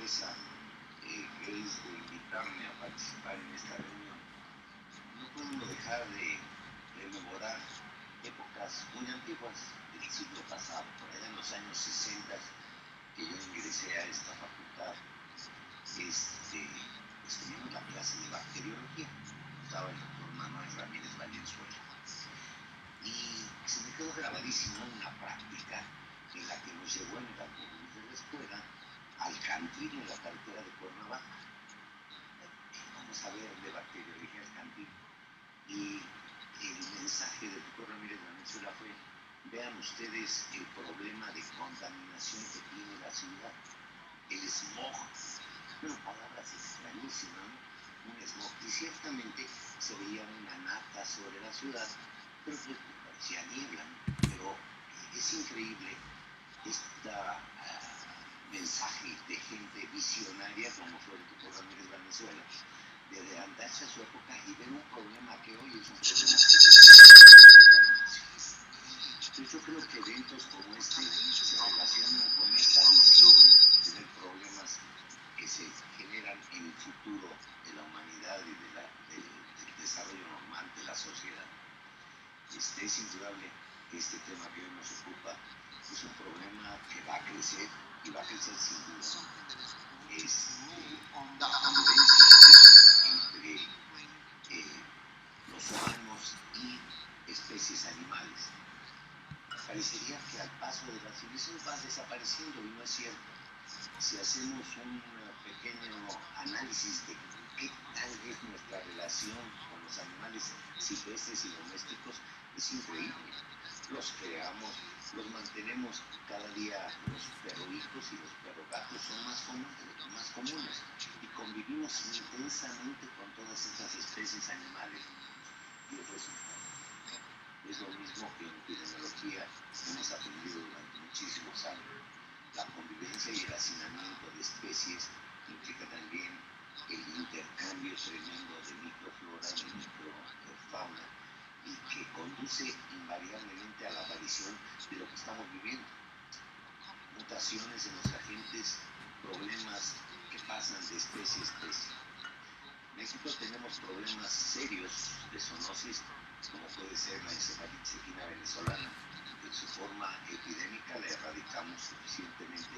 gentileza, Grace, de invitarme a participar en esta reunión. No puedo dejar de rememorar épocas muy antiguas del siglo pasado, por allá en los años 60, que yo ingresé a esta facultad. Teníamos la clase de bacteriología, estaba el doctor Manuel Ramírez Valenzuela, y se me quedó grabadísimo una práctica en la que nos llevó en el autobús de la escuela al cantil en la carretera de Cuernavaca. Vamos a ver de bacteriología al cantil, y el mensaje del doctor Ramírez Valenzuela fue: vean ustedes el problema de contaminación que tiene la ciudad, el smog. Bueno, palabras extrañísimas, ¿no? Un smog, y ciertamente se veía una nata sobre la ciudad, pero pues parecía niebla, ¿no? Pero es increíble este mensaje de gente visionaria como fue el doctor Ramírez Valenzuela, de adelantarse a su época y ver un problema que hoy es un problema que pues yo creo que eventos como este se relacionan con esta visión de ver problemas que se generan en el futuro de la humanidad y del desarrollo normal de la sociedad. Es indudable que este tema que hoy nos ocupa es un problema que va a crecer y va a crecer sin duda. La convivencia entre los humanos y especies animales. Parecería que al paso de la civilización va desapareciendo, y no es cierto. Si hacemos un pequeño análisis de qué tal es nuestra relación con los animales silvestres y domésticos, es increíble. Los creamos, los mantenemos cada día. Los perritos y los perrogatos son más comunes, y convivimos intensamente con todas estas especies animales. Y el resultado es lo mismo que en epidemiología hemos aprendido durante muchísimos años. La convivencia y el hacinamiento de especies implica también el intercambio tremendo de microflora, de microfauna, y que conduce invariablemente a la aparición de lo que estamos viviendo: mutaciones en los agentes, problemas que pasan de especie a especie. En México tenemos problemas serios de zoonosis, como puede ser la encefalitis equina venezolana, que en su forma epidémica la erradicamos suficientemente,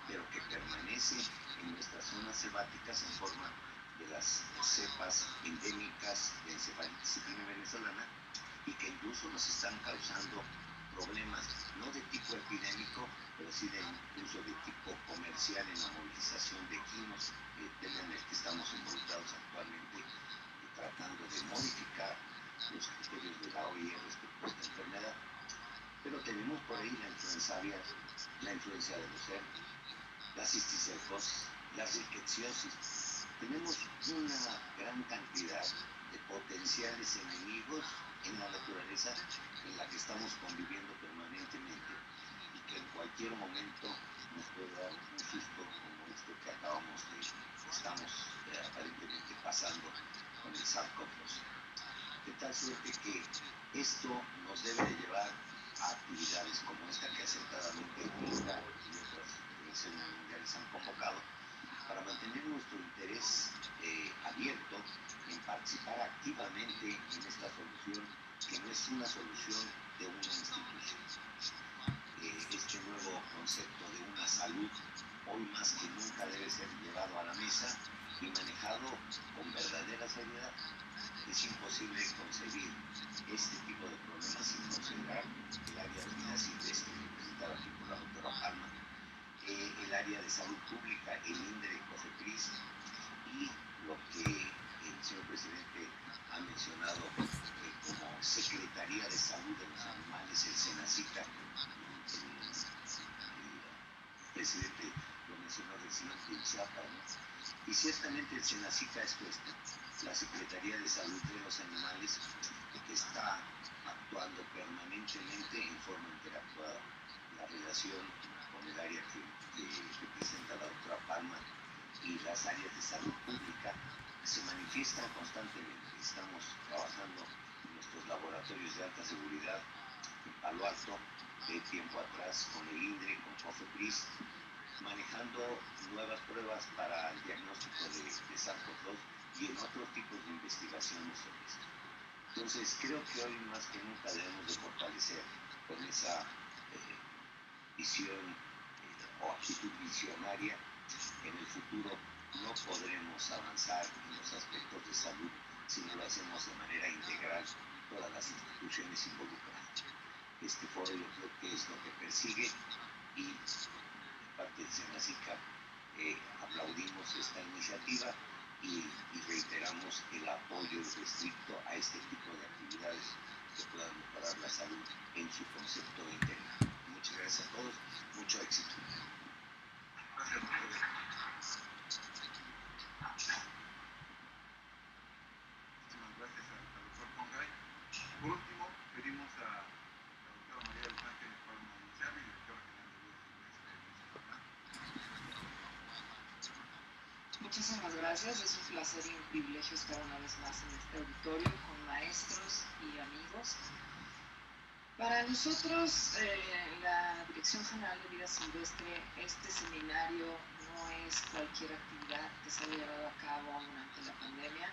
pero que permanece en nuestras zonas selváticas en forma de las cepas endémicas de encefalitis equina venezolana, y que incluso nos están causando problemas, no de tipo epidémico, pero sí incluso de tipo comercial, en la movilización de equinos, tema en el que estamos involucrados actualmente, tratando de modificar los criterios de la OIE respecto a esta enfermedad. Pero tenemos por ahí la influenza aviar, la influencia de los cerdos, la cisticercosis, la rickettsiosis. Tenemos una gran cantidad de potenciales enemigos en la naturaleza en la que estamos conviviendo permanentemente, y que en cualquier momento nos puede dar un susto como esto que estamos aparentemente pasando con el SARS-CoV-2. De tal suerte que esto nos debe de llevar a actividades como esta que acertadamente el IICA y otras organizaciones mundiales han convocado, para mantener nuestro interés abierto en participar activamente en esta solución, que no es una solución de una institución. Este nuevo concepto de una salud, hoy más que nunca, debe ser llevado a la mesa y manejado con verdadera seriedad. Es imposible concebir este tipo de problemas sin considerar el área de vida silvestre, representada aquí por la doctora Palma, el área de salud pública, el INDRE, COFEPRIS, y lo que el señor presidente ha mencionado como Secretaría de Salud de los Animales, el SENACICA. El presidente lo mencionó recientemente en Chiapas, ¿no? Y ciertamente el SENACICA es la Secretaría de Salud de los Animales, que está actuando permanentemente en forma interactuada. La relación con el área que representa la doctora Palma y las áreas de salud pública se manifiestan constantemente. Estamos trabajando en nuestros laboratorios de alta seguridad en Palo Alto, de tiempo atrás con el INDRE, con COFEPRIS, manejando nuevas pruebas para el diagnóstico de SARS-CoV-2 y en otros tipos de investigaciones sobre esto. Entonces, creo que hoy más que nunca debemos de fortalecer con esa visión o actitud visionaria. En el futuro no podremos avanzar en los aspectos de salud si no lo hacemos de manera integral todas las instituciones involucradas. Este foro yo creo que es lo que persigue y de parte de IICA aplaudimos esta iniciativa y reiteramos el apoyo irrestricto a este tipo de actividades que puedan mejorar la salud en su concepto integral. Muchas gracias a todos, mucho éxito. Gracias, muchísimas gracias al doctor Pongay. Por último, pedimos a la doctora María del Ángel Palma Inicial, directora general de Vida Silvestre. Muchísimas gracias, es un placer y un privilegio estar una vez más en este auditorio con maestros y amigos. Para nosotros, la Dirección General de Vida Silvestre, este seminario no es cualquier actividad que se haya llevado a cabo durante la pandemia.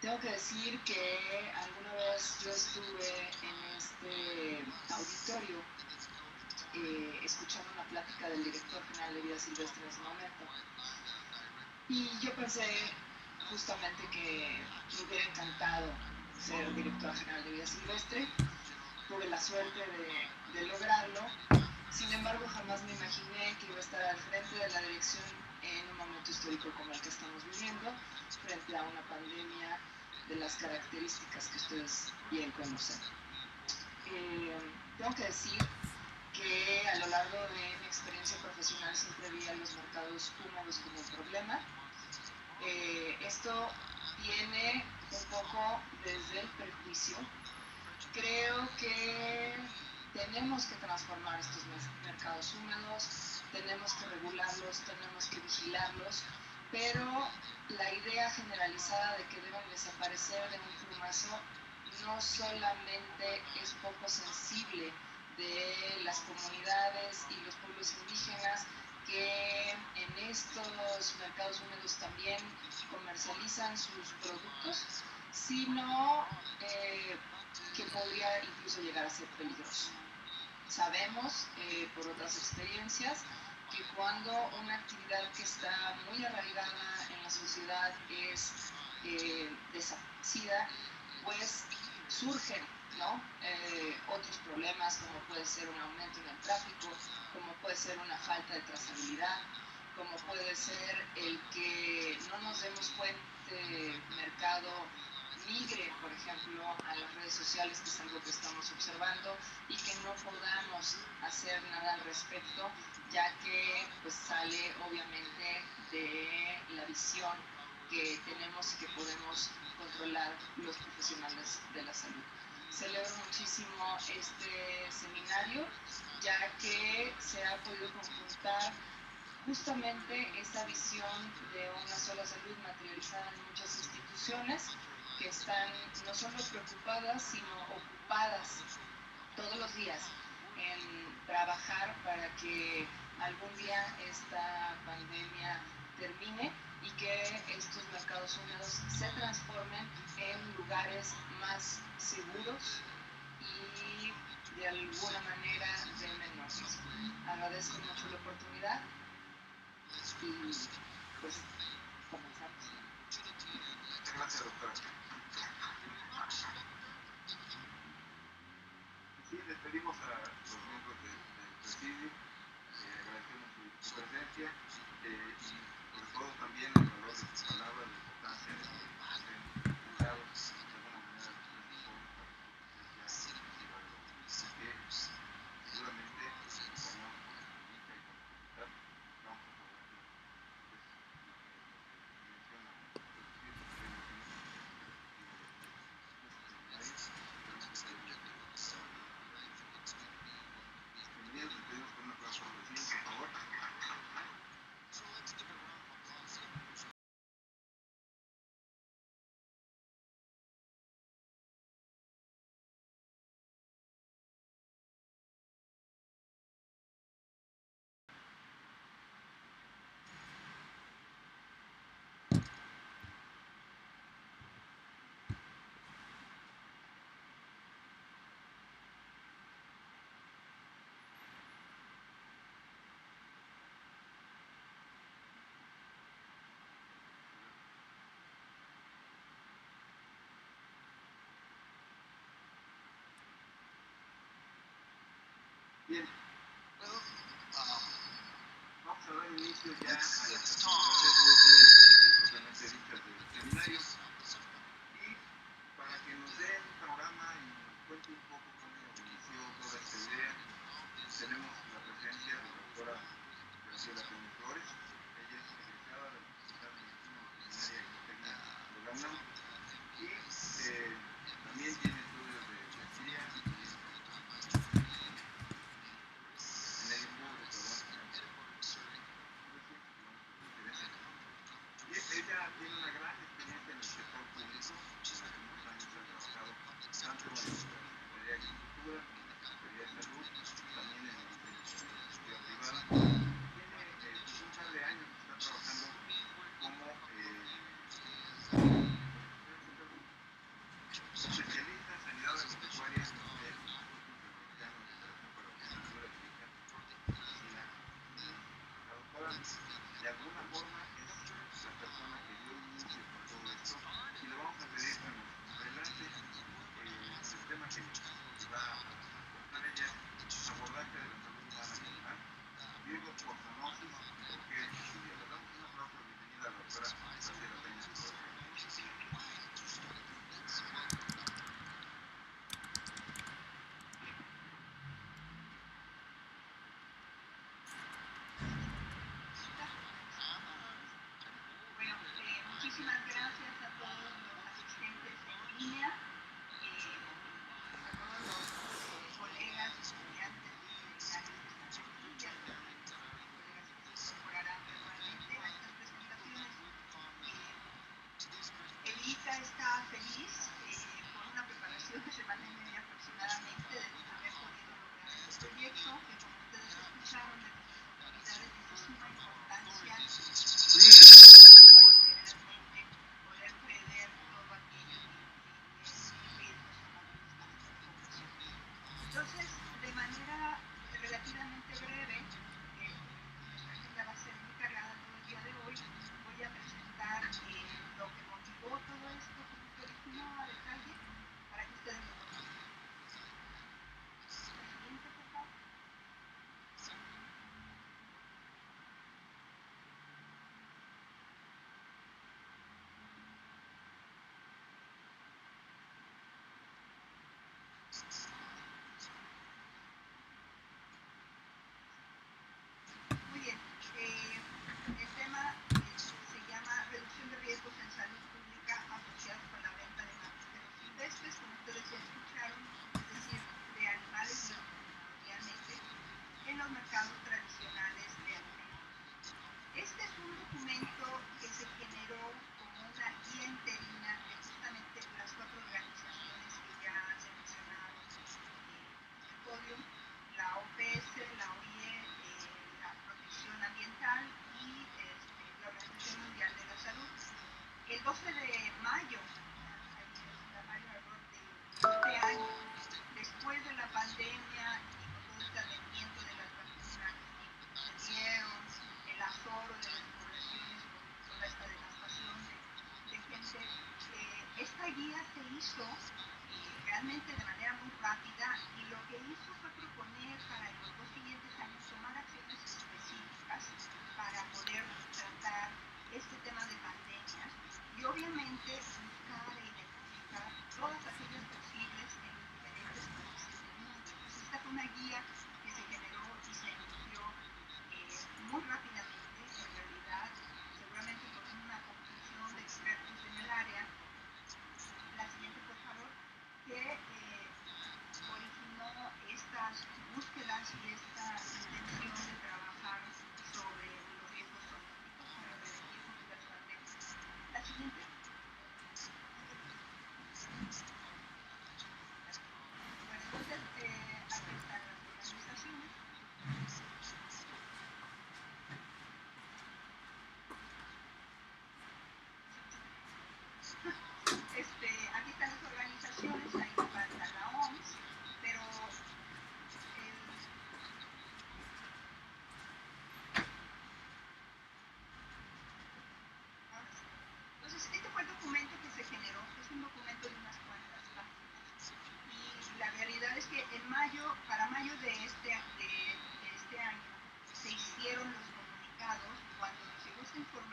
Tengo que decir que alguna vez yo estuve en este auditorio escuchando una plática del director general de Vida Silvestre en ese momento. Y yo pensé justamente que me hubiera encantado ser directora general de Vida Silvestre. Tuve la suerte de lograrlo. Sin embargo, jamás me imaginé que iba a estar al frente de la dirección en un momento histórico como el que estamos viviendo, frente a una pandemia de las características que ustedes bien conocen. Tengo que decir que a lo largo de mi experiencia profesional siempre vi a los mercados húmedos como un problema. Esto viene un poco desde el prejuicio. Creo que tenemos que transformar estos mercados húmedos, tenemos que regularlos, tenemos que vigilarlos, pero la idea generalizada de que deben desaparecer de un plumazo no solamente es poco sensible de las comunidades y los pueblos indígenas que en estos mercados húmedos también comercializan sus productos, sino que podría incluso llegar a ser peligroso. Sabemos por otras experiencias que cuando una actividad que está muy arraigada en la sociedad es desaparecida, pues surgen, ¿no? Otros problemas, como puede ser un aumento en el tráfico, como puede ser una falta de trazabilidad, como puede ser el que no nos demos cuenta de mercado migre, por ejemplo, a las redes sociales, que es algo que estamos observando, y que no podamos hacer nada al respecto, ya que pues sale obviamente de la visión que tenemos y que podemos controlar los profesionales de la salud. Celebro muchísimo este seminario, ya que se ha podido conjuntar justamente esta visión de una sola salud materializada en muchas instituciones que están no solo preocupadas, sino ocupadas todos los días en trabajar para que algún día esta pandemia termine y que estos mercados húmedos se transformen en lugares más seguros y de alguna manera de menor riesgo. Agradezco mucho la oportunidad y pues comenzamos. Muchas gracias, doctora. Sí, despedimos a los miembros del presidio, agradecemos su presencia y sobre todo también el valor de sus palabras, la importancia de que estén invitados de alguna manera a los tres foros para que ustedes ya reciban algo que seguramente acompañados con la clínica y con la facultad vamos a poder hacer menciona producir bienvenidos, despedimos con un aplauso al presidente, por favor. a dar inicio ya a las actividades propiamente dichas del seminario. Y para que nos den un panorama y nos cuente un poco cómo inició toda esta idea, tenemos la presencia de la doctora Graciela Peña Flores. Ella es egresada de la Facultad de Medicina Veterinaria y Zootecnia de la UNAM y también tiene estudios de maestría en el IMBU de y ella tiene una gran experiencia en el sector público, durante muchos años ha trabajado tanto en la Secretaría de Agricultura como en la Secretaría de Salud, también en la iniciativa privada. Tiene pues un par de años que está trabajando como especialista en sanidad agropecuaria del Instituto Interamericano de Cooperación para la Agricultura y Medicina. La doctora, de alguna forma, es la persona que dio inicio con todo esto y le vamos a pedir que nos relate el tema que va a tratar ella, abordaje de la salud humana general, virus por zoonosis y por qué es posible. Le damos un aplauso de bienvenida a la doctora Graciela Peña Flores. Muchísimas gracias a todos los asistentes en línea, a todos los colegas, estudiantes veterinarios que están aquí y a todos los colegas que se incorporarán gradualmente a estas presentaciones. El IICA está feliz por una preparación de semana y media aproximadamente de haber podido lograr este proyecto, que como ustedes escucharon de nuestras autoridades es de suma importancia literalmente poder prever todo aquello que implique riesgos a las poblaciones. Entonces, de manera relativamente breve, nuestra agenda va a ser muy cargada todo el día de hoy. Voy a presentar lo que motivó todo esto, cómo se originó a detalle, para que ustedes lo conozcan. La siguiente, por favor. Muy bien. El tema se llama reducción de riesgos en salud pública asociados con la venta de mamíferos silvestres, como ustedes ya escucharon, es decir, de animales vivos primordialmente, en los mercados tradicionales de alimentos. Este es un documento que se generó como una guía interina de justamente las 4 organizaciones que ya se mencionaron en el podio, la OPS, la OIE, la Protección Ambiental y la Organización Mundial de la Salud. El 12 de mayo, de este año, después de la pandemia y con todo este advenimiento de las vacunas que se dieron, el azoro de las poblaciones por toda esta devastación de gente, esta guía se hizo realmente de manera muy rápida y lo que hizo fue proponer para los 2 siguientes años tomar acciones específicas para poder tratar este tema de pandemias y obviamente buscar e identificar todas aquellas posibles en los diferentes países del mundo. Entonces, esta fue una guía que se generó y se emitió muy rápidamente, en realidad, seguramente con una conclusión de expertos en el área. La siguiente, por favor, que originó estas búsquedas y esta intención de trabajar sobre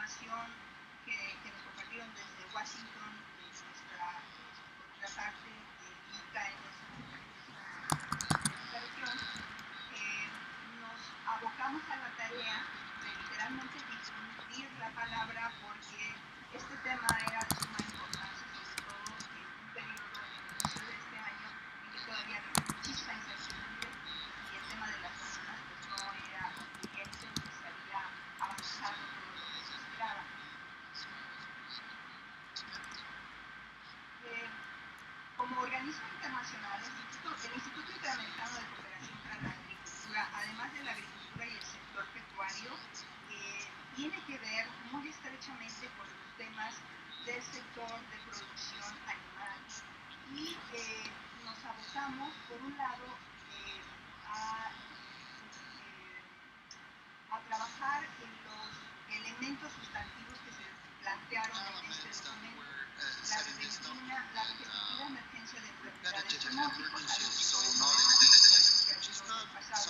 información que nos compartieron desde Washington, de nuestra contraparte IICA en esta región, nos abocamos a la tarea de literalmente difundir la palabra porque este tema era de suma importancia, sobre todo en un periodo en el inicio de este año en que todavía había muchísima incertidumbre y el tema de las vacunas pues no era concluyente ni se había avanzado todo lo que se esperaba. Como organismo internacional, el Instituto Interamericano de Cooperación para la Agricultura, además de la agricultura y el sector pecuario, tiene que ver muy estrechamente con los temas del sector de producción animal. Y nos abocamos, por un lado, a trabajar en los elementos sustantivos que se plantearon en este documento. La repetida emergencia de enfermedades zoonóticas, algo que fue el pasado,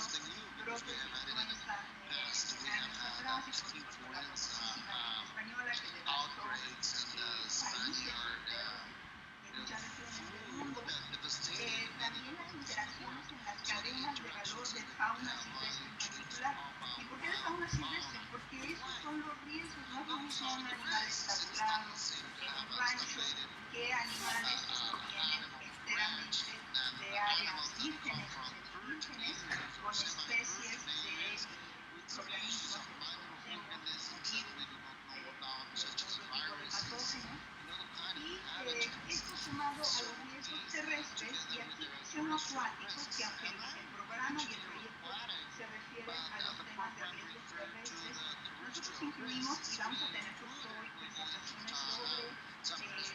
brotes de influenza años atrás, y por supuesto la famosísima gripe española que devastó países enteros en muchas regiones del mundo. También las interacciones en las cadenas de valor de fauna silvestre en particular. ¿Y por qué de fauna silvestre? Porque esos son los riesgos, no son animales tabulados en un rancho, que animales que provienen enteramente de áreas vírgenes o semivírgenes con especies de organismos que desconocemos, virus, otro tipo de patógenos. Y esto sumado a los riesgos terrestres, y aquí menciono acuáticos, que aunque el programa y el proyecto se refieren a los temas de riesgos terrestres, nosotros incluimos, y vamos a tener justo hoy presentaciones sobre los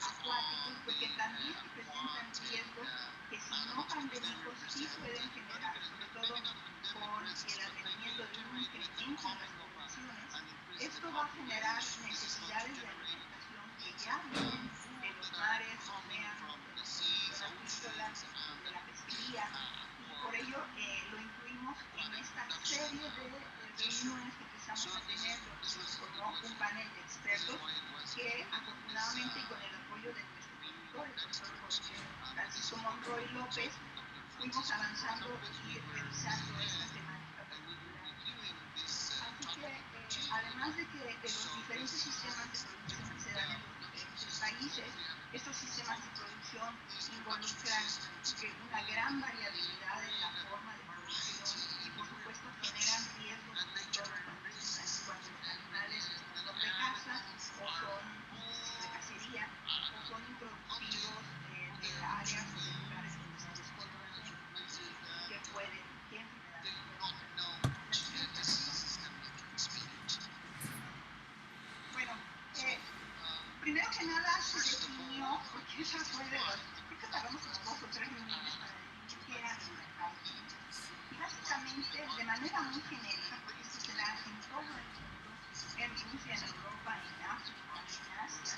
acuáticos, porque también representan riesgos que, si no pandémicos, sí pueden generar, sobre todo con el advenimiento de un incremento en las poblaciones. Esto va a generar necesidades de alimentación que ya vienen de los mares, océanos, de la acuícola, de la pesquería, y por ello lo incluimos en esta serie de reuniones que empezamos a tener, donde se formó un panel de expertos que, afortunadamente, y con el apoyo de nuestro productor, el doctor Francisco Monroy López, fuimos avanzando y revisando esta temática particular. Así que, además de los diferentes sistemas de producción que se dan en los diferentes países, estos sistemas de producción involucran una gran variabilidad en la forma de producción y, por supuesto, generan riesgos, sobre todo cuando los animales son de caza o son de cacería o son introducidos de áreas o de lugares donde se desconocen qué enfermedades pueden. Bueno, primero que nada se definió, porque esa fue creo que tardamos como 2 o 3 reuniones para definir qué eran los mercados. Y básicamente, de manera muy genérica, porque esto se da en todo el mundo, en Rusia, en Europa, en África, en Asia,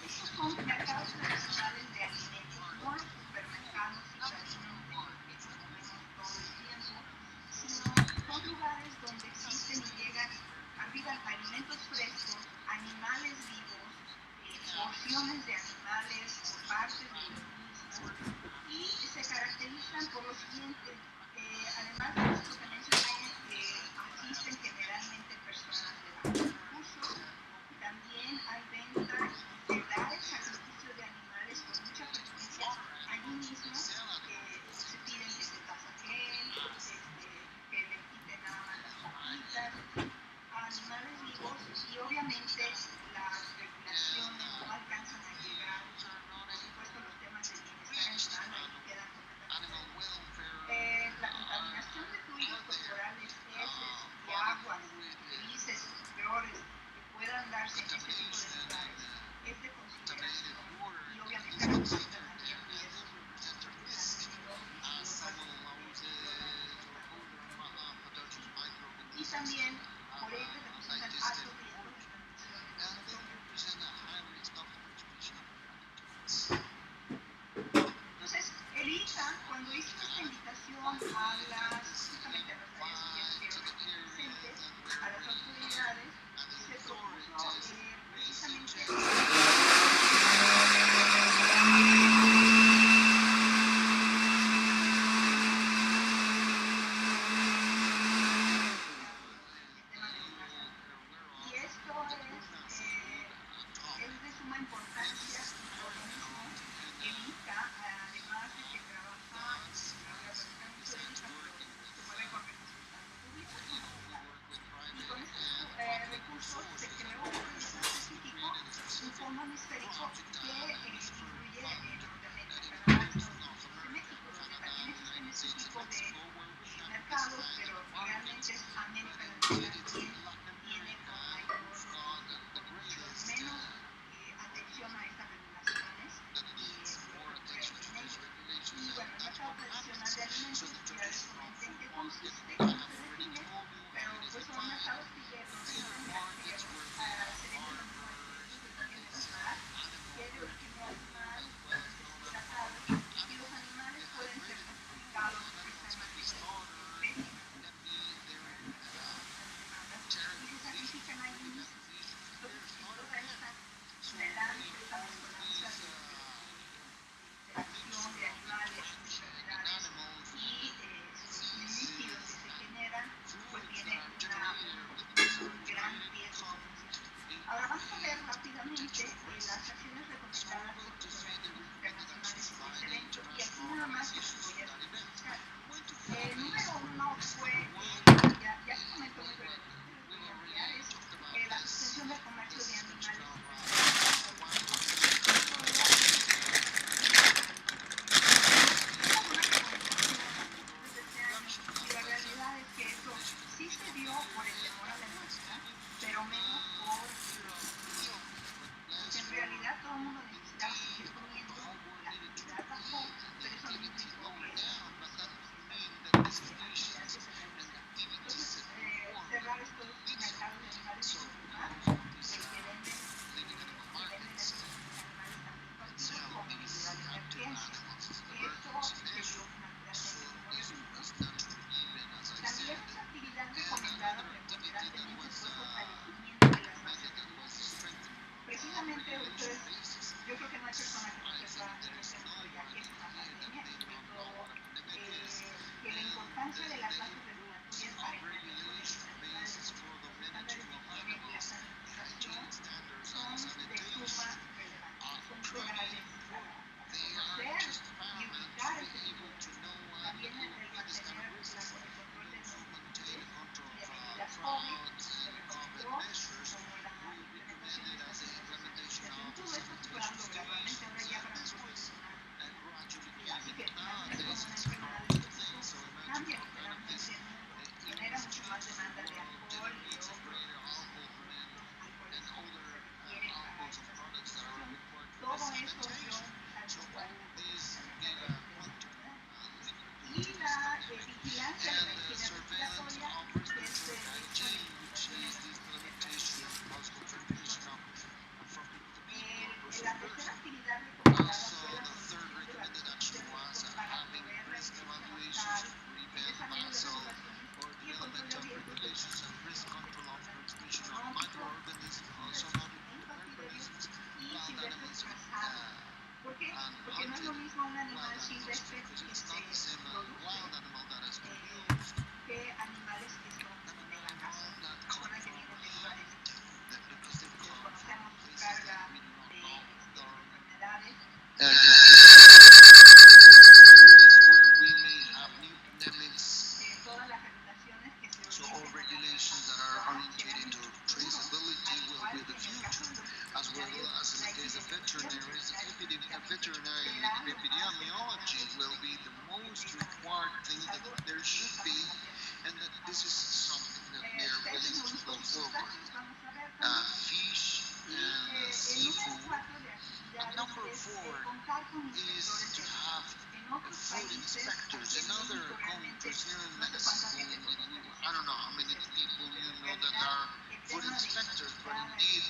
estos son mercados tradicionales de alimentos, no los supermercados citadinos de los que nos comemos todo el tiempo, sino son lugares donde existen y llegan arriba alimentos frescos, animales vivos, porciones de animales o partes de los mismos, y se caracterizan por lo siguiente. Además de esto que mencioné, asisten generalmente personas de bajos recursos. También hay venta y se da el sacrificio de animales con mucha frecuencia allí mismo. Se piden que se tasajeen, que le quiten nada más las patitas, a animales vivos, y obviamente las regulaciones no alcanzan a llegar. Por supuesto, los temas de bienestar animal ahí quedan completamente. La contaminación de fluidos corporales, heces y aguas grises superiores que puedan darse en este tipo de lugares es de consideración, y obviamente representa también riesgos de salmonellosis y también por ello representan altos riesgos de transmisión epidemiology will be the most required thing that there should be, and that this is something that we are willing to go forward. Fish and seafood. And number 4 is to have food inspectors. In other countries here in Mexico, I don't know how many people you know that are food inspectors, but indeed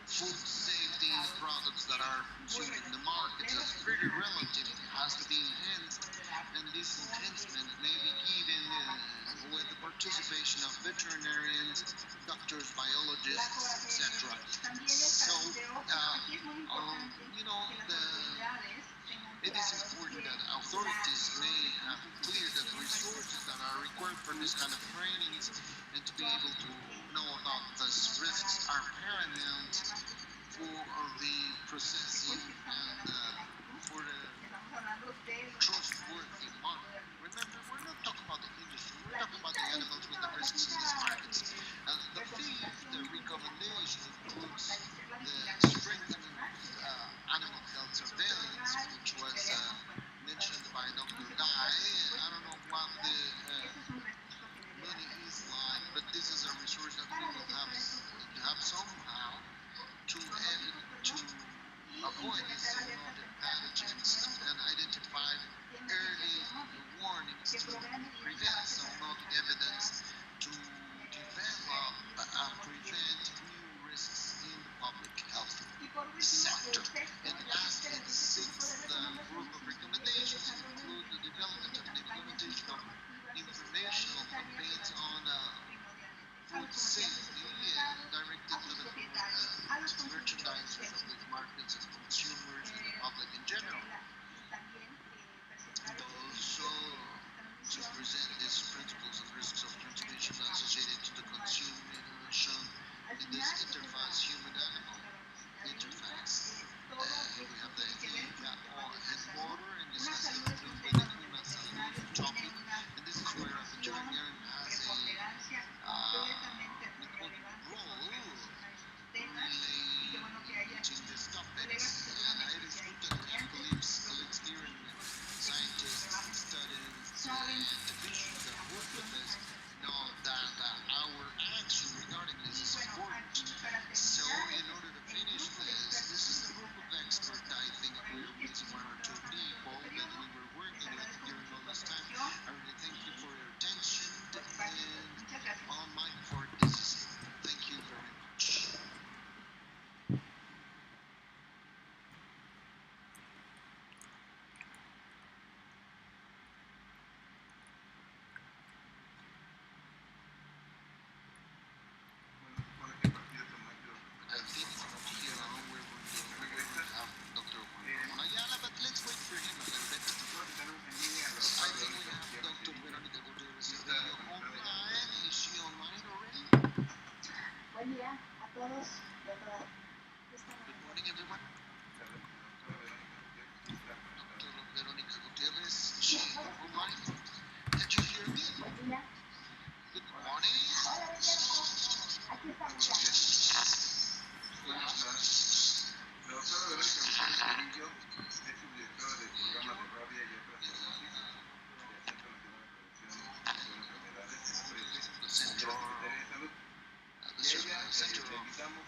food safety products that are consumed in the markets is pretty relative. It has to be enhanced, and this enhancement may be given with the participation of veterinarians, doctors, biologists, etc. So, it is important that authorities may have clear the resources that are required for this kind of trainings, and to be able to know about these risks are paramount for the processing and for the trustworthy market. Remember, we're not talking about the industry, we're talking about the animals with the risks in these markets. The fifth recommendation includes the strengthening of animal health surveillance, which was mentioned by Dr. Guy. I don't know what the money is like, but this is a resource that we will have somehow to avoid these zoonotic pathogens and identify early warnings to prevent zoonotic evidence, to develop and prevent new risks in the public health sector. And lastly, the sixth group of recommendations include the development and implementation of informational campaigns on food safety directed to the merchandisers of these markets and consumers and the public in general. And also to present these principles and risks of transmission associated to the consumption in this interface, human-animal interface. We have the IICA headquarter, and this has to do with the human salud topic, and this is where a veterinarian has a important role relating these topics. And it is good that we have colleagues here and scientists, students, and technicians that work with us know that our action regarding this is important. So in order to finish this is the group of experts I think we're with 1 or 2 people that we were working with during all this time. I really thank you for your attention, and on my part this is it. Thank you very much. I think here on we're going to have Dr. Juan Ayala, but let's wait for him a little bit. I think we have Dr. Verónica Gutiérrez online. Is she online already? Buen día a todos y a todas. Good morning, everyone. Dr. Verónica Gutiérrez, is she online? Can you hear me? Buen día. Good morning. Aquí estamos ya. La doctora Verónica Gutiérrez Murillo es subdirectora del programa de rabia y otras zoonosis del Centro Nacional de Prevención de Enfermedades, The Central Secretaría de Salud. Center of Le invitamos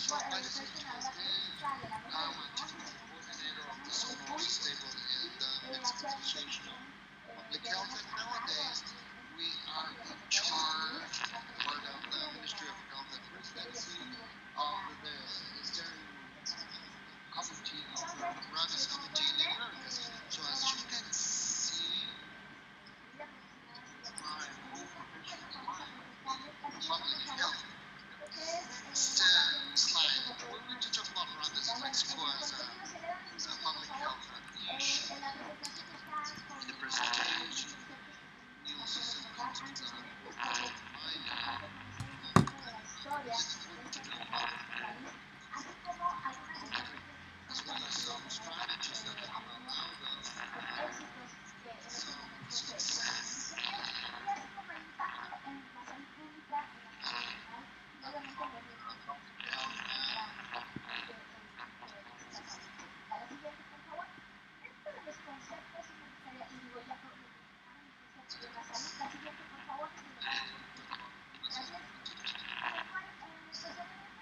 So by the same token, I want to be the coordinator of the zoonotic stable in the Mexican Association of Public Health, and nowadays we are in charge, part of the Ministry of Health and Presidency, of the steering committee of the Rabbits Committee in the Americas. So as you can see, my whole professional life in public health. Next slide. We're going to talk about rabbits in Mexico as a public health issue. In the presentation, you'll see some concepts that are defining as well as some strategies that have allowed us some success.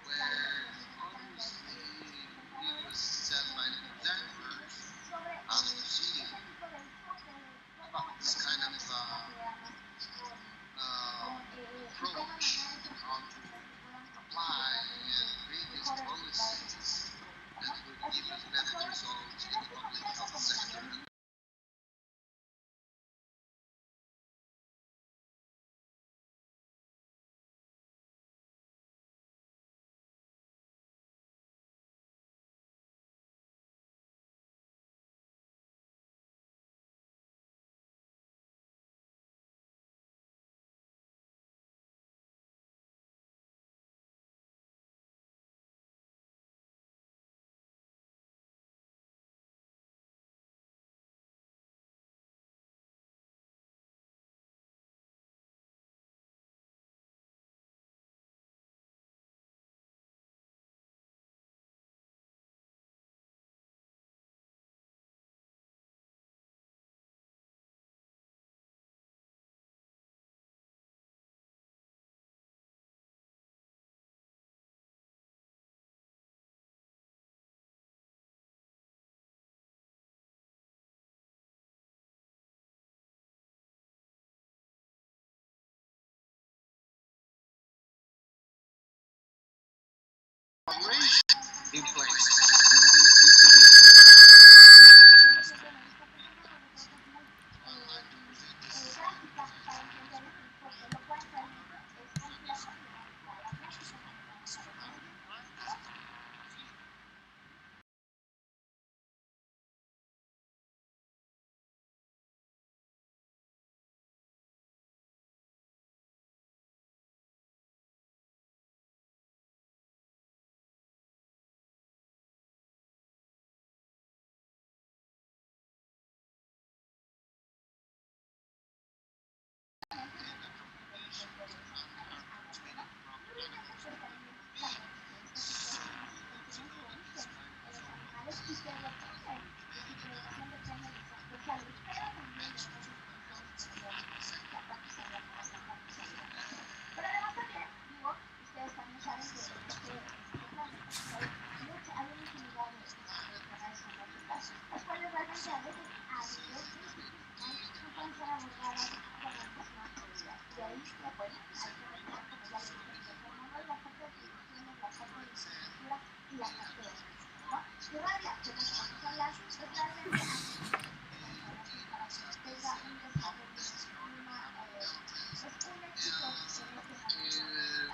Where obviously it was said by the presenters as to see this kind of approach on to apply and create these policies that would give us better results in the public health sector. In place, and this is to be able to have the best results in this kind of I would like to present this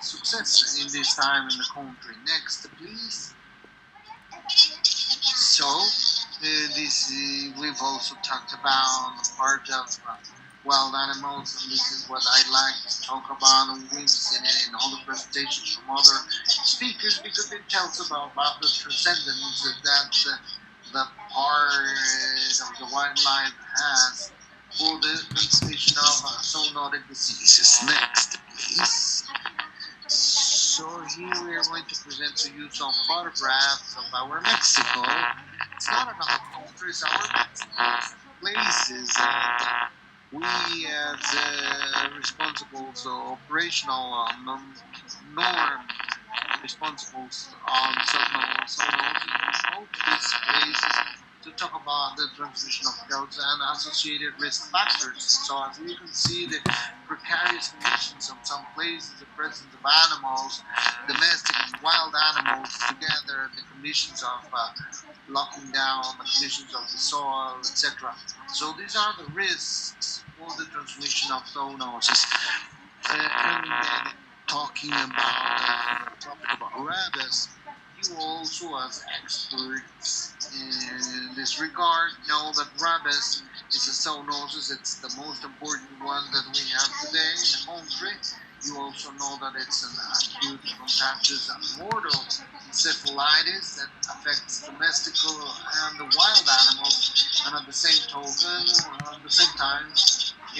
success in this time in the country. Next, please. So, we've also talked about part of wild animals, and this is what I like to talk about, and we've seen it in all the presentations from other speakers, because it tells about the transcendence that the part of the wildlife has for the manifestation of zoonotic diseases. Next, please. So here we are going to present to you some photographs of our Mexico. It's not another country, it's our Mexico. Places that we as responsible, so operational norm responsible on zoonotic in all these places to talk about the transmission of goats and associated risk factors. So as we can see, the precarious conditions of some places, the presence of animals, domestic and wild animals together, the conditions of locking down, the conditions of the soil, etc. So these are the risks for the transmission of zoonosis. And then talking about the topic about rabies, you also, as experts in this regard, know that rabies is a zoonosis. It's the most important one that we have today in the country. You also know that it's an acute, contagious, and mortal encephalitis that affects domestical and the wild animals. And at the same token, at the same time,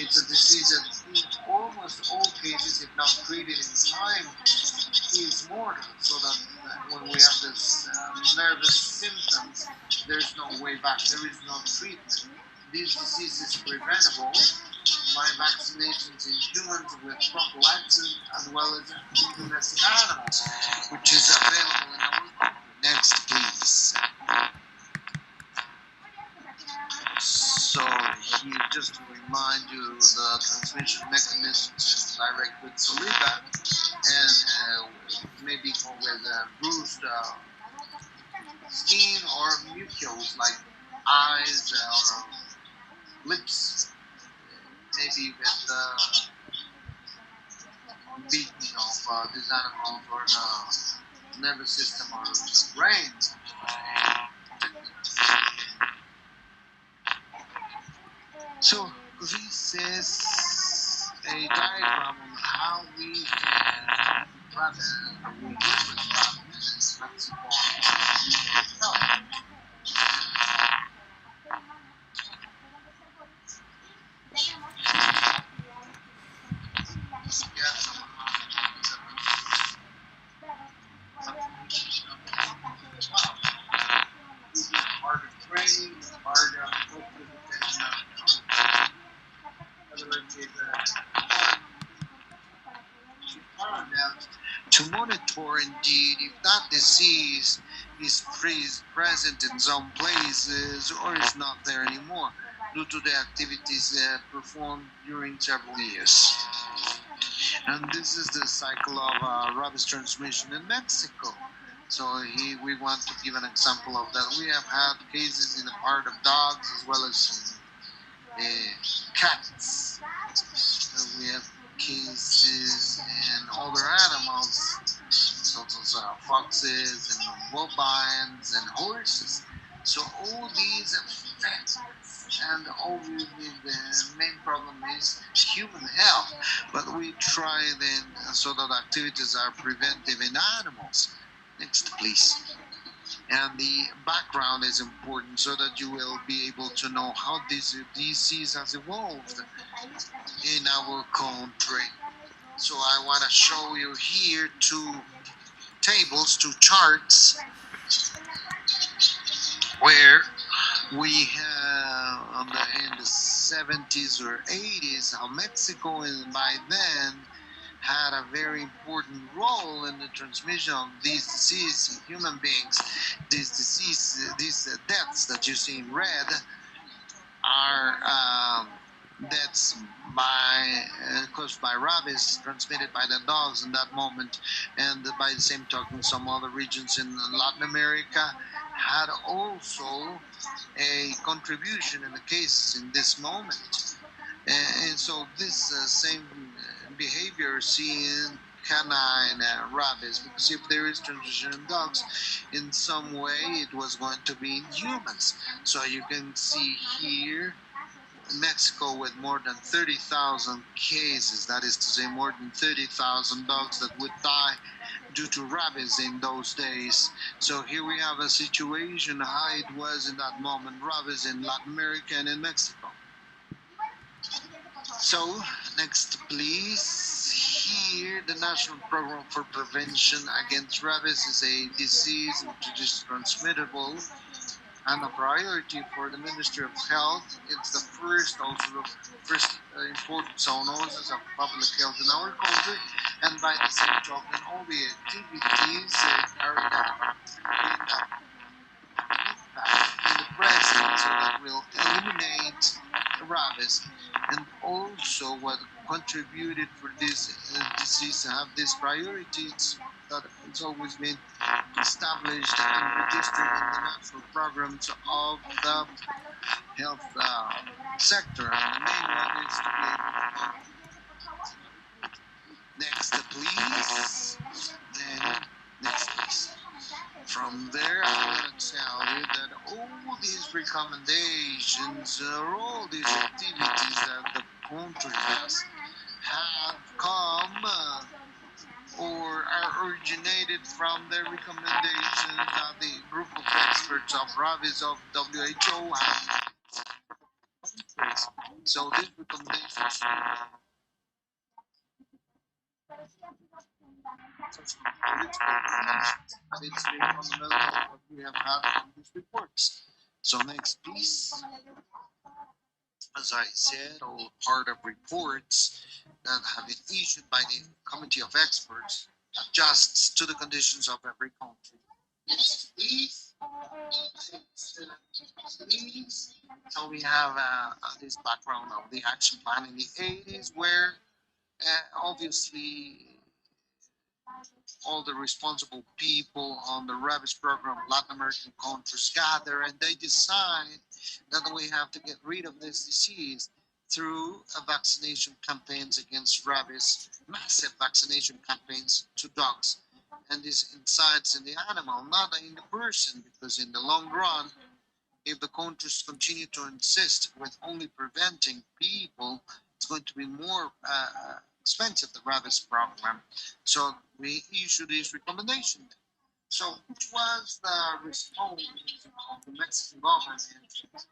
it's a disease that in almost all cases, if not treated in time, is mortal. So that when we have this nervous symptoms, there's no way back. There is no treatment. This disease is preventable by vaccinations in humans with prophylaxis as well as in domestic animals, which is available in our country. Next, please. So here, just to remind you, the transmission mechanism is direct with saliva and maybe with bruised skin or mucus like eyes or lips, maybe with beating of these animals or the nervous system or the brain. So this is a diagram on how we can prevent to monitor indeed if that disease is present in some places or is not there anymore due to the activities performed during several years. And this is the cycle of rabies transmission in Mexico. So here we want to give an example of that. We have had cases in the part of dogs as well as cats. So we have cases in other animals, such as foxes and bovines and horses. So all these affect, and obviously the main problem is human health. But we try then so that activities are preventive in animals. Next, please. And the background is important so that you will be able to know how this disease has evolved in our country. So I want to show you here two tables, two charts, where we have in the 70s or 80s how Mexico by then had a very important role in the transmission of these diseases in human beings. These deaths that you see in red are deaths caused by rabies transmitted by the dogs in that moment, and by the same token, some other regions in Latin America had also a contribution in the cases in this moment. And so this same behavior seen in canine rabies, because if there is transmission in dogs, in some way it was going to be in humans. So you can see here Mexico with more than 30,000 cases, that is to say more than 30,000 dogs that would die due to rabies in those days. So here we have a situation how it was in that moment, rabies in Latin America and in Mexico. So next please. Here the National Program for Prevention Against Rabies is a disease which is transmittable and a priority for the Ministry of Health. It's the first important zoonosis of public health in our country, And by the same token, all the activities carried out in the present so that will eliminate rabies, and also what contributed for this disease to have these priorities that it's always been established and registered in the national programs of the health sector. And the main one is to be able to next, please. Then, next, please. From there, I'm going to tell you that all these recommendations, all these activities that the country has, have come or are originated from the recommendations that the group of experts of rabies of WHO have. So these recommendations and it's been fundamental what we have had from these reports. So next piece, as I said, all part of reports that have been issued by the committee of experts adjusts to the conditions of every country. Next, please. Please. So we have this background of the action plan in the 80s where obviously all the responsible people on the rabies program, Latin American countries gather and they decide that we have to get rid of this disease through a vaccination campaigns against rabies, massive vaccination campaigns to dogs. And this incites in the animal, not in the person, because in the long run, if the countries continue to insist with only preventing people, it's going to be more expensive, the rabies program. So we issue this recommendation. So which was the response of the Mexican government,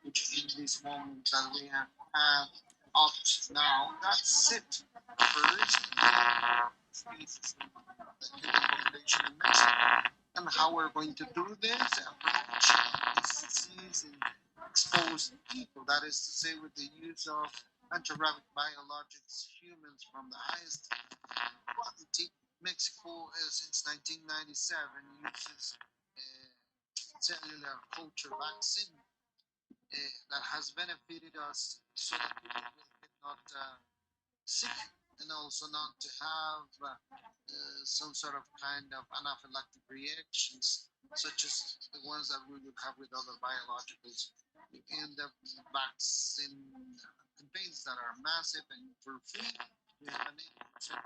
which in this moment that we have had up to now, that's it. First, the recommendation in Mexico. And how we're going to do this, disease in exposed people, that is to say with the use of anti-rabic biologics, humans from the highest quality. Mexico, since 1997, uses cellular culture vaccine that has benefited us so that people will get not sick and also not to have some sort of kind of anaphylactic reactions, such as the ones that we would have with other biologicals. In the vaccine campaigns that are massive and for free, we have an 80%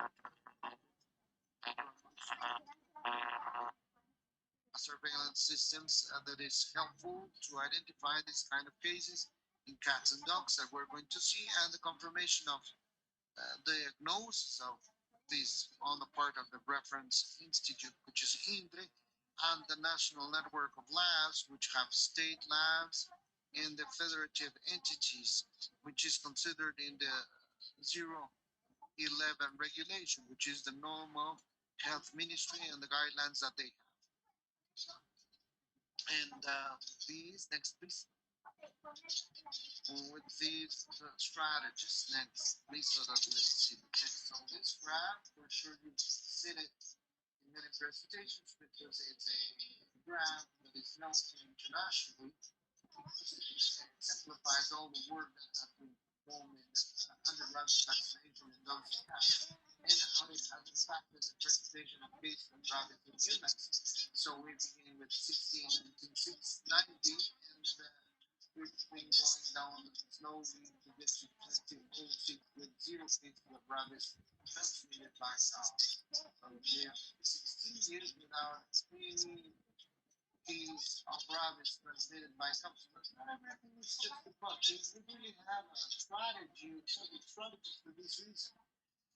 surveillance systems that is helpful to identify this kind of cases in cats and dogs that we're going to see, and the confirmation of diagnosis of this on the part of the reference institute, which is INDRE, and the national network of labs, which have state labs, and the federative entities, which is considered in the 011 regulation, which is the normal health ministry and the guidelines that they have. And these, next please. With these strategies next, please, so that we see the text on this graph. For sure you've seen it in many presentations because it's a graph that is known internationally. It simplifies all the work that has been performed in undergraduate vaccination in those cats and how it has impacted the presentation of cases of rabies in humans. So we begin with 1990 and we've been going down slowly to get to 2006 with zero cases of rabies transmitted by dogs. So we have 16 years without any case of rabies transmitted by dogs. But not everything is just the punch. We really have a strategy, strategies for this reason.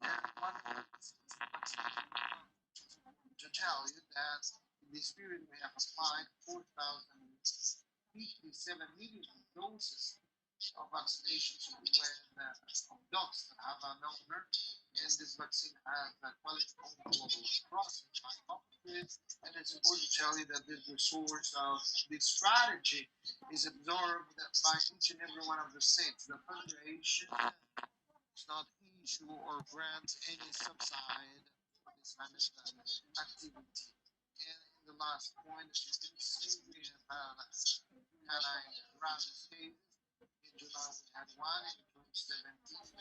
And one to tell you that in this period we have applied 4,057 million doses of vaccinations with dogs that have an owner, and this vaccine has a quality control process by office. And it's important to tell you that this resource of this strategy is absorbed by each and every one of the states. The federation does not issue or grant any subside this kind of activity. And in the last point, as you can see, we have canine rabies cases. In July, we had one. In 2017,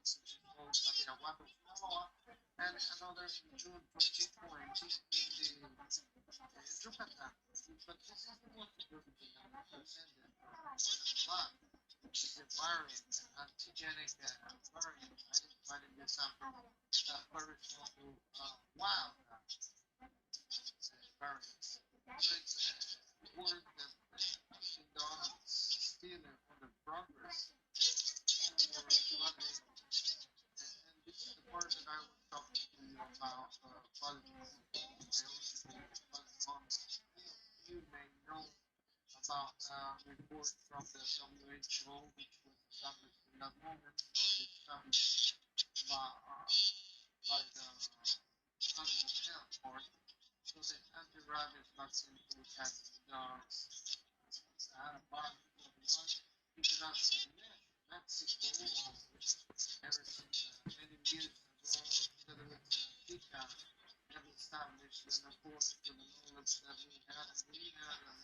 it's called La Waterfall, and another in June 2020 in the Yucatan. But this is the most important thing I'm presented for the blood, which is a variant, antigenic variant identified in the sample that corresponds to wild variants. So it's work that has been done still under progress for blood. And this is the part that I was talking to you about quality control. I also quality monitoring. You may know about a report from the WHO, which was established in that moment, established by the Animal Health Board. So the anti-rabies vaccine for cats and dogs had a bond of one international Mexico, ever since many years ago, together with IICA, have established an according to the knowledge that we had and we had and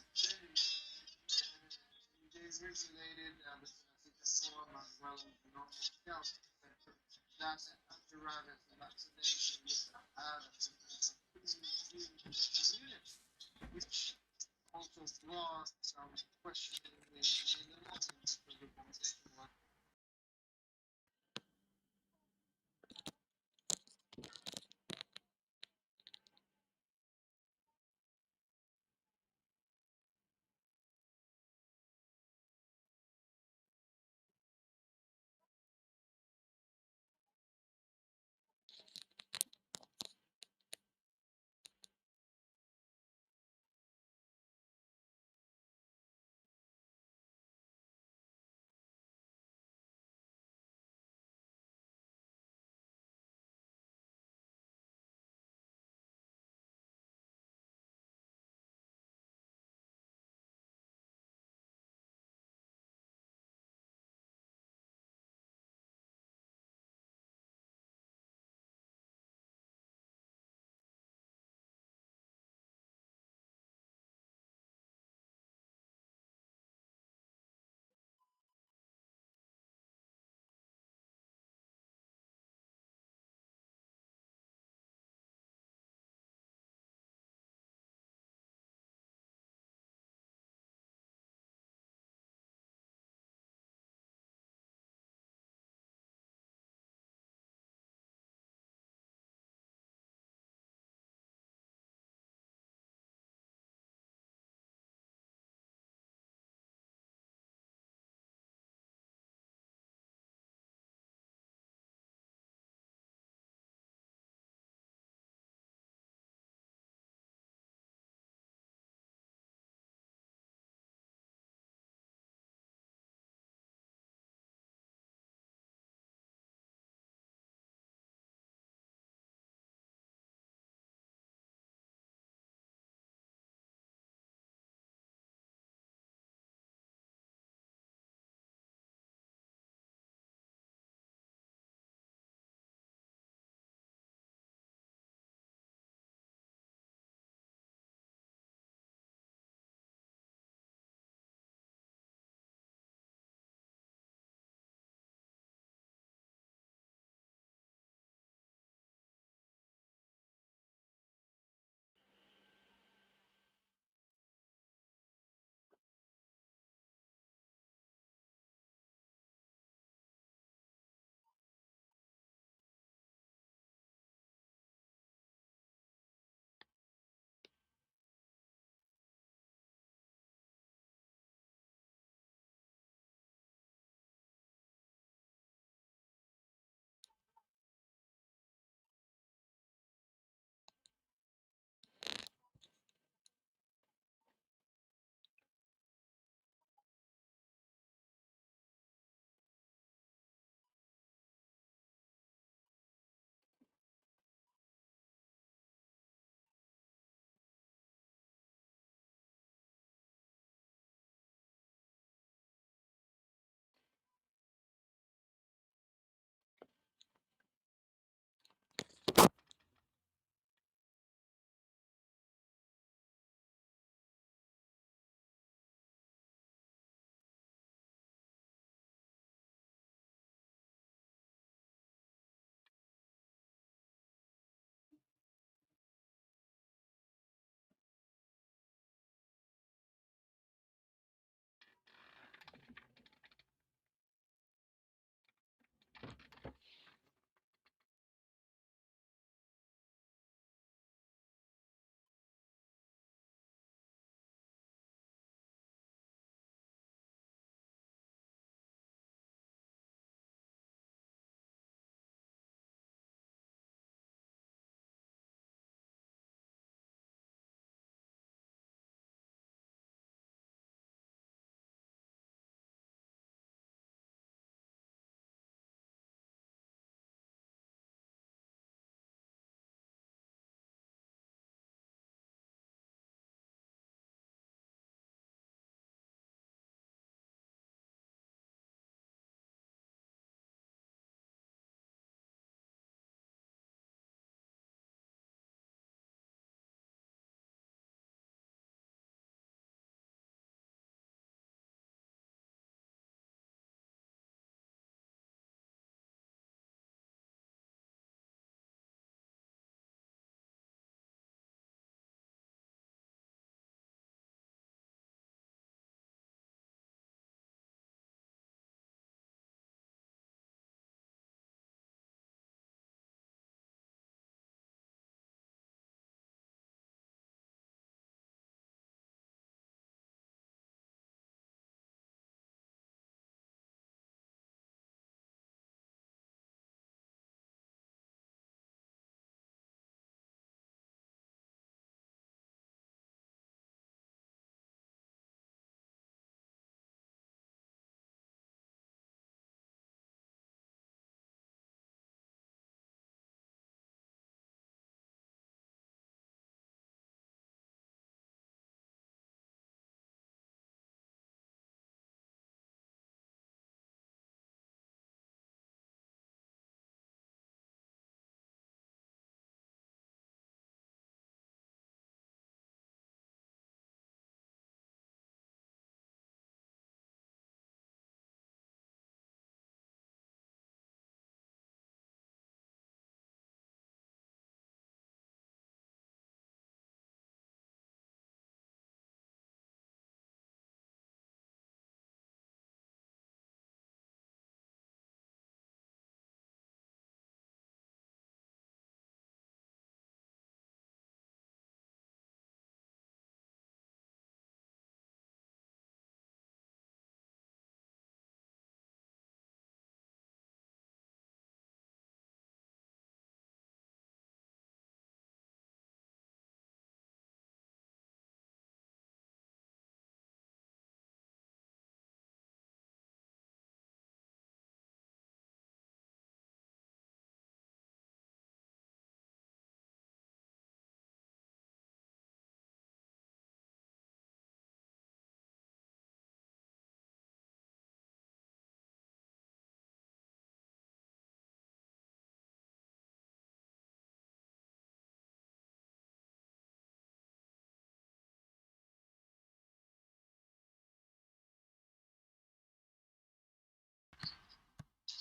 they regulated the paracetamol as well as the normal health sector. That anti-rabies vaccination was added to the community, which also brought some questioning in the moment because the conversation was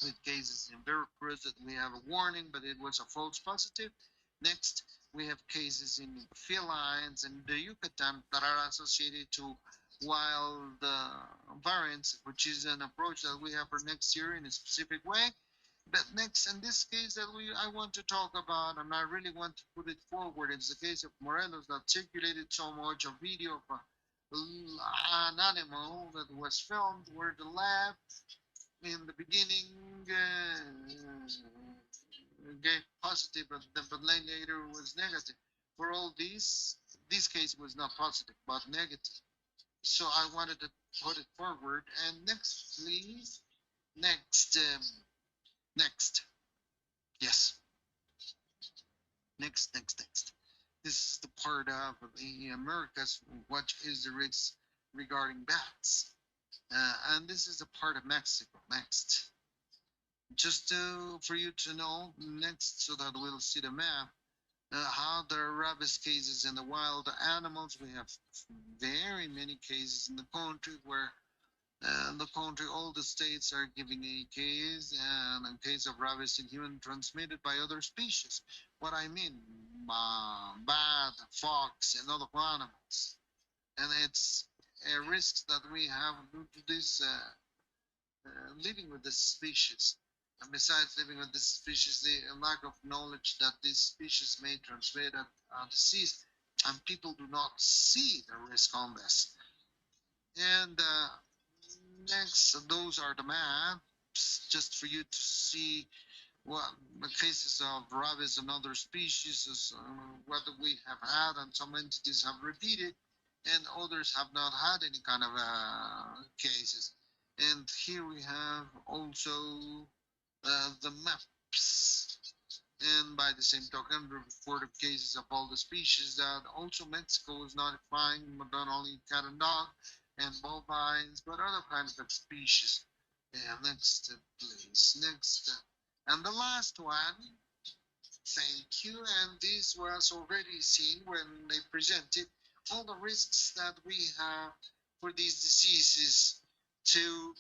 with cases in Veracruz that we have a warning, but it was a false positive. Next, we have cases in felines and the Yucatan that are associated to wild variants, which is an approach that we have for next year in a specific way. But next, in this case that I want to talk about, and I really want to put it forward, it's the case of Morelos that circulated so much a video of an animal that was filmed where the lab in the beginning gave positive, but later was negative. For all this case was not positive, but negative. So I wanted to put it forward. And next, please. Next. Next. Yes. Next. This is the part of the Americas. What is the risk regarding bats? And this is the part of Mexico. Next. Just for you to know, next, so that we'll see the map, how there are rabies cases in the wild animals. We have very many cases in the country where the country, all the states are giving a case and a case of rabies in human transmitted by other species. What I mean, bat, fox, and other animals. And it's a risk that we have due to this living with this species. And besides living with this species, the lack of knowledge that this species may transmit a disease, and people do not see the risk on this. And next, those are the maps, just for you to see what the cases of rabies and other species, what we have had, and some entities have repeated, and others have not had any kind of cases. And here we have also the maps. And by the same token, the reported cases of all the species that also Mexico is notifying, not only cat and dog and bovines, but other kinds of species. And next, please. Next. And the last one, thank you. And this was already seen when they presented all the risks that we have for these diseases to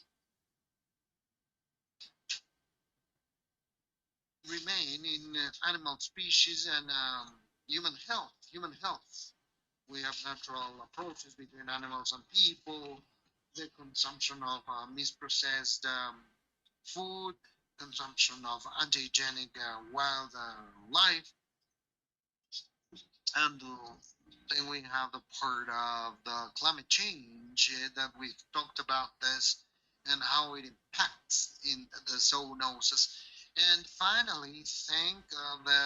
remain in animal species and human health. Human health. We have natural approaches between animals and people, the consumption of misprocessed food, consumption of antigenic wildlife, and then we have the part of the climate change that we've talked about this and how it impacts in the zoonosis. And finally, thank the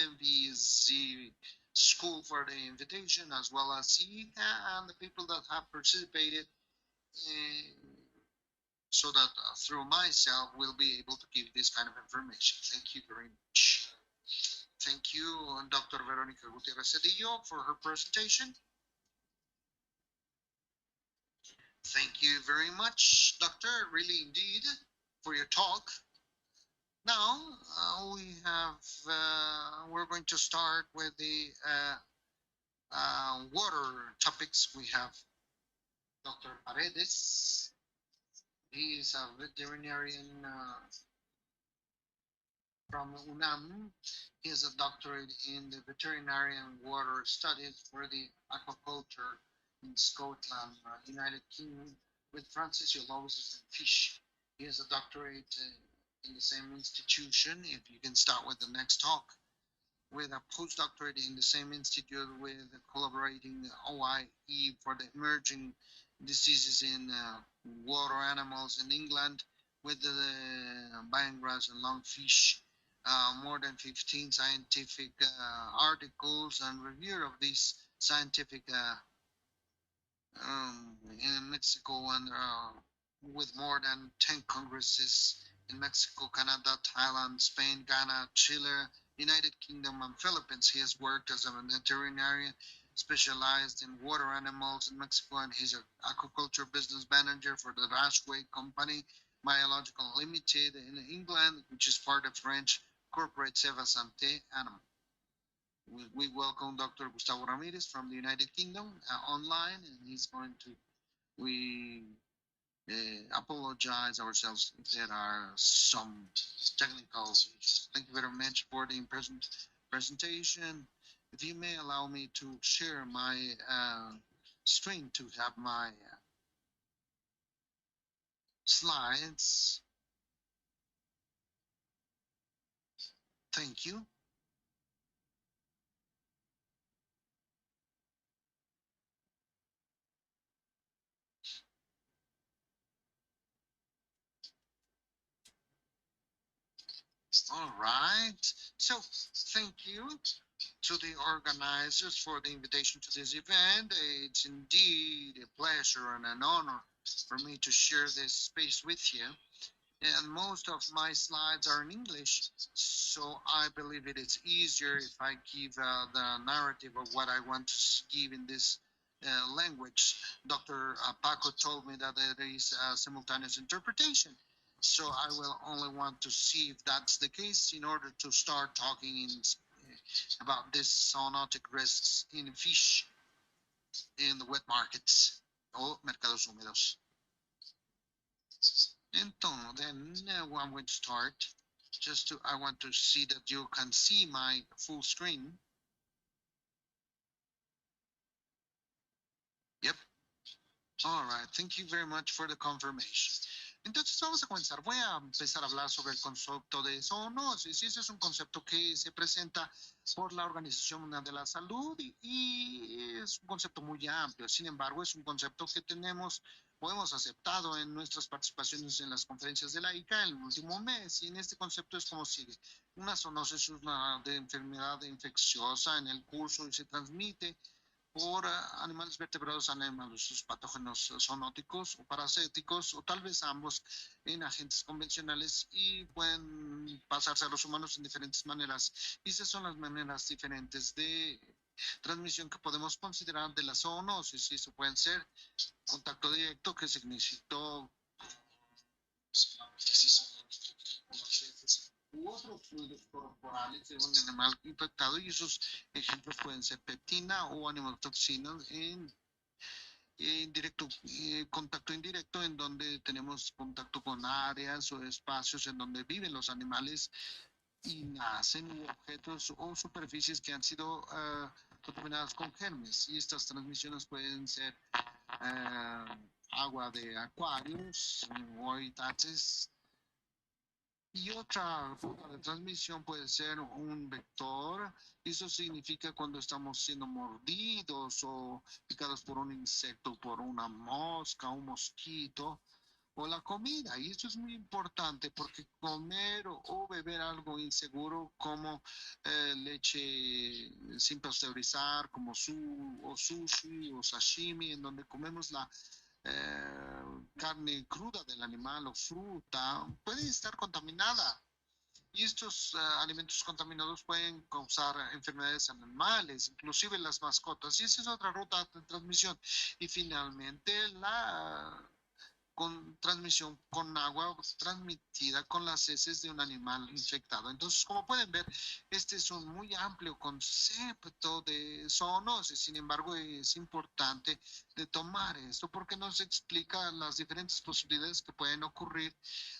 MVZ school for the invitation, as well as IICA and the people that have participated, so that through myself we'll be able to give this kind of information. Thank you very much. Thank you, Dr. Veronica Gutierrez Cedillo, for her presentation. Thank you very much, Doctor, really indeed, for your talk. Now, we're going to start with the water topics. We have Dr. Paredes. He is a veterinarian from UNAM. He has a doctorate in the veterinary and water studies for the aquaculture in Scotland, United Kingdom, with physiology and fish. He has a doctorate in the same institution. If you can start with the next talk, with a postdoctorate in the same institute, with collaborating OIE for the emerging diseases in water animals in England, with the biograss and lungfish. More than 15 scientific articles and review of these scientific in Mexico, and with more than 10 congresses in Mexico, Canada, Thailand, Spain, Ghana, Chile, United Kingdom, and Philippines. He has worked as a veterinarian specialized in water animals in Mexico, and he's an aquaculture business manager for the Rashway Company Biological Limited in England, which is part of French corporate Seva Santé Animal. We welcome Dr. Gustavo Ramirez from the United Kingdom online, and he's going to, we apologize ourselves if there are some technical issues. Thank you very much for the presentation. If you may allow me to share my screen to have my slides. Thank you. All right. So thank you to the organizers for the invitation to this event. It's indeed a pleasure and an honor for me to share this space with you. And most of my slides are in English, so I believe it is easier if I give the narrative of what I want to give in this language. Dr. Paco told me that there is simultaneous interpretation, so I will only want to see if that's the case in order to start talking about this zoonotic risks in fish in the wet markets or mercados húmedos. Then I'm going to start. I want to see that you can see my full screen. Yep. All right. Thank you very much for the confirmation. Entonces vamos a comenzar. Voy a empezar a hablar sobre el concepto de zoonosis. Y ese es un concepto que se presenta por la Organización Mundial de la Salud y es un concepto muy amplio. Sin embargo, es un concepto que hemos aceptado en nuestras participaciones en las conferencias de la IICA en el último mes. Y en este concepto es como sigue. Una zoonosis es una enfermedad infecciosa en el curso y se transmite por animales vertebrados, animales patógenos zoonóticos o parasíticos, o tal vez ambos en agentes convencionales y pueden pasarse a los humanos en diferentes maneras. Y esas son las maneras diferentes de transmisión que podemos considerar de la zoonosis. Y eso pueden ser contacto directo, que significó u otros fluidos corporales de un animal infectado, y esos ejemplos pueden ser peptina o animatoxinas en contacto indirecto, en donde tenemos contacto con áreas o espacios en donde viven los animales y nacen, objetos o superficies que han sido contaminadas con germes. Y estas transmisiones pueden ser agua de acuarios o habitantes. Y otra ruta de transmisión puede ser un vector. Eso significa cuando estamos siendo mordidos o picados por un insecto, por una mosca, un mosquito o la comida. Y esto es muy importante porque comer o beber algo inseguro como leche sin pasteurizar, como sushi o sashimi, en donde comemos la carne cruda del animal o fruta, puede estar contaminada. Y estos alimentos contaminados pueden causar enfermedades animales, inclusive las mascotas. Y esa es otra ruta de transmisión. Y finalmente la con transmisión con agua transmitida con las heces de un animal infectado. Entonces, como pueden ver, este es un muy amplio concepto de zoonosis. Sin embargo, es importante de tomar esto porque nos explica las diferentes posibilidades que pueden ocurrir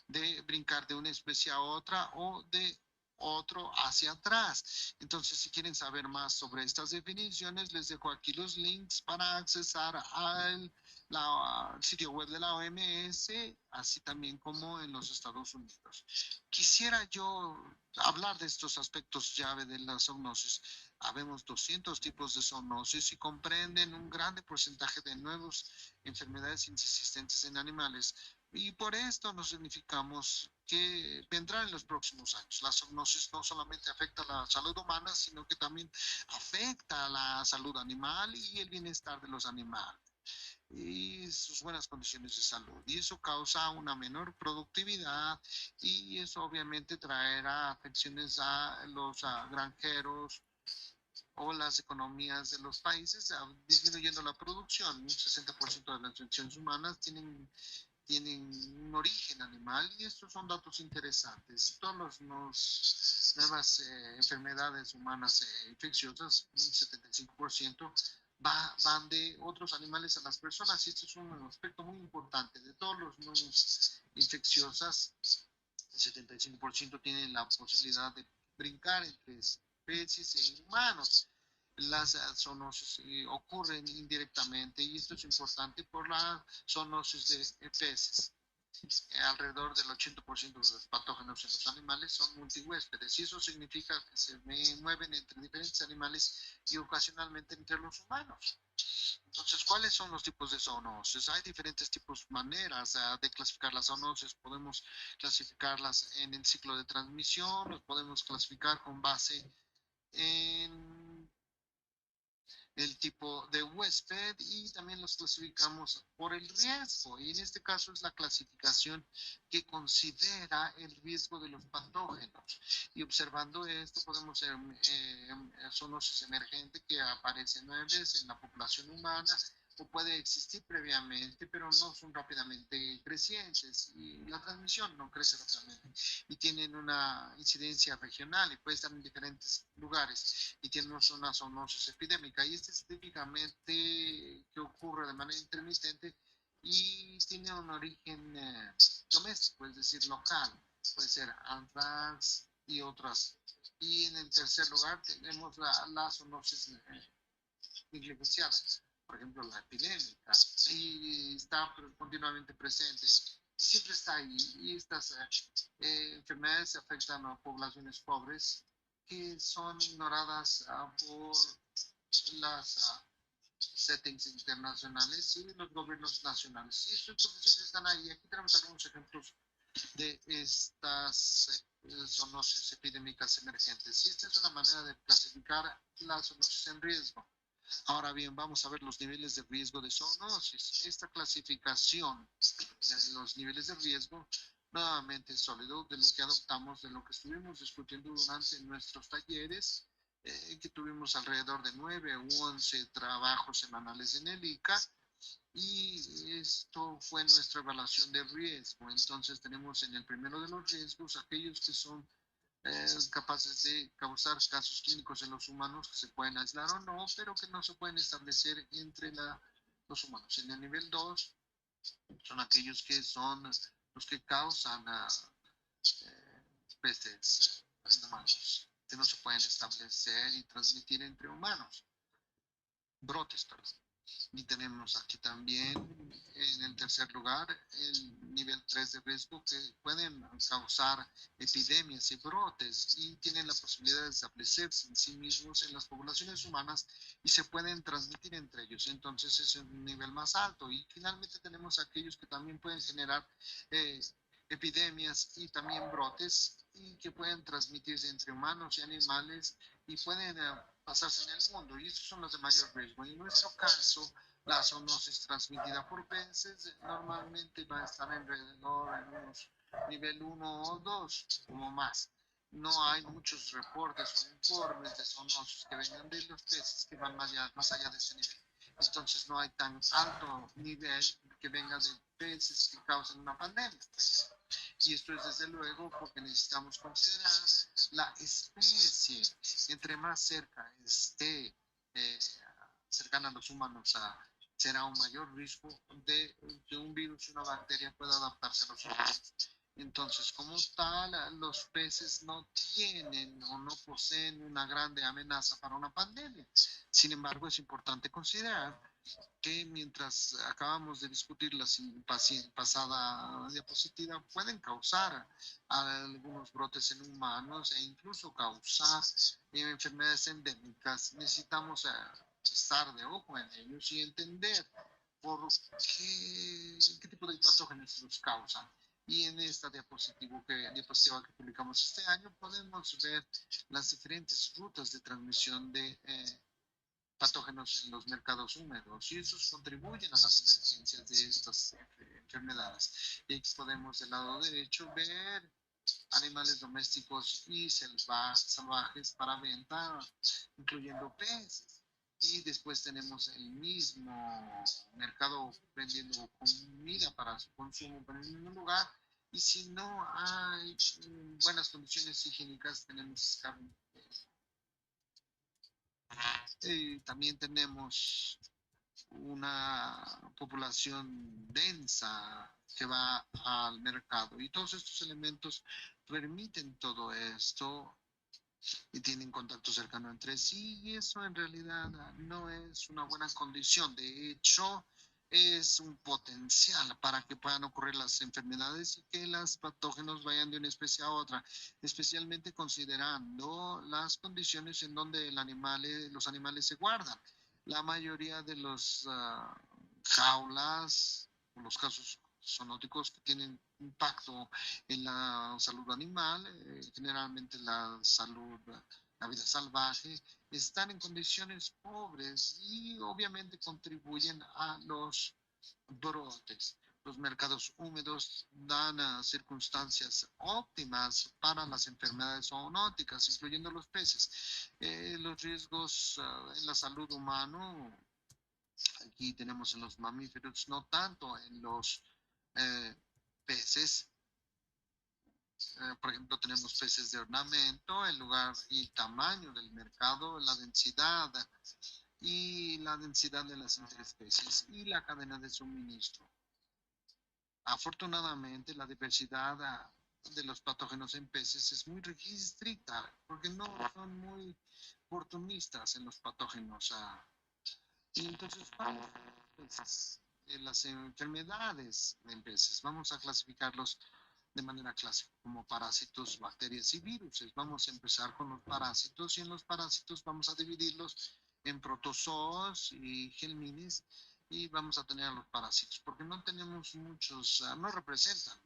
de brincar de una especie a otra o de otro hacia atrás. Entonces, si quieren saber más sobre estas definiciones, les dejo aquí los links para accesar al sitio web de la OMS, así también como en los Estados Unidos. Quisiera yo hablar de estos aspectos llave de la zoonosis. Habemos 200 tipos de zoonosis y comprenden un grande porcentaje de nuevas enfermedades insistentes en animales. Y por esto nos significamos que vendrá en los próximos años. La zoonosis no solamente afecta a la salud humana, sino que también afecta a la salud animal y el bienestar de los animales y sus buenas condiciones de salud. Y eso causa una menor productividad y eso obviamente traerá afecciones a los granjeros o las economías de los países, disminuyendo la producción. Un 60% de las infecciones humanas tienen un origen animal y estos son datos interesantes. Todas las nuevas enfermedades humanas infecciosas, un 75% van de otros animales a las personas, y esto es un aspecto muy importante. De todos los nuevos infecciosas, el 75% tienen la posibilidad de brincar entre especies e humanos. Las zoonosis ocurren indirectamente, y esto es importante por la zoonosis de peces. Alrededor del 80% de los patógenos en los animales son multihuéspedes, y eso significa que se mueven entre diferentes animales y ocasionalmente entre los humanos. Entonces, ¿cuáles son los tipos de zoonosis? Hay diferentes tipos, maneras de clasificar las zoonosis. Podemos clasificarlas en el ciclo de transmisión, los podemos clasificar con base en el tipo de huésped, y también los clasificamos por el riesgo, y en este caso es la clasificación que considera el riesgo de los patógenos, y observando esto podemos zoonosis emergente que aparece nuevas en la población humana, o puede existir previamente, pero no son rápidamente crecientes, y la transmisión no crece rápidamente, y tienen una incidencia regional y puede estar en diferentes lugares, y tenemos una zoonosis epidémica, y este es típicamente que ocurre de manera intermitente y tiene un origen doméstico, es decir, local, puede ser anthrax y otras. Y en el tercer lugar tenemos la zoonosis negligenciada, por ejemplo la epidémica, y está continuamente presente, siempre está ahí, y estas enfermedades afectan a poblaciones pobres que son ignoradas por las settings internacionales y los gobiernos nacionales. Y estos entonces están ahí. Aquí tenemos algunos ejemplos de estas zoonosis epidémicas emergentes. Y esta es una manera de clasificar la zoonosis en riesgo. Ahora bien, vamos a ver los niveles de riesgo de zoonosis. Esta clasificación de los niveles de riesgo nuevamente es sólido de lo que adoptamos, de lo que estuvimos discutiendo durante nuestros talleres, que tuvimos alrededor de 9 u 11 trabajos semanales en el IICA, y esto fue nuestra evaluación de riesgo. Entonces tenemos en el primero de los riesgos aquellos que son capaces de causar casos clínicos en los humanos, que se pueden aislar o no, pero que no se pueden establecer entre los humanos. En el nivel 2 son aquellos que son los que causan pestes humanos, que no se pueden establecer y transmitir entre humanos. Brotes, perdón. Y tenemos aquí también, en el tercer lugar, el nivel 3 de riesgo, que pueden causar epidemias y brotes, y tienen la posibilidad de establecerse en sí mismos en las poblaciones humanas y se pueden transmitir entre ellos. Entonces es un nivel más alto. Y finalmente tenemos aquellos que también pueden generar epidemias y también brotes, y que pueden transmitirse entre humanos y animales, y pueden pasarse en el mundo, y estos son los de mayor riesgo. En nuestro caso, la zoonosis transmitida por peces normalmente va a estar alrededor en unos nivel 1 o 2, como más. No hay muchos reportes o informes de zoonosis que vengan de los peces que van más allá de ese nivel. Entonces no hay tan alto nivel que venga de peces que causen una pandemia. Y esto es desde luego porque necesitamos considerar la especie. Entre más cerca esté cercana a los humanos, será un mayor riesgo de que un virus y una bacteria pueda adaptarse a los humanos. Entonces, como tal, los peces no tienen o no poseen una grande amenaza para una pandemia. Sin embargo, es importante considerar que mientras acabamos de discutir la pasada diapositiva, pueden causar algunos brotes en humanos e incluso causar enfermedades endémicas. Necesitamos estar de ojo en ellos y entender por qué tipo de patógenos los causan. Y en esta diapositiva que publicamos este año podemos ver las diferentes rutas de transmisión de patógenos en los mercados húmedos, y esos contribuyen a las emergencias de estas enfermedades. Y aquí podemos del lado derecho ver animales domésticos y salvajes para venta, incluyendo peces. Y después tenemos el mismo mercado vendiendo comida para su consumo en el mismo lugar. Y si no hay buenas condiciones higiénicas, tenemos También tenemos una población densa que va al mercado y todos estos elementos permiten todo esto y tienen contacto cercano entre sí y eso en realidad no es una buena condición. De hecho, es un potencial para que puedan ocurrir las enfermedades y que los patógenos vayan de una especie a otra, especialmente considerando las condiciones en donde los animales se guardan. La mayoría de los jaulas, los casos zoonóticos que tienen impacto en la salud animal, generalmente la vida salvaje, están en condiciones pobres y obviamente contribuyen a los brotes. Los mercados húmedos dan circunstancias óptimas para las enfermedades zoonóticas, incluyendo los peces. Los riesgos en la salud humana, aquí tenemos en los mamíferos, no tanto en los peces. Por ejemplo, tenemos peces de ornamento, el lugar y tamaño del mercado, la densidad de las interespecies y la cadena de suministro. Afortunadamente, la diversidad de los patógenos en peces es muy restricta porque no son muy oportunistas en los patógenos. Y entonces, vamos a las enfermedades en peces. Vamos a clasificarlos de manera clásica como parásitos, bacterias y virus. Vamos a empezar con los parásitos y en los parásitos vamos a dividirlos en protozoos y gelmines y vamos a tener a los parásitos porque no tenemos muchos, no representan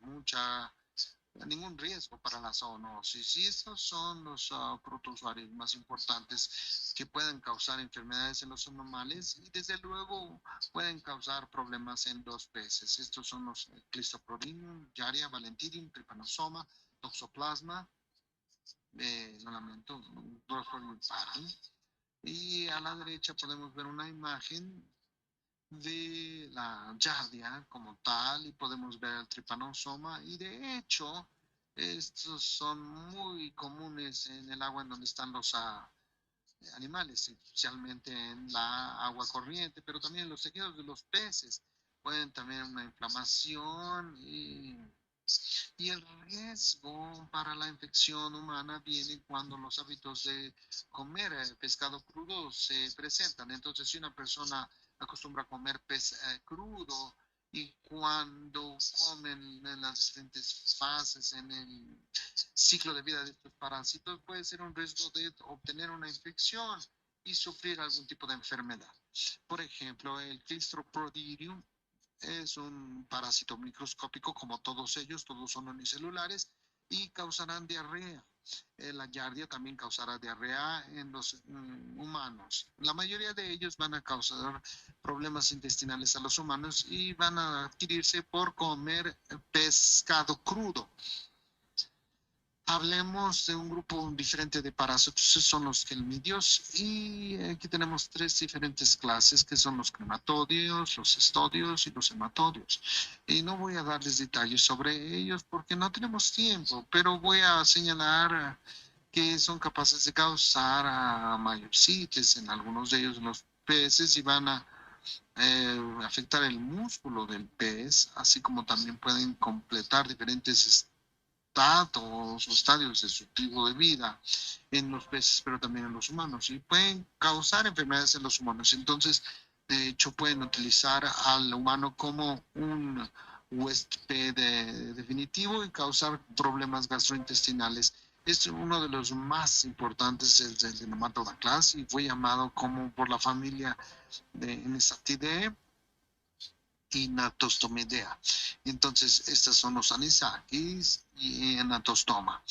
ningún riesgo para la zoonosis y estos son los protozoarios más importantes que pueden causar enfermedades en los animales y desde luego pueden causar problemas en los peces. Estos son los Clystropodium, Giardia, Valentidium, Trypanosoma, Toxoplasma, no lamento, Drosophila pardi. Y a la derecha podemos ver una imagen de la Giardia como tal y podemos ver el Trypanosoma y de hecho estos son muy comunes en el agua en donde están los animales, especialmente en la agua corriente, pero también en los tejidos de los peces pueden tener una inflamación y el riesgo para la infección humana viene cuando los hábitos de comer pescado crudo se presentan. Entonces, si una persona acostumbra a comer pez crudo y cuando comen en las diferentes fases en el ciclo de vida de estos parásitos, puede ser un riesgo de obtener una infección y sufrir algún tipo de enfermedad. Por ejemplo, el Clystropodium es un parásito microscópico como todos ellos, todos son unicelulares y causarán diarrea. La Giardia también causará diarrea en los humanos. La mayoría de ellos van a causar problemas intestinales a los humanos y van a adquirirse por comer pescado crudo. Hablemos de un grupo diferente de parásitos, son los gelmidios y aquí tenemos tres diferentes clases que son los crematodios, los estodios y los hematodios. Y no voy a darles detalles sobre ellos porque no tenemos tiempo, pero voy a señalar que son capaces de causar mayositis en algunos de ellos en los peces y van a afectar el músculo del pez, así como también pueden completar diferentes estados o estadios de su tipo de vida en los peces, pero también en los humanos, y pueden causar enfermedades en los humanos. Entonces, de hecho, pueden utilizar al humano como un huésped definitivo y causar problemas gastrointestinales. Es uno de los más importantes, es el Nematode class, y fue llamado como por la familia de Nesatidae y Natostomidea. Entonces, estas son los anisakis y anatostoma.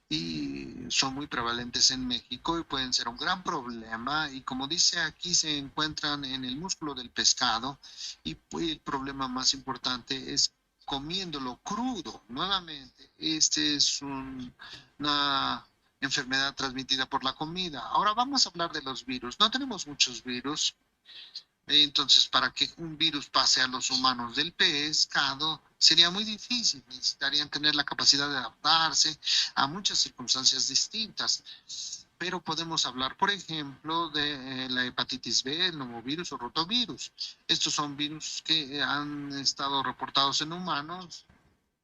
Y son muy prevalentes en México y pueden ser un gran problema. Y como dice aquí, se encuentran en el músculo del pescado. Y pues, el problema más importante es comiéndolo crudo. Nuevamente, este es una enfermedad transmitida por la comida. Ahora vamos a hablar de los virus. No tenemos muchos virus. Entonces, para que un virus pase a los humanos del pescado, sería muy difícil. Necesitarían tener la capacidad de adaptarse a muchas circunstancias distintas. Pero podemos hablar, por ejemplo, de la hepatitis B, el novovirus o rotavirus. Estos son virus que han estado reportados en humanos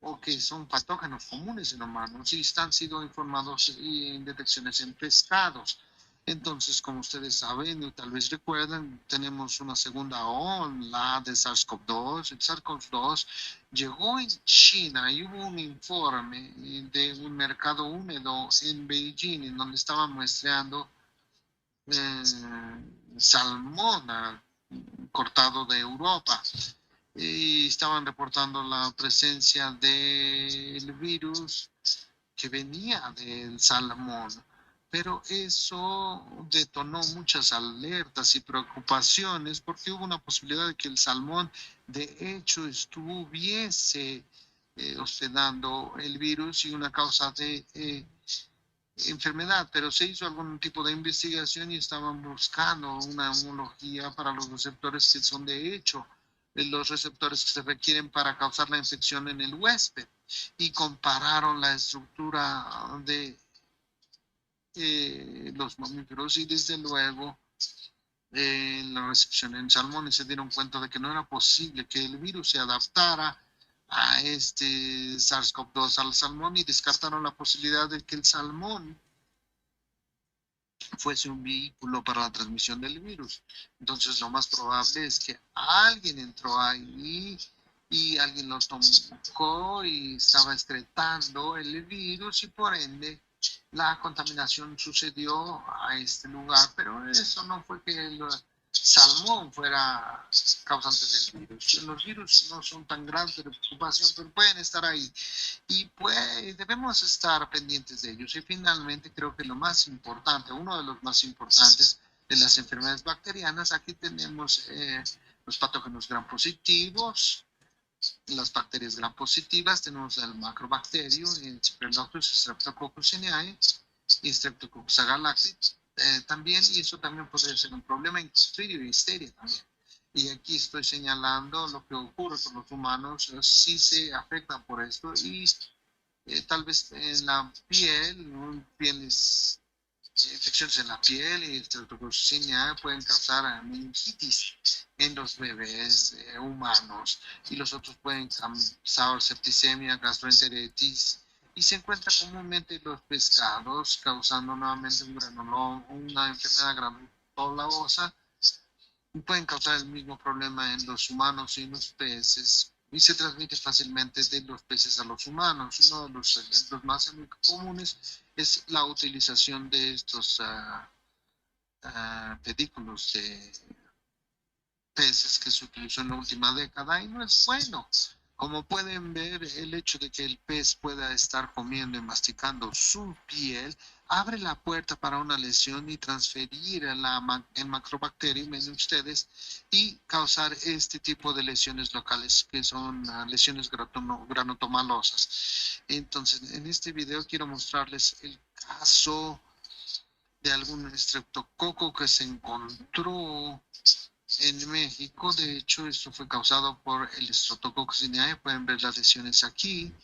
o que son patógenos comunes en humanos y han sido informados en detecciones en pescados. Entonces, como ustedes saben y tal vez recuerdan, tenemos una segunda ola de SARS-CoV-2. El SARS-CoV-2 llegó en China y hubo un informe de un mercado húmedo en Beijing en donde estaban muestreando salmón cortado de Europa. Y estaban reportando la presencia del virus que venía del salmón. Pero eso detonó muchas alertas y preocupaciones porque hubo una posibilidad de que el salmón de hecho estuviese hospedando el virus y una causa de enfermedad, pero se hizo algún tipo de investigación y estaban buscando una homología para los receptores que son de hecho los receptores que se requieren para causar la infección en el huésped y compararon la estructura de los mamíferos y desde luego la recepción en salmón y se dieron cuenta de que no era posible que el virus se adaptara a este SARS-CoV-2 al salmón y descartaron la posibilidad de que el salmón fuese un vehículo para la transmisión del virus. Entonces lo más probable es que alguien entró ahí y alguien lo tocó y estaba excretando el virus y por ende la contaminación sucedió a este lugar, pero eso no fue que el salmón fuera causante del virus. Los virus no son tan grandes de preocupación, pero pueden estar ahí y pues debemos estar pendientes de ellos. Y finalmente creo que lo más importante, uno de los más importantes de las enfermedades bacterianas, aquí tenemos los patógenos gram positivos, las bacterias gram positivas, tenemos el macrobacterio, el Staphylococcus, Streptococcus cineae y Streptococcus agalactis también, y eso también podría ser un problema en Clostridio y Histeria también. Y aquí estoy señalando lo que ocurre con los humanos, si se afectan por esto y tal vez en la piel, pieles infecciones en la piel y estreptococcinia pueden causar meningitis en los bebés humanos y los otros pueden causar septicemia, gastroenteritis y se encuentra comúnmente en los pescados causando nuevamente una enfermedad granulomatosa y pueden causar el mismo problema en los humanos y en los peces y se transmite fácilmente de los peces a los humanos. Uno de los ejemplos más comunes es la utilización de estos pedículos de peces que se utilizó en la última década y no es bueno. Como pueden ver, el hecho de que el pez pueda estar comiendo y masticando su piel abre la puerta para una lesión y transferir el macrobacterium en ustedes y causar este tipo de lesiones locales que son lesiones granotomalosas. Entonces, en este video quiero mostrarles el caso de algún estreptococo que se encontró en México. De hecho, esto fue causado por el Streptococcus cineae. Pueden ver las lesiones aquí.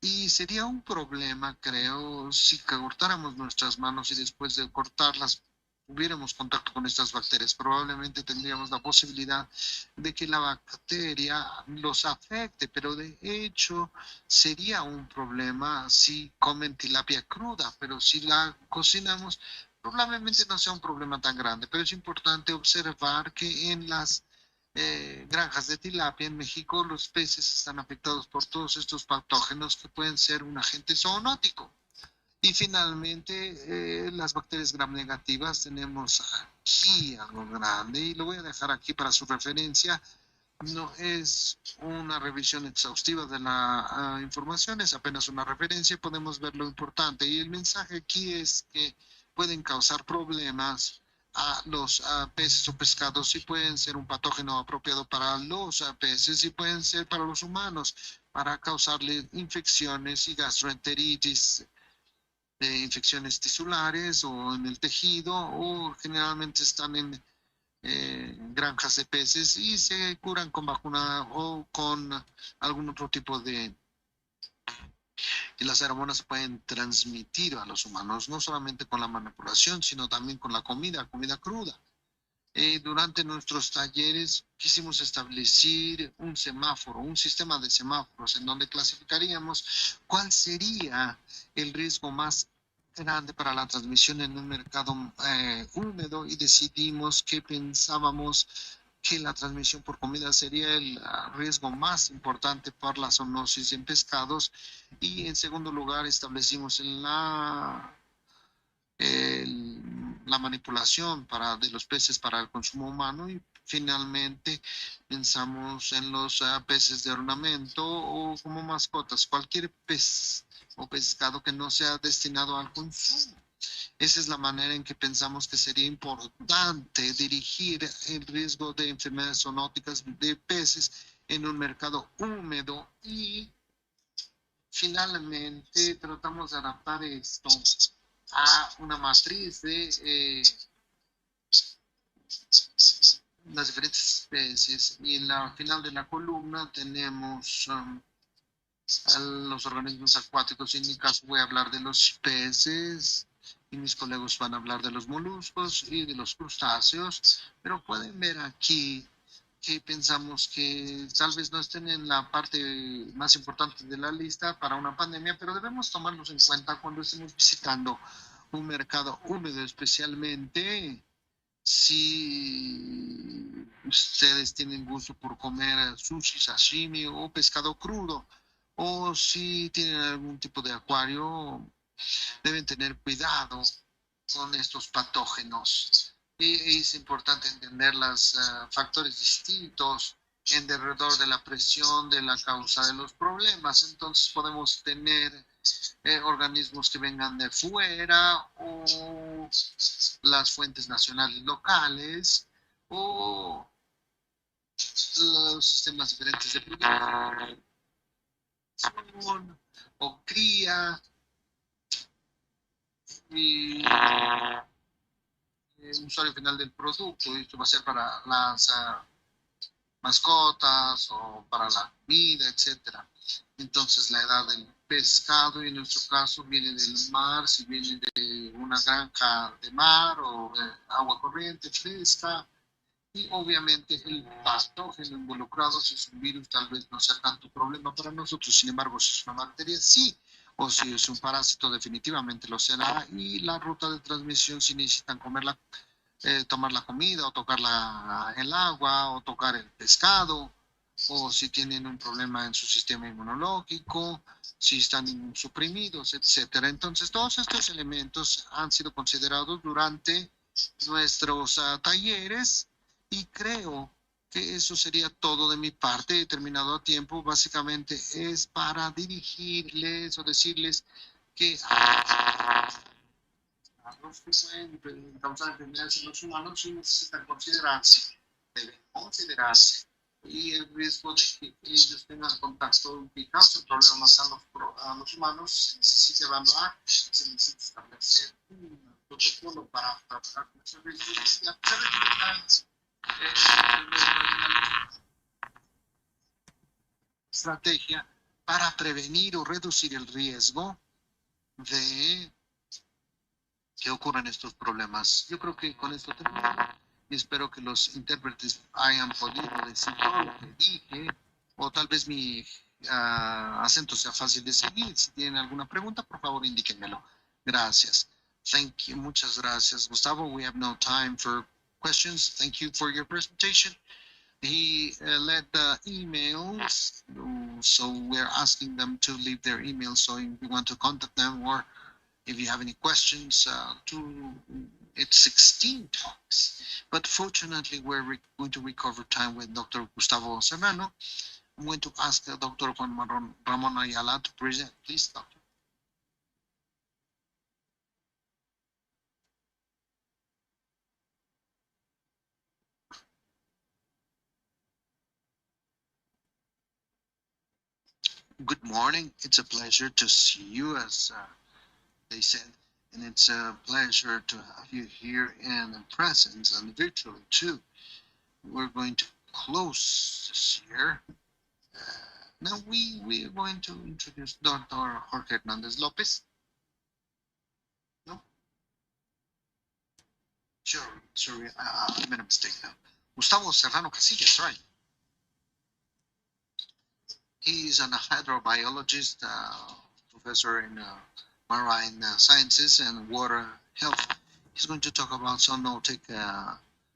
Y sería un problema, creo, si cortáramos nuestras manos y después de cortarlas tuviéramos contacto con estas bacterias. Probablemente tendríamos la posibilidad de que la bacteria los afecte, pero de hecho sería un problema si comen tilapia cruda, pero si la cocinamos probablemente no sea un problema tan grande. Pero es importante observar que en las granjas de tilapia en México los peces están afectados por todos estos patógenos que pueden ser un agente zoonótico. Y finalmente las bacterias gram negativas, tenemos aquí algo grande y lo voy a dejar aquí para su referencia. No es una revisión exhaustiva de la información, es apenas una referencia, podemos ver lo importante y el mensaje aquí es que pueden causar problemas a los peces o pescados y pueden ser un patógeno apropiado para los peces y pueden ser para los humanos para causarle infecciones y gastroenteritis, infecciones tisulares o en el tejido o generalmente están en granjas de peces y se curan con vacuna o con algún otro tipo de Y las feromonas se pueden transmitir a los humanos, no solamente con la manipulación, sino también con la comida cruda. Durante nuestros talleres quisimos establecer un semáforo, un sistema de semáforos en donde clasificaríamos cuál sería el riesgo más grande para la transmisión en un mercado húmedo, y decidimos que pensábamos que la transmisión por comida sería el riesgo más importante por la zoonosis en pescados, y en segundo lugar establecimos la manipulación de los peces para el consumo humano, y finalmente pensamos en los peces de ornamento o como mascotas, cualquier pez o pescado que no sea destinado al consumo. Esa es la manera en que pensamos que sería importante dirigir el riesgo de enfermedades zoonóticas de peces en un mercado húmedo, y finalmente tratamos de adaptar esto a una matriz de las diferentes especies, y en la final de la columna tenemos a los organismos acuáticos. En mi caso voy a hablar de los peces y mis colegas van a hablar de los moluscos y de los crustáceos, pero pueden ver aquí que pensamos que tal vez no estén en la parte más importante de la lista para una pandemia, pero debemos tomarlos en cuenta cuando estemos visitando un mercado húmedo, especialmente si ustedes tienen gusto por comer sushi, sashimi o pescado crudo, o si tienen algún tipo de acuario, deben tener cuidado con estos patógenos. Y es importante entender los factores distintos en derredor de la presión de la causa de los problemas. Entonces podemos tener organismos que vengan de fuera, o las fuentes nacionales locales, o los sistemas diferentes de producción o cría, y usuario final del producto. Esto va a ser para las mascotas o para la comida, etcétera. Entonces la edad del pescado, y en nuestro caso viene del mar, si viene de una granja de mar o de agua corriente fresca, y obviamente el patógeno involucrado, si es un virus, tal vez no sea tanto problema para nosotros. Sin embargo, si es una bacteria, sí, o si es un parásito, definitivamente lo será. Y la ruta de transmisión, si necesitan tomar la comida o tocar el agua o tocar el pescado, o si tienen un problema en su sistema inmunológico, si están suprimidos, etcétera. Entonces, todos estos elementos han sido considerados durante nuestros talleres, y creo que eso sería todo de mi parte. He terminado a tiempo. Básicamente es para dirigirles o decirles que los que pueden causar enfermedades en los humanos sí necesitan considerarse, deben considerarse, y el riesgo de que ellos tengan contacto y causen problemas a los humanos se necesita evaluar, se necesita establecer un protocolo para trabajar con ese riesgo, y a pesar de que está estrategia para prevenir o reducir el riesgo de que ocurran estos problemas. Yo creo que con esto termino, y espero que los intérpretes hayan podido decir todo lo que dije, o tal vez mi acento sea fácil de seguir. Si tienen alguna pregunta, por favor, indíquenmelo. Gracias. Thank you. Muchas gracias, Gustavo. We have no time for questions. Thank you for your presentation. He led the emails, so we're asking them to leave their emails. So if you want to contact them, or if you have any questions, it's 16 talks. But fortunately, we're going to recover time with Dr. Gustavo Serrano. I'm going to ask Dr. Juan Ramon Ayala to present. Please, Doctor. Good morning. It's a pleasure to see you, as they said, and it's a pleasure to have you here in presence and virtually too. We're going to close this year Now we are going to introduce Dr. Jorge Hernandez Lopez. No? Sorry, I made a mistake now. Gustavo Serrano Casillas, right? He is an hydrobiologist, professor in marine sciences and water health. He's going to talk about zoonotic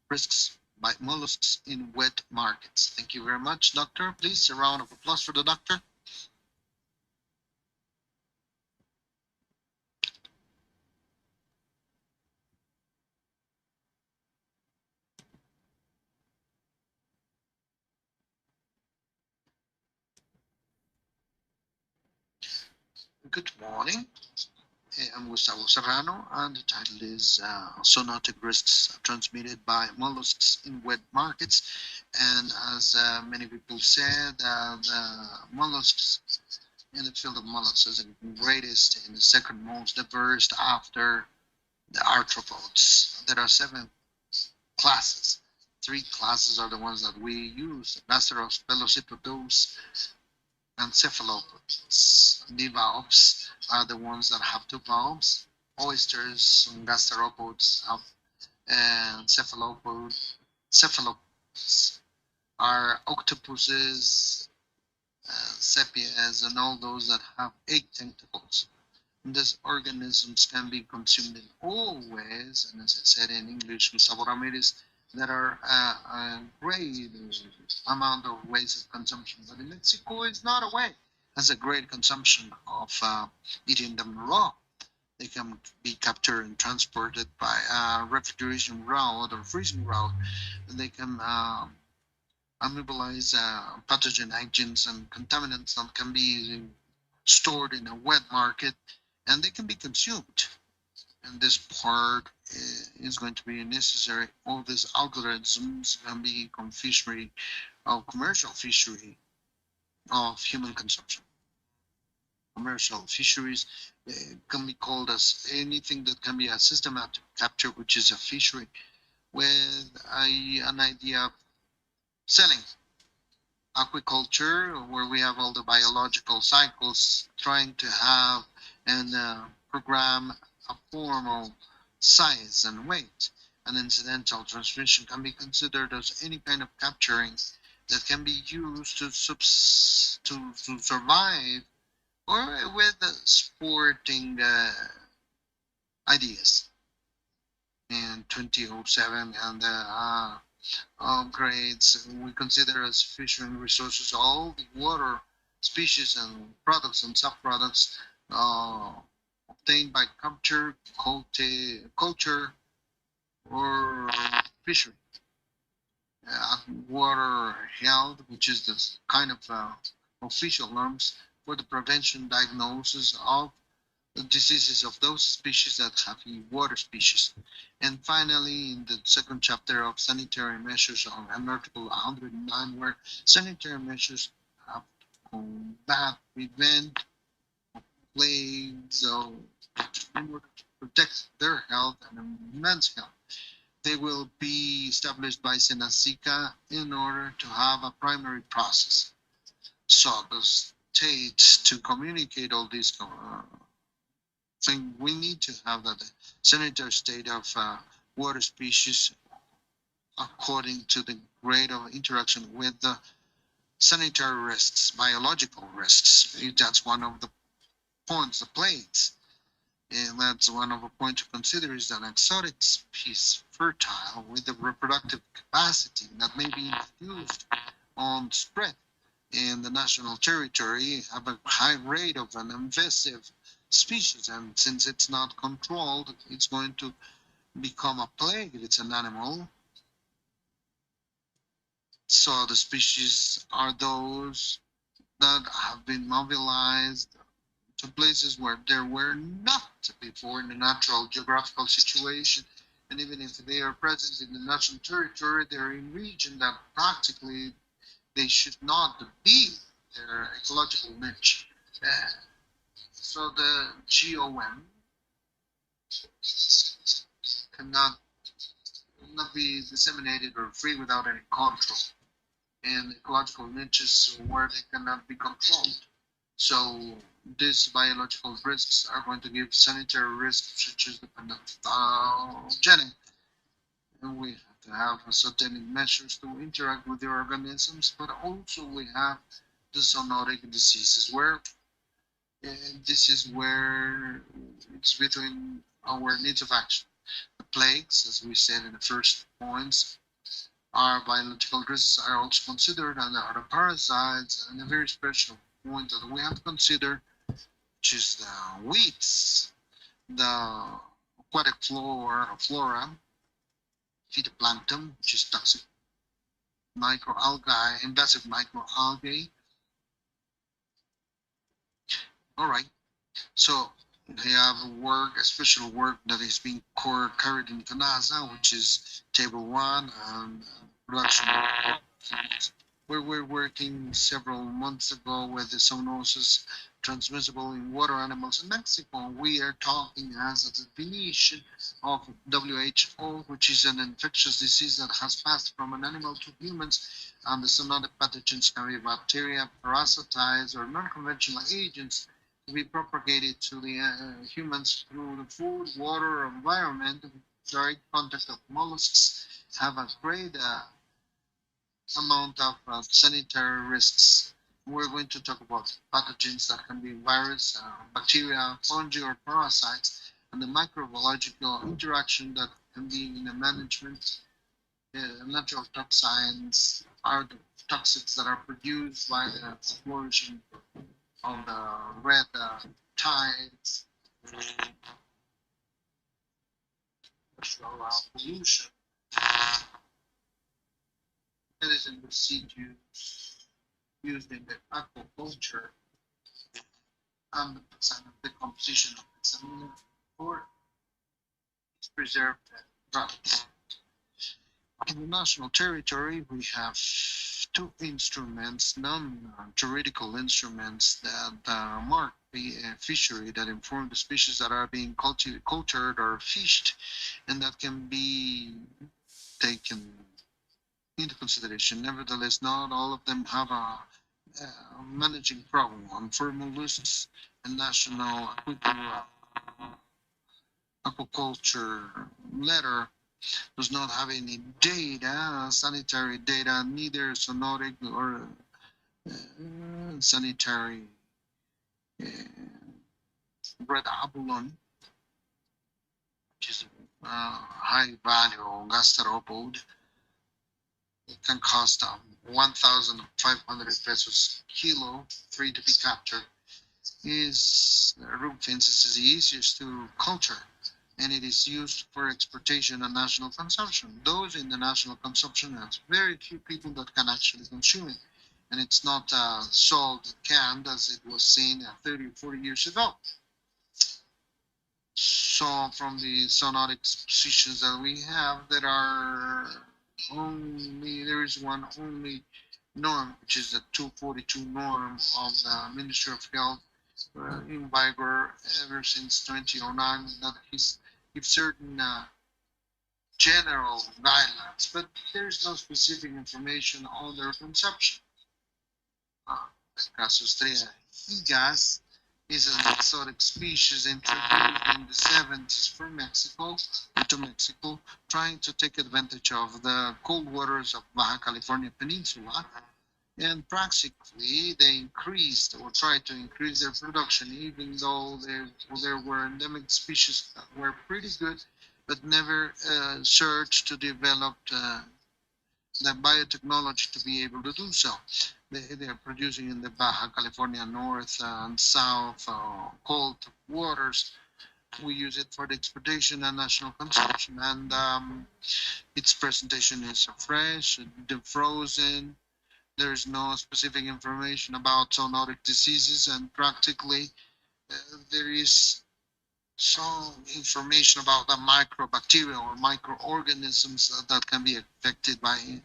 risks by mollusks in wet markets. Thank you very much, Doctor. Please, a round of applause for the doctor. Good morning. I'm Gustavo Serrano, and the title is Zoonotic Risks Transmitted by Mollusks in Wet Markets. And as many people said, the mollusks in the field of mollusks is the greatest and the second most diverse after the arthropods. There are 7 classes. 3 classes are the ones that we use: Laceros, Velocipodos, and cephalopods. Bivalves are the ones that have 2 valves. Oysters and gasteropods have, and cephalopods are octopuses, sepias, and all those that have 8 tentacles. And these organisms can be consumed in all ways, and as I said in English, Gustavo Ramirez, there are a great amount of ways of consumption, but in Mexico it's not a way. Has a great consumption of eating them raw. They can be captured and transported by a refrigeration route or freezing route. And they can immobilize pathogen agents and contaminants that can be stored in a wet market, and they can be consumed. And this part is going to be necessary. All these algorithms can become fishery of commercial fishery of human consumption. Commercial fisheries can be called as anything that can be a systematic capture, which is a fishery with an idea of selling. Aquaculture, where we have all the biological cycles, trying to have and program a formal size and weight. And incidental transmission can be considered as any kind of capturing that can be used to survive or with sporting ideas. In 2007, and the upgrades we consider as fishing resources all the water species and products and subproducts obtained by capture, culture, or fishery. Water health, which is the kind of official norms for the prevention diagnosis of the diseases of those species that have water species. And finally, in the second chapter of sanitary measures on Article 109, where sanitary measures have to combat, prevent plagues, in order to protect their health and men's health. They will be established by IICA in order to have a primary process. So the states to communicate all these thing, we need to have that sanitary state of water species according to the grade of interaction with the sanitary risks, biological risks. That's one of the points, the plagues. And that's one of the points to consider is an exotic species fertile with the reproductive capacity that may be introduced on spread in the national territory, have a high rate of an invasive species, and since it's not controlled, it's going to become a plague if it's an animal. So the species are those that have been mobilized to places where there were not before in the natural geographical situation, and even if they are present in the national territory, they're in region that practically they should not be their ecological niche. So the GOM cannot be disseminated or free without any control. and ecological niches where they cannot be controlled. So these biological risks are going to give sanitary risks such as the pathogenic, and we have to have certain measures to interact with the organisms, but also we have the zoonotic diseases where this is where it's between our needs of action. The plagues, as we said in the first points, our biological risks are also considered, and there are the parasites, and a very special point that we have to consider, which is the weeds, the aquatic flora, phytoplankton, which is toxic microalgae, invasive microalgae. All right, so they have a special work that is being carried in CANASA, which is table 1 and production. We were working several months ago with the zoonosis transmissible in water animals in Mexico. We are talking as a definition of WHO, which is an infectious disease that has passed from an animal to humans, and the zoonotic pathogens can be bacteria, parasites, or non-conventional agents to be propagated to the humans through the food, water, or environment. Direct contact of mollusks have a great amount of sanitary risks. We're going to talk about pathogens that can be virus, bacteria, fungi, or parasites, and the microbiological interaction that can be in the management. Natural toxins are the toxins that are produced by the explosion of the red tides, pollution, medicine residues used in the aquaculture, and the composition of the salmon for preserved products. In the national territory, we have two instruments, non-theoretical instruments that mark the fishery, that inform the species that are being cultured or fished, and that can be taken into consideration. Nevertheless, not all of them have a managing problem. On for mollusks, a national aquaculture letter does not have any data, sanitary data, neither zoonotic or sanitary red abalone, which is a high value gastropod. It can cost 1,500 pesos kilo, free to be captured. Root fences is the easiest to culture, and it is used for exportation and national consumption. Those in the national consumption, has very few people that can actually consume it, and it's not sold canned as it was seen 30 or 40 years ago. So from the zoonotic positions that we have, there is one only norm, which is the 242 norm of the Ministry of Health, in vigor ever since 2009, that gives certain general guidelines, but there's no specific information on their consumption. Casustrea higas is an exotic species introduced in the 70s from Mexico to Mexico, trying to take advantage of the cold waters of Baja California Peninsula. And practically, they increased or tried to increase their production, even though there were endemic species that were pretty good, but never searched to develop the biotechnology to be able to do so. They are producing in the Baja California North and South cold waters. We use it for the exportation and national consumption, and its presentation is fresh, frozen. There is no specific information about zoonotic diseases, and practically there is some information about the microbacteria or microorganisms that can be affected by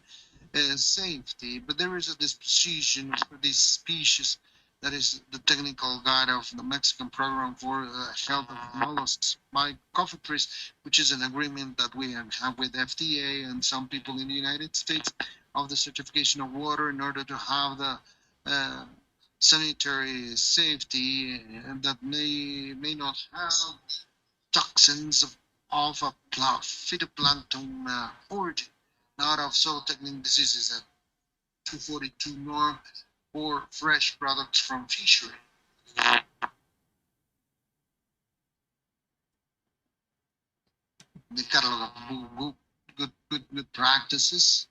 safety, but there is a disposition for this species that is the technical guide of the Mexican program for health of mollusks by COFEPRIS, which is an agreement that we have with FDA and some people in the United States of the certification of water in order to have the sanitary safety and that may not have toxins of a phytoplankton origin, not of soil-thickening diseases at 242 norm or fresh products from fishery. The catalog of good practices.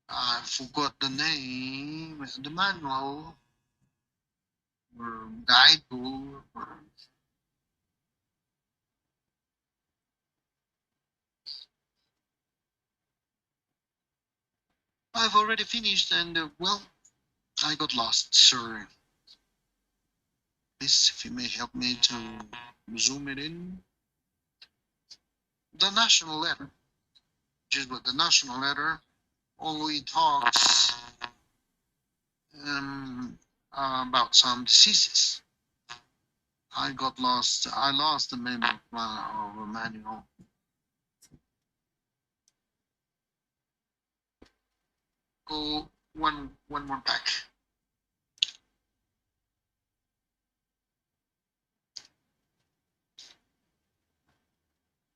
I forgot the name, the manual or guidebook. I've already finished and well, I got lost, sorry. Please, if you may help me to zoom it in. The national letter, which is what the national letter only talks about some diseases. I got lost. I lost the name of a manual. Go one more back.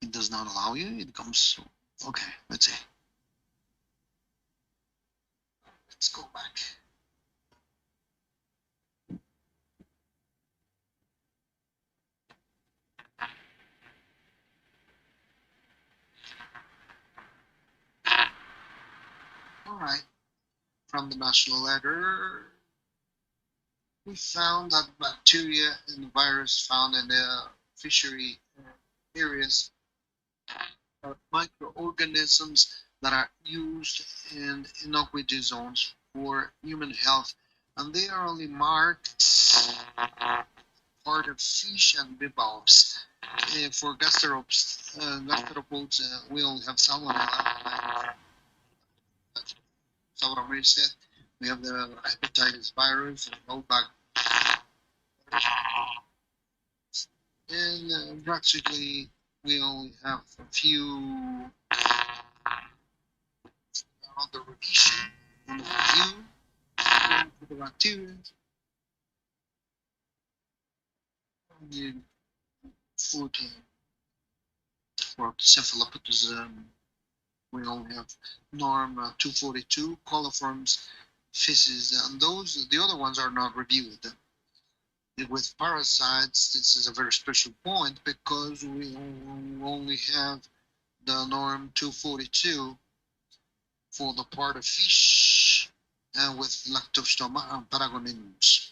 It does not allow you. It comes. Okay, let's see. Let's go back. All right. From the national letter, we found that bacteria and virus found in the fishery areas are microorganisms that are used in innocuity zones for human health, and they are only marked part of fish and bivalves. For gastropods, we only have salmonella. Salmonella said we have the hepatitis virus and Novak. And practically we only have a few on the revision, on the review for the bacteria. Food for cephalopods, we only have norm 242 coliforms, fishes, and those the other ones are not reviewed. With parasites, this is a very special point because we only have the norm 242 for the part of fish and with Lactostoma and Paragonimus.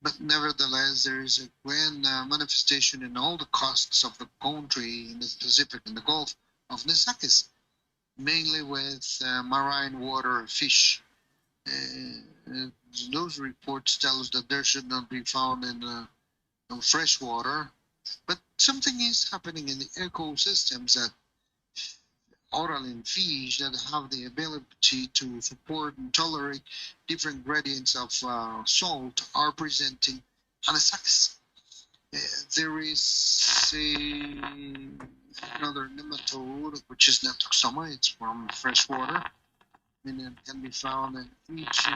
But nevertheless, there is a grand manifestation in all the coasts of the country in the Pacific and the Gulf of Nesakis, mainly with marine water fish. Those reports tell us that there should not be found in fresh water, but something is happening in the ecosystems that coralline fish that have the ability to support and tolerate different gradients of salt are presenting anisakis. There is another nematode, which is Netoxoma. It's from fresh water, and it can be found in each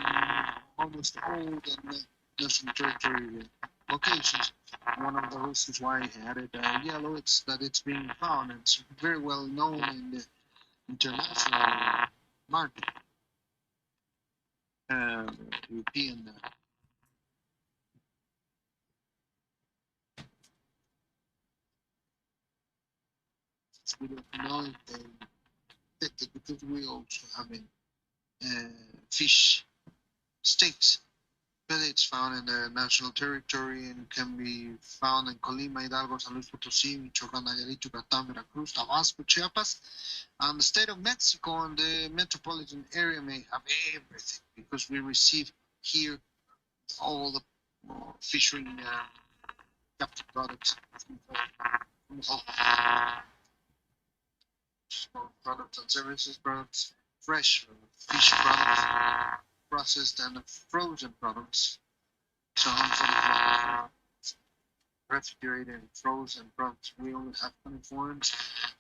almost all the national territory locations. One of the reasons why I had it yellow, it's that it's being found. It's very well known in the international market, European. We don't know if they detected because we also have fish steaks, but it's found in the national territory and can be found in Colima, Hidalgo, San Luis Potosí, Michoacán, Nayarit, Yucatán, Veracruz, Tabasco, Chiapas, and the state of Mexico and the metropolitan area may have everything because we receive here all the fishery captive products, products and services, products, fresh fish products, processed and frozen products. So on for the refrigerated and frozen products. We only have coniforms,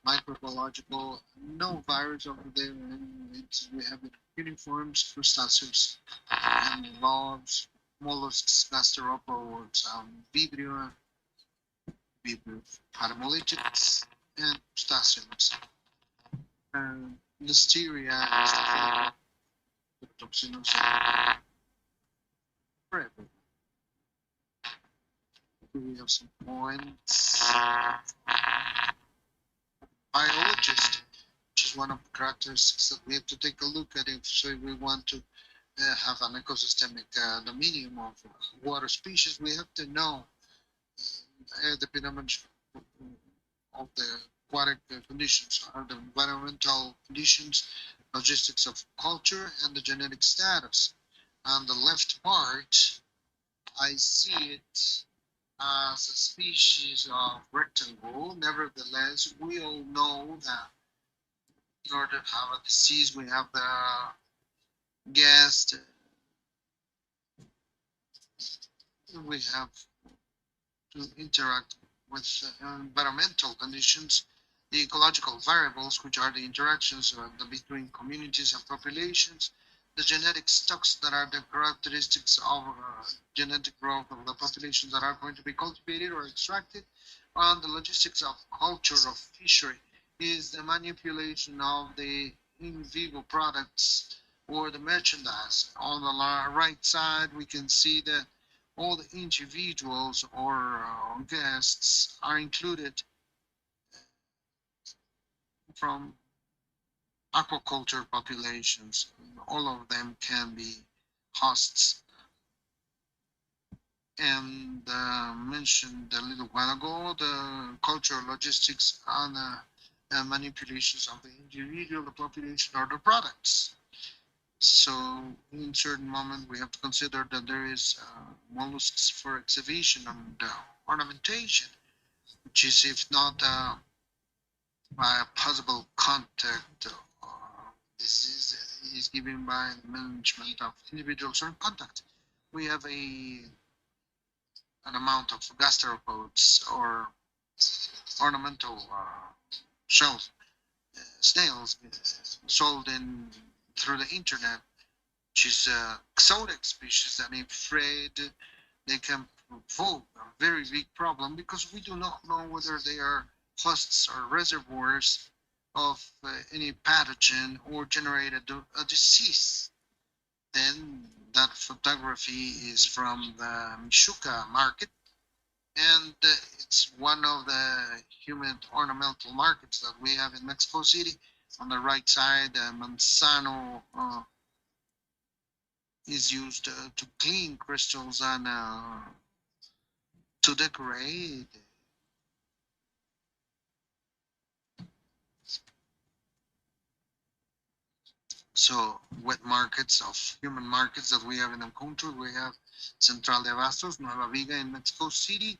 microbiological, no virus over there. And we have the uniforms, crustaceans, and lobs, mollusks, gasteropods, vibrio, paramolitids, and crustaceans. Listeria, toxins, forever. We have some points. Biologist, which is one of the characteristics that we have to take a look at if so we want to have an ecosystemic dominion of water species. We have to know the phenomenon of the aquatic conditions, are the environmental conditions, logistics of culture, and the genetic status. On the left part, I see it as a species of rectangle. Nevertheless, we all know that in order to have a disease, we have the guest, we have to interact with environmental conditions, the ecological variables, which are the interactions between communities and populations, the genetic stocks that are the characteristics of genetic growth of the populations that are going to be cultivated or extracted, and the logistics of culture of fishery is the manipulation of the in vivo products or the merchandise. On the right side, we can see that all the individuals or guests are included from aquaculture populations. All of them can be hosts. And mentioned a little while ago, the cultural logistics and manipulations of the individual, the population, or the products. So in certain moment, we have to consider that there is mollusks for exhibition and ornamentation, which is if not by a possible contact disease is given by the management of individuals or contact. We have an amount of gasteropods or ornamental shells, snails sold in through the internet, which is exotic species that if afraid they can provoke a very big problem because we do not know whether they are hosts or reservoirs of any pathogen or generate a disease. Then that photography is from the Mishuka market, and it's one of the human ornamental markets that we have in Mexico City. On the right side, manzano is used to clean crystals and to decorate. So wet markets of human markets that we have in the country, we have Central de Abastos, Nueva Viga in Mexico City,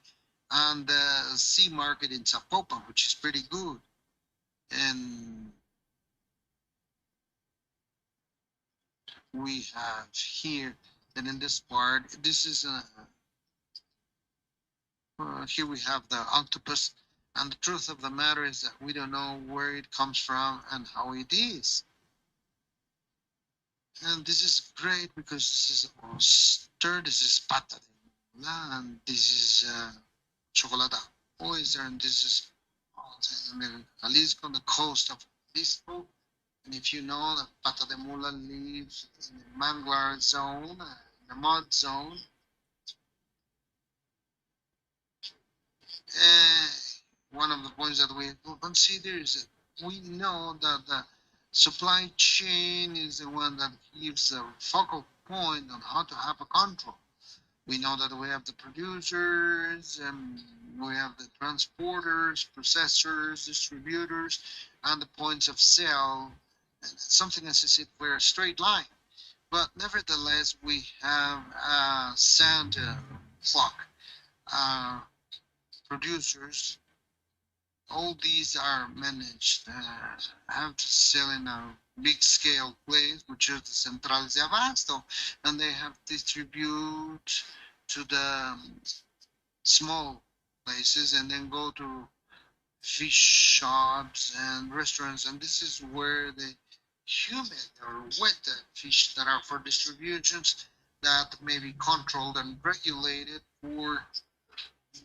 and the sea market in Zapopan, which is pretty good. And we have here, and in this part, this is here we have the octopus, and the truth of the matter is that we don't know where it comes from and how it is. And this is great because this is oyster, this is pata de mula, and this is chocolate oyster, and this is Jalisco on the coast of Jalisco. And if you know that pata de mula lives in the mangrove zone, the mud zone, one of the points that we will consider is that we know that the supply chain is the one that gives a focal point on how to have a control. We know that we have the producers, we have the transporters, processors, distributors, and the points of sale. Something as if it were a straight line. But nevertheless, we have a sand flock. Producers, all these are managed, have to sell in a big scale place, which is the Centrales de Abasto, and they have distribute to the small places and then go to fish shops and restaurants, and this is where the humid or wet fish that are for distributions that may be controlled and regulated for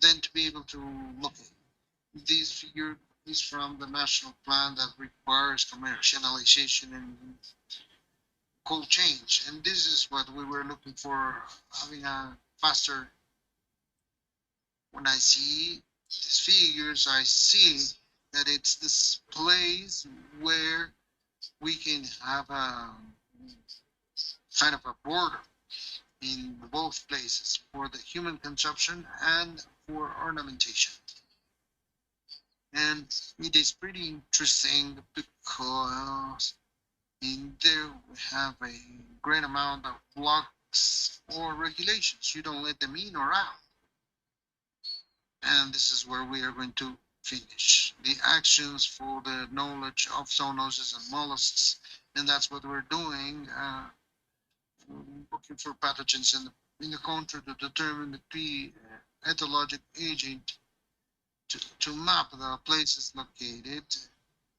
them to be able to look at. This figure is from the national plan that requires commercialization and cold change, and this is what we were looking for, having a faster. When I see these figures, I see that it's this place where we can have a kind of a border in both places for the human consumption and for ornamentation. And it is pretty interesting because in there we have a great amount of blocks or regulations. You don't let them in or out. And this is where we are going to finish the actions for the knowledge of zoonosis and mollusks, and that's what we're doing, looking for pathogens in the country to determine the pre-ethologic agent to map the places located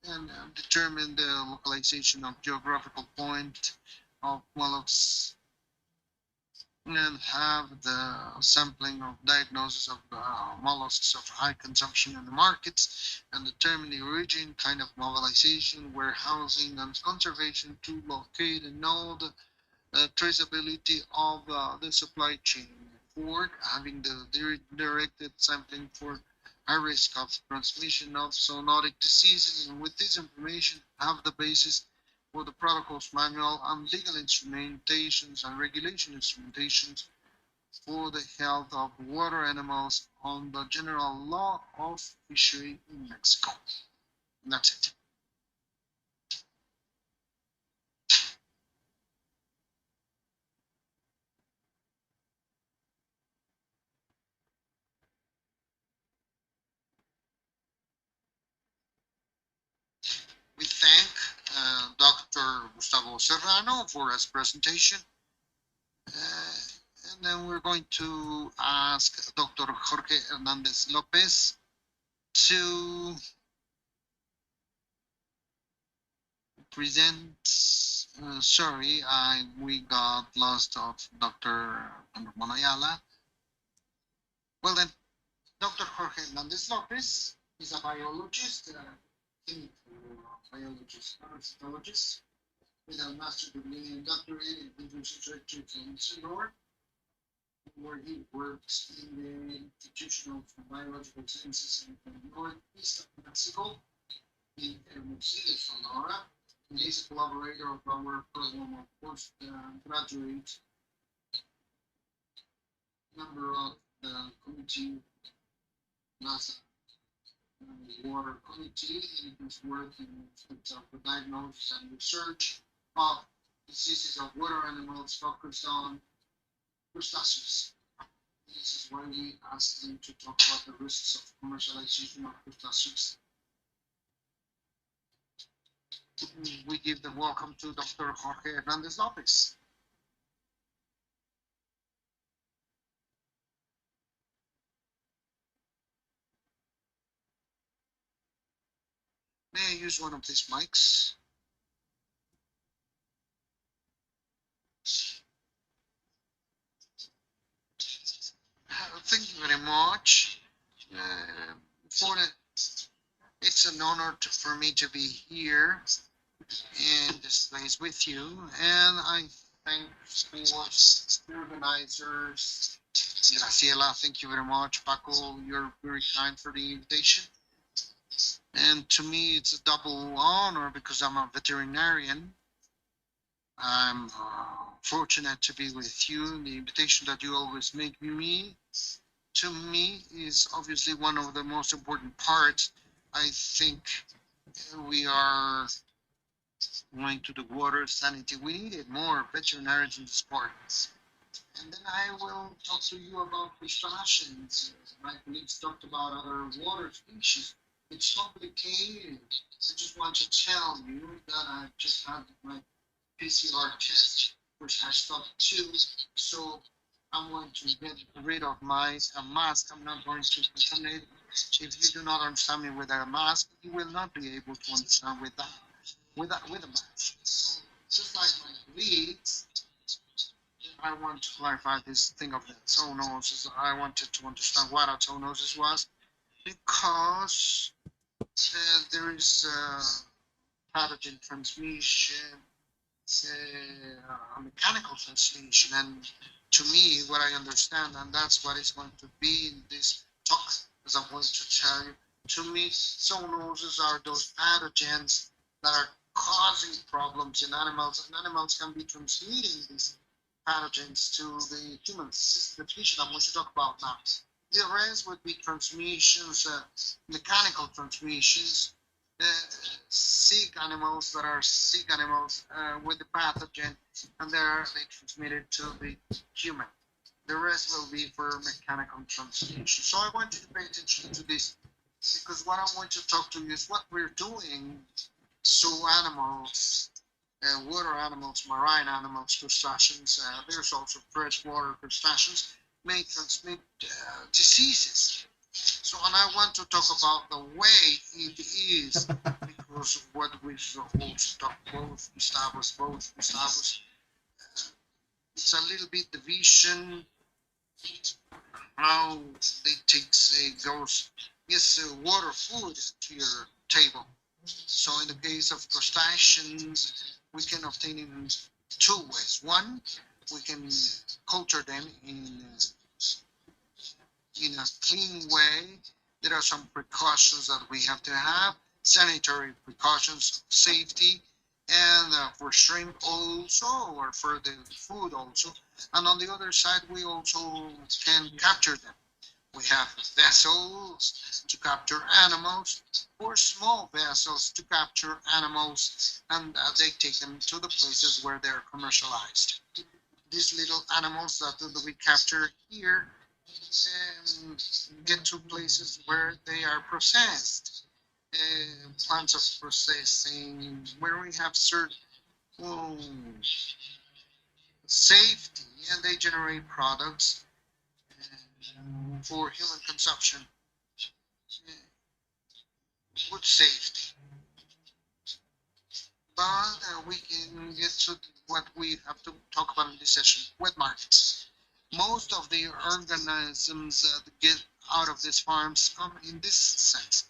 and determine the localization of geographical point of mollusks and have the sampling of diagnosis of mollusks of high consumption in the markets and determine the origin, kind of mobilization, warehousing, and conservation to locate and know the traceability of the supply chain. For having the directed sampling for high risk of transmission of zoonotic diseases, and with this information have the basis for the protocols manual and legal instrumentations and regulation instrumentations for the health of water animals on the general law of fishery in Mexico. And that's it. We thank Dr. Gustavo Serrano for his presentation. And then we're going to ask Dr. Jorge Hernandez Lopez to present. Sorry, we got lost of Dr. Monayala. Well then, Dr. Jorge Hernandez Lopez is a biologist, biologist, parasitologist, with a master's degree and doctorate in research in Singapore, where he works in the Institution of Biological Sciences in the northeast of Mexico, in Hermosillo, Sonora. And he's a collaborator of our program of postgraduate member of the committee, NASA Water Committee, and his work in terms of the diagnosis and research of diseases of water animals focused on crustaceans. This is why we asked them to talk about the risks of commercialization of crustaceans. We give the welcome to Dr. Jorge Hernandez Lopez. May I use one of these mics? Thank you very much. It's an honor for me to be here in this place with you, and I thank the organizers. Graciela, thank you very much. Paco, you're very kind for the invitation. And to me, it's a double honor because I'm a veterinarian. I'm fortunate to be with you. The invitation that you always make me, to me, is obviously one of the most important parts. I think we are going to the water sanity. We needed more veterinarians in this part. And then I will talk to you about crustaceans. My colleagues talked about other water species. It's complicated. I just want to tell you that I just had my PCR test for SARS-CoV-2. So I'm going to get rid of my mask. I'm not going to contaminate. If you do not understand me with a mask, you will not be able to understand with that, with a mask. So just like my colleagues, I want to clarify this thing of the zoonosis. I wanted to understand what a zoonosis was because there is pathogen transmission, a mechanical transmission, and to me, what I understand, and that's what is going to be in this talk, as I'm going to tell you. To me, zoonoses are those pathogens that are causing problems in animals, and animals can be transmitting these pathogens to the humans. This is the species I'm going to talk about now. The rest would be transmissions, mechanical transmissions, uh, sick animals that are sick animals with the pathogen, and they transmitted to the human. The rest will be for mechanical transmission. So I want you to pay attention to this because what I want to talk to you is what we're doing so animals, water animals, marine animals, crustaceans, there's also freshwater crustaceans, may transmit diseases. So, and I want to talk about the way it is because of what we've also talked both established. It's a little bit division, how they take goes, yes, water, food to your table. So in the case of crustaceans, we can obtain it in two ways. One, we can culture them in a clean way. There are some precautions that we have to have, sanitary precautions, safety, and for shrimp also, or for the food also. And on the other side, we also can capture them. We have vessels to capture animals or small vessels to capture animals, and they take them to the places where they're commercialized. These little animals that we capture here get to places where they are processed. Plants of processing, where we have certain safety, and they generate products for human consumption. Good safety. But we can get to what we have to talk about in this session, wet markets. Most of the organisms that get out of these farms come in this sense.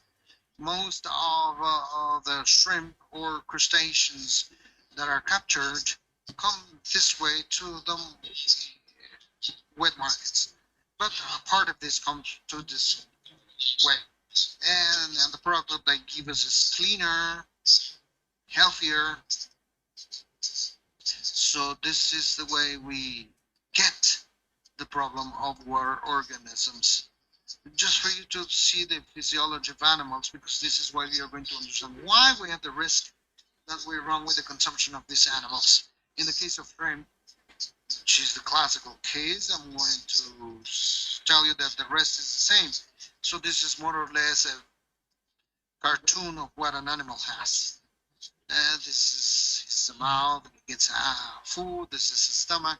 Most of the shrimp or crustaceans that are captured come this way to the wet markets. But part of this comes to this way. And the product that they give us is cleaner, healthier. So this is the way we get the problem of water organisms. Just for you to see the physiology of animals, because this is why we are going to understand why we have the risk that we run with the consumption of these animals. In the case of shrimp, which is the classical case, I'm going to tell you that the rest is the same. So this is more or less a cartoon of what an animal has. This is his mouth, he gets food, this is his stomach,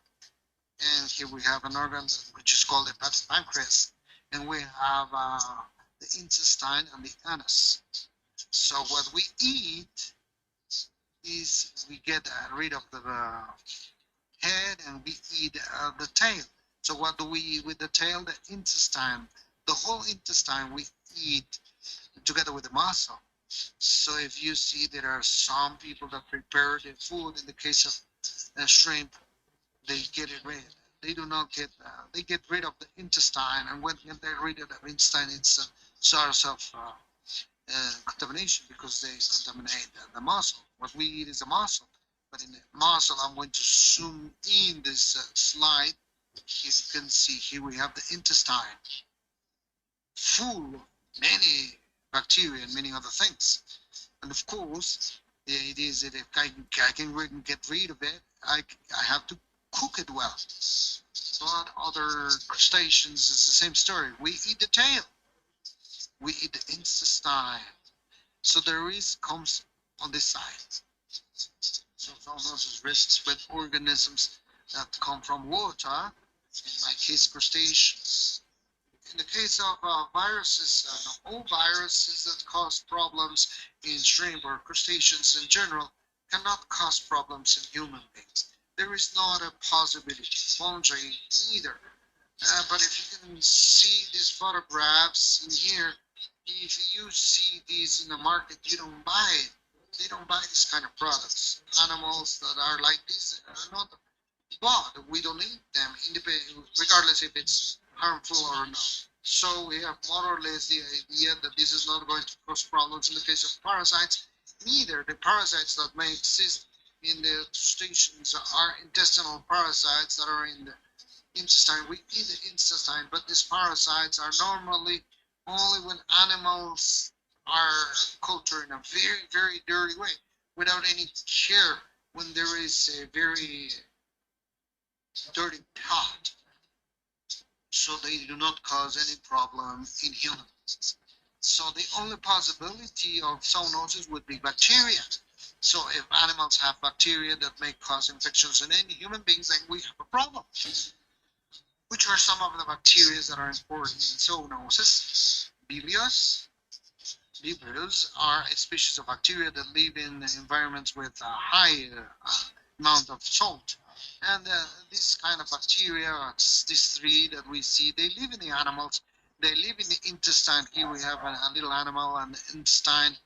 and here we have an organ which is called the pancreas, and we have the intestine and the anus. So what we eat is we get rid of the head and we eat the tail. So what do we eat with the tail? The intestine. The whole intestine we eat together with the muscle. So if you see there are some people that prepare the food, in the case of shrimp, they get it rid. They do not get, they get rid of the intestine, and when they get rid of the intestine, it's a source of contamination because they contaminate the muscle. What we eat is a muscle, but in the muscle, I'm going to zoom in this slide. If you can see here, we have the intestine full of many bacteria and many other things. And of course, the idea is that if I can get rid of it, I have to cook it well. But other crustaceans is the same story. We eat the tail. We eat the intestine. So the risk comes on this side. So those risks with organisms that come from water in my case, crustaceans. In the case of viruses, all viruses that cause problems in shrimp or crustaceans in general cannot cause problems in human beings. There is not a possibility. Fungi either. But if you can see these photographs in here, if you see these in the market, you don't buy it. They don't buy this kind of products. Animals that are like this are not bought. We don't eat them, regardless if it's harmful or not. So we have more or less the idea that this is not going to cause problems in the case of parasites. Neither the parasites that may exist in the crustaceans are intestinal parasites that are in the intestine. We eat the intestine, but these parasites are normally only when animals are cultured in a very, very dirty way, without any care, when there is a very dirty pot. So they do not cause any problem in humans. So the only possibility of zoonosis would be bacteria. So if animals have bacteria that may cause infections in any human beings, then we have a problem. Which are some of the bacteria that are important in zoonosis? Vibrios. Vibrios are a species of bacteria that live in environments with a high amount of salt. And this kind of bacteria, these three that we see, they live in the animals. They live in the intestine. Here we have a little animal and the intestine.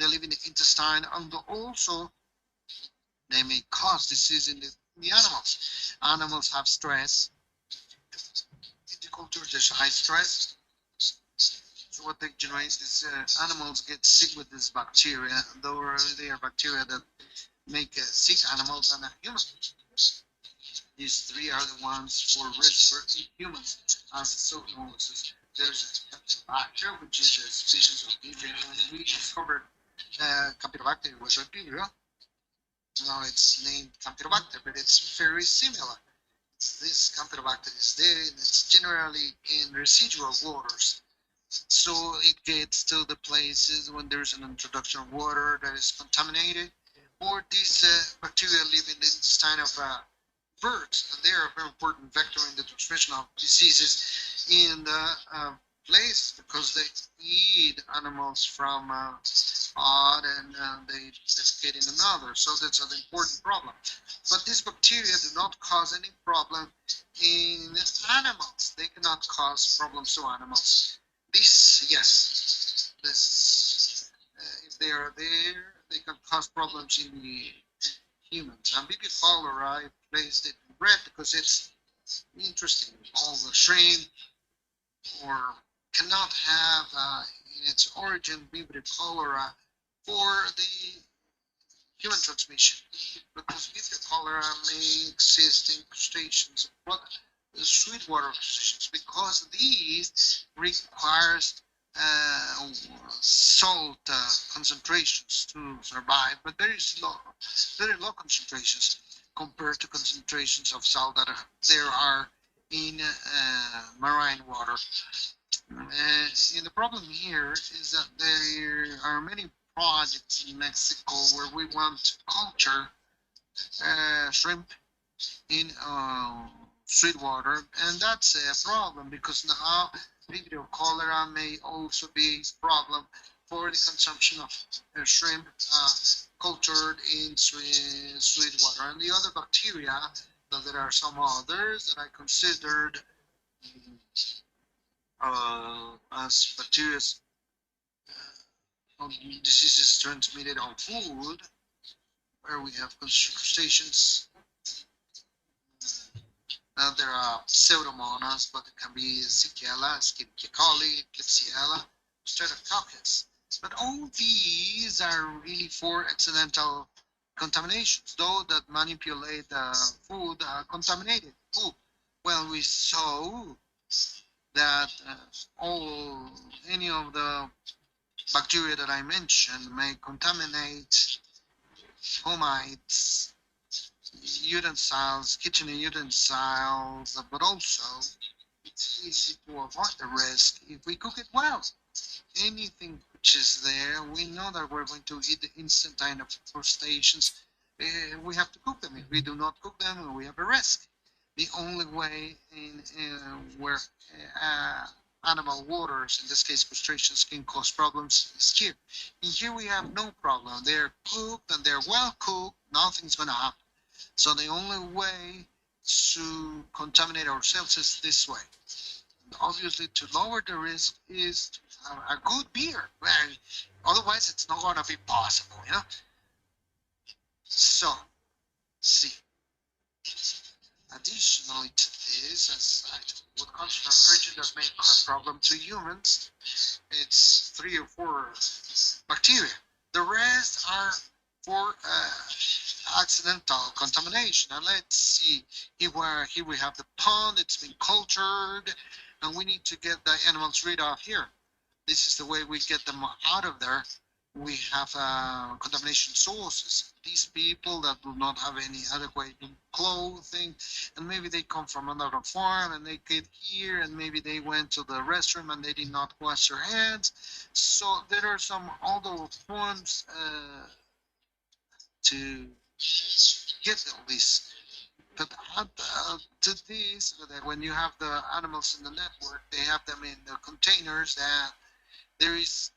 They live in the intestine, and also they may cause disease in the animals. Animals have stress. In the culture, there's high stress. So what they generate is animals get sick with this bacteria, though they are bacteria that make sick animals and humans. These three are the ones for risk for humans as zoonosis. There's Campylobacter, which is a species of vibrio. We discovered Campylobacter was a vibrio. Now it's named Campylobacter, but it's very similar. This Campylobacter is there, and it's generally in residual waters. So it gets to the places when there's an introduction of water that is contaminated, or these bacteria live in the intestine of birds, and they are a very important vector in the transmission of diseases in the place, because they eat animals from spot and they defecate in another. So that's an important problem. But these bacteria do not cause any problem in animals. They cannot cause problems to animals. This, yes, this, if they are there, they can cause problems in the humans. And BB cholera, I placed it in red because it's interesting. All the shrimp or cannot have in its origin BB cholera for the human transmission, because BB cholera may exist in crustaceans, but sweetwater crustaceans, because these requires salt concentrations to survive, but very low concentrations compared to concentrations of salt that there are in marine water. And the problem here is that there are many projects in Mexico where we want to culture shrimp in sweet water, and that's a problem because now vibrio cholera may also be a problem for the consumption of shrimp cultured in sweet water. And the other bacteria, there are some others that I considered as bacteria of diseases transmitted on food, where we have crustaceans. There are pseudomonas, but it can be Shigella, Escherichia coli, Klebsiella, Streptococcus. But all these are really for accidental contaminations, though that manipulate food, contaminated food. Well, we saw that any of the bacteria that I mentioned may contaminate fomites, utensils, kitchen utensils, but also it's easy to avoid the risk if we cook it well. Anything which is there, we know that we're going to eat the intestine of crustaceans. We have to cook them. If we do not cook them, we have a risk. The only way in where animal waters, in this case crustaceans, can cause problems is here. And here we have no problem. They're cooked and they're well cooked. Nothing's going to happen. So the only way to contaminate ourselves is this way. Obviously, to lower the risk is to have a good beer. Otherwise, it's not going to be possible, you know? So, see. Additionally to this, as I would consider urgent that may cause problem to humans, it's 3 or 4 bacteria. The rest are for accidental contamination. And let's see, here we have the pond, it's been cultured, and we need to get the animals rid of here. This is the way we get them out of there. We have contamination sources. These people that do not have any adequate clothing, and maybe they come from another farm and they get here, and maybe they went to the restroom and they did not wash their hands. So there are some other forms to get all this. But to this, when you have the animals in the network, they have them in the containers, and there is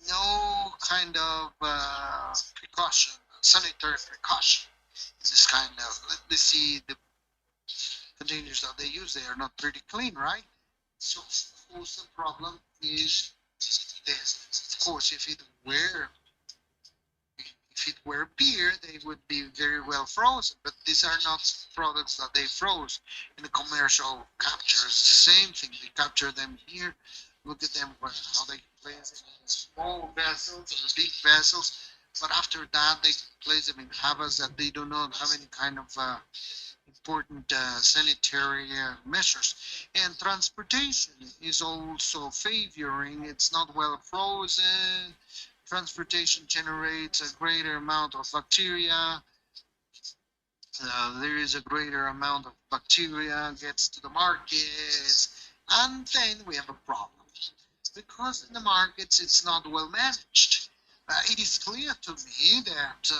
no kind of precaution, sanitary precaution in this kind of. Let me see the containers that they use. They are not pretty clean, right? So of course the problem is this. Of course, if it were beer, they would be very well frozen, but these are not products that they froze in the commercial captures. Same thing, they capture them here. Look at them, how they place them in small vessels or big vessels, but after that they place them in habas that they do not have any kind of important sanitary measures. And transportation is also favoring, it's not well frozen. Transportation generates a greater amount of bacteria. There is a greater amount of bacteria gets to the markets, and then we have a problem because in the markets it's not well managed. It is clear to me that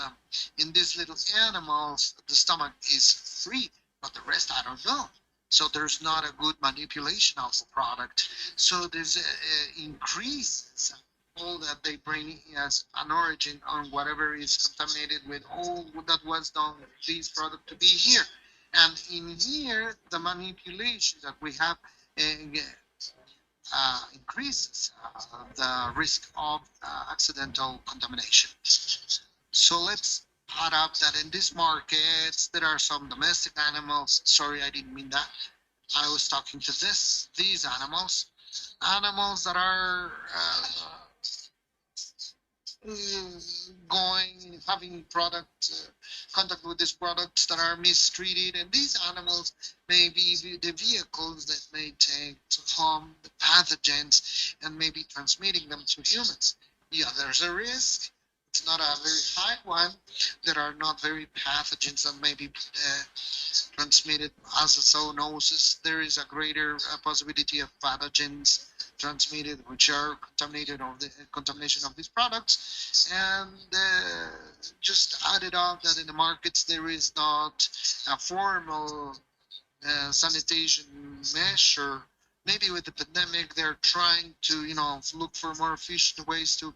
in these little animals the stomach is free, but the rest I don't know. So there's not a good manipulation of the product. So there's increases all that they bring as an origin on whatever is contaminated with all that was done with this product to be here. And in here, the manipulation that we have increases the risk of accidental contamination. So let's add up that in these markets, there are some domestic animals. Sorry, I didn't mean that. I was talking to these animals that are having contact with these products that are mistreated, and these animals may be the vehicles that may take to harm the pathogens and maybe transmitting them to humans. Yeah, there's a risk. It's not a very high one. There are not very pathogens that may be transmitted as a zoonosis. There is a greater possibility of pathogens transmitted, which are contaminated of the contamination of these products, and just added up that in the markets there is not a formal sanitation measure. Maybe with the pandemic, they're trying to, look for more efficient ways to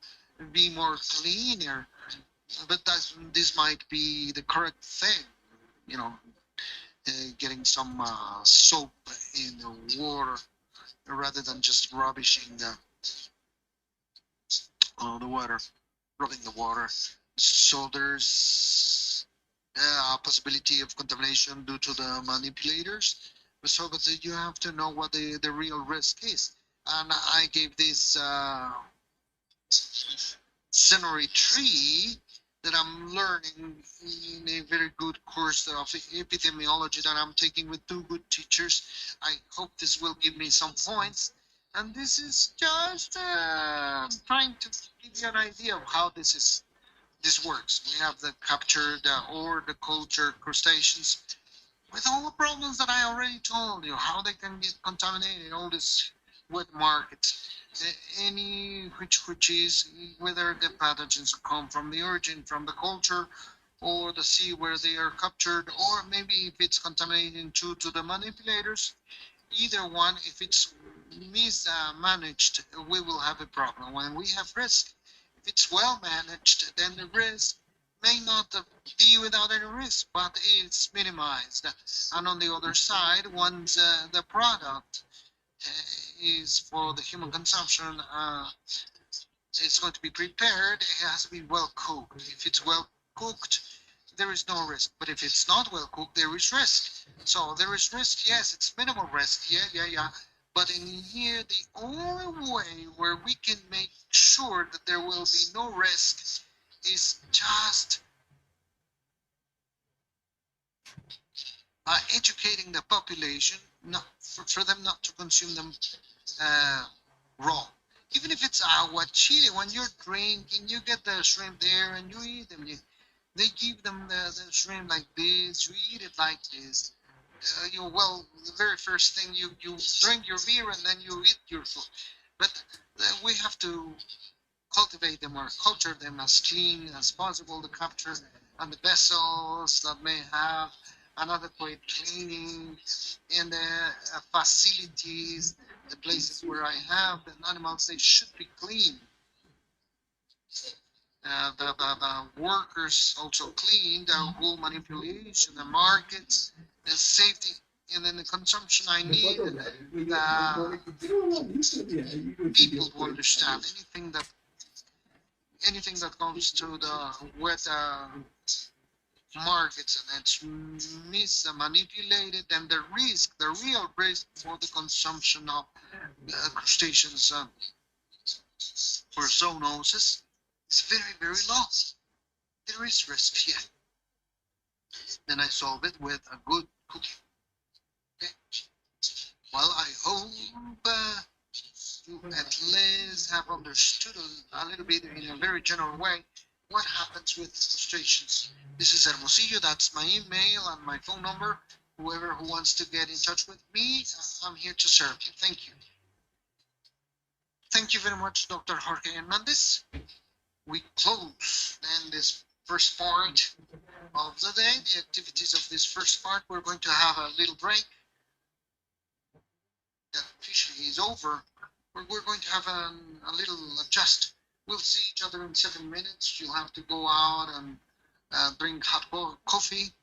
be more cleaner. But this might be the correct thing, getting some soap in the water rather than just rubbishing the water, rubbing the water. So there's a possibility of contamination due to the manipulators. So, but you have to know what the real risk is. And I gave this scenery tree that I'm learning in a very good course of epidemiology that I'm taking with 2 good teachers. I hope this will give me some points. And this is just trying to give you an idea of how this works. We have the captured or the cultured crustaceans with all the problems that I already told you, how they can get contaminated, all this wet markets, any which is whether the pathogens come from the origin, from the culture, or the sea where they are captured, or maybe if it's contaminating to the manipulators. Either one, if it's mismanaged, we will have a problem. When we have risk, if it's well managed, then the risk may not be without any risk, but it's minimized. And on the other side, once the product is for the human consumption, it's going to be prepared, it has to be well cooked. If it's well cooked, there is no risk. But if it's not well cooked, there is risk. So there is risk, yes, it's minimal risk, yeah. But in here, the only way where we can make sure that there will be no risk is just educating the population, not for them not to consume them raw. Even if it's aguachile, when you're drinking, you get the shrimp there and you eat them. They give them the shrimp like this, you eat it like this. Well, the very first thing you drink your beer and then you eat your food. But we have to cultivate them or culture them as clean as possible, the capture and the vessels that may have an adequate cleaning and the facilities, the places where I have the animals, they should be clean. The workers also clean, the wool manipulation, the markets, the safety, and then the consumption. I need the people to understand anything that comes to the wet markets and it's manipulated, and the real risk for the consumption of crustaceans for zoonosis is very low. There is risk, yeah. Then I solve it with a good cooking. Okay. Well, I hope you at least have understood a little bit in a very general way what happens with crustaceans. This is Hermosillo, that's my email and my phone number. Whoever who wants to get in touch with me, I'm here to serve you. Thank you. Thank you very much, Dr. Jorge Hernandez. We close then this first part of the day, the activities of this first part. We're going to have a little break. That officially is over. We're going to have a little adjust. We'll see each other in 7 minutes. You'll have to go out and drink hot coffee.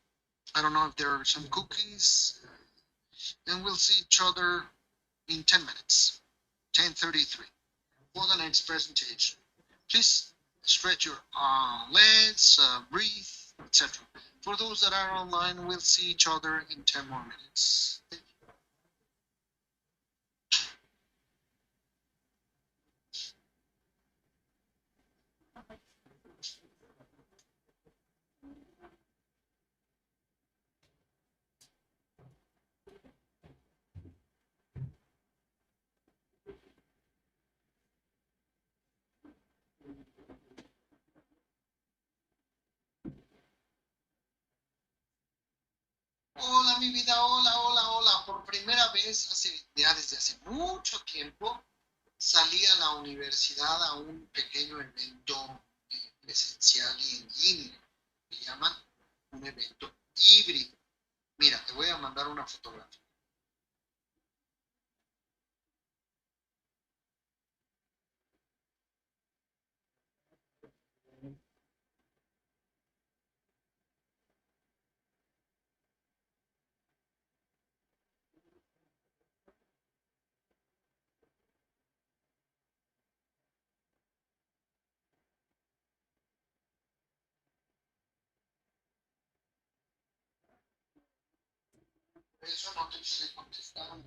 I don't know if there are some cookies. And we'll see each other in 10 minutes, 10:33, for the next presentation. Please stretch your legs, breathe, etc. For those that are online, we'll see each other in 10 more minutes. Hola, mi vida, hola. Por primera vez, desde hace mucho tiempo, salí a la universidad a un pequeño evento presencial y en línea. Le llaman un evento híbrido. Mira, te voy a mandar una fotografía. Eso no te puede contestar.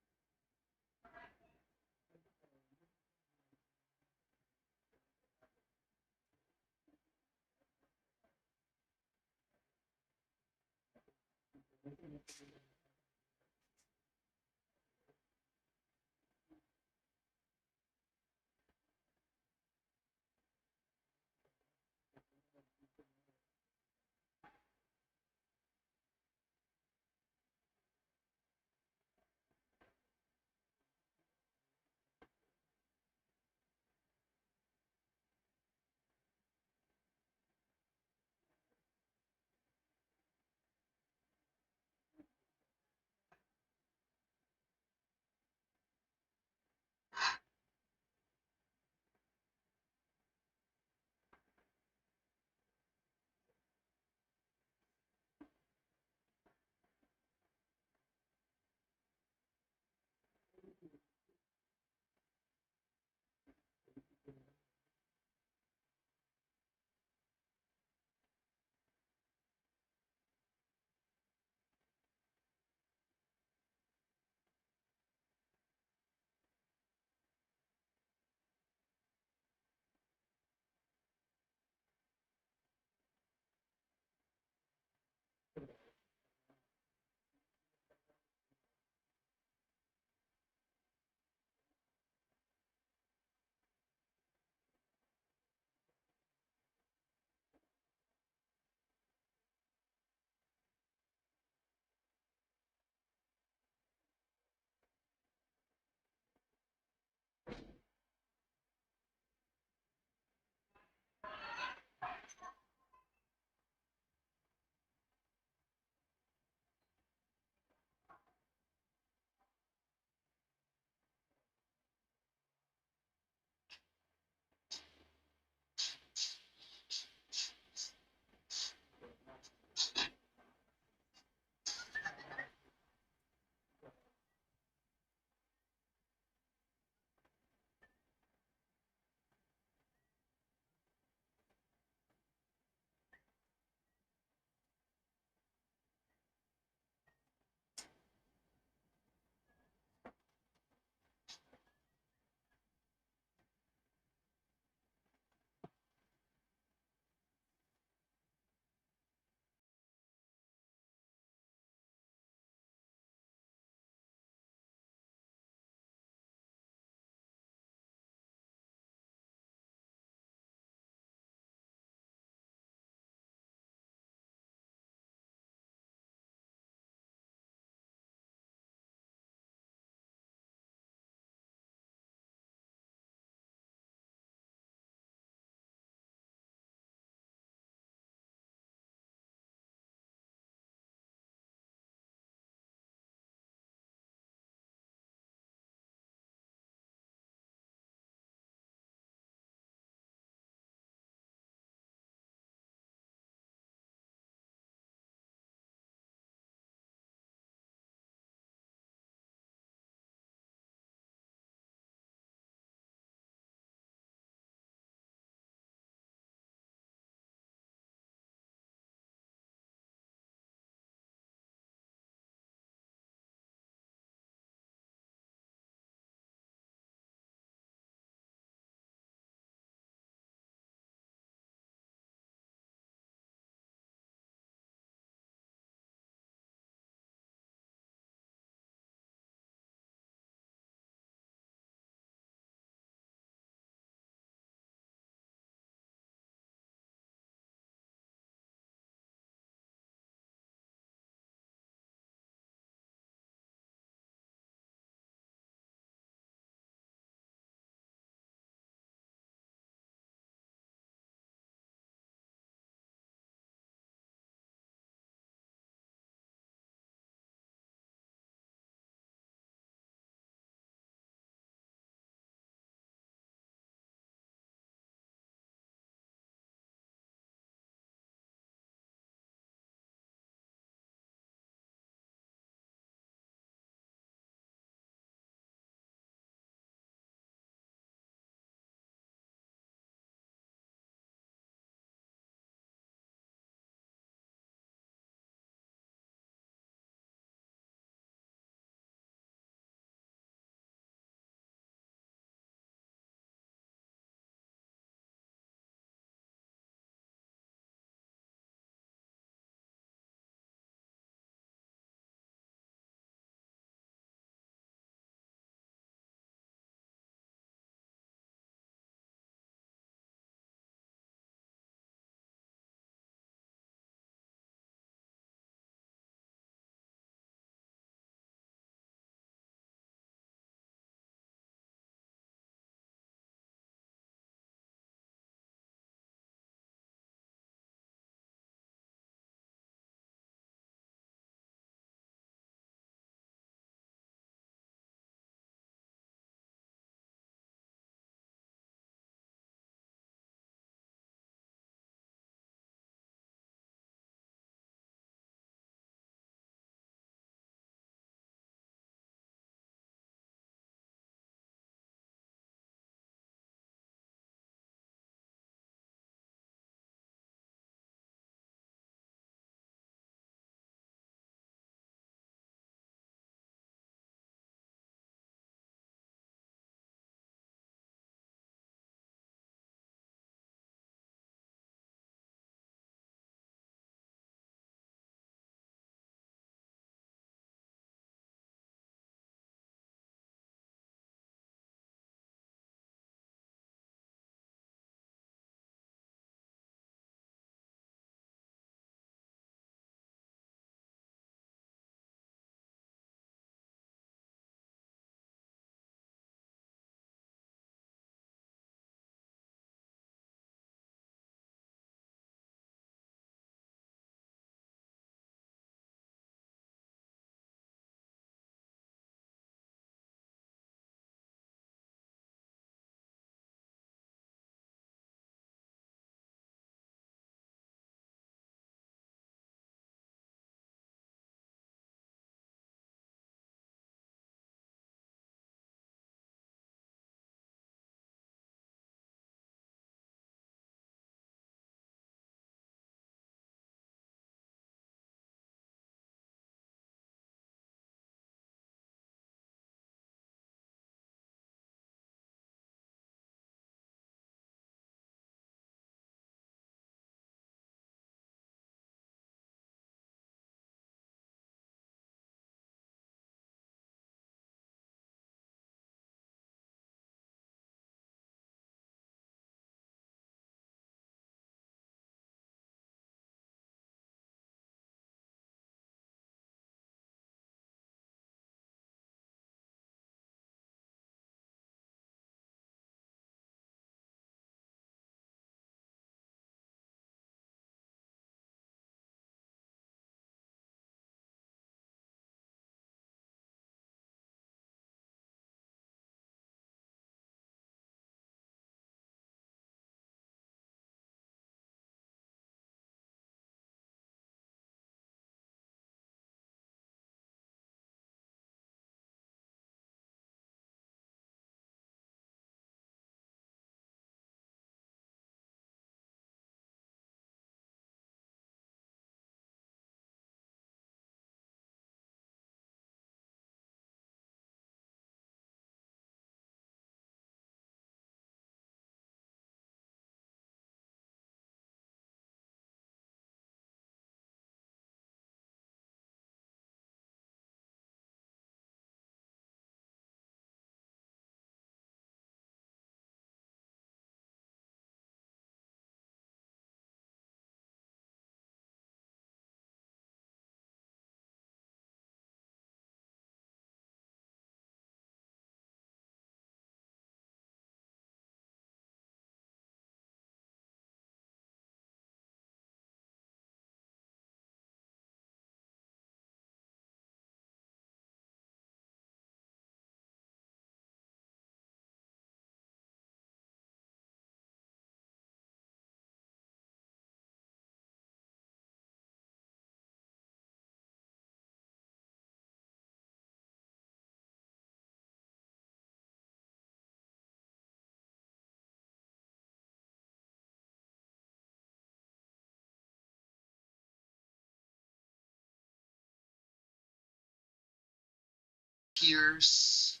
tears,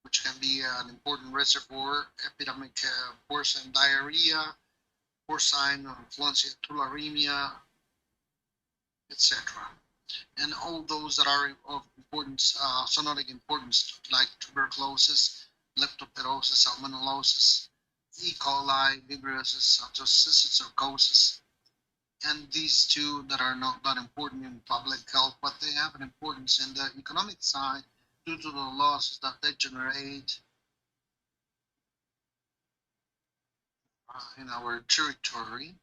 which can be an important reservoir, epidemic porcine diarrhea, porcine influenza, tularemia, etc. And all those that are of importance, zoonotic importance, like tuberculosis, leptospirosis, salmonellosis, E. coli, vibrio-acid sarcosis, and these two that are not that important in public health, but they have an importance in the economic side due to the losses that they generate in our territory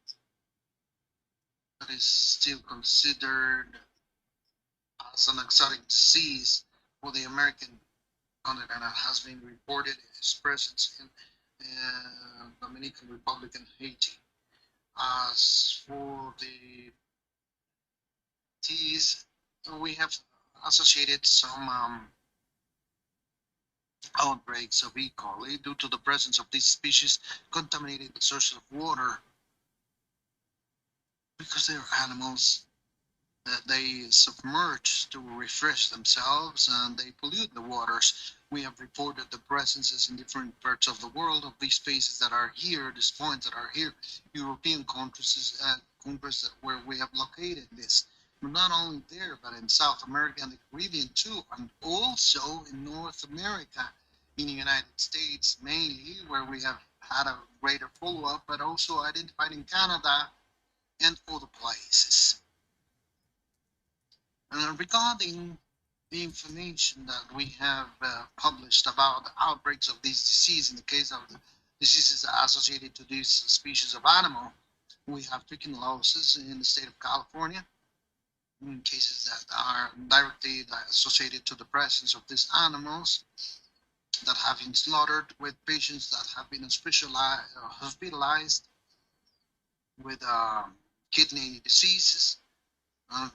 that is still considered as an exotic disease for the American continent and has been reported its presence in Dominican Republic and Haiti. As for the teas, we have associated some outbreaks of E. coli due to the presence of these species contaminating the source of water because they're animals that they submerge to refresh themselves and they pollute the waters. We have reported the presences in different parts of the world of these species that are here, these points that are here, European countries, countries that where we have located this. But not only there, but in South America and the Caribbean too, and also in North America, in the United States mainly, where we have had a greater follow-up, but also identified in Canada and other places. Regarding the information that we have published about the outbreaks of this disease, in the case of the diseases associated to this species of animal, we have trichinosis in the state of California, in cases that are directly associated to the presence of these animals that have been slaughtered, with patients that have been hospitalized with kidney diseases.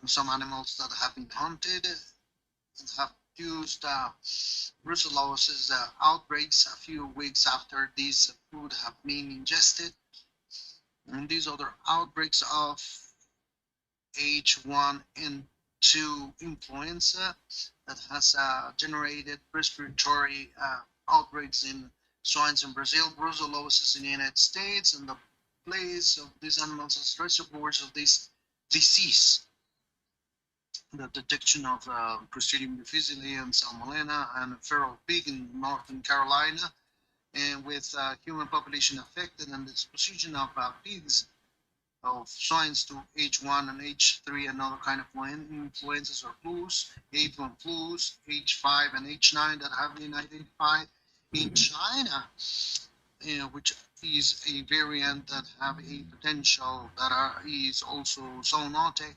Some animals that have been hunted and have used brucellosis outbreaks a few weeks after this food have been ingested. And these other outbreaks of H1N2 influenza that has generated respiratory outbreaks in swines in Brazil, brucellosis in the United States, and the place of these animals as reservoirs of this disease. The detection of Clostridium difficile and Salmonella and feral pig in Northern Carolina, and with human population affected and the exposition of pigs of swines to H1 and H3 and other kind of influenzas or flus, H1 flus, H5 and H9 that have been identified in China, which is a variant that have a potential that is also zoonotic.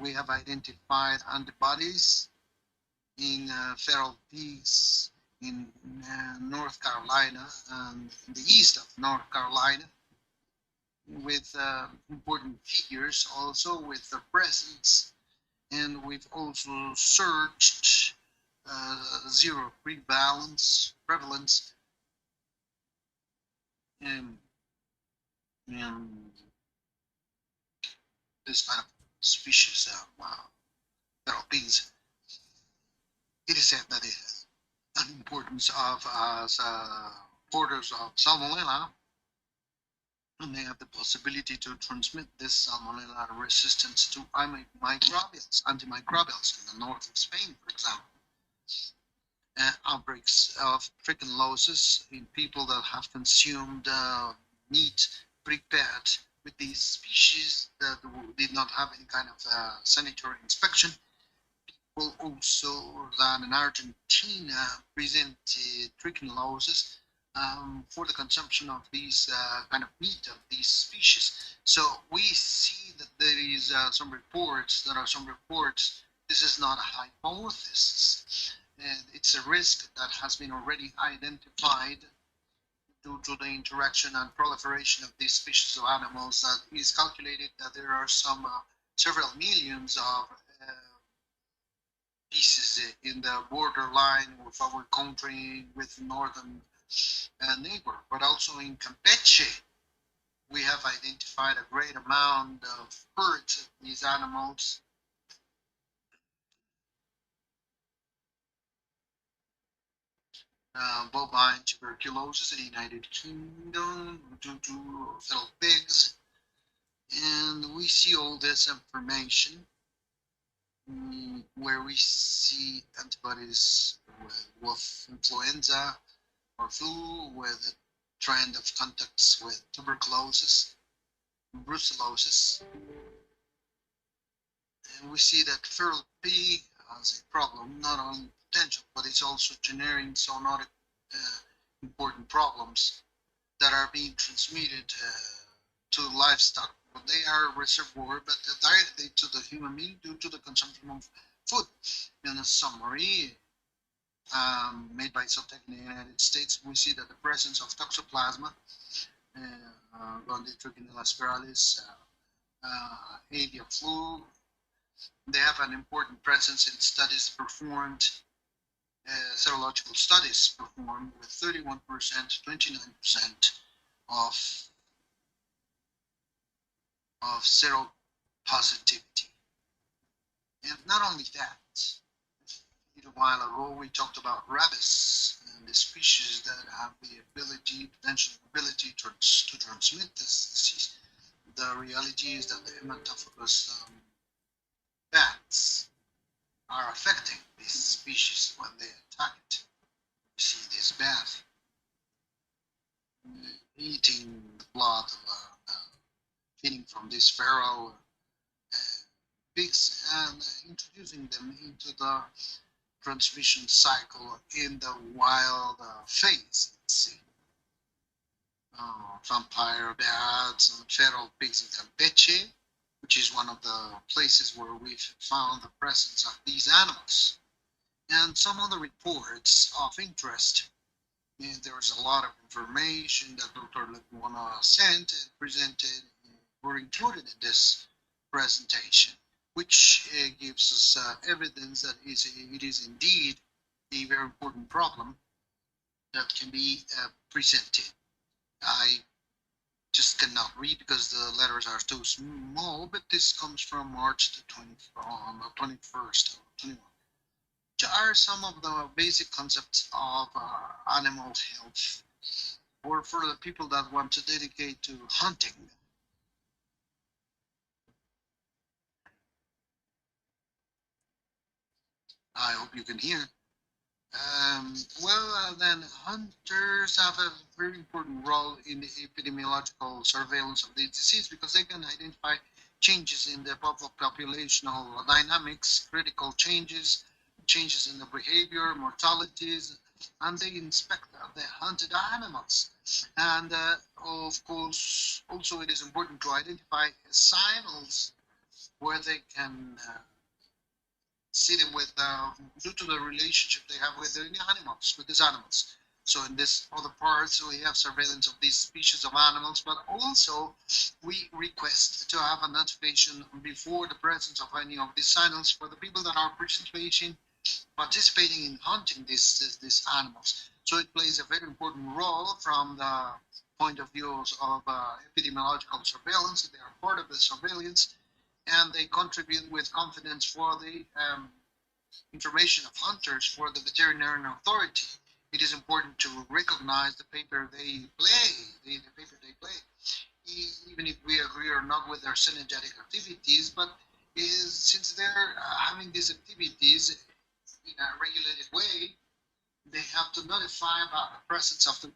We have identified antibodies in feral pigs in North Carolina and the east of North Carolina, with important figures also with the presence, and we've also searched zero prevalence in this kind of species of feral pigs. It is said that it has an importance of as porters of Salmonella, and they have the possibility to transmit this Salmonella resistance to antimicrobials in the north of Spain, for example. Outbreaks of trichinosis in people that have consumed meat prepared with these species that did not have any kind of sanitary inspection. People also that in Argentina presented trichinosis for the consumption of these kind of meat of these species. So we see that there is some reports. This is not a hypothesis, and it's a risk that has been already identified due to the interaction and proliferation of these species of animals. That is calculated that there are some several millions of species in the borderline with our country, with northern neighbor, but also in Campeche, we have identified a great amount of herds of these animals. bovine tuberculosis in the United Kingdom due to feral pigs. And we see all this information where we see antibodies with influenza or flu, with a trend of contacts with tuberculosis, brucellosis. And we see that feral pig has a problem, not only potential, but it's also generating zoonotic important problems that are being transmitted to livestock. They are a reservoir, but directly to the human being due to the consumption of food. In a summary made by Zootech in the United States, we see that the presence of Toxoplasma, Gonditriginella spiralis, avian flu, they have an important presence in studies performed, serological studies performed with 31%, 29% of seropositivity. And not only that, a while ago we talked about rabies and the species that have the potential ability to transmit this disease. The reality is that the hematophagous bats are affecting this species when they attack it. You see this bat eating the blood feeding from these feral pigs and introducing them into the transmission cycle in the wild phase. Let's see. Vampire bats and feral pigs in Campeche, which is one of the places where we've found the presence of these animals. And some other reports of interest. And there's a lot of information that Dr. Lecuona sent and presented were included in this presentation, which gives us evidence that it is indeed a very important problem that can be presented. I just cannot read because the letters are too small, but this comes from March the 21st, 21. Which are some of the basic concepts of animal health, or for the people that want to dedicate to hunting. I hope you can hear. Then hunters have a very important role in the epidemiological surveillance of the disease because they can identify changes in the populational dynamics, critical changes in the behavior, mortalities, and they inspect the hunted animals. And of course, also it is important to identify signals where they can see them with due to the relationship they have with these animals. So in this other parts, we have surveillance of these species of animals, but also we request to have a notification before the presence of any of these signals for the people that are participating in hunting these animals. So it plays a very important role from the point of view of epidemiological surveillance. They are part of the surveillance, and they contribute with confidence for the information of hunters for the veterinary authority. It is important to recognize the paper they play, even if we agree or not with their synergetic activities, but since they're having these activities in a regulated way, they have to notify about the presence of the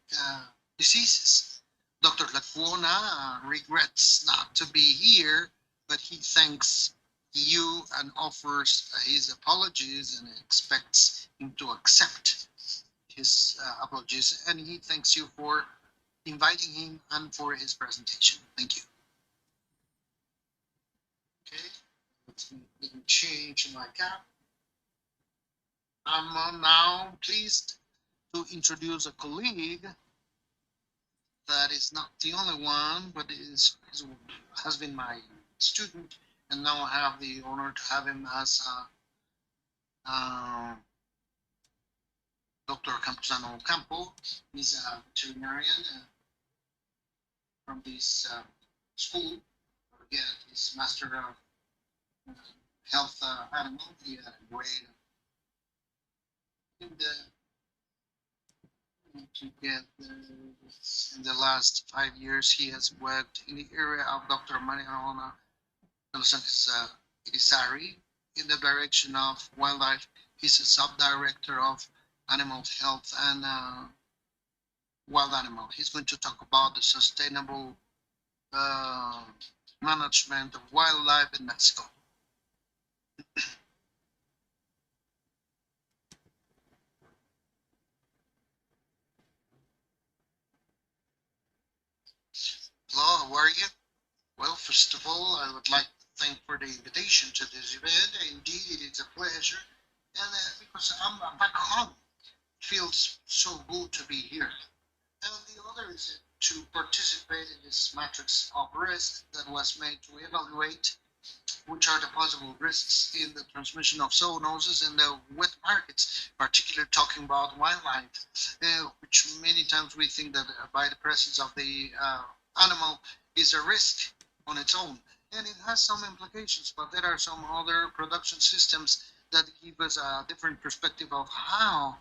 diseases. Dr. Lecuona regrets not to be here, but he thanks you and offers his apologies and expects him to accept his apologies, and he thanks you for inviting him and for his presentation. Thank you. Okay, let me change my cap. I'm now pleased to introduce a colleague that is not the only one, but has been my student, and now I have the honor to have him as Dr. Camposano Campo. He's a veterinarian from this school. He had his Master of Health Animal. He had a grade in the to get in the last 5 years, he has worked in the area of Dr. Mariana Isari in the direction of wildlife. He's a sub-director of animal health and wild animal. He's going to talk about the sustainable management of wildlife in Mexico. Hello, how are you? Well, first of all, I would like to thank for the invitation to this event. Indeed, it is a pleasure, and because I'm back home, it feels so good to be here. And the other is to participate in this matrix of risk that was made to evaluate which are the possible risks in the transmission of zoonosis in the wet markets, particularly talking about wildlife, which many times we think that by the presence of the animal is a risk on its own. And it has some implications, but there are some other production systems that give us a different perspective of how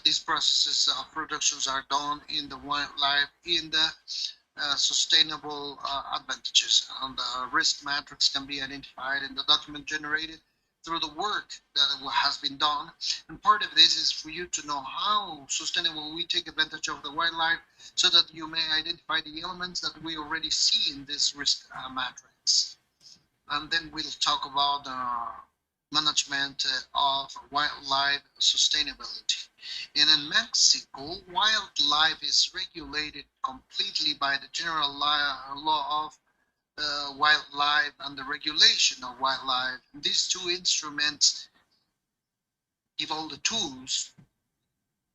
these processes of productions are done in the wildlife, in the sustainable advantages. And the risk matrix can be identified in the document generated through the work that has been done. And part of this is for you to know how sustainable we take advantage of the wildlife so that you may identify the elements that we already see in this risk matrix. And then we'll talk about management of wildlife sustainability. And in Mexico, wildlife is regulated completely by the general law of wildlife and the regulation of wildlife. And these two instruments give all the tools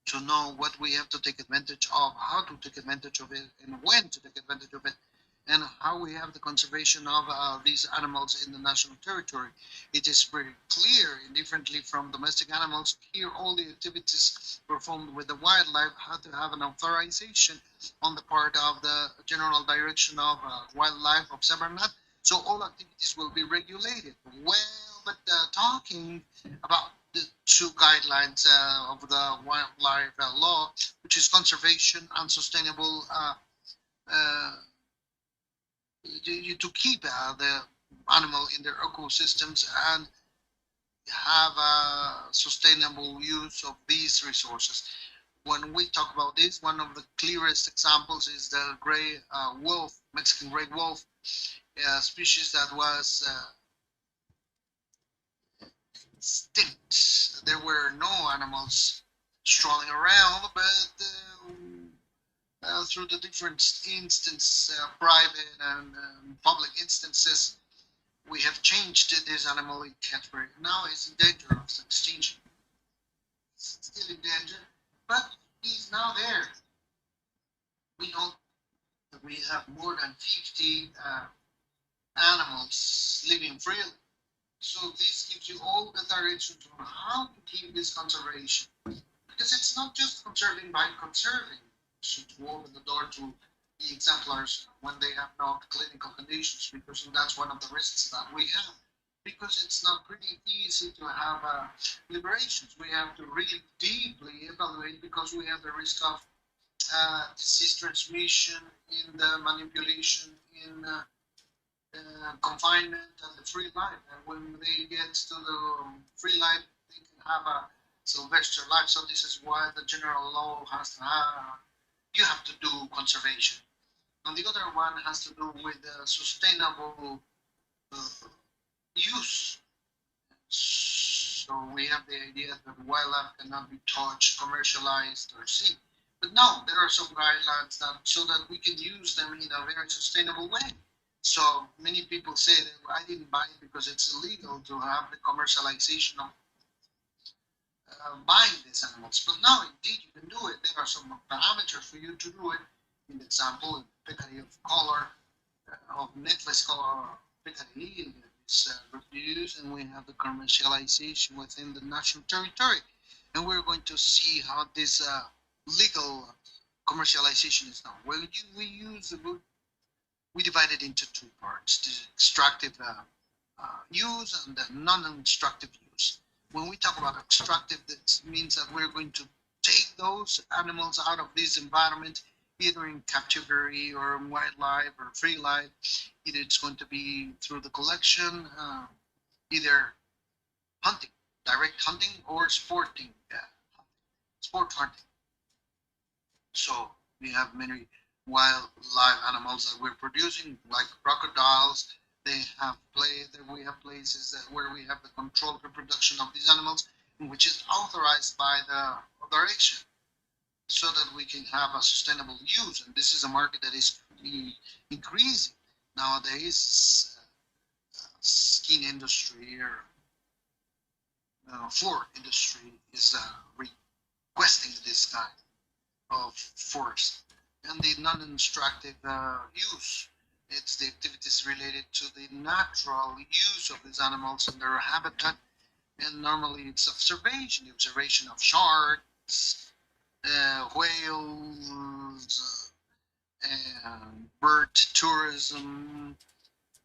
to know what we have to take advantage of, how to take advantage of it, and when to take advantage of it, and how we have the conservation of these animals in the national territory. It is very clear, differently from domestic animals, here all the activities performed with the wildlife have to have an authorization on the part of the General Direction of Wildlife of Semarnat. So all activities will be regulated. Well, but talking about the two guidelines of the wildlife law, which is conservation and sustainable to keep the animal in their ecosystems and have a sustainable use of these resources. When we talk about this, one of the clearest examples is the gray wolf, Mexican gray wolf, species that was extinct. There were no animals strolling around, but through the different private and public instances, we have changed this animal in category. Now it's in danger of extinction. It's still in danger, but he's now there. We know that we have more than 50 animals living freely. So this gives you all the directions on how to keep this conservation. Because it's not just conserving by conserving. Should open the door to the exemplars when they have no clinical conditions, because that's one of the risks that we have. Because it's not pretty easy to have liberations. We have to really deeply evaluate, because we have the risk of disease transmission in the manipulation, in confinement and the free life. And when they get to the free life, they can have a sylvester life. So this is why the general law has to have, you have to do conservation. And the other one has to do with sustainable use. So we have the idea that wildlife cannot be touched, commercialized, or seen. But no, there are some guidelines that so that we can use them in a very sustainable way. So many people say that I didn't buy it because it's illegal to have the commercialization of buying these animals. But now, indeed, you can do it. There are some parameters for you to do it. In the example, peccary of color, of necklace color peccary is reproduced, and we have the commercialization within the national territory. And we're going to see how this legal commercialization is done. Well, we divide it into two parts: the extractive use and the non-extractive use. When we talk about extractive, that means that we're going to take those animals out of this environment, either in captivity or in wildlife or free life. Either it's going to be through the collection, either hunting, direct hunting, or sporting, sport hunting. So we have many wildlife animals that we're producing, like crocodiles. They have we have places where we have the controlled reproduction of these animals, which is authorized by the direction, so that we can have a sustainable use. And this is a market that is increasing nowadays. Skin industry or fur industry is requesting this kind of forest. And the non-extractive use, it's the activities related to the natural use of these animals and their habitat. And normally it's observation, the observation of sharks, whales, and bird tourism.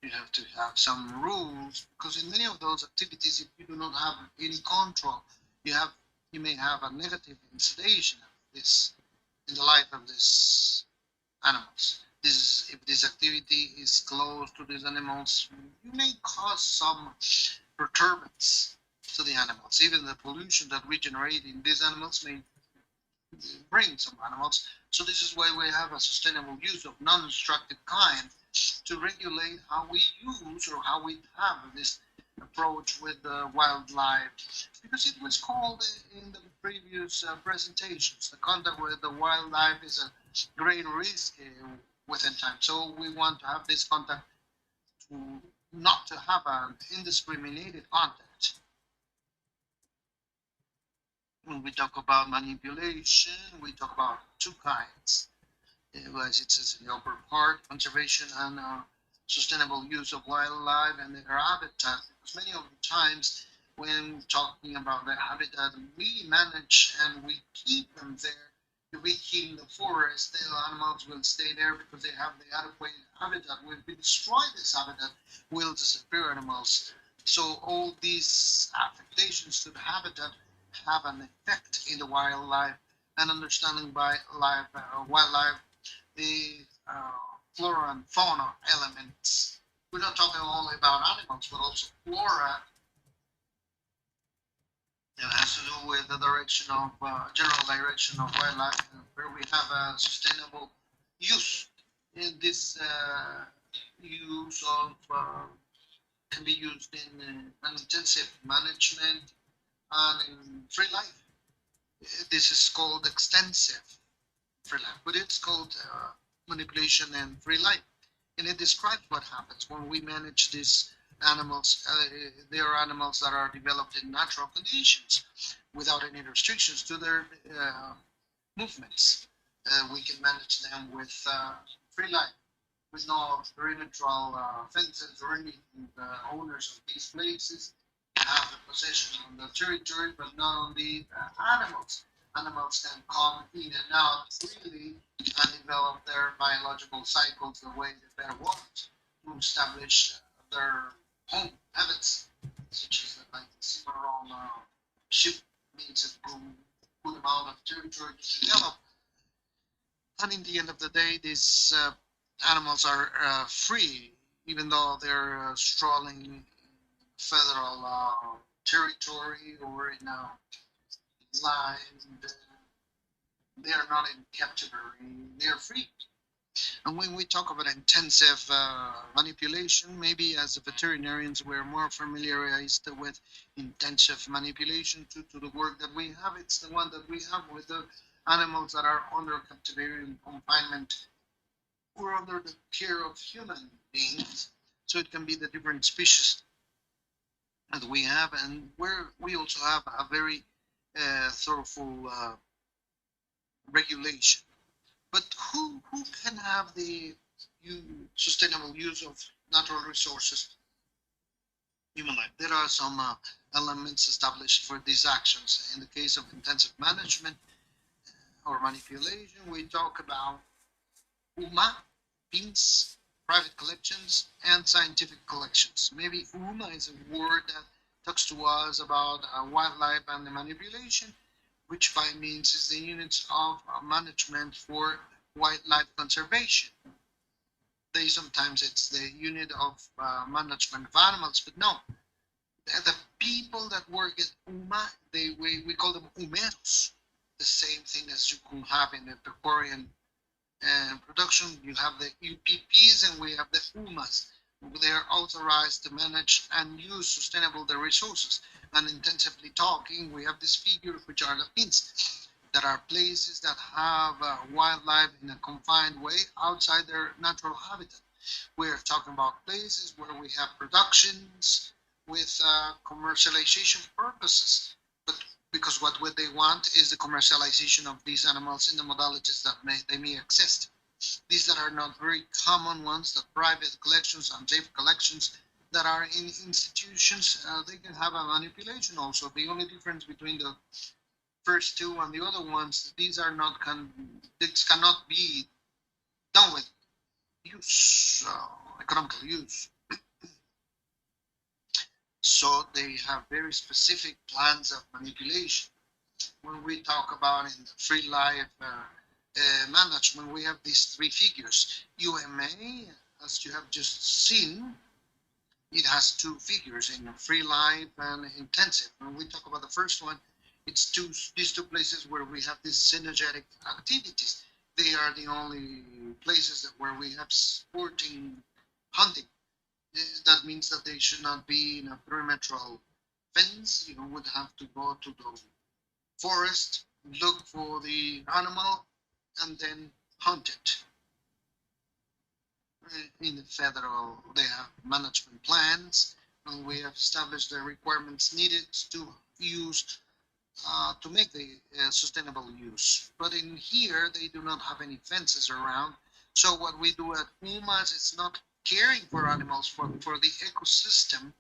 You have to have some rules, because in many of those activities, if you do not have any control, you may have a negative incidation of this in the life of these animals. If this activity is close to these animals, you may cause some perturbance to the animals. Even the pollution that we generate in these animals may bring some animals. So this is why we have a sustainable use of non-destructive kind to regulate how we use or how we have this approach with the wildlife, because it was called in the previous presentations, the contact with the wildlife is a great risk within time. So we want to have this contact not to have an indiscriminated contact. When we talk about manipulation, we talk about two kinds. As it says in the upper part, conservation and sustainable use of wildlife and their habitat. Because many of the times when talking about their habitat, we manage and we keep them there. If we keep in the forest, the animals will stay there because they have the adequate habitat. If we destroy this habitat, will disappear animals. So all these affectations to the habitat have an effect in the wildlife, and understanding by wildlife, the flora and fauna elements. We're not talking only about animals, but also flora. It has to do with the direction of general direction of wildlife, where we have a sustainable use. In this use of can be used in an intensive management and in free life. This is called extensive free life, but it's called manipulation and free life. And it describes what happens when we manage these animals. They are animals that are developed in natural conditions without any restrictions to their movements. We can manage them with free life, with no perimetral fences or anything. The owners of these places have the possession on the territory, but not on the animals. Animals can come in and out freely and develop their biological cycles the way they better want to establish their home habits, such as like the cimarron sheep needs a good amount of territory to develop. And in the end of the day, these animals are free, even though they're strolling federal territory or in a line. They are not in captivity, they are free. And when we talk about intensive manipulation, maybe as veterinarians we're more familiarized with intensive manipulation due to the work that we have. It's the one that we have with the animals that are under captivity and confinement or under the care of human beings. So it can be the different species that we have, and where we also have a very thorough regulation. But who can have the sustainable use of natural resources? Human life. There are some elements established for these actions. In the case of intensive management or manipulation, we talk about UMA, PINS, private collections, and scientific collections. Maybe UMA is a word that talks to us about wildlife and the manipulation. which by means is the units of management for wildlife conservation. They sometimes it's the unit of management of animals, but no, the people that work at UMA, we call them umeros. The same thing as you could have in the pecuarian production. You have the UPPs and we have the UMAs. They are authorized to manage and use sustainable the resources. And intensively talking, we have this figure, which are the pins. That are places that have wildlife in a confined way outside their natural habitat. We're talking about places where we have productions with commercialization purposes, but because what they want is the commercialization of these animals in the modalities that they may exist. These that are not very common ones, the private collections and safe collections that are in institutions, they can have a manipulation also. The only difference between the first two and the other ones, these are not this cannot be done with use, economical use. So they have very specific plans of manipulation. When we talk about in the free life management, we have these three figures. UMA, as you have just seen, it has two figures in free life and intensive. When we talk about the first one, it's these two places where we have these synergetic activities. They are the only places where we have sporting hunting. That means that they should not be in a perimeteral fence. You would have to go to the forest, look for the animal, and then hunt it. In the federal, they have management plans, and we have established the requirements needed to use to make the sustainable use. But in here, they do not have any fences around. So what we do at UMAS is not caring for animals for the ecosystem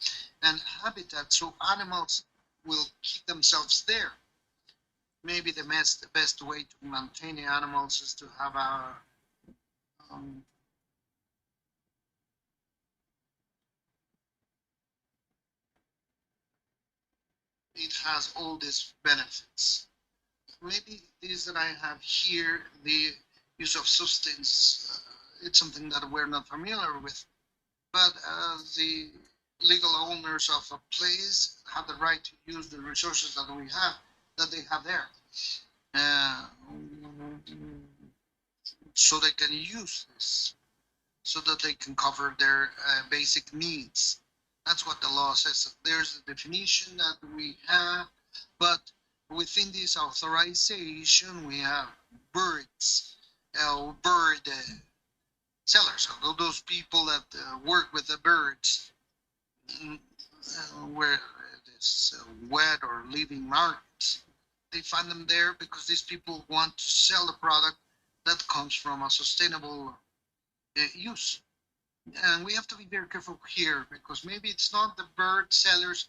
and habitat, so animals will keep themselves there. Maybe the best way to maintain the animals is to have a it has all these benefits. Maybe these that I have here, the use of substance, it's something that we're not familiar with, but the legal owners of a place have the right to use the resources that they have there. So they can use this, so that they can cover their basic needs. That's what the law says. There's a definition that we have, but within this authorization, we have birds, bird sellers, those people that work with the birds, where it's wet or living markets. They find them there because these people want to sell a product that comes from a sustainable use. And we have to be very careful here because maybe it's not the bird sellers,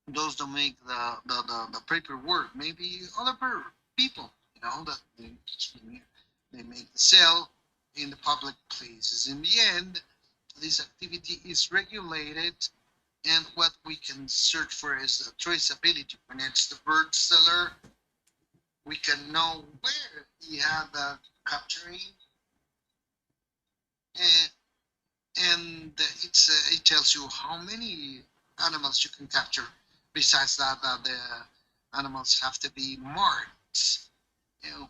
those that make the paperwork, maybe other bird people, that they make the sale in the public places. In the end, this activity is regulated, and what we can search for is the traceability. When it's the bird seller, we can know where he had the capturing, and it tells you how many animals you can capture. Besides that, the animals have to be marked,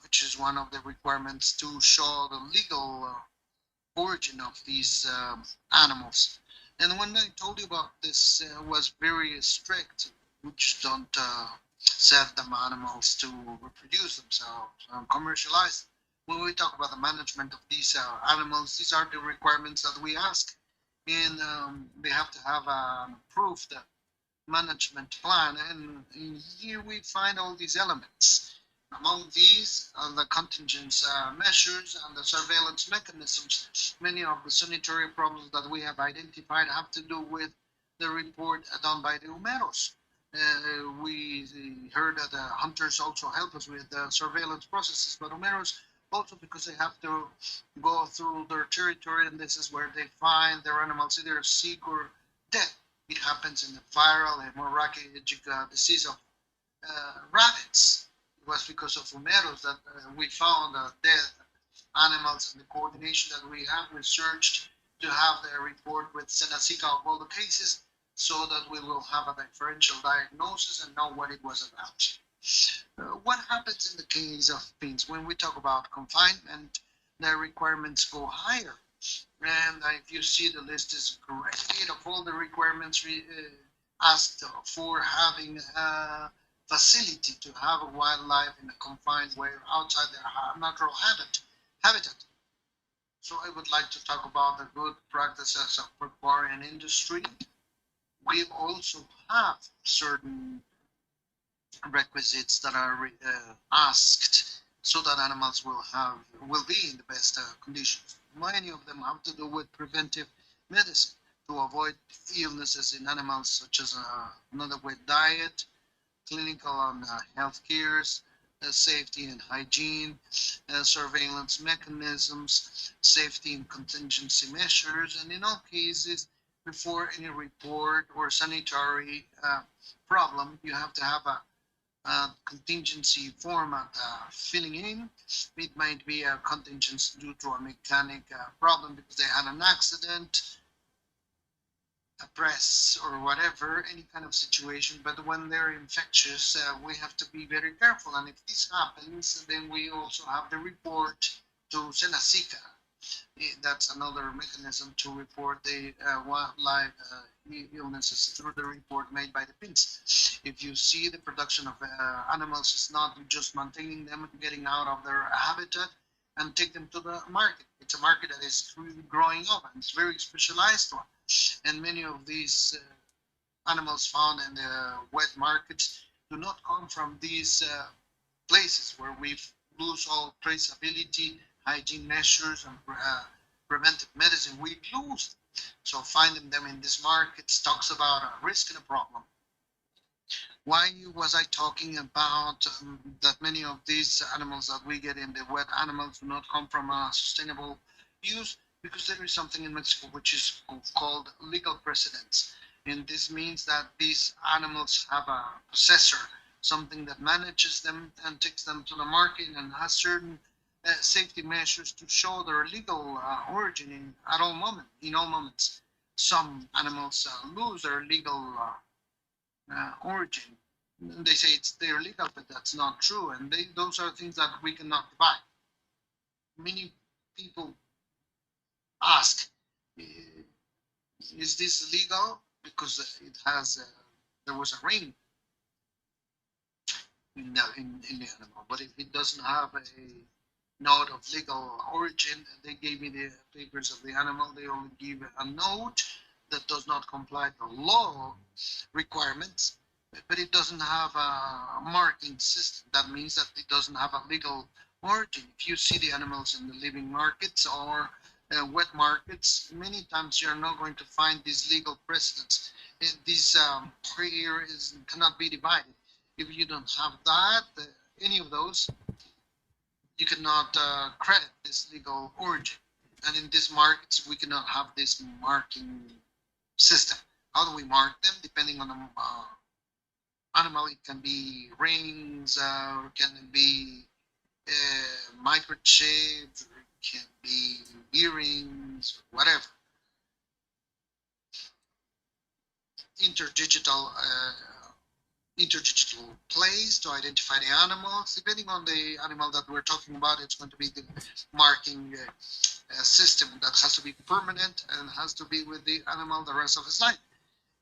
which is one of the requirements to show the legal origin of these animals. And when I told you about this, was very strict, which don't set them animals to reproduce themselves and commercialize. When we talk about the management of these animals, these are the requirements that we ask, and they have to have an approved management plan. And here we find all these elements. Among these are the contingent measures and the surveillance mechanisms. Many of the sanitary problems that we have identified have to do with the report done by the Umeros. We heard that the hunters also help us with the surveillance processes, but Umeros also because they have to go through their territory, and this is where they find their animals either sick or dead. It happens in the viral hemorrhagic disease of rabbits. It was because of fumeros that we found dead animals, and the coordination that we have researched to have the report with Senasica of all the cases, so that we will have a differential diagnosis and know what it was about. What happens in the case of pins? When we talk about confinement, the requirements go higher. And if you see, the list is great of all the requirements asked for having a facility to have a wildlife in a confined way outside their natural habitat. So I would like to talk about the good practices of pecuarian industry. We also have certain requisites that are asked so that animals will be in the best conditions. Many of them have to do with preventive medicine to avoid illnesses in animals, such as another with diet, clinical and health cares, safety and hygiene, surveillance mechanisms, safety and contingency measures, and in all cases, before any report or sanitary problem, you have to have a contingency format filling in. It might be a contingency due to a mechanic problem because they had an accident, a press or whatever, any kind of situation. But when they're infectious, we have to be very careful. And if this happens, then we also have the report to Senasica. That's another mechanism to report the wildlife illnesses through the report made by the pins. If you see the production of animals is not just maintaining them, getting out of their habitat and take them to the market. It's a market that is really growing up, and it's very specialized one. And many of these animals found in the wet markets do not come from these places where we lose all traceability, hygiene measures, and preventive medicine. We lose. So finding them in these markets talks about a risk and a problem. Why was I talking about that many of these animals that we get in the wet animals do not come from a sustainable use? Because there is something in Mexico which is called legal precedence. And this means that these animals have a possessor, something that manages them and takes them to the market and has certain safety measures to show their legal origin in all moments. Some animals lose their legal origin. They say they're legal, but that's not true. And those are things that we cannot buy. Many people ask, is this legal? Because it has, there was a ring in the animal. But if it doesn't have a note of legal origin, they gave me the papers of the animal. They only give a note that does not comply to law requirements, but it doesn't have a marking system. That means that it doesn't have a legal origin. If you see the animals in the living markets or wet markets, many times you're not going to find these legal precedents. This gray area cannot be divided. If you don't have that, any of those, you cannot credit this legal origin. And in these markets, we cannot have this marking system. How do we mark them? Depending on the animal, it can be rings, or can be microchips, or it can be earrings, whatever. Interdigital place to identify the animals. Depending on the animal that we're talking about, it's going to be the marking system that has to be permanent and has to be with the animal the rest of its life.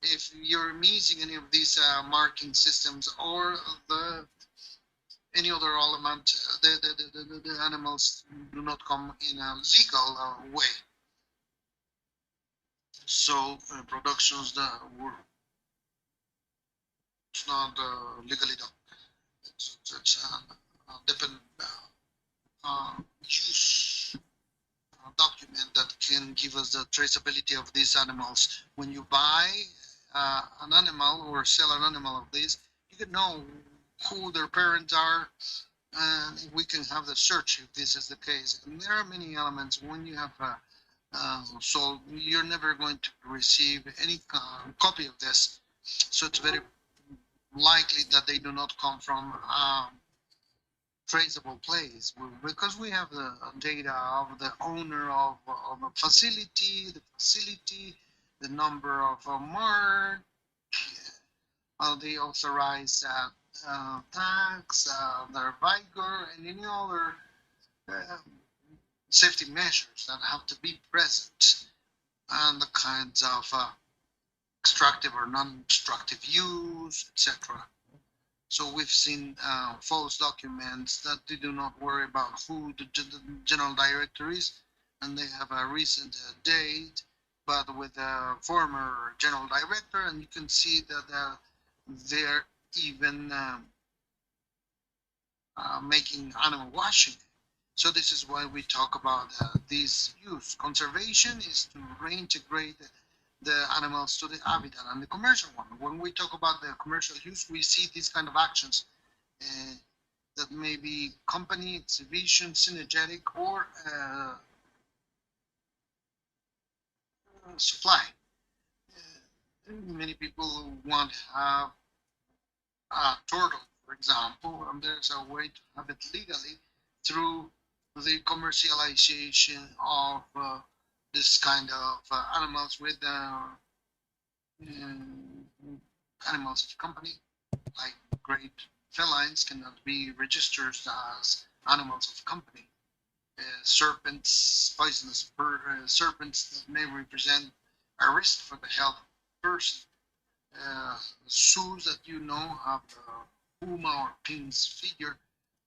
If you're missing any of these marking systems or any other element, the animals do not come in a legal way. So productions that were it's not legally done. It's different use document that can give us the traceability of these animals. When you buy an animal or sell an animal of this, you can know who their parents are, and we can have the search if this is the case. And there are many elements when you have sold, you're never going to receive any copy of this. So it's very likely that they do not come from traceable place, because we have the data of the owner of a facility, the number of mark, the authorized tax, their vigor, and any other uh, safety measures that have to be present, and the kinds of extractive or non-extractive use, etc. So we've seen false documents that they do not worry about who the general director is, and they have a recent date, but with a former general director, and you can see that they're even making animal washing. So this is why we talk about this use. Conservation is to reintegrate the animals to the habitat, and the commercial one. When we talk about the commercial use, we see these kind of actions uh, that may be company, exhibition, synergetic, or supply. Many people want to have a turtle, for example, and there's a way to have it legally through the commercialization of this kind of animals with animals of company, like great felines cannot be registered as animals of company. Serpents, poisonous serpents that may represent a risk for the health of the person. Zoos that you know have the puma or pin's figure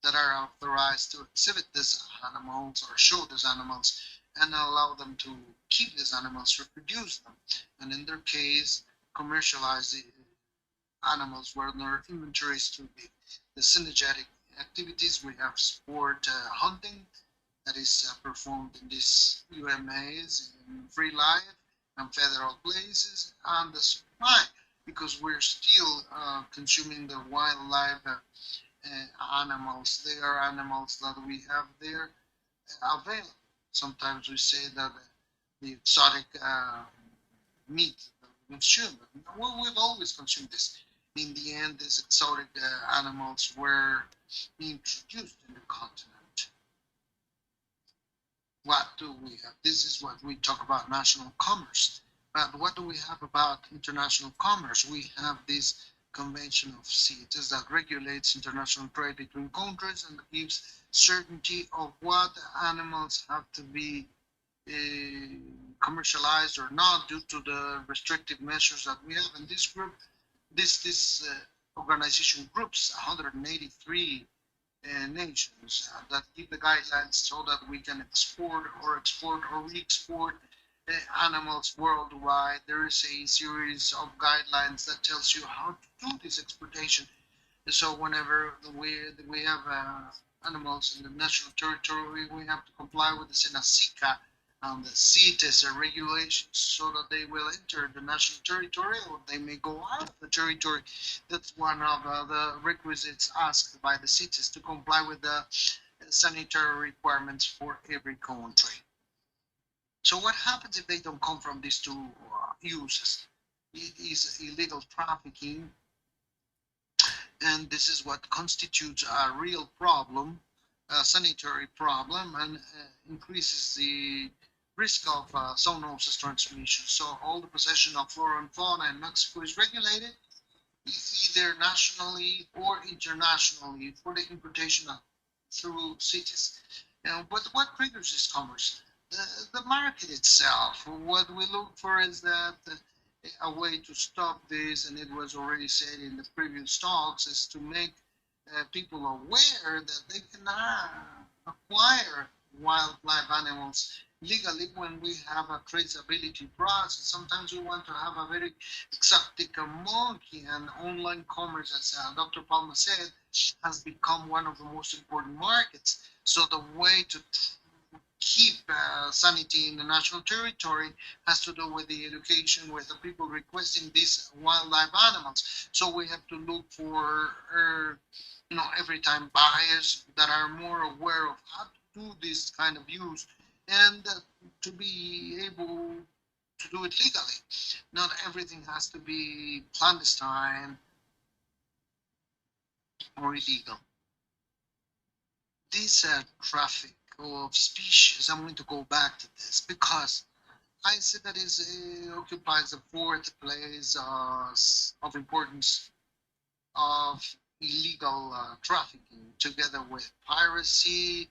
that are authorized to exhibit these animals or show these animals and allow them to keep these animals, reproduce them, and in their case, commercialize the animals where their inventory is too big. The synergetic activities, we have sport hunting that is performed in these UMAs in free life and federal places, and the supply, because we're still consuming the wildlife animals. They are animals that we have there available. Sometimes we say that the exotic meat that we consume. Well, we've always consumed this. In the end, these exotic animals were introduced in the continent. What do we have? This is what we talk about national commerce. But what do we have about international commerce? We have this convention of CITES that regulates international trade between countries and gives certainty of what animals have to be commercialized or not due to the restrictive measures that we have. And this group, this organization groups 183 nations that give the guidelines so that we can export or re-export animals worldwide. There is a series of guidelines that tells you how to do this exportation. So whenever we have animals in the national territory, we have to comply with the IICA and the CITES regulations so that they will enter the national territory or they may go out of the territory. That's one of the requisites asked by the CITES to comply with the sanitary requirements for every country. So what happens if they don't come from these two uses? It is illegal trafficking, and this is what constitutes a real problem, a sanitary problem, and increases the risk of zoonosis transmission. So all the possession of flora and fauna in Mexico is regulated either nationally or internationally for the importation through cities. But what triggers this commerce? The market itself. What we look for is that a way to stop this, and it was already said in the previous talks, is to make people aware that they cannot acquire wildlife animals legally when we have a traceability process. Sometimes we want to have a very exotic monkey, and online commerce, as Dr. Palma said, has become one of the most important markets. So the way to keep sanity in the national territory has to do with the education, with the people requesting these wildlife animals. So we have to look for, every time buyers that are more aware of how to do this kind of use and to be able to do it legally. Not everything has to be clandestine or illegal. this traffic of species, I'm going to go back to this because I see that it occupies the fourth place of importance of illegal trafficking, together with piracy,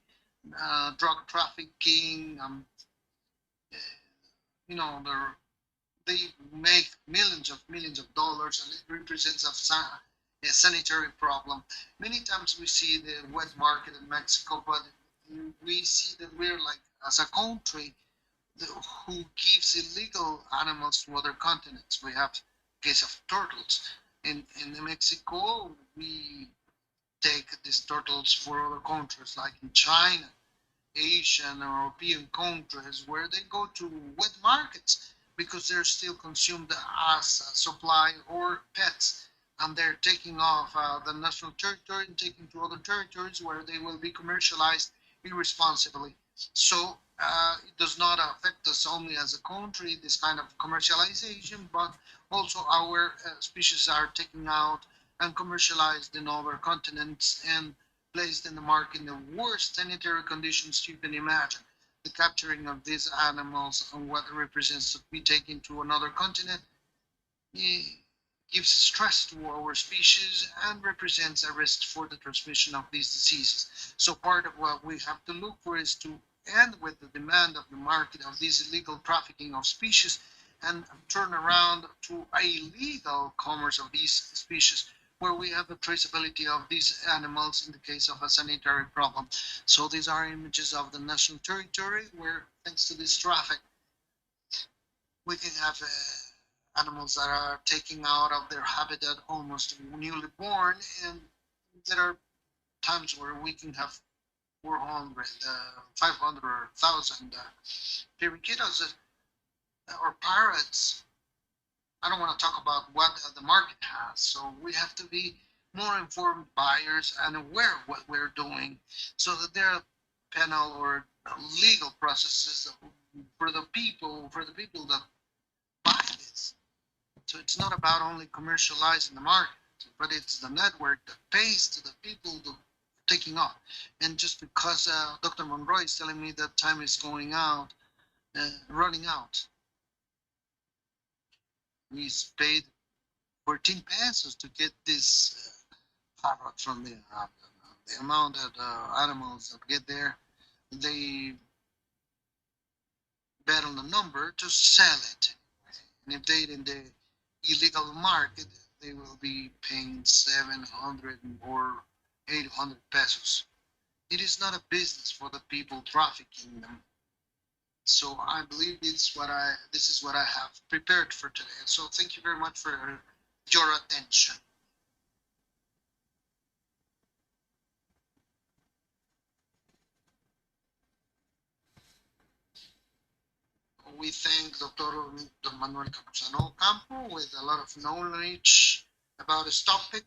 drug trafficking. You know, they make millions of dollars, and it represents a sanitary problem. Many times we see the wet market in Mexico, but we see that we're like, as a country, who gives illegal animals to other continents. We have case of turtles. In Mexico, we take these turtles for other countries, like in China, Asian or European countries, where they go to wet markets because they're still consumed as a supply or pets, and they're taking off the national territory and taking to other territories where they will be commercialized irresponsibly. So it does not affect us only as a country, this kind of commercialization, but also our species are taken out and commercialized in other continents and placed in the market in the worst sanitary conditions you can imagine. The capturing of these animals and what it represents to be taken to another continent gives stress to our species and represents a risk for the transmission of these diseases. So part of what we have to look for is to end with the demand of the market of this illegal trafficking of species and turn around to a legal commerce of these species, where we have the traceability of these animals in the case of a sanitary problem. So these are images of the national territory where, thanks to this traffic, we can have animals that are taken out of their habitat almost newly born, and there are times where we can have 400, 500 or 1,000 periquitos or parrots. I don't want to talk about what the market has, so we have to be more informed buyers and aware of what we're doing, so that there are penal or legal processes for the people that buy this. So it's not about only commercializing the market, but it's the network that pays to the people taking off. And just because Dr. Monroy is telling me that time is going out, running out, we paid 14 pesos to get this parrot from the amount that animals that get there. They bet on the number to sell it. And if they're in the illegal market, they will be paying 700 or 800 pesos. It is not a business for the people trafficking them. So I believe this is what I have prepared for today. So thank you very much for your attention. We thank Dr. Manuel Campuzano Campo with a lot of knowledge about this topic.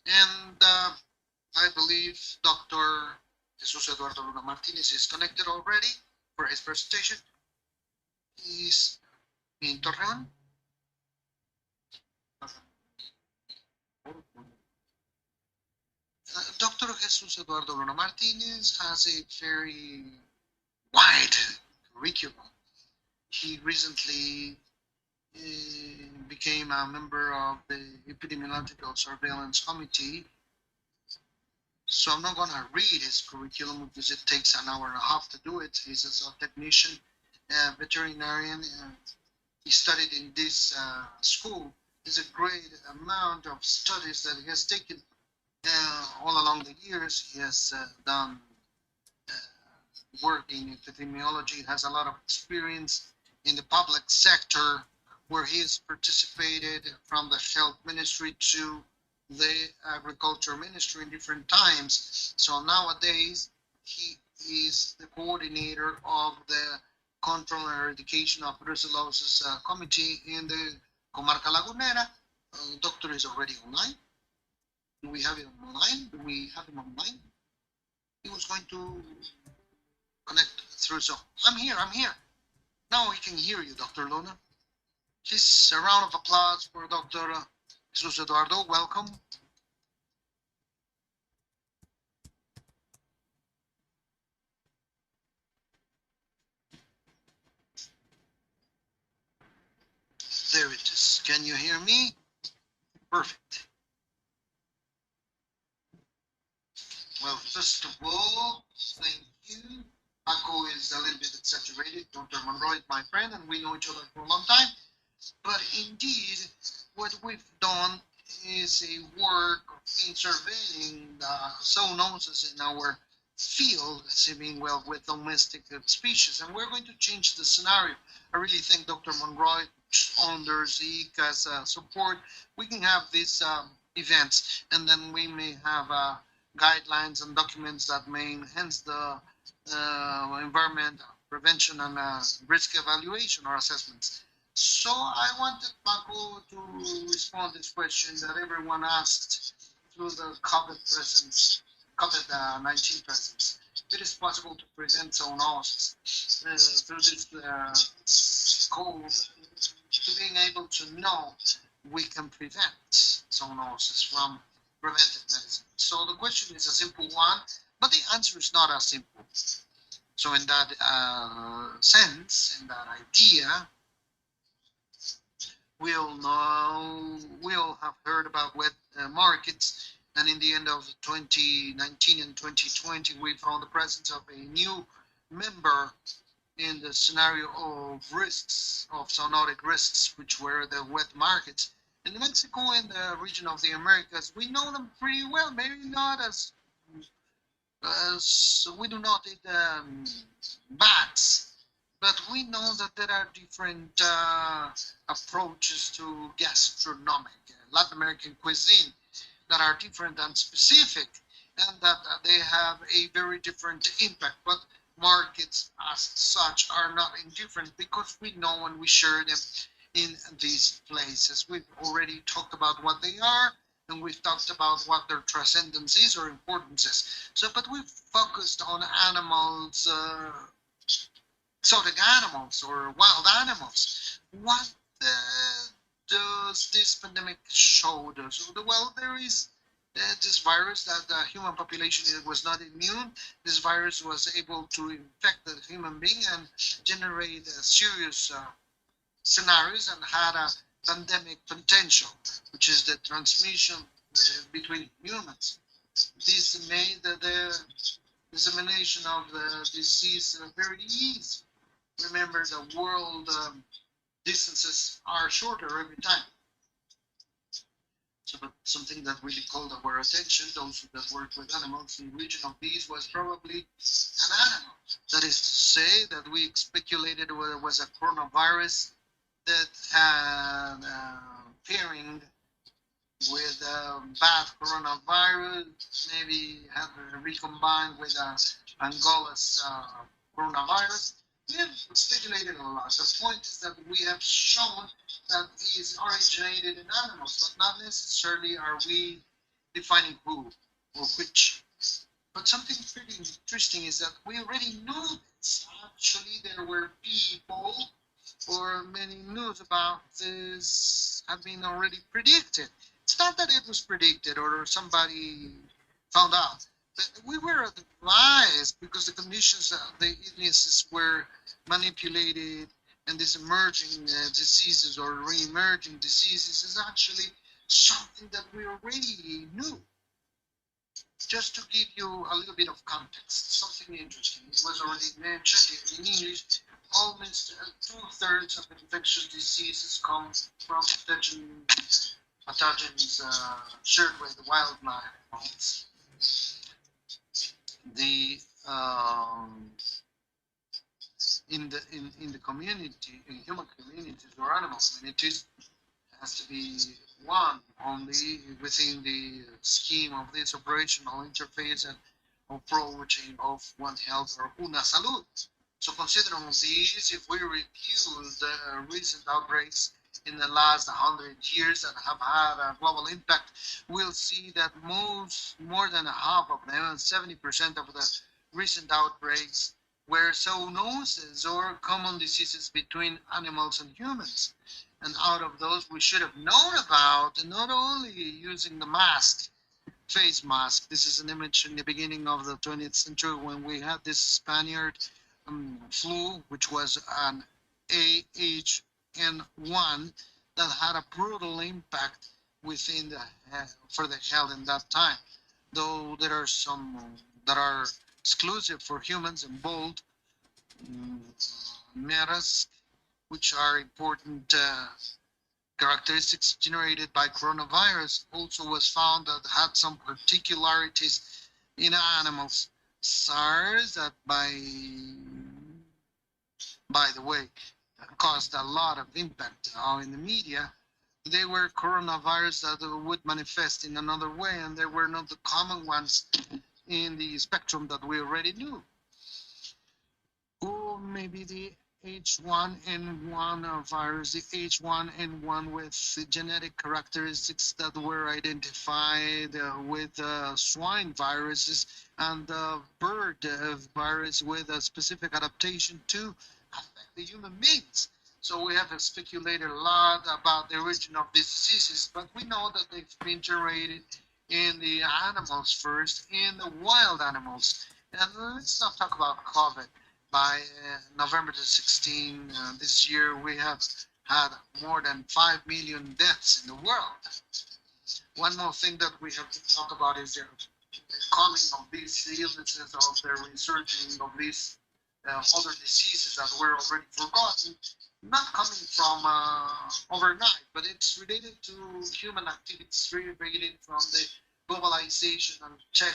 And I believe Dr. Jesus Eduardo Luna Martinez is connected already for his presentation. He's in Torreon. Dr. Jesus Eduardo Luna Martinez has a very wide curriculum. He recently became a member of the Epidemiological Surveillance Committee. So I'm not going to read his curriculum because it takes an hour and a half to do it. He's a technician, veterinarian. He studied in this school. There's a great amount of studies that he has taken all along the years. He has done work in epidemiology, has a lot of experience in the public sector, where he has participated from the health ministry to the agriculture ministry in different times. So nowadays, he is the coordinator of the Control and Eradication of Brucellosis Committee in the Comarca Lagunera. Doctor is already online. Do we have him online? Do we have him online? He was going to connect through Zoom. I'm here. Now we can hear you, Dr. Luna. Please, a round of applause for Dr. Jesus Eduardo. Welcome. it is. Can you hear me? Perfect. Well, first of all, thank you. Paco is a little bit exaggerated. Dr. Monroy is my friend, and we know each other for a long time. But indeed, what we've done is a work in surveying the zoonosis in our field, assuming well with domestic species, and we're going to change the scenario. I really thank Dr. Monroy under the IICA's support. We can have these events, and then we may have guidelines and documents that may enhance the environment prevention and risk evaluation or assessments. So I wanted Paco to respond to this question that everyone asked through the COVID-19 presence. It is possible to prevent zoonosis through this code to being able to know we can prevent zoonosis from preventive medicine. So the question is a simple one, but the answer is not as simple. So in that sense, in that idea, we all have heard about wet markets, and in the end of 2019 and 2020, we found the presence of a new member in the scenario of risks, of zoonotic risks, which were the wet markets. In Mexico and the region of the Americas, we know them pretty well, maybe not as we do not eat bats, but we know that there are different approaches to gastronomic Latin American cuisine that are different and specific, and that they have a very different impact. But markets as such are not indifferent because we know and we share them in these places. We've already talked about what they are, and we've talked about what their transcendence is or importance is. So, but we've focused on animals, exotic animals or wild animals. What does this pandemic show us? Well, there is this virus that the human population was not immune. This virus was able to infect the human being and generate serious scenarios and had a pandemic potential, which is the transmission between humans. This made the dissemination of the disease very easy. Remember, the world distances are shorter every time. So, but something that really called our attention, those that work with animals, the origin of these was probably an animal. That is to say that we speculated whether it was a coronavirus that had pairing with bad coronavirus, maybe had recombined with Angola's coronavirus. We have speculated a lot. The point is that we have shown that it is originated in animals, but not necessarily are we defining who or which. But something pretty interesting is that we already knew this. Actually, there were people or many news about this have been already predicted. It's not that it was predicted or somebody found out. But we were advised because the conditions, the illnesses were manipulated, and these emerging diseases or re-emerging diseases is actually something that we already knew. Just to give you a little bit of context, something interesting. It was already mentioned in English. Almost 2/3 of infectious diseases come from pathogens shared with wildlife. The in the community, in human communities or animal communities, has to be one only within the scheme of this operational interface and approaching of One Health or Una Salud. So considering these, if we review the recent outbreaks in the last 100 years that have had a global impact, we'll see that more than half of them, 70% of the recent outbreaks, were zoonoses or common diseases between animals and humans. And out of those, we should have known about, not only using the mask, face mask. This is an image in the beginning of the 20th century when we had this Spaniard flu, which was an AH1, that had a brutal impact within the for the health in that time. Though there are some that are exclusive for humans and bold matters, which are important characteristics generated by coronavirus, also was found that had some particularities in animals. SARS, that by the way, caused a lot of impact in the media. They were coronavirus that would manifest in another way, and they were not the common ones in the spectrum that we already knew. Or maybe the H1N1 virus, the H1N1 with genetic characteristics that were identified with swine viruses, and the bird virus with a specific adaptation to affect the human beings. So we have speculated a lot about the origin of these diseases, but we know that they've been generated in the animals first, in the wild animals. And let's not talk about COVID. By November the 16th this year, we have had more than 5 million deaths in the world. One more thing that we have to talk about is the coming of these illnesses, of the resurging of these other diseases that were already forgotten, not coming from overnight, but it's related to human activities, related from the globalization and check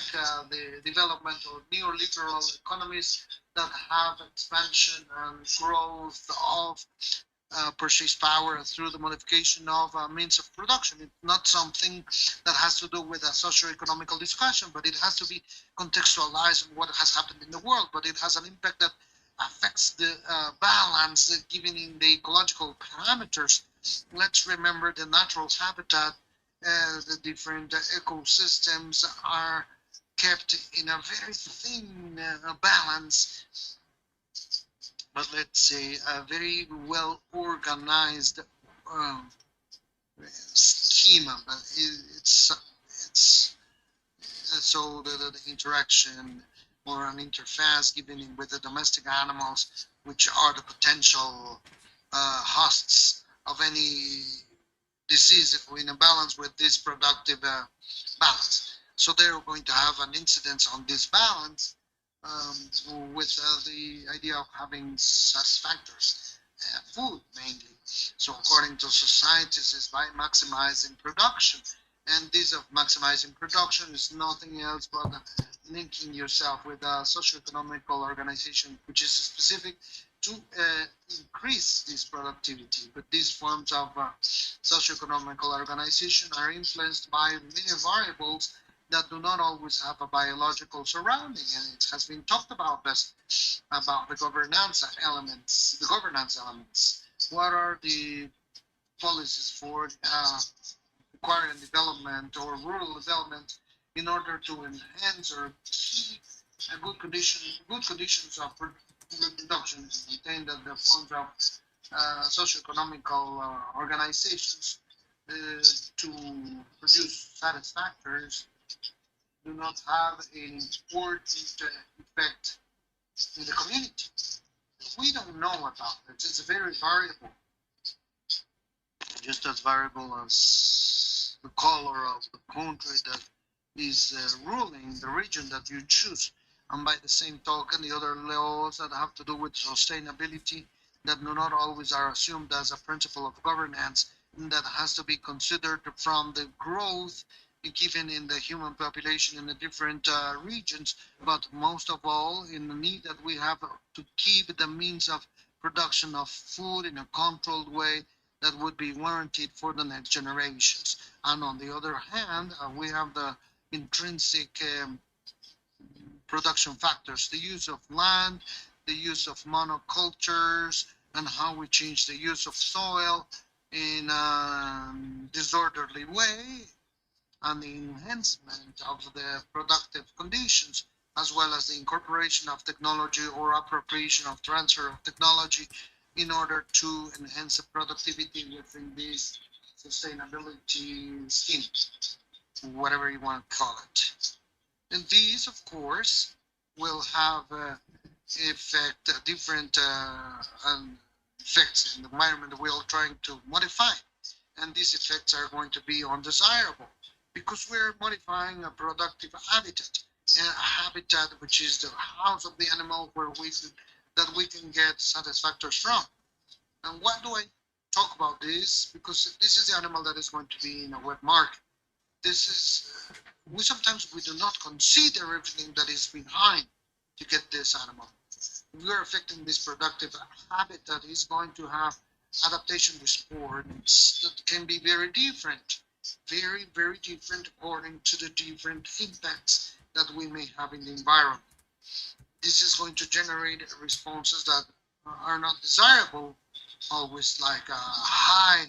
the development of neoliberal economies that have expansion and growth of purchase power through the modification of means of production. It's not something that has to do with a socio-economical discussion, but it has to be contextualized on what has happened in the world. But it has an impact that affects the balance given in the ecological parameters. Let's remember the natural habitat, the different ecosystems are kept in a very thin balance, but let's say a very well organized schema. But it's so the interaction or an interface given with the domestic animals, which are the potential hosts of any disease, if we're in a balance with this productive balance. So they're going to have an incidence on this balance with the idea of having such factors, food mainly. So according to societies, is by maximizing production. And this of maximizing production is nothing else but linking yourself with a socio-economical organization, which is specific to increase this productivity. But these forms of socio-economical organization are influenced by many variables that do not always have a biological surrounding, and it has been talked about this, about the governance elements. The governance elements. What are the policies for agrarian development or rural development in order to enhance or keep a good conditions of reproduction, maintain that the forms of socio-economical organizations to produce satisfactors do not have an important effect in the community. We don't know about it. It's very variable, just as variable as the color of the country that is ruling the region that you choose. And by the same token, the other laws that have to do with sustainability that do not always are assumed as a principle of governance, and that has to be considered from the growth given in the human population in the different regions, but most of all in the need that we have to keep the means of production of food in a controlled way that would be warranted for the next generations. And on the other hand, we have the intrinsic production factors, the use of land, the use of monocultures, and how we change the use of soil in a disorderly way, and the enhancement of the productive conditions, as well as the incorporation of technology or appropriation of transfer of technology in order to enhance the productivity within this sustainability scheme, whatever you want to call it. And these, of course, will have effect different effects in the environment that we are trying to modify. and these effects are going to be undesirable because we're modifying a productive habitat, and a habitat which is the house of the animal where we can get satisfactors from. And why do I talk about this? Because this is the animal that is going to be in a wet market. This is we do not consider everything that is behind to get this animal. We are affecting this productive habitat is going to have adaptation response that can be very different, very different according to the different impacts that we may have in the environment. This is going to generate responses that are not desirable, always like a high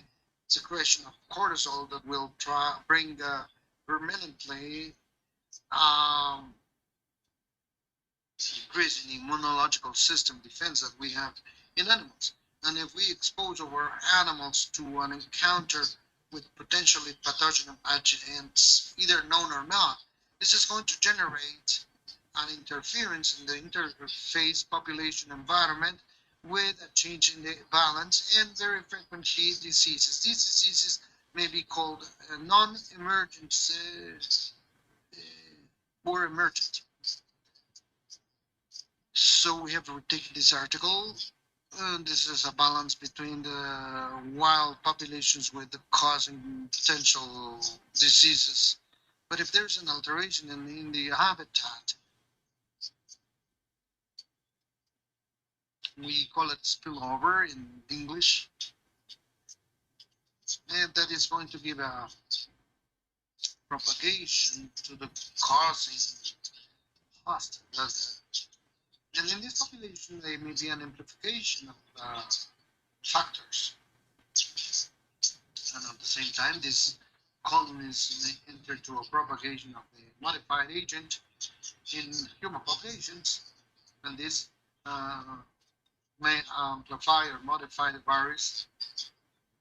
secretion of cortisol that will bring permanently increase in immunological system defense that we have in animals. And if we expose our animals to an encounter with potentially pathogenic agents, either known or not, this is going to generate an interference in the interface population environment with a change in the balance and very frequently diseases. These diseases may be called non-emergent or emergent. So we have taken this article. This is a balance between the wild populations with the causing potential diseases. But if there's an alteration in the habitat, we call it spillover in English, and that is going to give a propagation to the causing host. And in this population, there may be an amplification of factors. And at the same time, these colonies may enter to a propagation of the modified agent in human populations, and this may amplify or modify the virus,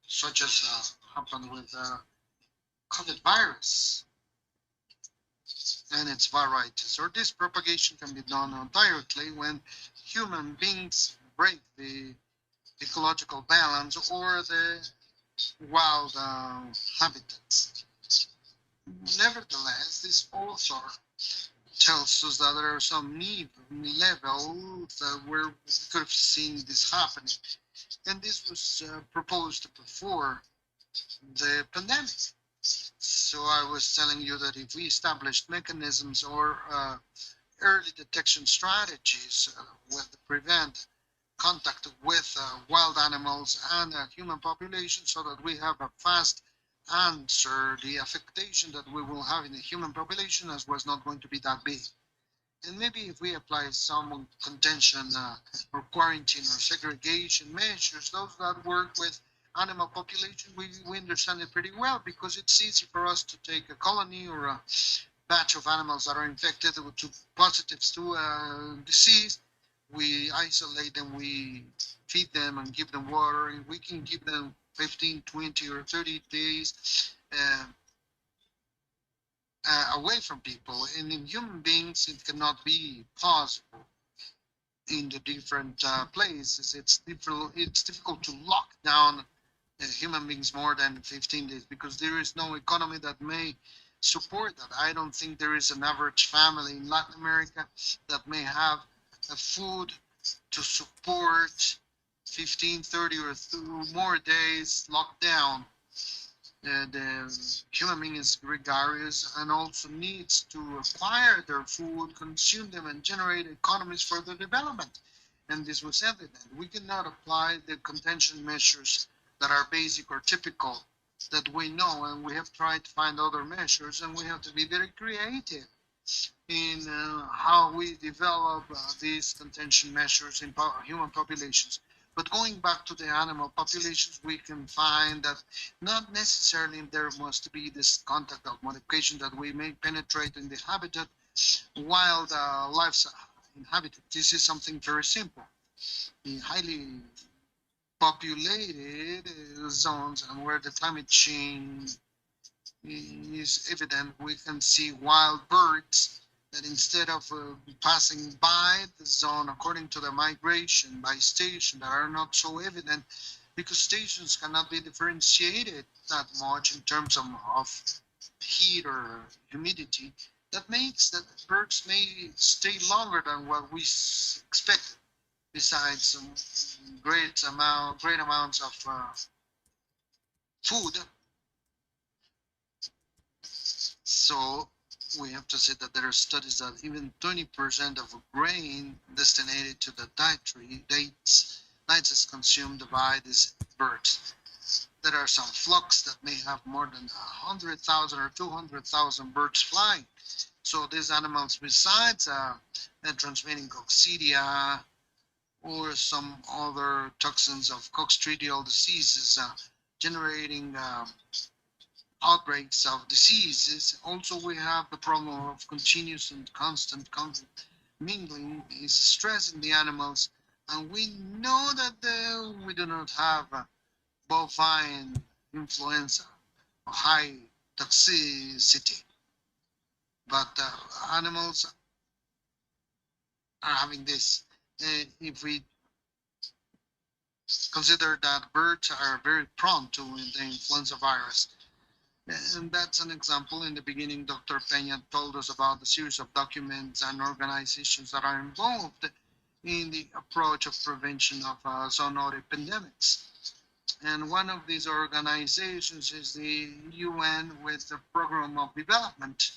such as happened with COVID virus and its varieties. Or this propagation can be done directly when human beings break the ecological balance or the wild habitats. Nevertheless, this author tells us that there are some levels where we could have seen this happening. And this was proposed before the pandemic. So I was telling you that if we established mechanisms or early detection strategies with prevent contact with wild animals and human population so that we have a fast answer, the affectation that we will have in the human population as was not going to be that big. And maybe if we apply some contention or quarantine or segregation measures, those that work with animal population, we understand it pretty well because it's easy for us to take a colony or a batch of animals that are infected to positives to a disease. We isolate them, we feed them and give them water, and we can give them 15, 20 or 30 days away from people. And in human beings, it cannot be possible in the different places. It's difficult to lock down human beings more than 15 days because there is no economy that may support that. I don't think there is an average family in Latin America that may have a food to support 15, 30 or more days locked down. The human being is gregarious and also needs to acquire their food, consume them, and generate economies for their development. And this was evident. We cannot apply the contention measures that are basic or typical that we know, and we have tried to find other measures, and we have to be very creative in how we develop these contention measures in human populations. But going back to the animal populations, we can find that not necessarily there must be this contact of modification that we may penetrate in the habitat while the life inhabited. This is something very simple. In highly populated zones and where the climate change is evident, we can see wild birds that instead of passing by the zone according to the migration by station that are not so evident, because stations cannot be differentiated that much in terms of heat or humidity. That makes that birds may stay longer than what we expected. Besides some great amounts of food, so we have to say that there are studies that even 20% of grain destined to the dietary dates is consumed by these birds. There are some flocks that may have more than 100,000 or 200,000 birds flying. So these animals, besides transmitting coccidia or some other toxins of coccidial diseases, generating outbreaks of diseases. Also, we have the problem of continuous and constant mingling is stressing the animals, and we know that we do not have bovine influenza or high toxicity, but animals are having this. If we consider that birds are very prone to the influenza virus, and that's an example. In the beginning, Dr. Peña told us about the series of documents and organizations that are involved in the approach of prevention of zoonotic pandemics. And one of these organizations is the UN with the Program of Development.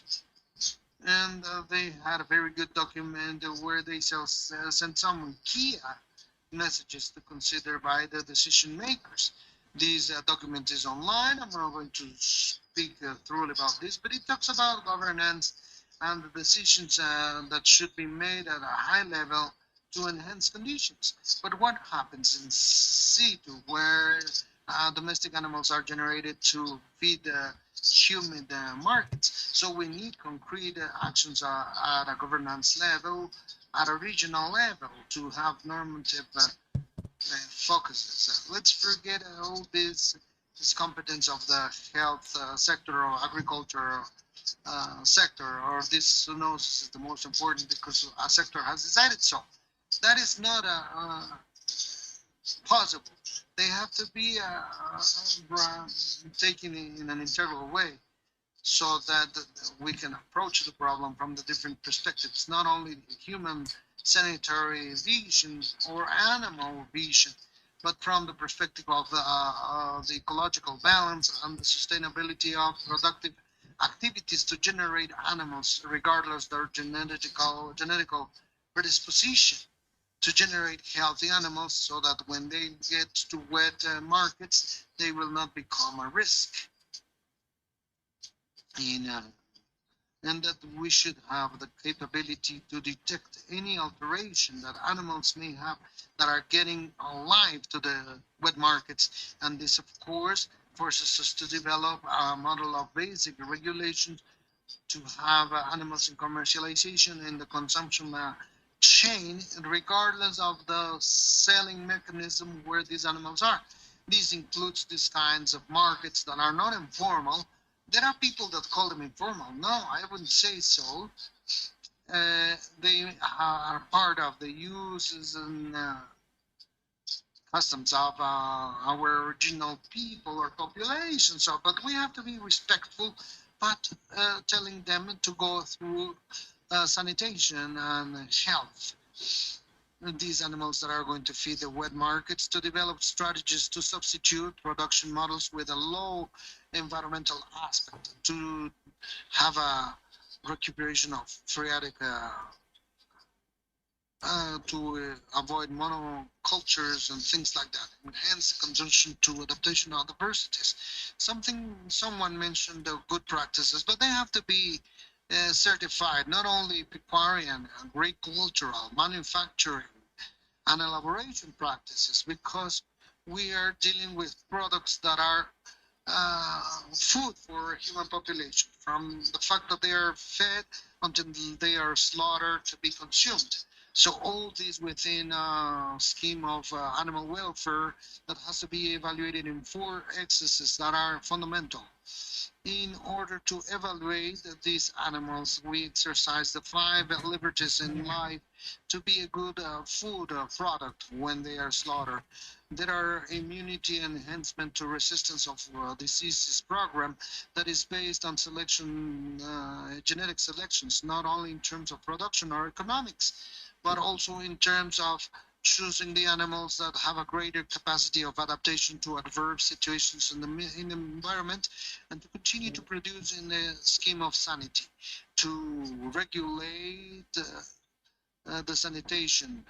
And they had a very good document where they sent some key messages to consider by the decision makers. This document is online. I'm not going to speak thoroughly about this, but it talks about governance and the decisions that should be made at a high level to enhance conditions. But what happens in situ, where domestic animals are generated to feed humid markets? So we need concrete actions at a governance level, at a regional level, to have normative focuses. Let's forget all this competence of the health sector or agriculture sector, or this zoonosis is the most important because a sector has decided so. That is not possible. They have to be taken in an integral way, so that we can approach the problem from the different perspectives, not only human sanitary vision or animal vision, but from the perspective of the ecological balance and the sustainability of productive activities to generate animals, regardless their genetical predisposition, to generate healthy animals so that when they get to wet markets, they will not become a risk. And that we should have the capability to detect any alteration that animals may have that are getting alive to the wet markets. And this, of course, forces us to develop a model of basic regulations to have animals in commercialization and the consumption chain, regardless of the selling mechanism where these animals are. This includes these kinds of markets that are not informal. There are people that call them informal. No, I wouldn't say so. They are part of the uses and customs of our original people or population. So, but we have to be respectful, but telling them to go through sanitation and health. These animals that are going to feed the wet markets, to develop strategies to substitute production models with a low environmental aspect, to have a recuperation of phreatic to avoid monocultures and things like that, enhance the conjunction to adaptation of diversities. Someone mentioned the good practices, but they have to be certified, not only pecuarian, agricultural, manufacturing, and elaboration practices, because we are dealing with products that are food for human population, from the fact that they are fed until they are slaughtered to be consumed. So all these within a scheme of animal welfare that has to be evaluated in 4 axes that are fundamental. In order to evaluate these animals, we exercise the 5 liberties in life to be a good food product when they are slaughtered. There are immunity enhancement to resistance of diseases program that is based on selection, genetic selections, not only in terms of production or economics, but also in terms of choosing the animals that have a greater capacity of adaptation to adverse situations in the environment, and to continue to produce in the scheme of sanity, to regulate the sanitation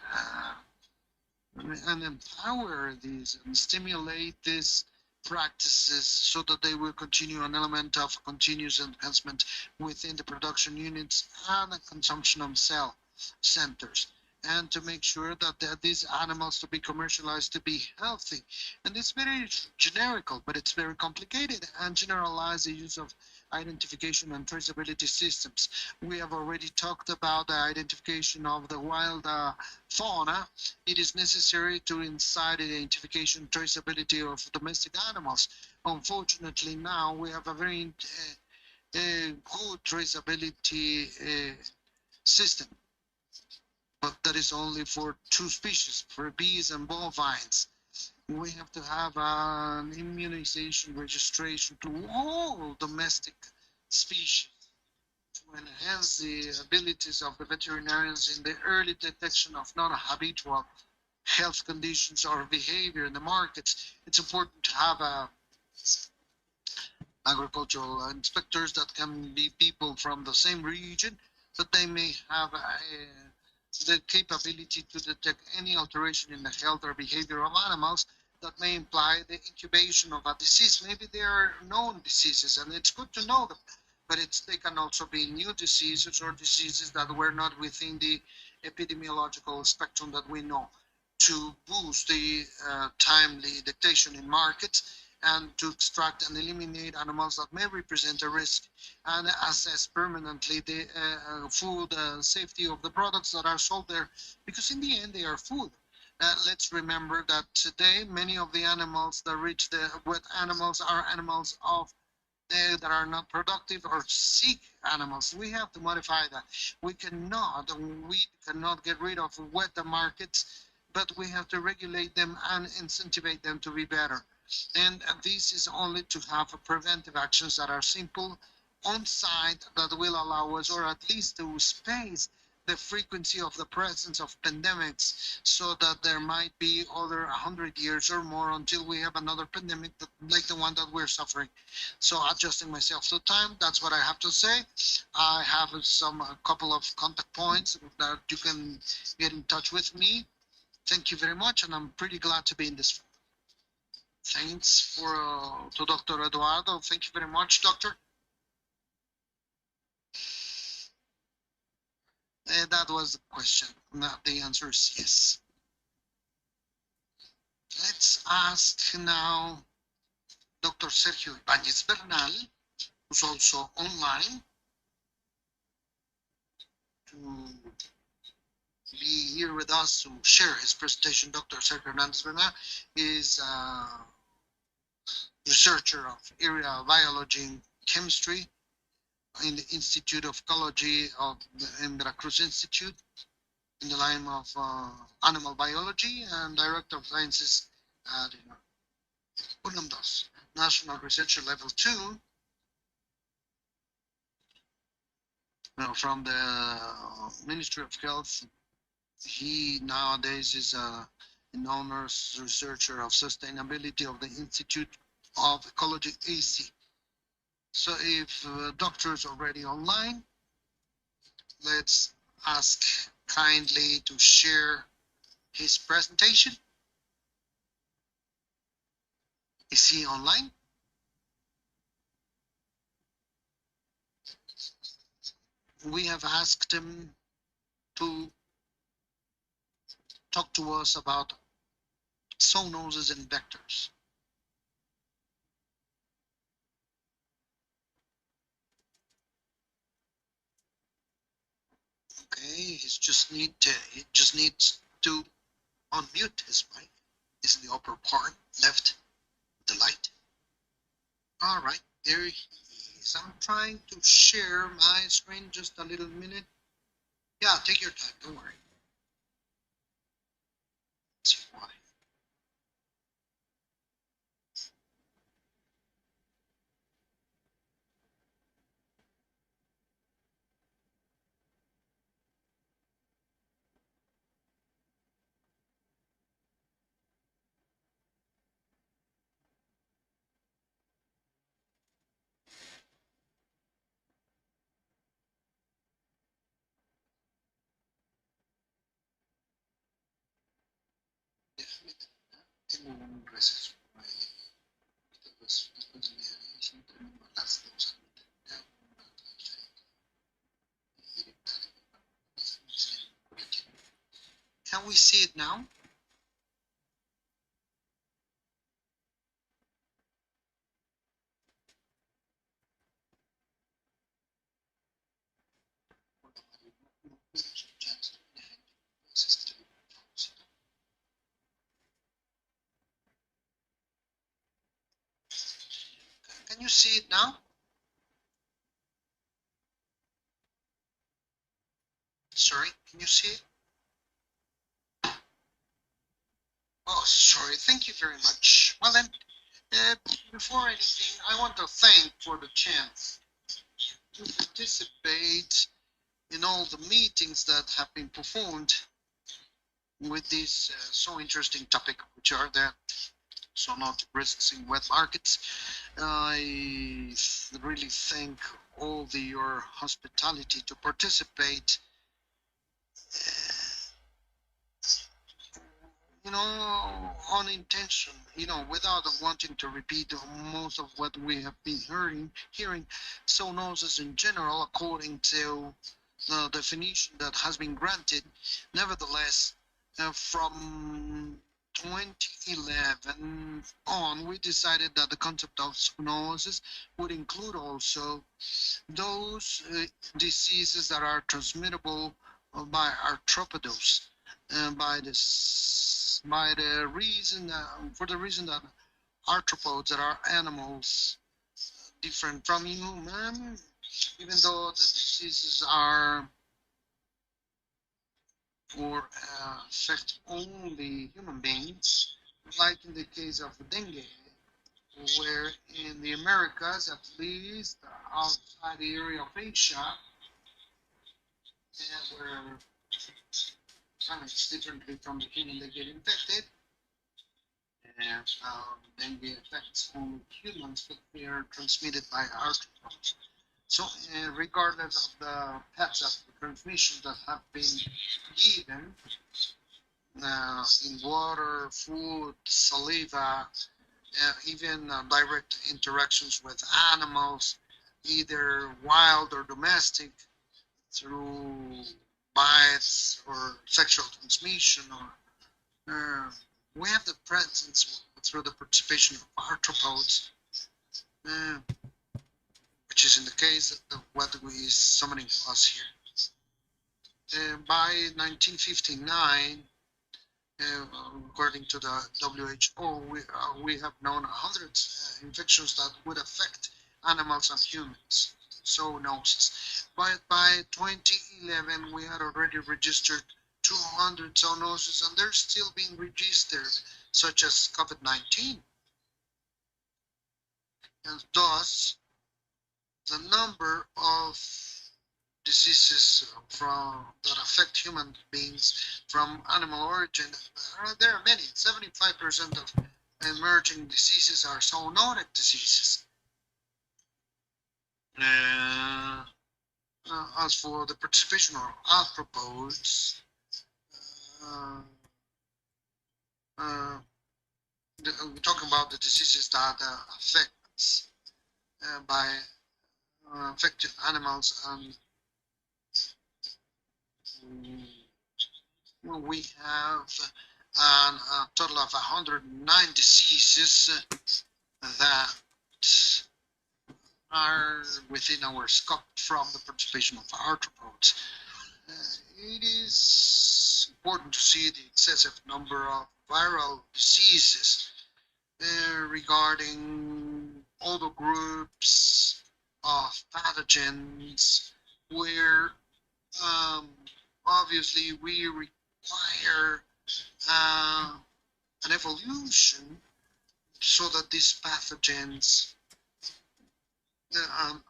and empower these and stimulate these practices so that they will continue an element of continuous enhancement within the production units and the consumption of cell centers, and to make sure that these animals to be commercialized to be healthy. And it's very generical, but it's very complicated and generalize the use of identification and traceability systems. We have already talked about the identification of the wild fauna. It is necessary to incite the identification traceability of domestic animals. Unfortunately, now we have a very good traceability system, but that is only for 2 species, for bees and bovines. We have to have an immunization registration to all domestic species to enhance the abilities of the veterinarians in the early detection of non-habitual health conditions or behavior in the markets. It's important to have agricultural inspectors that can be people from the same region, that they may have the capability to detect any alteration in the health or behavior of animals that may imply the incubation of a disease. Maybe they are known diseases, and it's good to know them, but they can also be new diseases or diseases that were not within the epidemiological spectrum that we know, to boost the timely detection in markets, and to extract and eliminate animals that may represent a risk, and assess permanently the food safety of the products that are sold there, because in the end they are food. Let's remember that today many of the animals that reach the wet animals are animals of that are not productive or sick animals. We have to modify that. We cannot get rid of wet markets, but we have to regulate them and incentivize them to be better. And this is only to have preventive actions that are simple on site, that will allow us, or at least to space the frequency of the presence of pandemics, so that there might be other 100 years or more until we have another pandemic like the one that we're suffering. So adjusting myself to time, that's what I have to say. I have a couple of contact points that you can get in touch with me. Thank you very much, and I'm pretty glad to be in this. Thanks to Dr. Eduardo. Thank you very much, Doctor. That was the question. The answer is yes. Let's ask now Dr. Sergio Ibáñez Bernal, who's also online, to be here with us to share his presentation. Dr. Sergio Hernandez Bernal is a researcher of area biology and chemistry in the Institute of Ecology in Veracruz Institute, in the line of animal biology, and director of sciences at UNAM National Researcher Level 2. From the Ministry of Health. He nowadays is an honors researcher of sustainability of the Institute of Ecology AC. So if doctor is already online, let's ask kindly to share his presentation. Is he online? We have asked him to talk to us about zoonoses and vectors. Okay, he just needs to unmute his mic. It's in the upper part left, the light. All right, there he is. I'm trying to share my screen. Just a little minute. Yeah, take your time. Don't worry. Let's see why. Tengo un receso por ahí. Después de eso tenemos las dos. Can we see it now? Can you see it now? Sorry, can you see it? Oh, sorry. Thank you very much. Well then, before anything, I want to thank for the chance to participate in all the meetings that have been performed with this so interesting topic, which are the zoonotic risks in wet markets. I really thank all your hospitality to participate. Unintention, without wanting to repeat most of what we have been hearing. Zoonosis in general, according to the definition that has been granted. Nevertheless, from 2011 on, we decided that the concept of zoonosis would include also those diseases that are transmittable by arthropods, for the reason that arthropods that are animals different from human, even though the diseases are or affect only human beings, like in the case of dengue, where in the Americas, at least outside the area of Asia, where it's differently from the human they get infected, and dengue affects only humans, but they are transmitted by arthropods. So, regardless of the paths of the transmission that have been given in water, food, saliva, even direct interactions with animals, either wild or domestic, through bites or sexual transmission, or we have the presence through the participation of arthropods, which is in the case of what is summoning us here. By 1959, according to the WHO, we have known hundreds infections that would affect animals and humans, zoonosis. But by 2011, we had already registered 200 zoonoses, and they're still being registered, such as COVID-19. And thus, the number of diseases that affect human beings from animal origin, there are many. 75% of emerging diseases are zoonotic diseases. As for the participation of arthropods, we're talking about the diseases that affect by affected animals, and we have a total of 109 diseases that are within our scope from the participation of arthropods. It is important to see the excessive number of viral diseases regarding other groups of pathogens where obviously we require an evolution so that these pathogens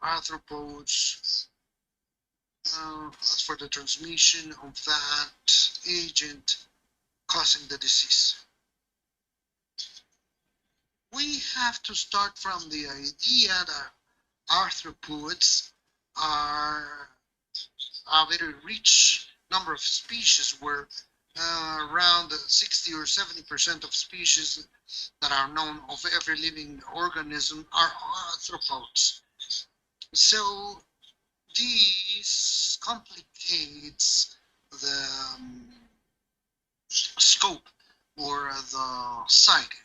arthropods, as for the transmission of that agent causing the disease. We have to start from the idea that arthropods are a very rich number of species, where around 60 or 70% of species that are known of every living organism are arthropods. So this complicates the scope or the site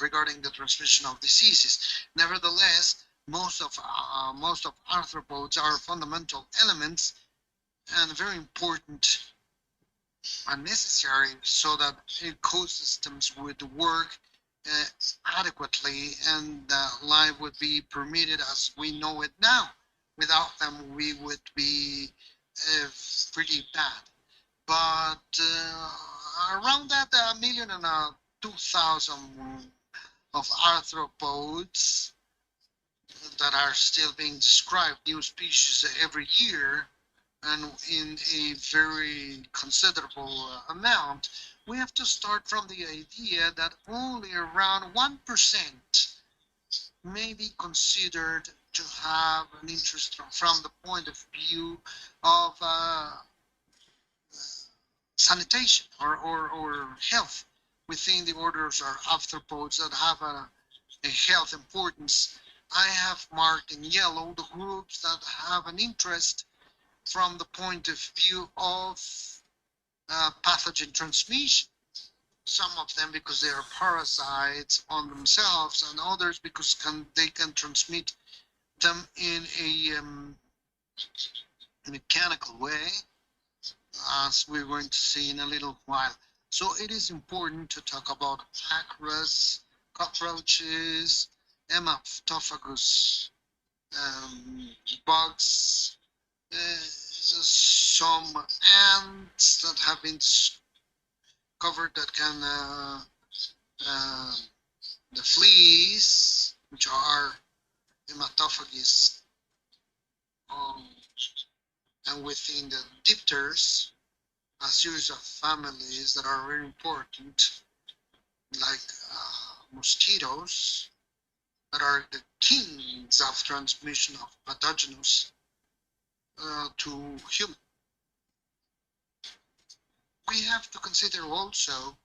regarding the transmission of diseases. Nevertheless, most of arthropods are fundamental elements and very important and necessary so that ecosystems would work adequately and life would be permitted as we know it now. Without them, we would be pretty bad. But around that 1,002,000 of arthropods that are still being described, new species every year, and in a very considerable amount, we have to start from the idea that only around 1% may be considered to have an interest from the point of view of sanitation or health within the orders or arthropods that have a health importance. I have marked in yellow the groups that have an interest from the point of view of pathogen transmission. Some of them because they are parasites on themselves, and others because they can transmit them in a mechanical way, as we're going to see in a little while. So it is important to talk about acras, cockroaches, hematophagous bugs, some ants that have been covered that can the fleas, which are hematophagous, and within the dipters, a series of families that are very important, like mosquitoes, that are the kings of transmission of pathogens to humans. We have to consider also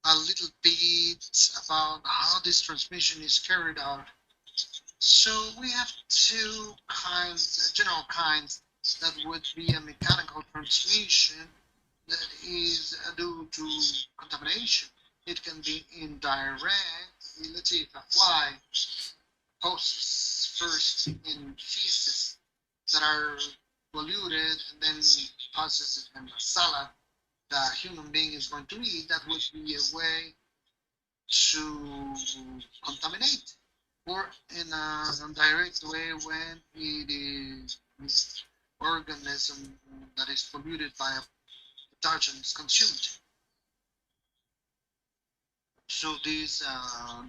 a little bit about how this transmission is carried out. So we have two kinds, general kinds, that would be a mechanical transmission that is due to contamination. It can be indirect. Let's say if a fly posts first in feces that are polluted and then passes it in a salad the human being is going to eat, that would be a way to contaminate, or in a direct way when it is organism that is polluted by a pathogen is consumed. So this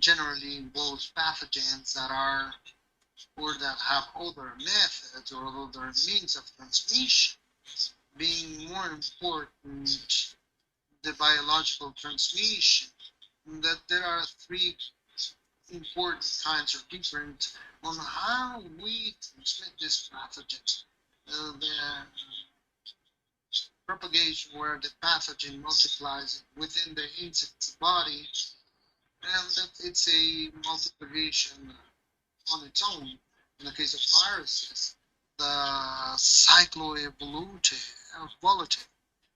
generally involves pathogens that are or that have other methods or other means of transmission, being more important the biological transmission, that there are three important kinds or different on how we transmit this pathogen. The propagation where the pathogen multiplies within the insect's body, and that it's a multiplication on its own. In the case of viruses, the cycloevolutive,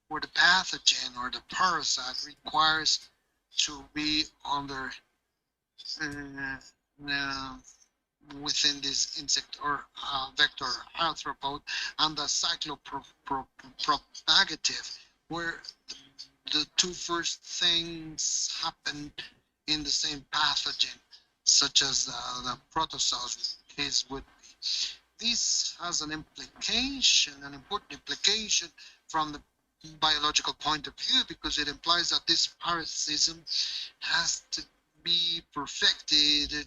where the pathogen or the parasite requires to be under within this insect or vector arthropod, and the cyclopropagative, where the two first things happen in the same pathogen. such as the protozoals case would be. This has an implication, an important implication from the biological point of view, because it implies that this parasitism has to be perfected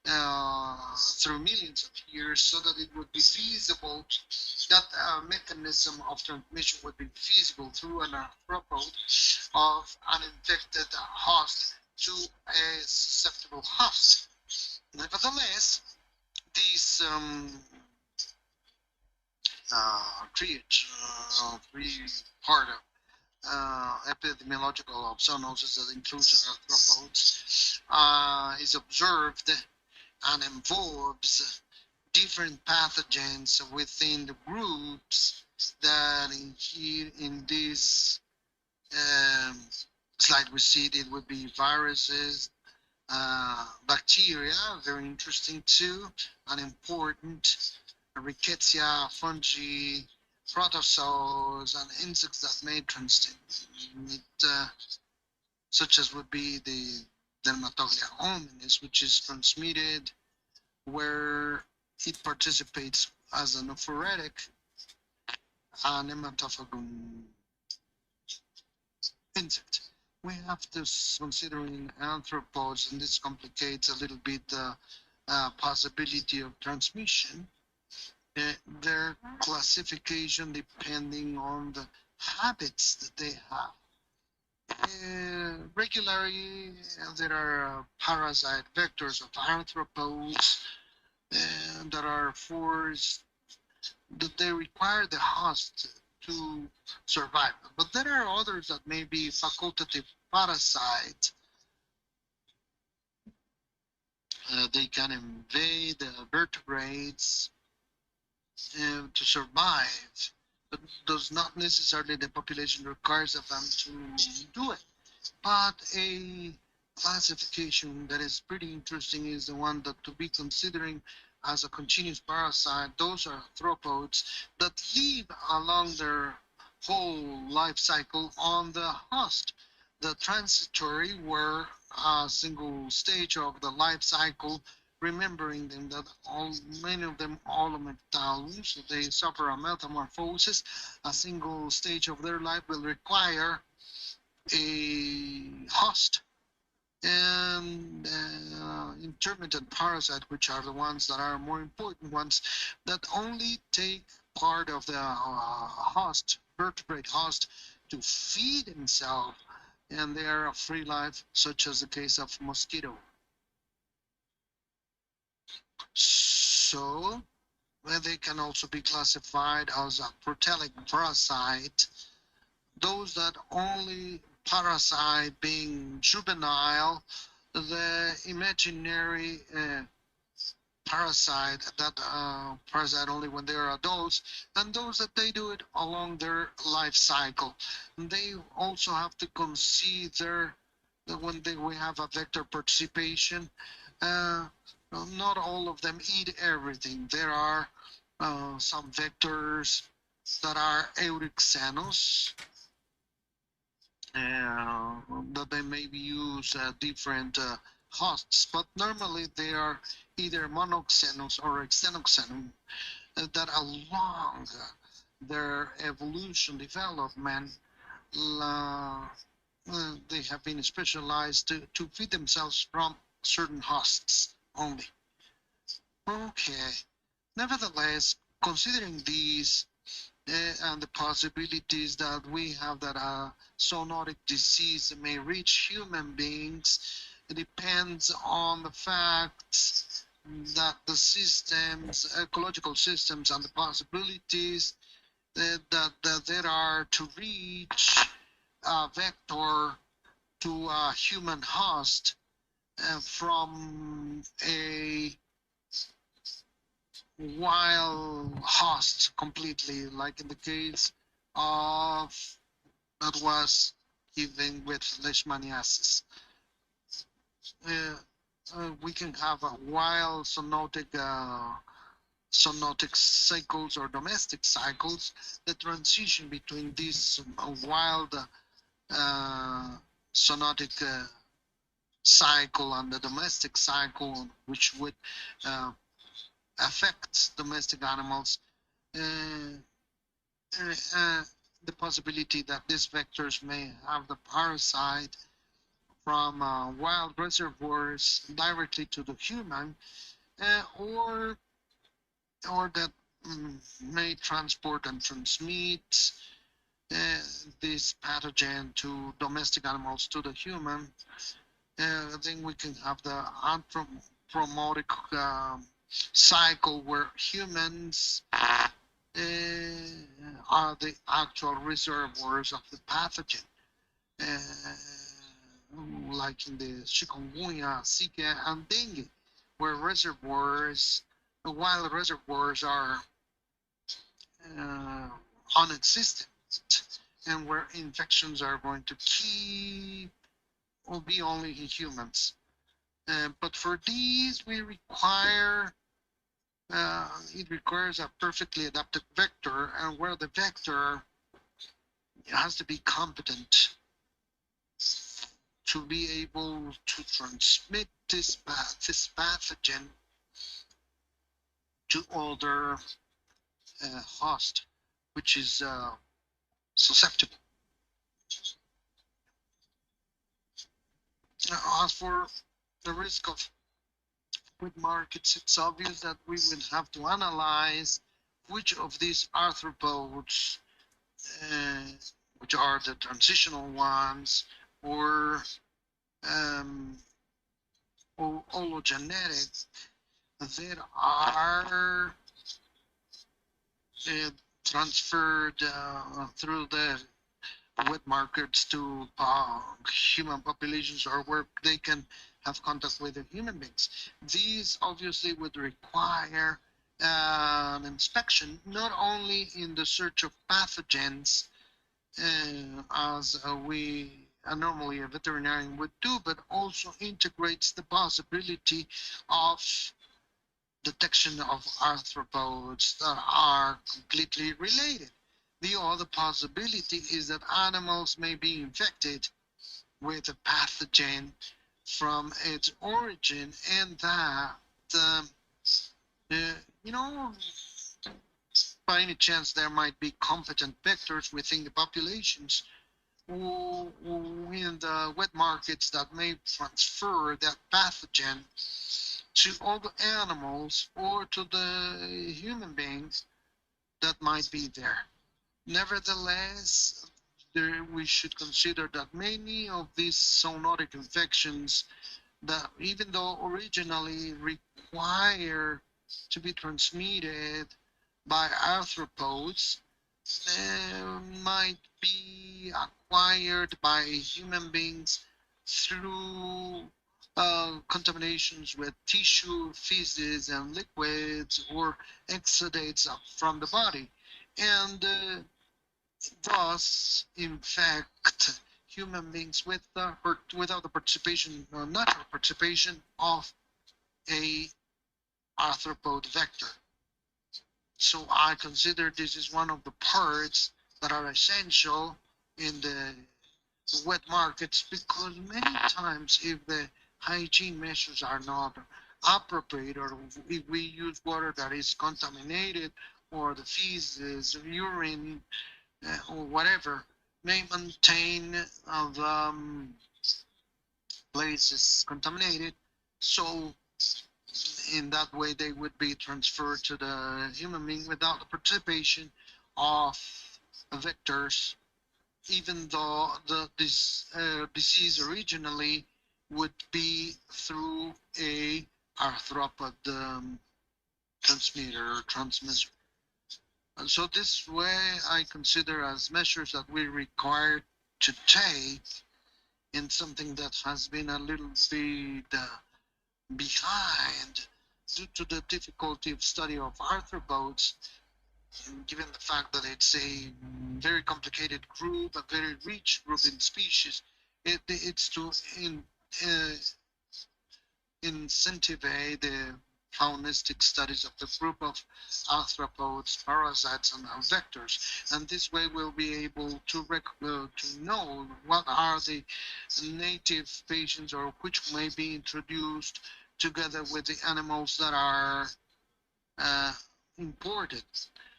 through millions of years, so that it would be feasible, that mechanism of transmission would be feasible through an arthropod of an infected host to a susceptible host. Nevertheless, these three-part epidemiological of zoonosis that includes arthropods is observed and involves different pathogens within the groups that in this slide we see it would be viruses, bacteria, very interesting too, and important, rickettsia, fungi, protozoals, and insects that may transmit, such as would be the Dermatoglia hominis, which is transmitted where it participates as an euphoretic and nematophagous insect. We have to considering arthropods, and this complicates a little bit the possibility of transmission. Their classification depending on the habits that they have. Regularly, there are parasite vectors of arthropods that are forced, that they require the host to survive. But there are others that may be facultative parasites. They can invade vertebrates to survive, but does not necessarily the population requires of them to do it. But a classification that is pretty interesting is the one that to be considering as a continuous parasite. Those are arthropods that live along their whole life cycle on the host. The transitory were a single stage of the life cycle, remembering them that many of them holometalons, so they suffer a metamorphosis. A single stage of their life will require a host, and intermittent parasite, which are the ones that are more important ones, that only take part of the host, vertebrate host, to feed himself, and they are a free life, such as the case of mosquito. So they can also be classified as a protetic parasite. Those that only parasite being juvenile, the imaginary parasite that parasite only when they are adults, and those that they do it along their life cycle. And they also have to consider that when we have a vector participation, not all of them eat everything. There are some vectors that are euryxenos, that they maybe use different hosts, but normally they are either monoxenos or xenoxenon that along their evolution development, they have been specialized to feed themselves from certain hosts only. Okay, nevertheless, considering these and the possibilities that we have that a zoonotic disease may reach human beings, it depends on the fact that the systems, ecological systems, and the possibilities that there are to reach a vector to a human host from a wild host completely, like in the case of that was given with leishmaniasis. We can have a wild zoonotic cycles or domestic cycles. The transition between these wild zoonotic cycle and the domestic cycle, which would affect domestic animals, uh, the possibility that these vectors may have the parasite from wild reservoirs directly to the human, or that may transport and transmit this pathogen to domestic animals to the human. Then we can have the anthropomorphic cycle where humans are the actual reservoirs of the pathogen, like in the chikungunya, Zika, and dengue, where wild reservoirs are non-existent, and where infections are going to keep or be only in humans. But for these, it requires a perfectly adapted vector, and where the vector has to be competent to be able to transmit this pathogen to other host, which is susceptible. As for the risk of wet markets, it's obvious that we will have to analyze which of these arthropods, which are the transitional ones, or hologenetic, that are transferred through the wet markets to human populations, or where they can have contact with the human beings. These obviously would require an inspection, not only in the search of pathogens, as normally a veterinarian would do, but also integrates the possibility of detection of arthropods that are completely related. The other possibility is that animals may be infected with a pathogen from its origin, and that, by any chance, there might be competent vectors within the populations or in the wet markets that may transfer that pathogen to other animals or to the human beings that might be there. Nevertheless, we should consider that many of these zoonotic infections, that even though originally require to be transmitted by arthropods, might be acquired by human beings through contaminations with tissue, feces, and liquids, or exudates from the body, and thus infect human beings without the participation, natural participation of a arthropod vector. So I consider this is one of the parts that are essential in the wet markets, because many times if the hygiene measures are not appropriate, or if we use water that is contaminated, or the feces, urine, or whatever, may maintain the places contaminated. So in that way, they would be transferred to the human being without the participation of vectors, even though this disease originally would be through a arthropod transmitter. And so this way, I consider as measures that we require to take in something that has been a little bit behind due to the difficulty of study of arthropods, given the fact that it's a very complicated group, a very rich group in species. It's to incentivize the faunistic studies of the group of arthropods, parasites, and vectors. And this way we'll be able to know what are the native patients or which may be introduced together with the animals that are imported.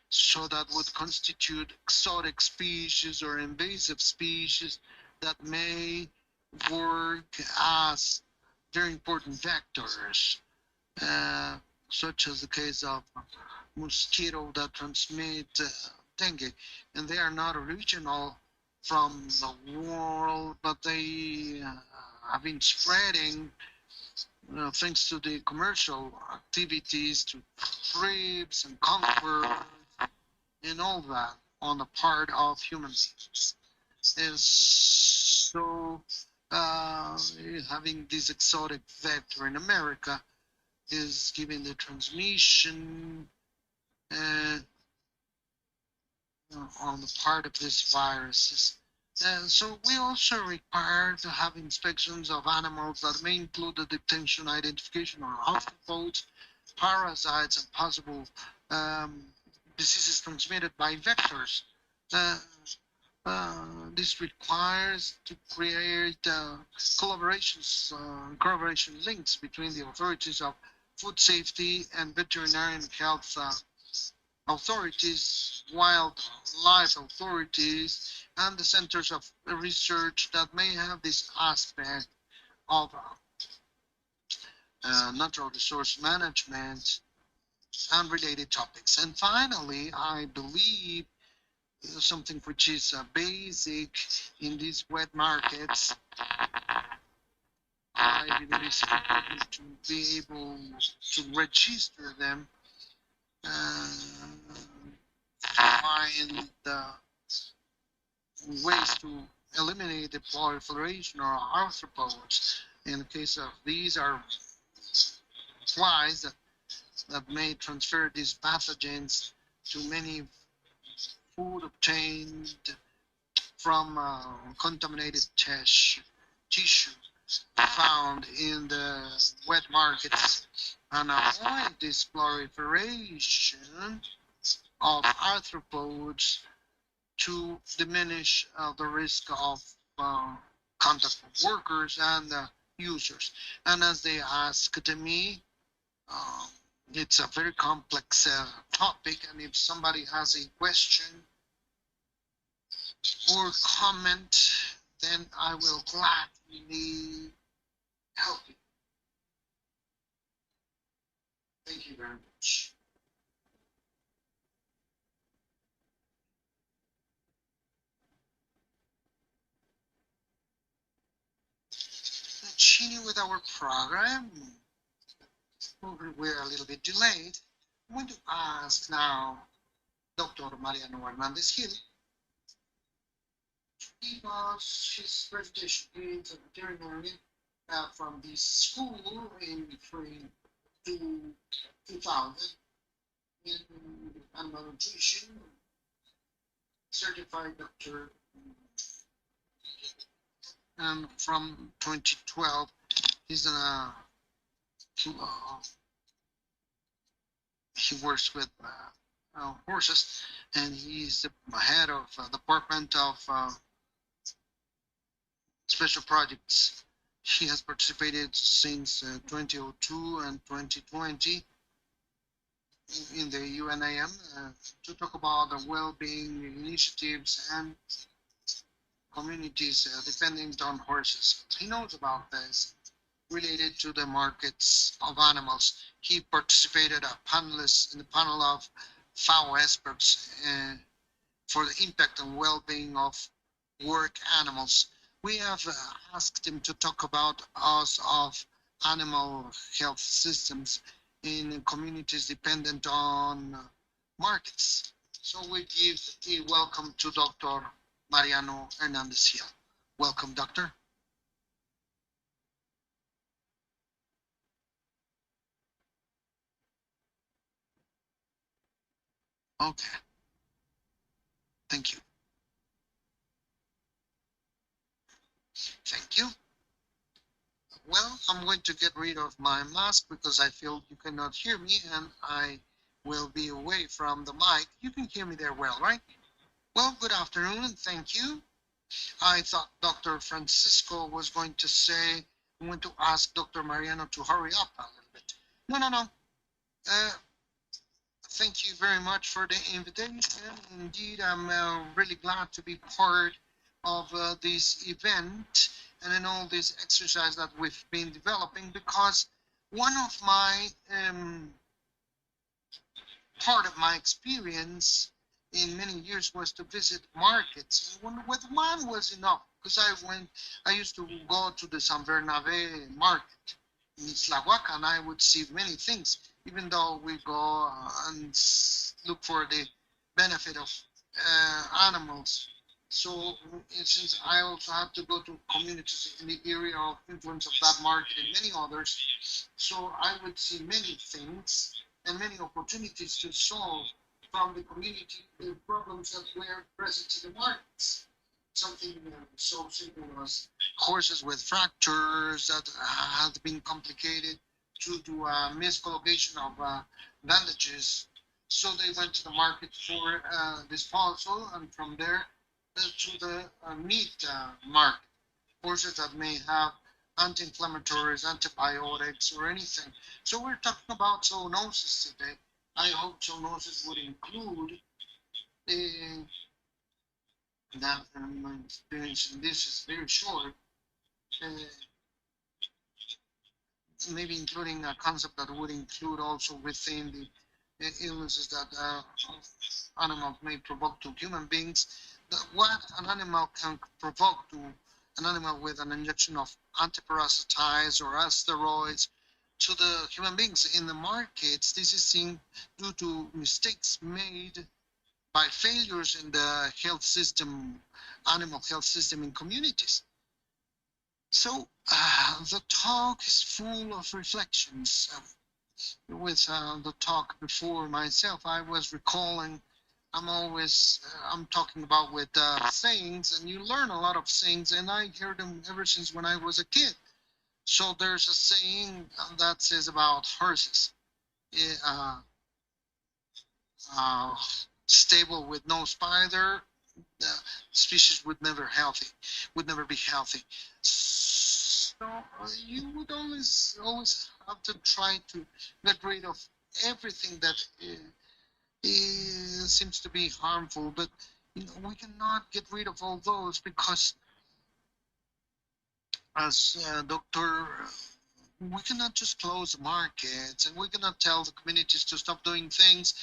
So that would constitute exotic species or invasive species that may work as very important vectors, such as the case of mosquito that transmit dengue. And they are not original from the world, but they have been spreading thanks to the commercial activities, to trips and conquer and all that on the part of human beings. And so having this exotic vector in America is giving the transmission on the part of these viruses. And so we also require to have inspections of animals that may include the detection, identification of arthropods, parasites, and possible diseases transmitted by vectors. This requires to create collaboration links between the authorities of food safety and veterinary health authorities, wildlife authorities, and the centers of research that may have this aspect of natural resource management and related topics. And finally, I believe something which is basic in these wet markets, I believe it's important to be able to register them, find ways to eliminate the proliferation of arthropods. In the case of these are flies that may transfer these pathogens to many food obtained from contaminated tissue found in the wet markets, and avoid this proliferation of arthropods to diminish the risk of contact with workers and users. And as they asked me, it's a very complex topic, and if somebody has a question or comment, then I will gladly help you. Thank you very much. Continue with our program. We're a little bit delayed. I'm going to ask now Dr. Mariano Hernandez Gil to give us his presentation. It's a veterinarian from this school in 2000 in animal nutrition, certified doctor, and from 2012 he's he works with horses, and he's the head of department of special projects. He has participated since 2002 and 2020 in the UNAM to talk about the well-being initiatives and communities dependent on horses. He knows about this related to the markets of animals. He participated as a panelist in the panel of FAO experts for the impact and well-being of work animals. We have asked him to talk about us of animal health systems in communities dependent on markets. So we give a welcome to Dr. Mariano Hernandez Gil. Welcome, doctor. Okay. Thank you. Thank you. Well, I'm going to get rid of my mask because I feel you cannot hear me and I will be away from the mic. You can hear me there well, right? Well, good afternoon and thank you. I thought Dr. Francisco was going to say, I'm going to ask Dr. Mariano to hurry up a little bit. No, no, no. Thank you very much for the invitation. Indeed, I'm really glad to be part of this event and in all this exercise that we've been developing, because one of my part of my experience in many years was to visit markets. With one was enough, because I used to go to the San Bernabé market in Islahuaca, and I would see many things, even though we go and look for the benefit of animals. So since I also have to go to communities in the area of influence of that market and many others, so I would see many things and many opportunities to solve from the community the problems that were present in the markets. Something so simple as horses with fractures that had been complicated due to a miscollocation of bandages. So they went to the market for disposal, and from there to the meat market. Horses that may have anti-inflammatories, antibiotics, or anything. So we're talking about zoonosis today. I hope zoonosis would include that my experience in this is very short, uh, maybe including a concept that would include also within the illnesses that animals may provoke to human beings. What an animal can provoke to an animal with an injection of antiparasitics or steroids to the human beings in the markets, this is seen due to mistakes made by failures in the health system, animal health system in communities. So the talk is full of reflections. With the talk before myself, I was recalling, I'm talking about with sayings, and you learn a lot of sayings, and I heard them ever since when I was a kid. So there's a saying that says about horses, uh, uh, stable with no spider, the species would never be healthy. So you would always have to try to get rid of everything that seems to be harmful, but we cannot get rid of all those because, as Dr. We cannot just close the markets, and we cannot tell the communities to stop doing things,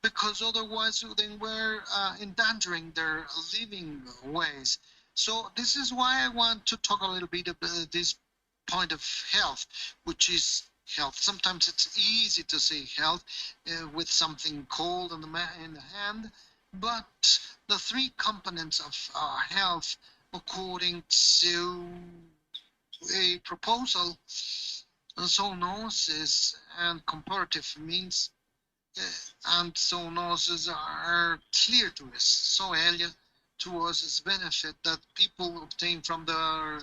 because otherwise then we're endangering their living ways. So this is why I want to talk a little bit about this point of health, which is health. Sometimes it's easy to say health with something cold in the hand, but the three components of health, according to a proposal, zoonosis and comparative means, and zoonoses are clear to us. So Elia, to us is benefit that people obtain from their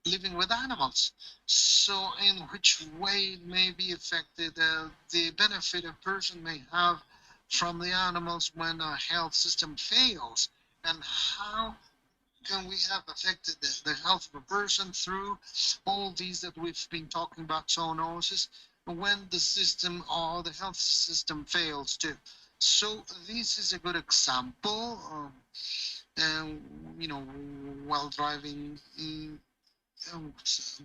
living with animals. So in which way it may be affected the benefit a person may have from the animals when a health system fails, and how can we have affected the health of a person through all these that we've been talking about, zoonosis, when the system or the health system fails too. So this is a good example. And while driving,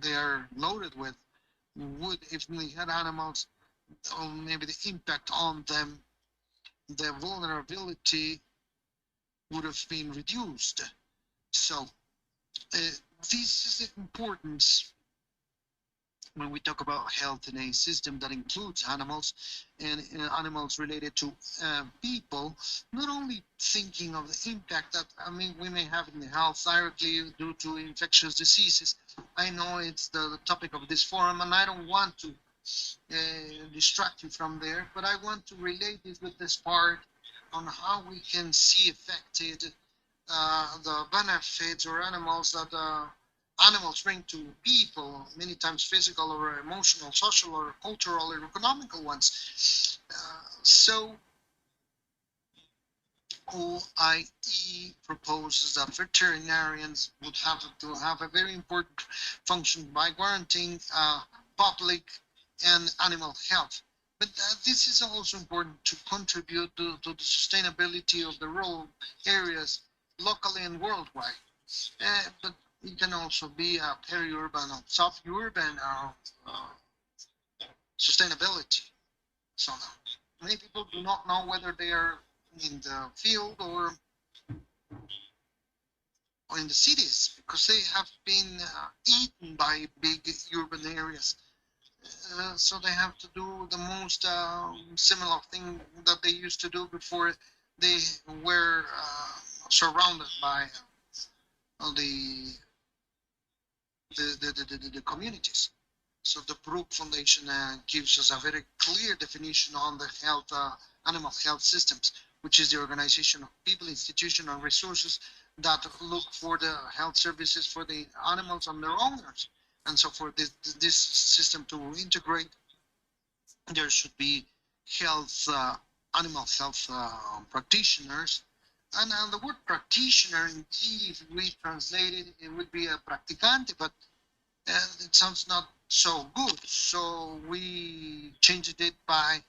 they are loaded with wood. If we had animals, or maybe the impact on them, the vulnerability would have been reduced. So this is the importance when we talk about health in a system that includes animals and animals related to people, not only thinking of the impact that we may have in the health directly due to infectious diseases. I know it's the topic of this forum, and I don't want to distract you from there, but I want to relate it with this part on how we can see affected the benefits or animals that animals bring to people, many times physical or emotional, social or cultural or economical ones. So OIE proposes that veterinarians would have to have a very important function by guaranteeing public and animal health. But this is also important to contribute to the sustainability of the rural areas locally and worldwide. But it can also be a peri-urban or suburban sustainability. So many people do not know whether they are in the field or in the cities because they have been eaten by big urban areas. So they have to do the most similar thing that they used to do before they were surrounded by the communities. So the Brook Foundation gives us a very clear definition on the health, animal health systems, which is the organization of people, institutions, and resources that look for the health services for the animals and their owners. And so for this system to integrate, there should be health, animal health practitioners. And the word practitioner, indeed, if we translate it, it would be a practicante, but it sounds not so good. So we changed it by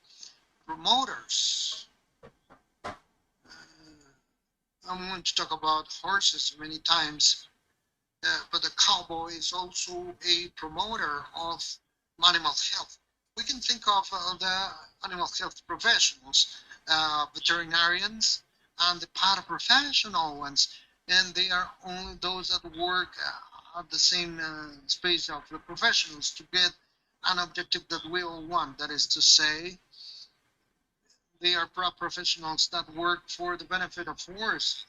promoters. I'm going to talk about horses many times, but the cowboy is also a promoter of animal health. We can think of the animal health professionals, veterinarians, and the paraprofessional ones, and they are only those that work at the same space of the professionals to get an objective that we all want. That is to say, they are professionals that work for the benefit of horse.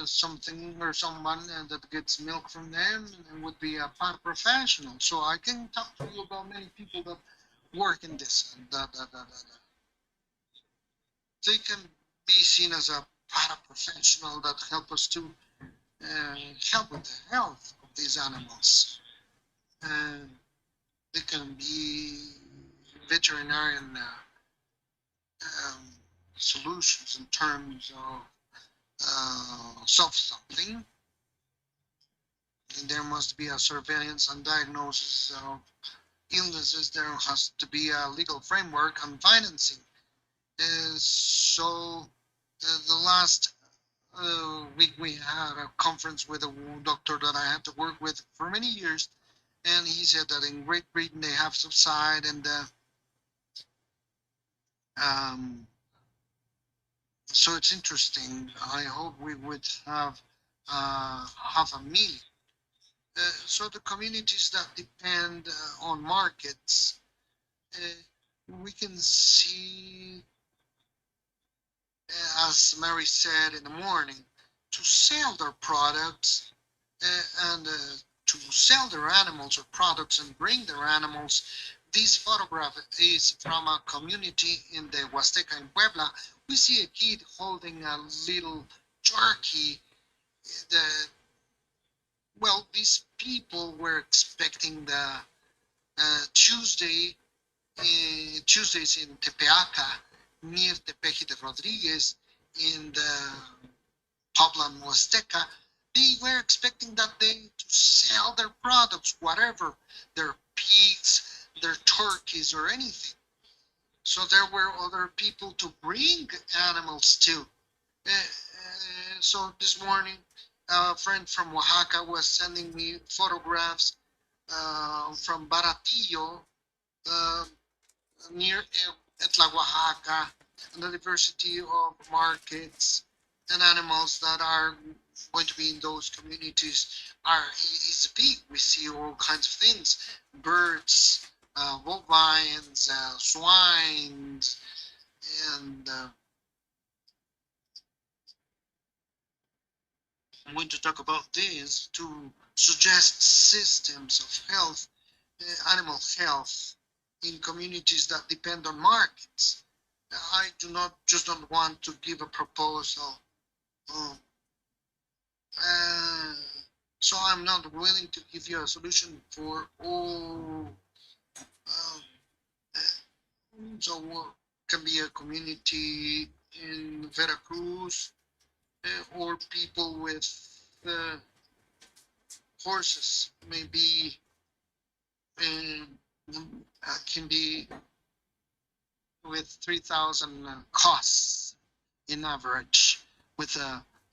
Something or someone that gets milk from them would be a paraprofessional. So I can talk to you about many people that work in this. They can be seen as a paraprofessional that help us to help with the health of these animals. They can be veterinarian solutions in terms of solve something. And there must be a surveillance and diagnosis of illnesses. There has to be a legal framework and financing. So the last week we had a conference with a doctor that I had to work with for many years, and he said that in Great Britain they have subside and so it's interesting. I hope we would have a meeting. So the communities that depend on markets, we can see, as Mary said in the morning, to sell their products and to sell their animals or products and bring their animals. This photograph is from a community in the Huasteca in Puebla. We see a kid holding a little turkey. Well, these people were expecting the Tuesdays in Tepeaca, near Tepeji de Rodriguez, in the Poblan Huasteca. They were expecting that day to sell their products, whatever, their pigs, their turkeys, or anything. So there were other people to bring animals to. So this morning, a friend from Oaxaca was sending me photographs from Baratillo, near Etla, Oaxaca, and the diversity of markets and animals that are going to be in those communities is big. We see all kinds of things: birds, bovines, swines, and I'm going to talk about this to suggest systems of health, animal health, in communities that depend on markets. I do not just don't want to give a proposal So I'm not willing to give you a solution for all. So can be a community in Veracruz or people with uh, horses, maybe can be with 3,000 costs in average with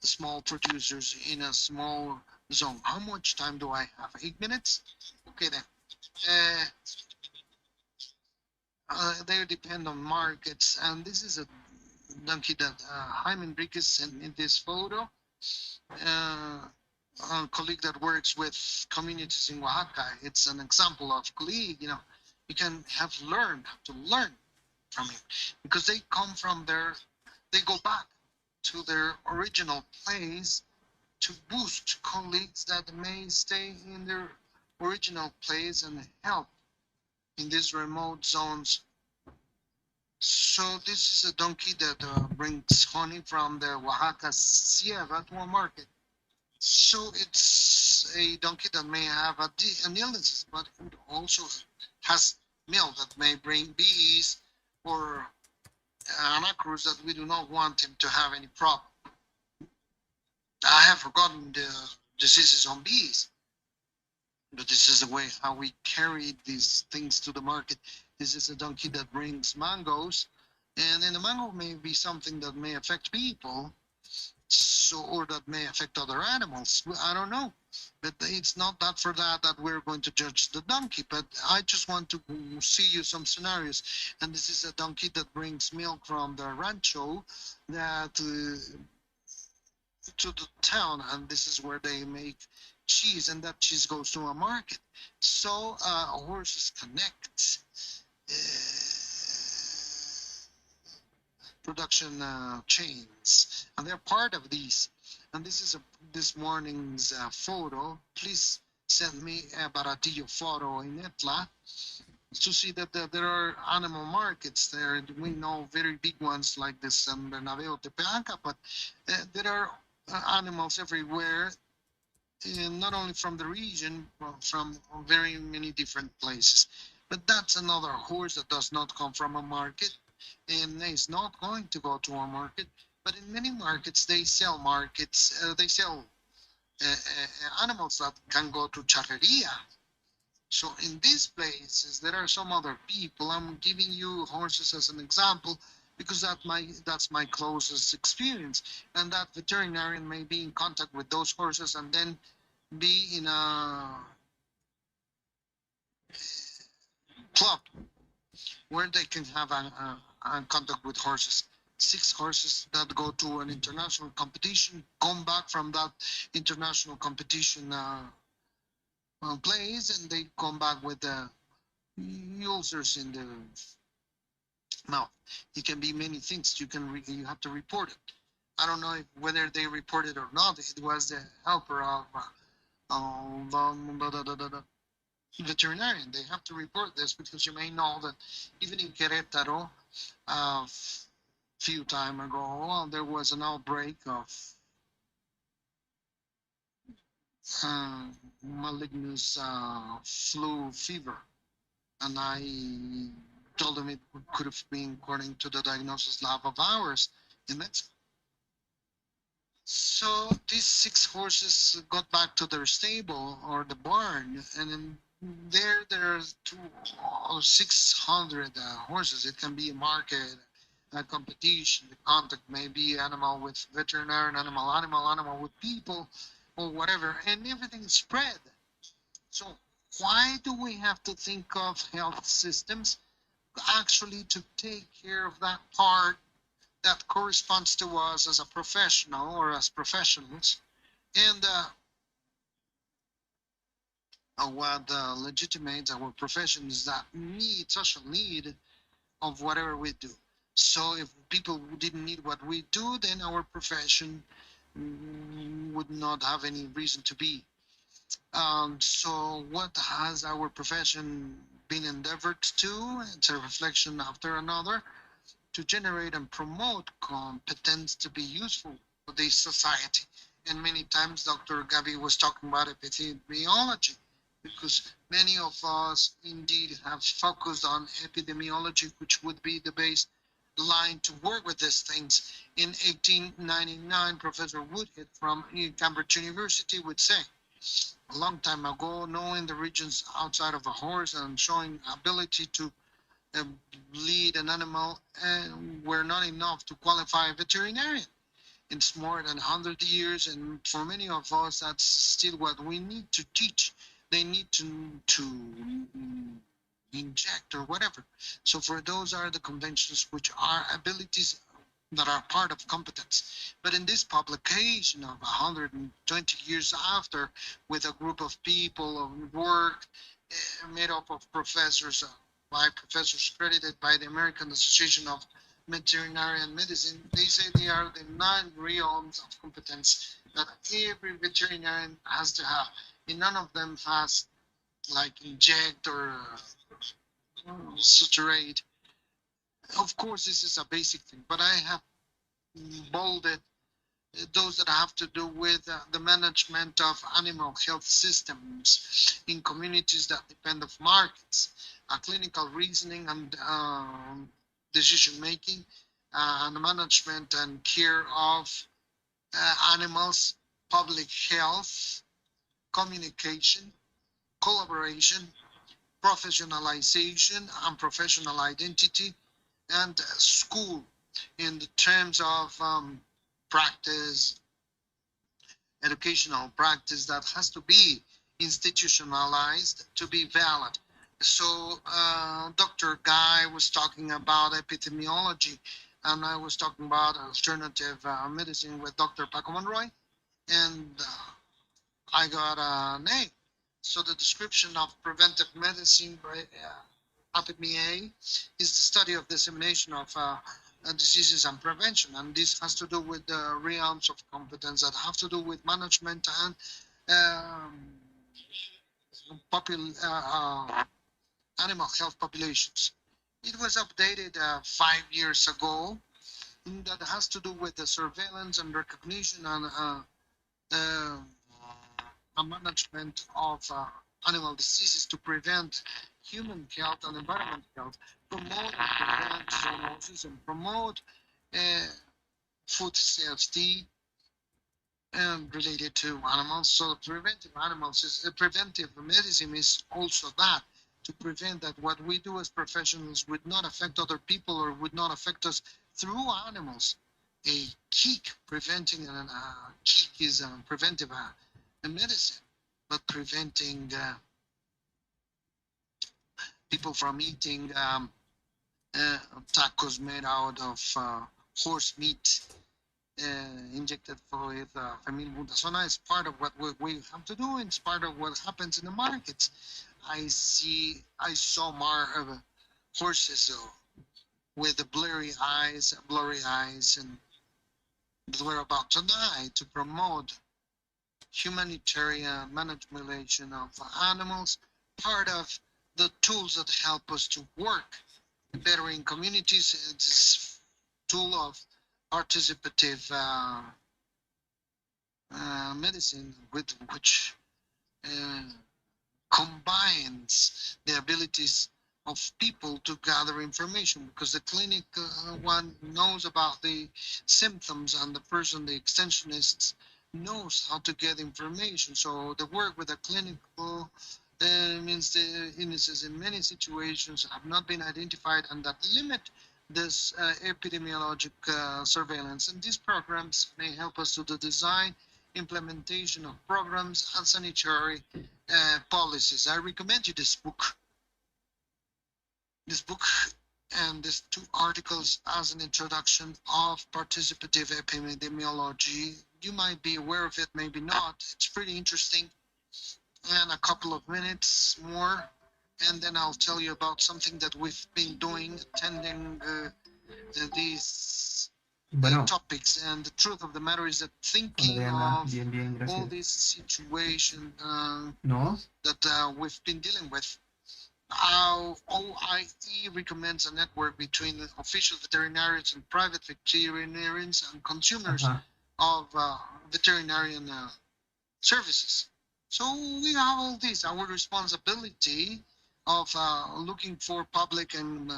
small producers in a small zone. How much time do I have? 8 minutes? Okay then. They depend on markets, and this is a donkey that Jaime Enriquez sent me this photo. A colleague that works with communities in Oaxaca. It's an example of colleague, you can have to learn from him because they come from they go back to their original place to boost colleagues that may stay in their original place and help in these remote zones. So this is a donkey that brings honey from the Oaxaca Sierra to a market. So it's a donkey that may have an illness, but it also has milk that may bring bees or anacrus that we do not want him to have any problem. I have forgotten the diseases on bees, but this is the way how we carry these things to the market. This is a donkey that brings mangoes, and then the mango may be something that may affect people, so or that may affect other animals. I don't know, but it's not that for that we're going to judge the donkey. But I just want to see you some scenarios, and this is a donkey that brings milk from the rancho that to the town, and this is where they make cheese, and that cheese goes to a market. So horses connect production chains, and they're part of these. And this is this morning's photo. Please send me a Baratillo photo in Etla to see that there are animal markets there. We know very big ones like the San Bernabeo Tepeaca, but there are animals everywhere, not only from the region, but from very many different places. But that's another horse that does not come from a market and is not going to go to a market. But in many markets, they sell animals that can go to charreria. So in these places, there are some other people. I'm giving you horses as an example because that's my closest experience. And that veterinarian may be in contact with those horses and then be in a club where they can have a contact with horses. 6 horses that go to an international competition, come back from that international competition place, and they come back with ulcers in the mouth. It can be many things. You have to report it. I don't know whether they reported or not. It was the helper of veterinarian. They have to report this because you may know that even in Querétaro, a few time ago, there was an outbreak of malignous flu fever, and I told them it could have been according to the diagnosis lab of ours in Mexico. So these 6 horses got back to their stable or the barn, and then there's 600 horses. It can be a market, a competition. The contact may be animal with veterinarian, animal with people, or whatever, and everything is spread. So why do we have to think of health systems actually to take care of that part that corresponds to us as a professional or as professionals, and what legitimates our profession is that social need of whatever we do. So if people didn't need what we do, then our profession would not have any reason to be. So what has our profession been endeavored to? It's a reflection after another to generate and promote competence to be useful for the society. And many times Dr. Gabi was talking about epidemiology, because many of us indeed have focused on epidemiology, which would be the baseline to work with these things. In 1899, Professor Woodhead from Cambridge University would say, a long time ago, knowing the regions outside of a horse and showing ability to lead an animal were not enough to qualify a veterinarian. It's more than 100 years, and for many of us, that's still what we need to teach. They need to inject or whatever. So for those are the conventions which are abilities that are part of competence. But in this publication of 120 years after, with a group of people of work made up of professors, by professors credited by the American Association of Veterinarian Medicine, they say they are the 9 realms of competence that every veterinarian has to have. And none of them has like inject or suturate. Of course, this is a basic thing, but I have bolded those that have to do with the management of animal health systems in communities that depend of markets, clinical reasoning and decision making, and management and care of animals, public health, communication, collaboration, professionalization and professional identity, and school in the terms of practice, educational practice that has to be institutionalized to be valid. So Dr. Guy was talking about epidemiology, and I was talking about alternative medicine with Dr. Paco Monroy, and I got an A. So the description of preventive medicine by APMEA is the study of dissemination of diseases and prevention, and this has to do with the realms of competence that have to do with management and animal health populations. It was updated 5 years ago, and that has to do with the surveillance and recognition and management of animal diseases to prevent human health and environment health, promote and prevent zoonosis, and promote food safety related to animals. So preventive medicine is also that, to prevent that what we do as professionals would not affect other people or would not affect us through animals. A kick preventing kick is preventive medicine, but preventing people from eating tacos made out of horse meat injected with femilbutazona is part of what we have to do. It's part of what happens in the markets. I saw horses with the blurry eyes, and that were about to die, to promote humanitarian manipulation of animals, part of the tools that help us to work better in communities. This tool of participative medicine, with which combines the abilities of people to gather information, because the clinic one knows about the symptoms, and the person, the extensionist, knows how to get information. So the work with the clinical means the illnesses in many situations have not been identified and that limit this epidemiologic surveillance. And these programs may help us to the design, implementation of programs and sanitary policies. I recommend you this book and these 2 articles as an introduction of participative epidemiology. You might be aware of it, maybe not. It's pretty interesting. And a couple of minutes more, and then I'll tell you about something that we've been doing, attending these topics. And the truth of the matter is that thinking of all this situation that we've been dealing with, how OIE recommends a network between official veterinarians and private veterinarians and consumers of veterinarian services. So we have all this, our responsibility of looking for public and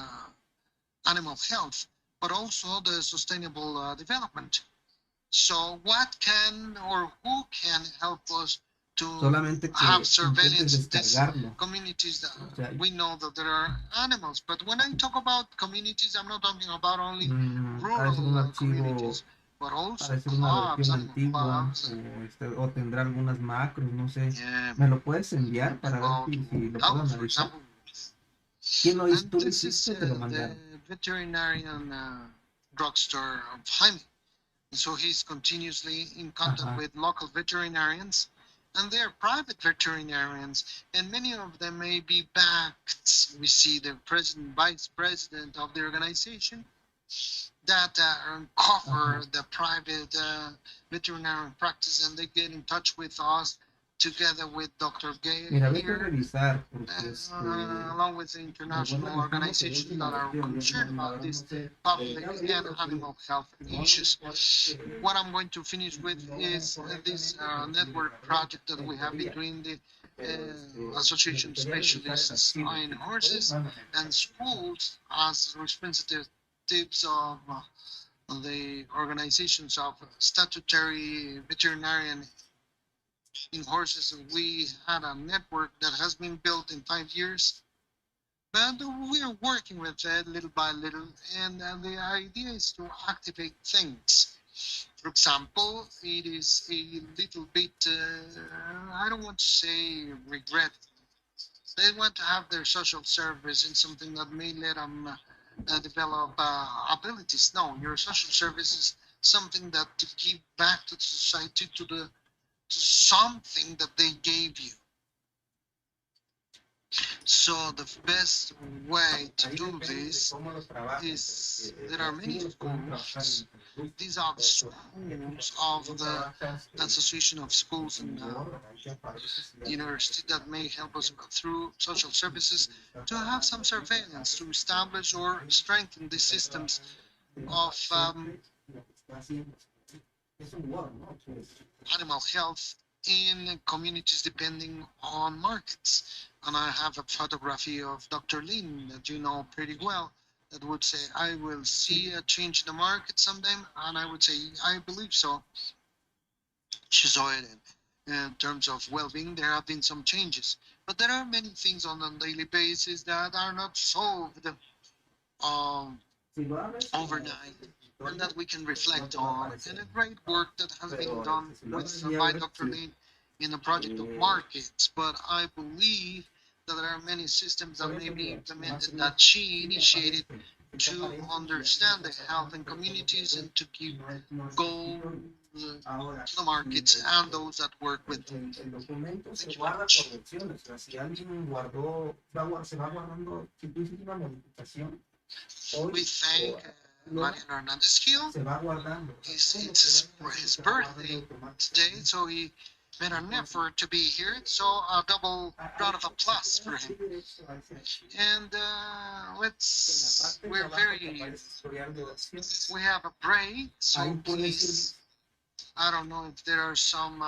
animal health, but also the sustainable development. So what can or who can help us to have surveillance in these communities that we know that there are animals? But when I talk about communities, I'm not talking about only rural communities, but also clubs, animal clubs. O tendrá algunas macros, no sé. Yeah. ¿Me lo puedes enviar para ver si lo puedo For analizar? example, ¿Quién lo hizo? and ¿Tú lo this is hiciste o te lo the mandaron? veterinarian drugstore of Jaime. So he's continuously in contact with local veterinarians, and they're private veterinarians, and many of them may be backed. We see the president, vice president of the organization that cover the private veterinary practice, and they get in touch with us together with Dr. Gay Mira, here, revisar, along with the international organizations that are concerned about these public and animal health issues. What I'm going to finish with is this network project that we have between the association specialists in horses and schools as representatives of the organizations of statutory veterinarian in horses. We had a network that has been built in 5 years, but we are working with it little by little, and the idea is to activate things. For example, it is a little bit, I don't want to say regretful. They want to have their social service in something that may let them develop abilities. No, your social service is something that to give back to the society, to something that they gave you. So the best way to do this is there are many schools. These are the schools of the Association of Schools and University that may help us through social services to have some surveillance to establish or strengthen the systems of animal health in communities depending on markets. And I have a photography of Dr. Lin that you know pretty well that would say, I will see a change in the market someday. And I would say, I believe so. She saw it in terms of well-being. There have been some changes. But there are many things on a daily basis that are not solved overnight, and that we can reflect on, and a great work that has been done by Dr. Lin in the project of markets. But I believe that there are many systems that may be implemented that she initiated to understand the health in communities and to give goal to the markets and those that work with them. Thank you very much. We thank Mariano Hernandez Gil. It's his birthday today, so he made an effort to be here. So a double round of applause for him. And we have a break, so please, I don't know if there are some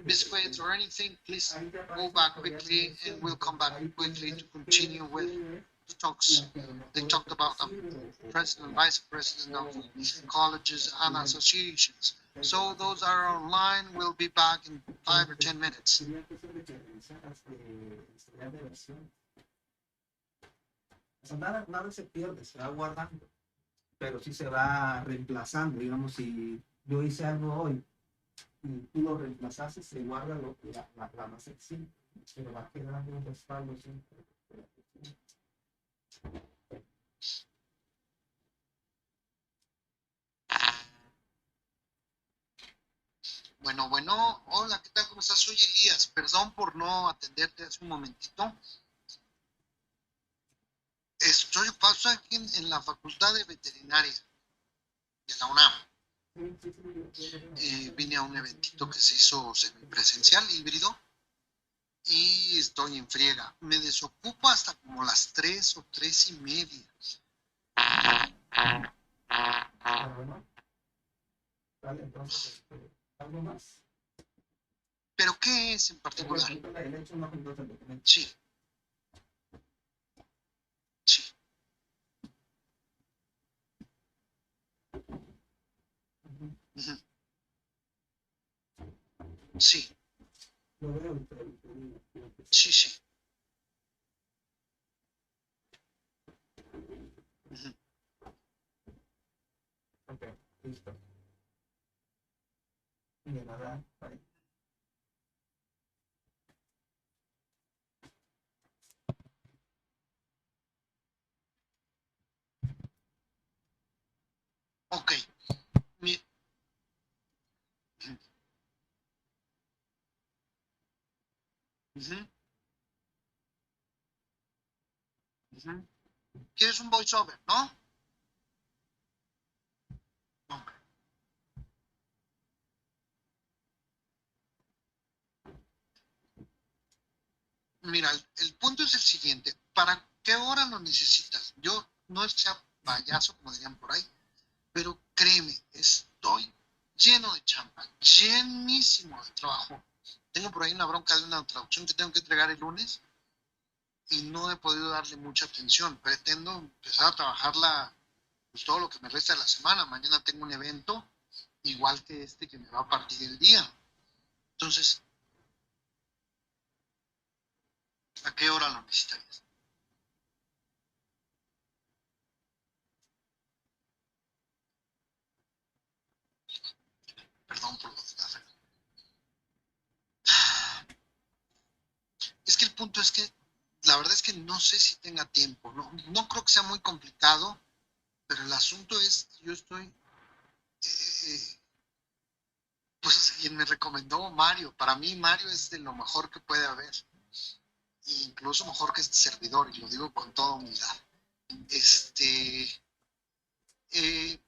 biscuits or anything, please go back quickly and we'll come back quickly to continue with the talks. They talked about the president, vice president of colleges and associations. So those are online. We'll be back in 5 or 10 minutes. Nada se pierde, se va guardando, pero sí se va reemplazando. Digamos, si yo hice algo hoy y tú lo reemplazaste, se guarda la más simple, pero va quedando un respaldo siempre. Bueno, hola, ¿qué tal? ¿Cómo estás? Soy Elías, perdón por no atenderte hace un momentito. Paso aquí en la Facultad de Veterinaria de la UNAM. Vine a un eventito que se hizo semipresencial, híbrido, y estoy en friega. Me desocupo hasta como las 3 o 3:30. ¿Vale? Entonces, ¿algo más? ¿Pero qué es en particular? El hecho no conduce al documento. Sí. Sí. Ujú. Sí. Lo veo. Sí, sí. Ujú. Ok, listo. Y de nada, bye. Ok. Mi- Ujú. Ujú. ¿Quieres un voiceover, no? No. Mira, el punto es el siguiente. ¿Para qué hora lo necesitas? Yo no es que sea payaso, como dirían por ahí, pero créeme, estoy lleno de chamba, llenísimo de trabajo. Tengo por ahí una bronca de una traducción que tengo que entregar el lunes y no he podido darle mucha atención. Pretendo empezar a trabajarla pues, todo lo que me resta de la semana. Mañana tengo un evento igual que este que me va a partir el día. Entonces, ¿a qué hora lo necesitarías? Perdón por lo de la regla. Es que el punto es que la verdad es que no sé si tenga tiempo. No creo que sea muy complicado, pero el asunto es, yo estoy, pues quien me recomendó Mario. Para mí Mario es de lo mejor que puede haber. Incluso mejor que este servidor, y lo digo con toda humildad. Eh,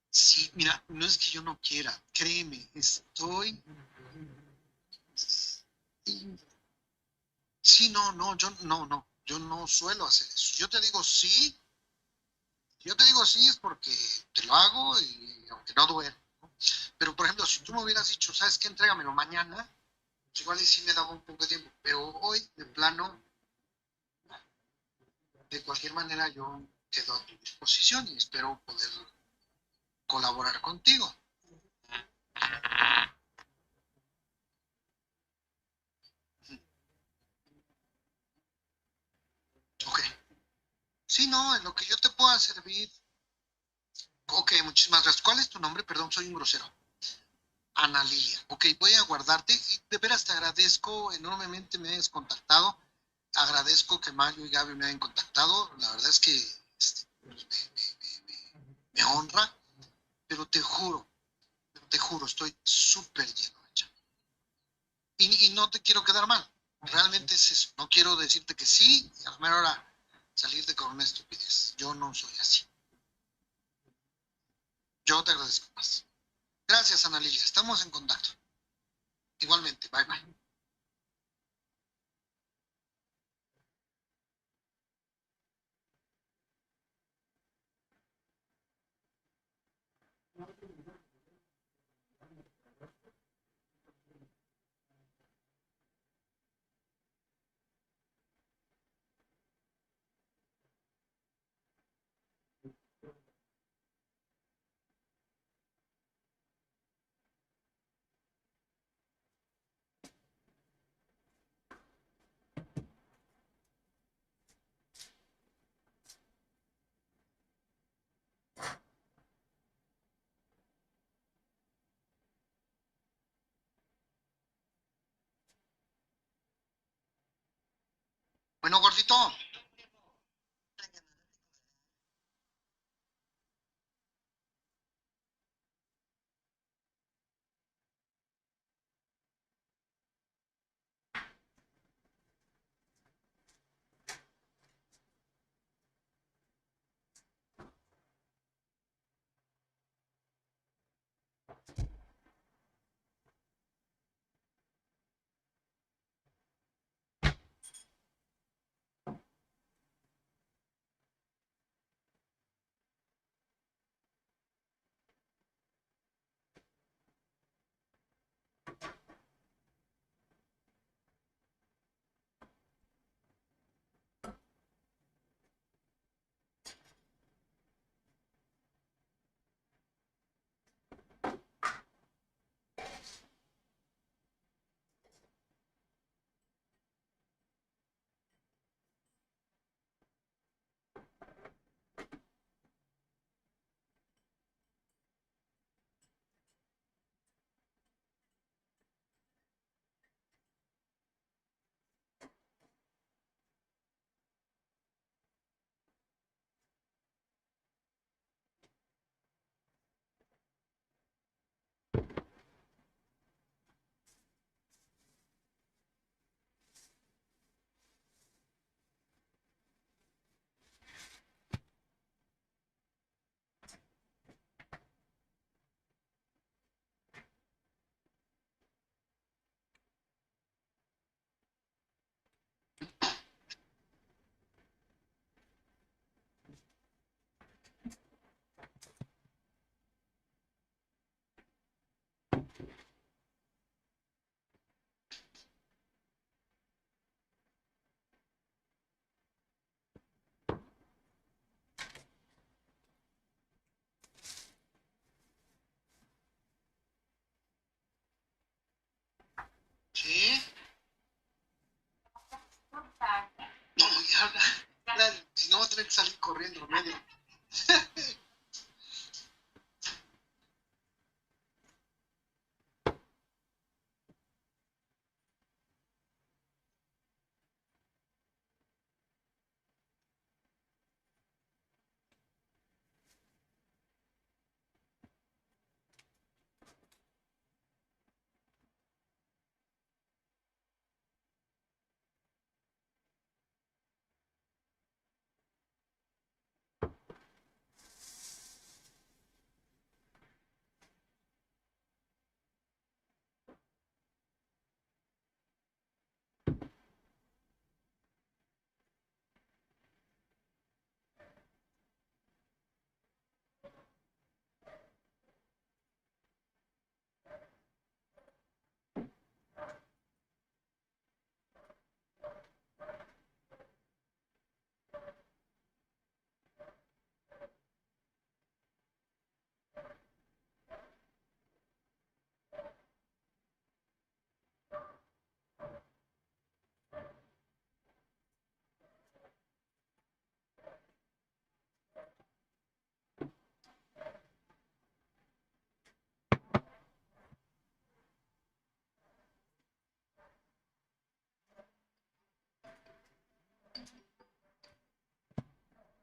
sí, mira, no es que yo no quiera, créeme, estoy. Sí, yo no suelo hacer eso. Yo te digo sí es porque te lo hago y aunque no duele. Pero, por ejemplo, si tú me hubieras dicho, ¿sabes qué? Entrégamelo mañana, pues igual y sí me daba un poco de tiempo. Pero hoy, de plano, de cualquier manera, yo quedo a tu disposición y espero poder colaborar contigo. Ok. Sí, no, en lo que yo te pueda servir. Ok, muchísimas gracias. ¿Cuál es tu nombre? Perdón, soy un grosero. Ana Lilia. Ok, voy a guardarte y de veras te agradezco enormemente me hayas contactado. Agradezco que Mario y Gaby me hayan contactado. La verdad es que me honra, pero te juro, estoy súper lleno de chamba. Y no te quiero quedar mal. Realmente es eso. No quiero decirte que sí y a la mera hora salirte con una estupidez. Yo no soy así. Yo te agradezco más. Gracias, Ana Lilia. Estamos en contacto. Igualmente. Bye, bye. Bueno, gordito. Si no, voy a tener que salir corriendo, medio.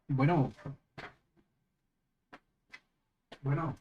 Bueno, bueno.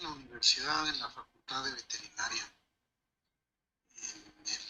la universidad, en la Facultad de Veterinaria, en el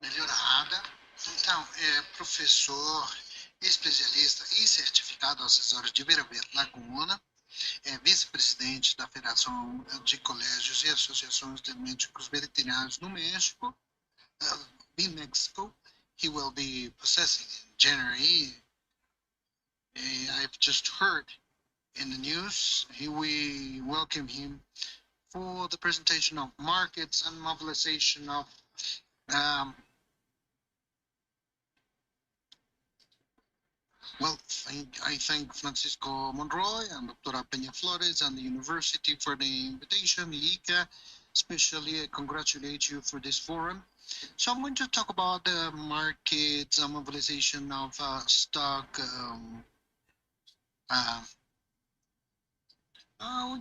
melhorada. Então, é professor, especialista e certificado assessor de Beira Laguna, é vice-presidente da Federação de Colégios e Associações de Médicos Veterinários no México, in Mexico. He will be possessing in January. I've just heard in the news. We welcome him for the presentation of markets and mobilization of well, I thank Francisco Monroy and Dr. Peña Flores and the university for the invitation, IICA. Especially, I congratulate you for this forum. So I'm going to talk about the markets and mobilization of stock.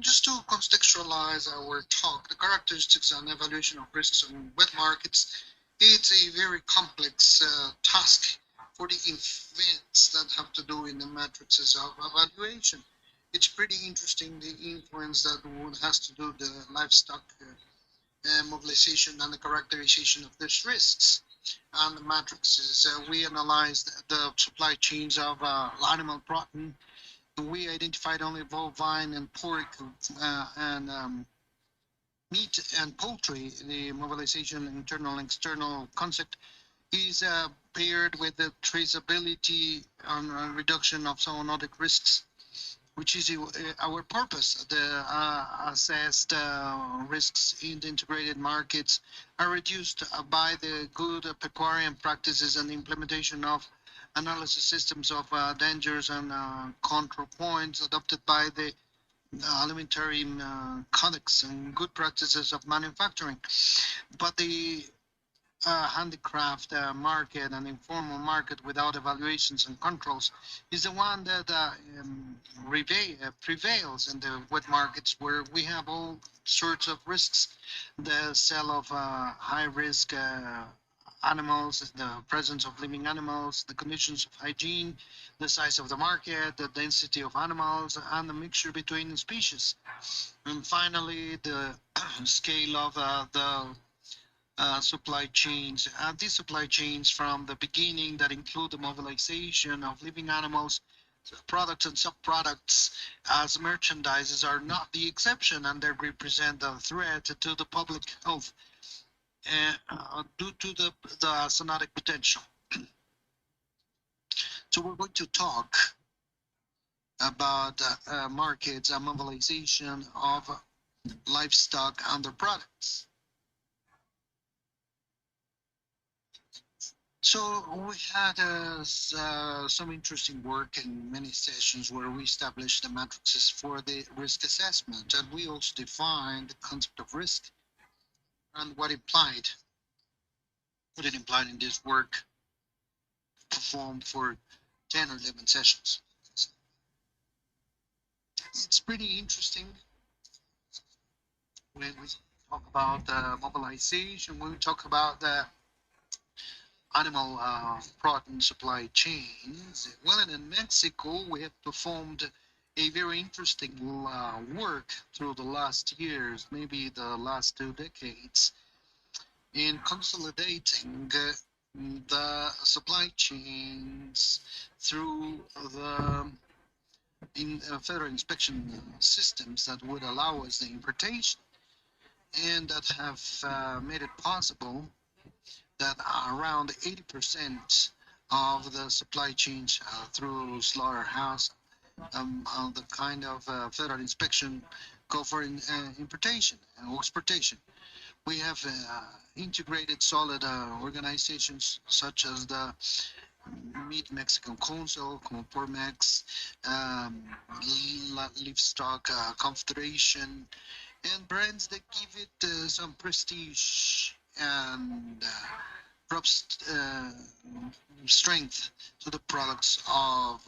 Just to contextualize our talk, the characteristics and evaluation of risks on wet markets, it's a very complex task for the events that have to do in the matrices of evaluation. It's pretty interesting the influence that has to do the livestock mobilization and the characterization of these risks and the matrices. We analyzed the supply chains of animal protein. We identified only bovine and pork and meat and poultry. The mobilization internal and external concept is paired with the traceability and reduction of zoonotic risks, which is our purpose. The assessed risks in the integrated markets are reduced by the good pecuarian practices and the implementation of analysis systems of dangers and control points adopted by the alimentary codex and good practices of manufacturing. But the handicraft market and informal market without evaluations and controls is the one that prevails in the wet markets, where we have all sorts of risks. The sale of high risk animals, the presence of living animals, the conditions of hygiene, the size of the market, the density of animals, and the mixture between species. And finally, the scale of the supply chains. These supply chains from the beginning that include the mobilization of living animals, products and subproducts as merchandises are not the exception, and they represent a threat to the public health due to the zoonotic potential. So we're going to talk about markets and mobilization of livestock and their products. So we had some interesting work in many sessions where we established the matrices for the risk assessment, and we also defined the concept of risk and what it implied in this work performed for 10 or 11 sessions. It's pretty interesting when we talk about mobilization, when we talk about the animal protein supply chains. Well, and in Mexico, we have performed a very interesting work through the last years, maybe the last 2 decades, in consolidating the supply chains through the federal inspection systems that would allow us the importation, and that have made it possible that around 80% of the supply chains through slaughterhouse, the kind of federal inspection go for importation and exportation. We have integrated solid organizations such as the Meat Mexican Council, como Pormex, Livestock Confederation, and brands that give it some prestige and strength to the products of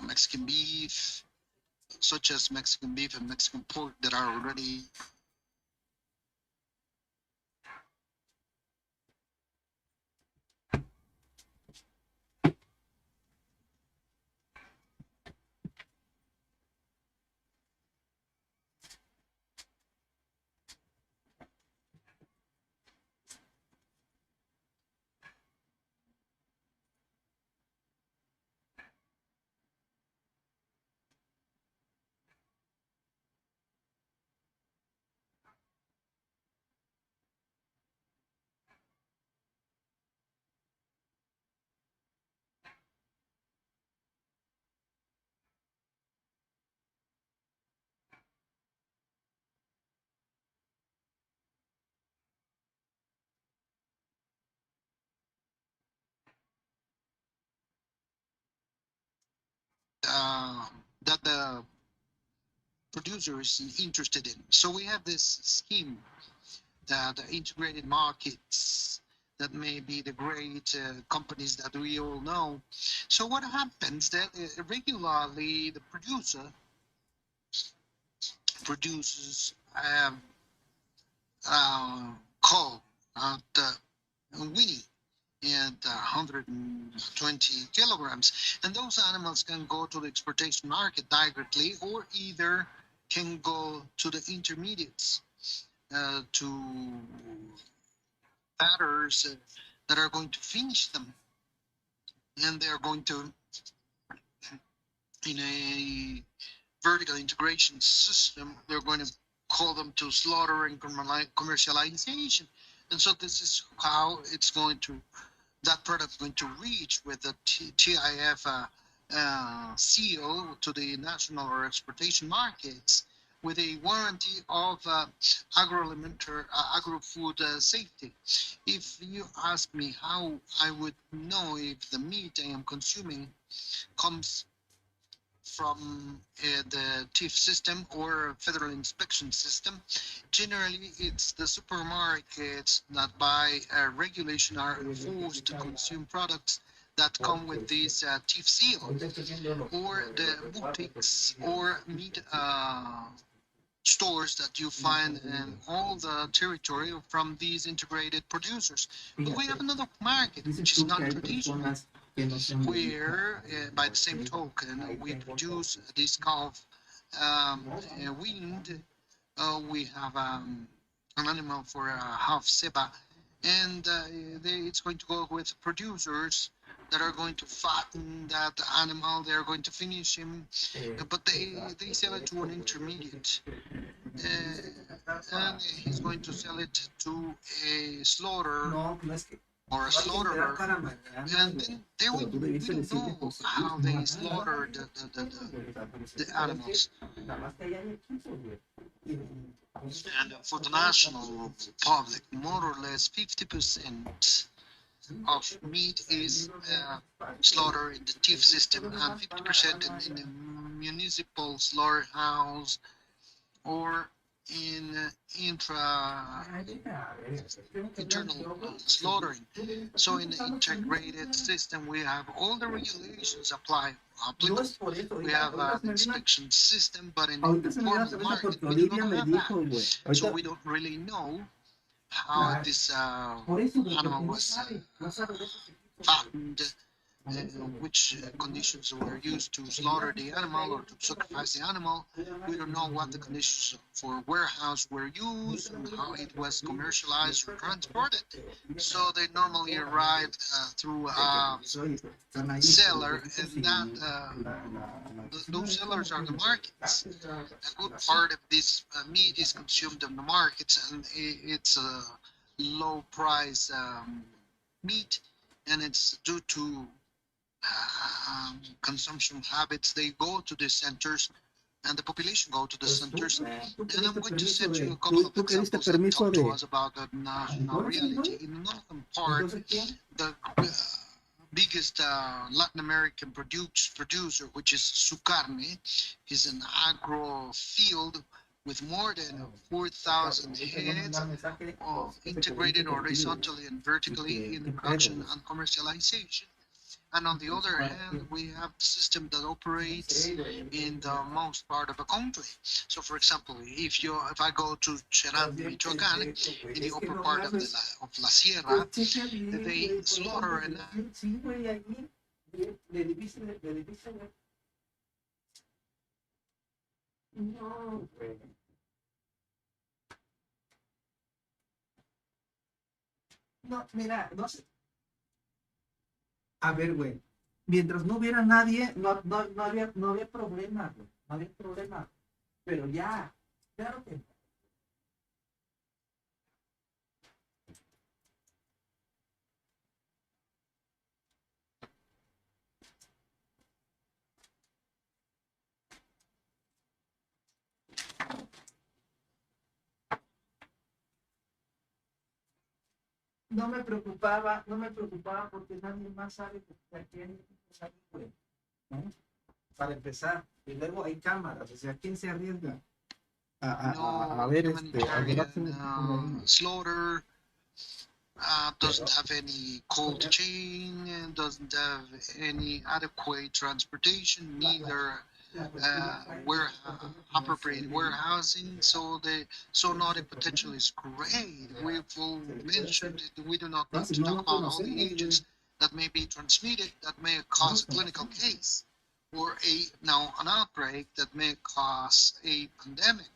Mexican beef, such as Mexican beef and Mexican pork, that are already that the producer is interested in. So we have this scheme that integrated markets that may be the great companies that we all know. So what happens that regularly the producer produces call at Winnie and 120 kilograms. And those animals can go to the exportation market directly, or either can go to the intermediates, to fatters that are going to finish them, and they are going to, in a vertical integration system, they're going to call them to slaughter and commercialization. And so this is how it's going to, that product going to reach with the TIF CO to the national or exportation markets, with a warranty of agro-food safety. If you ask me how I would know if the meat I am consuming comes from the TIF system or federal inspection system, generally it's the supermarkets that by regulation are forced to consume products that come with this TIF seal, or the boutiques or meat stores that you find in all the territory from these integrated producers. But we have another market which is non-traditional, where by the same token we produce this calf weaned. We have an animal for half seba, and it's going to go with producers that are going to fatten that animal. They're going to finish him, but they sell it to an intermediate, and he's going to sell it to a slaughter or a slaughterer, and then we don't know how they slaughter the animals. And for the national public, more or less 50% of meat is slaughtered in the TIF system, and 50% in the municipal slaughterhouse or in internal slaughtering. So in the integrated system, we have all the regulations applicable. We have an inspection system, but in the informal market, we do not have that. So we don't really know how this animal was fattened, which conditions were used to slaughter the animal or to sacrifice the animal. We don't know what the conditions for warehouse were used and how it was commercialized or transported. So they normally arrive through a seller, and those sellers are the markets. A good part of this meat is consumed in the markets, and it's a low price meat, and it's due to consumption habits. They go to the centers, and the population go to the centers. And I'm going to send you a couple of examples that talk to us about the national reality. In the northern part, the biggest Latin American producer, which is Sucarne, is an agro field with more than 4,000 heads of integrated horizontally and vertically in production and commercialization. And on the other hand, we have the system that operates in the most part of the country. So, for example, if I go to Cherán, Michoacán, in the upper part of La Sierra, they slaughter an No, mira, no sé. A ver, güey, mientras no hubiera nadie, no había problema, güey, no había problema. Pero ya, claro que no me preocupaba porque nadie más sabe que aquí hay ahí, güey, ¿no? Para empezar, y luego hay cámaras, o sea, ¿quién se arriesga a ver slaughter doesn't have any cold chain, doesn't have any adequate transportation, neither appropriate warehousing. So the zoonotic potential is great. We've all mentioned it. We do not need to talk about all the agents that may be transmitted that may cause a clinical case, or an outbreak that may cause a pandemic,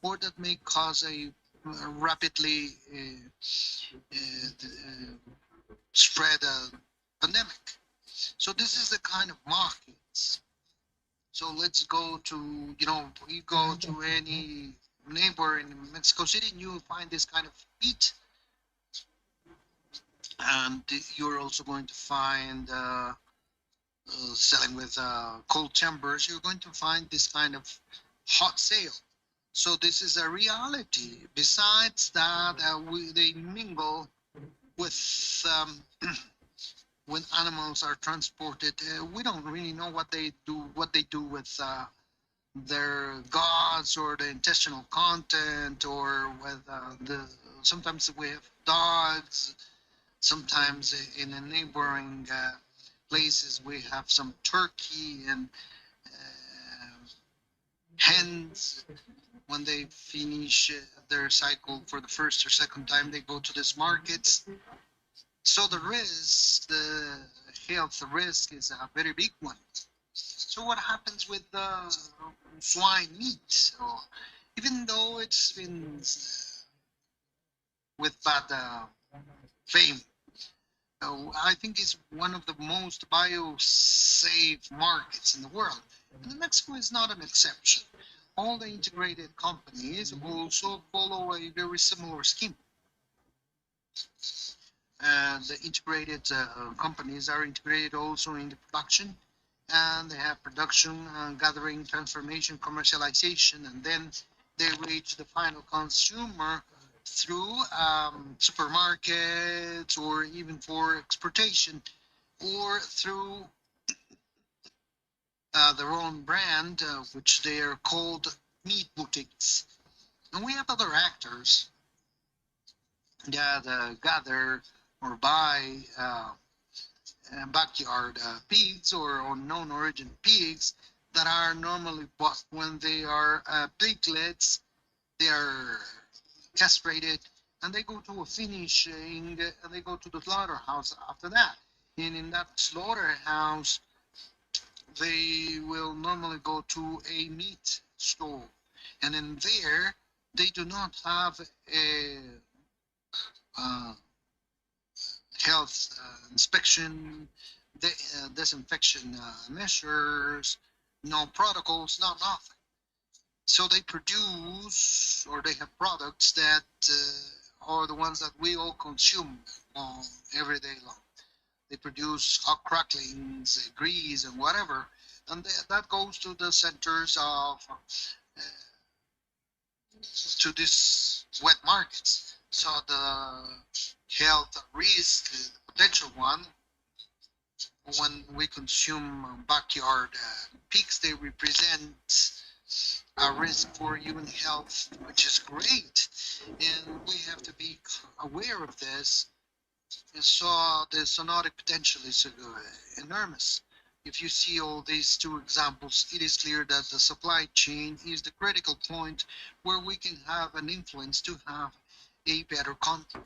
or that may cause a rapidly spread pandemic. So this is the kind of markets. So let's go to, we go to any neighbor in Mexico City and you find this kind of meat. And you're also going to find selling with cold chambers, you're going to find this kind of hot sale. So this is a reality. Besides that, they mingle with when animals are transported. We don't really know what they do with their guts or the intestinal content, or with sometimes we have dogs. Sometimes in the neighboring places we have some turkey and hens. When they finish their cycle for the first or second time, they go to these markets. So the health risk is a very big one. So what happens with the swine meat? So even though it's been with bad fame, I think it's one of the most bio-safe markets in the world. And Mexico is not an exception. All the integrated companies also follow a very similar scheme. The integrated companies are integrated also in the production, and they have production, gathering, transformation, commercialization, and then they reach the final consumer through supermarkets, or even for exportation, or through their own brand, which they are called meat boutiques. And we have other actors that gather or buy backyard pigs or unknown origin pigs that are normally bought when they are piglets. They are castrated and they go to a finishing, and they go to the slaughterhouse after that. And in that slaughterhouse, they will normally go to a meat store, and in there they do not have a health inspection, disinfection measures, no protocols, no nothing. So they produce, or they have products that are the ones that we all consume every day long. They produce hot cracklings, grease, and whatever, and that goes to the centers of to these wet markets. So the health risk, the potential one, when we consume backyard pigs, they represent a risk for human health, which is great, and we have to be aware of this. So the zoonotic potential is enormous. If you see all these two examples, it is clear that the supply chain is the critical point where we can have an influence to have a better control.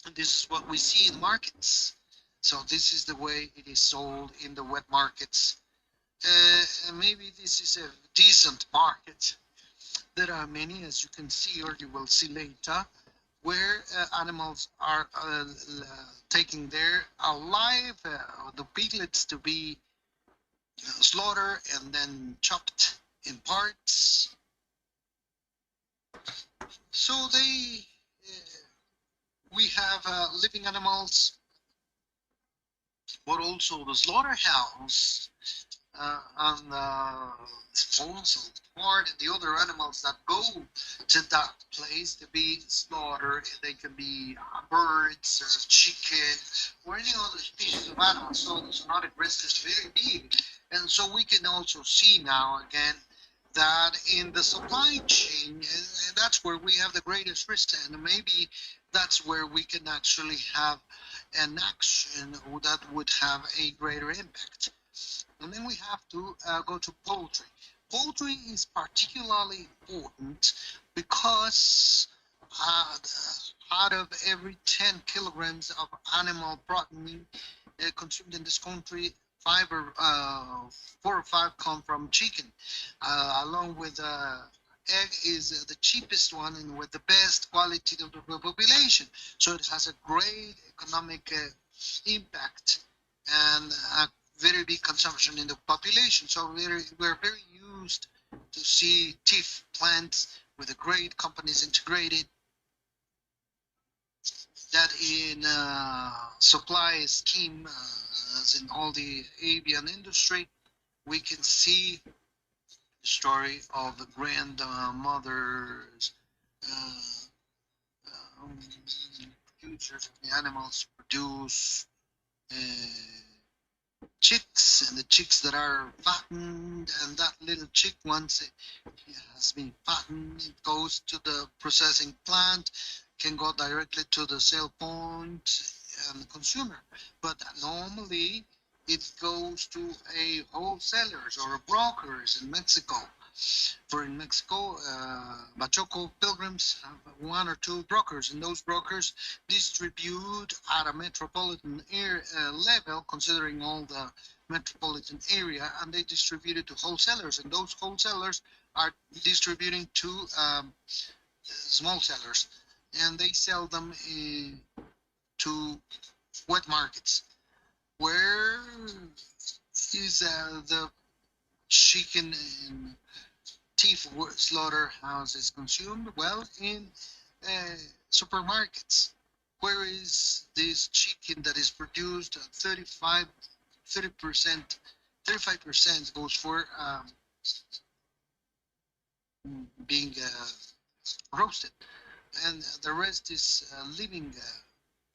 And this is what we see in markets. So this is the way it is sold in the wet markets. Maybe this is a decent market. There are many, as you can see, or you will see later, where animals are taking their alive, the piglets to be slaughtered and then chopped in parts. So we have living animals, but also the slaughterhouse and the disposal part, and the other animals that go to that place to be slaughtered. They can be birds or chicken or any other species of animals. So the zoonotic risk is very big. And so we can also see now again that in the supply chain, and that's where we have the greatest risk, and maybe that's where we can actually have an action that would have a greater impact. And then we have to go to poultry. Poultry is particularly important because uh, out of every 10 kilograms of animal protein consumed in this country, 4 or 5 come from chicken, along with egg is the cheapest one and with the best quality to the population. So it has a great economic impact and a very big consumption in the population. So we're very used to see teeth plants with the great companies integrated that in supply scheme, as in all the avian industry, we can see the story of the grandmothers, um, producers of the animals produce chicks, and the chicks that are fattened, and that little chick, once it has been fattened, it goes to the processing plant, can go directly to the sale point and the consumer. But normally it goes to a wholesalers or brokers in Mexico. For in Mexico, Bachoco pilgrims have 1 or 2 brokers, and those brokers distribute at a metropolitan level, considering all the metropolitan area, and they distribute it to wholesalers, and those wholesalers are distributing to small sellers, and they sell them to wet markets. Where is the chicken and teeth slaughterhouses consumed? Well, in supermarkets. Where is this chicken that is produced? 30%, 35% goes for being roasted, and the rest is living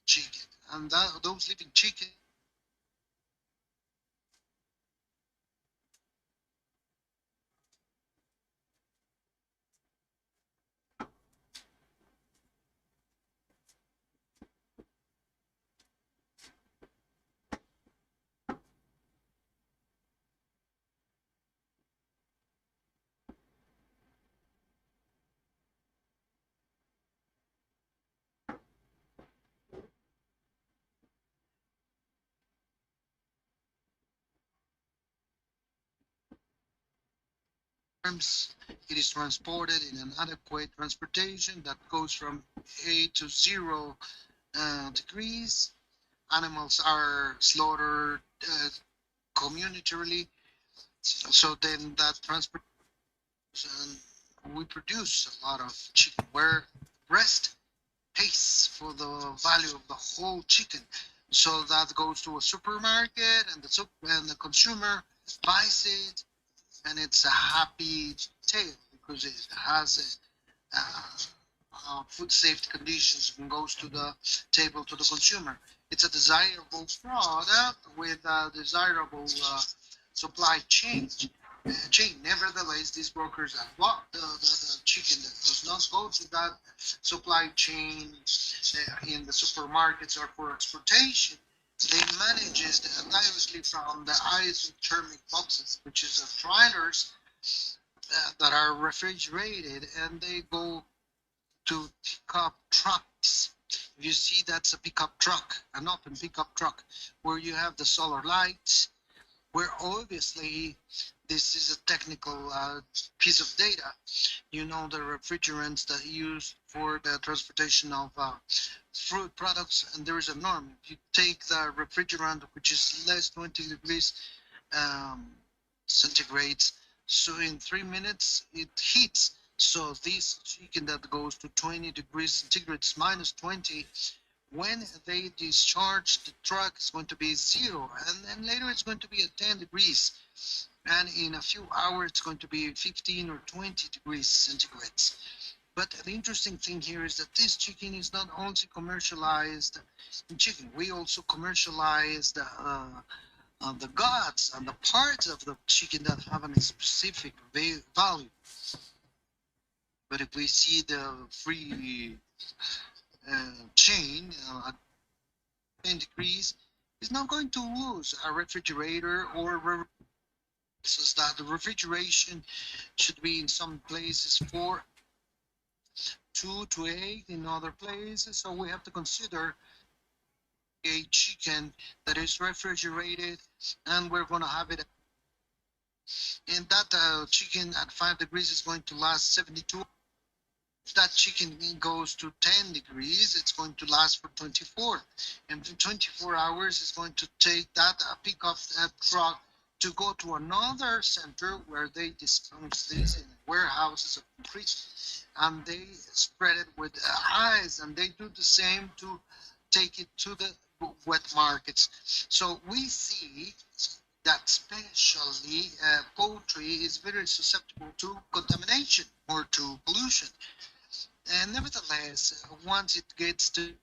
chicken. And those living chicken it is transported in an adequate transportation that goes from 8 to 0 degrees. Animals are slaughtered communitarily, so then that transport, we produce a lot of chicken where breast pays for the value of the whole chicken. So that goes to a supermarket, and the consumer buys it, and it's a happy tale because it has food safety conditions and goes to the table to the consumer. It's a desirable product with a desirable supply chain. Nevertheless, these brokers have bought the chicken that does not go to that supply chain in the supermarkets or for exportation. They manage it directly from the isothermic boxes, which is trailers that are refrigerated, and they go to pickup trucks. If you see, that's a pickup truck, an open pickup truck, where you have the solar lights, where obviously this is a technical piece of data. You know the refrigerants that you use for the transportation of fruit products, and there is a norm. If you take the refrigerant, which is less 20 degrees centigrade, so in 3 minutes it heats. So this chicken that goes to 20 degrees centigrade minus 20, when they discharge the truck, it's going to be 0, and then later it's going to be at 10 degrees, and in a few hours it's going to be 15 or 20 degrees centigrade. But the interesting thing here is that this chicken is not only commercialized in chicken, we also commercialize the guts and the parts of the chicken that have a specific value. But if we see the free chain at 10 degrees, it's not going to lose a refrigerator or So that the refrigeration should be in some places 2 to 8, in other places. So we have to consider a chicken that is refrigerated, and we're going to have it. And that chicken at 5 degrees is going to last 72. If that chicken goes to 10 degrees, it's going to last for 24. And for 24 hours, it's going to take that pick up that truck to go to another center where they dispose this in warehouses of concrete, and they spread it with ice, and they do the same to take it to the wet markets. So we see that especially poultry is very susceptible to contamination or to pollution. And nevertheless, once it gets to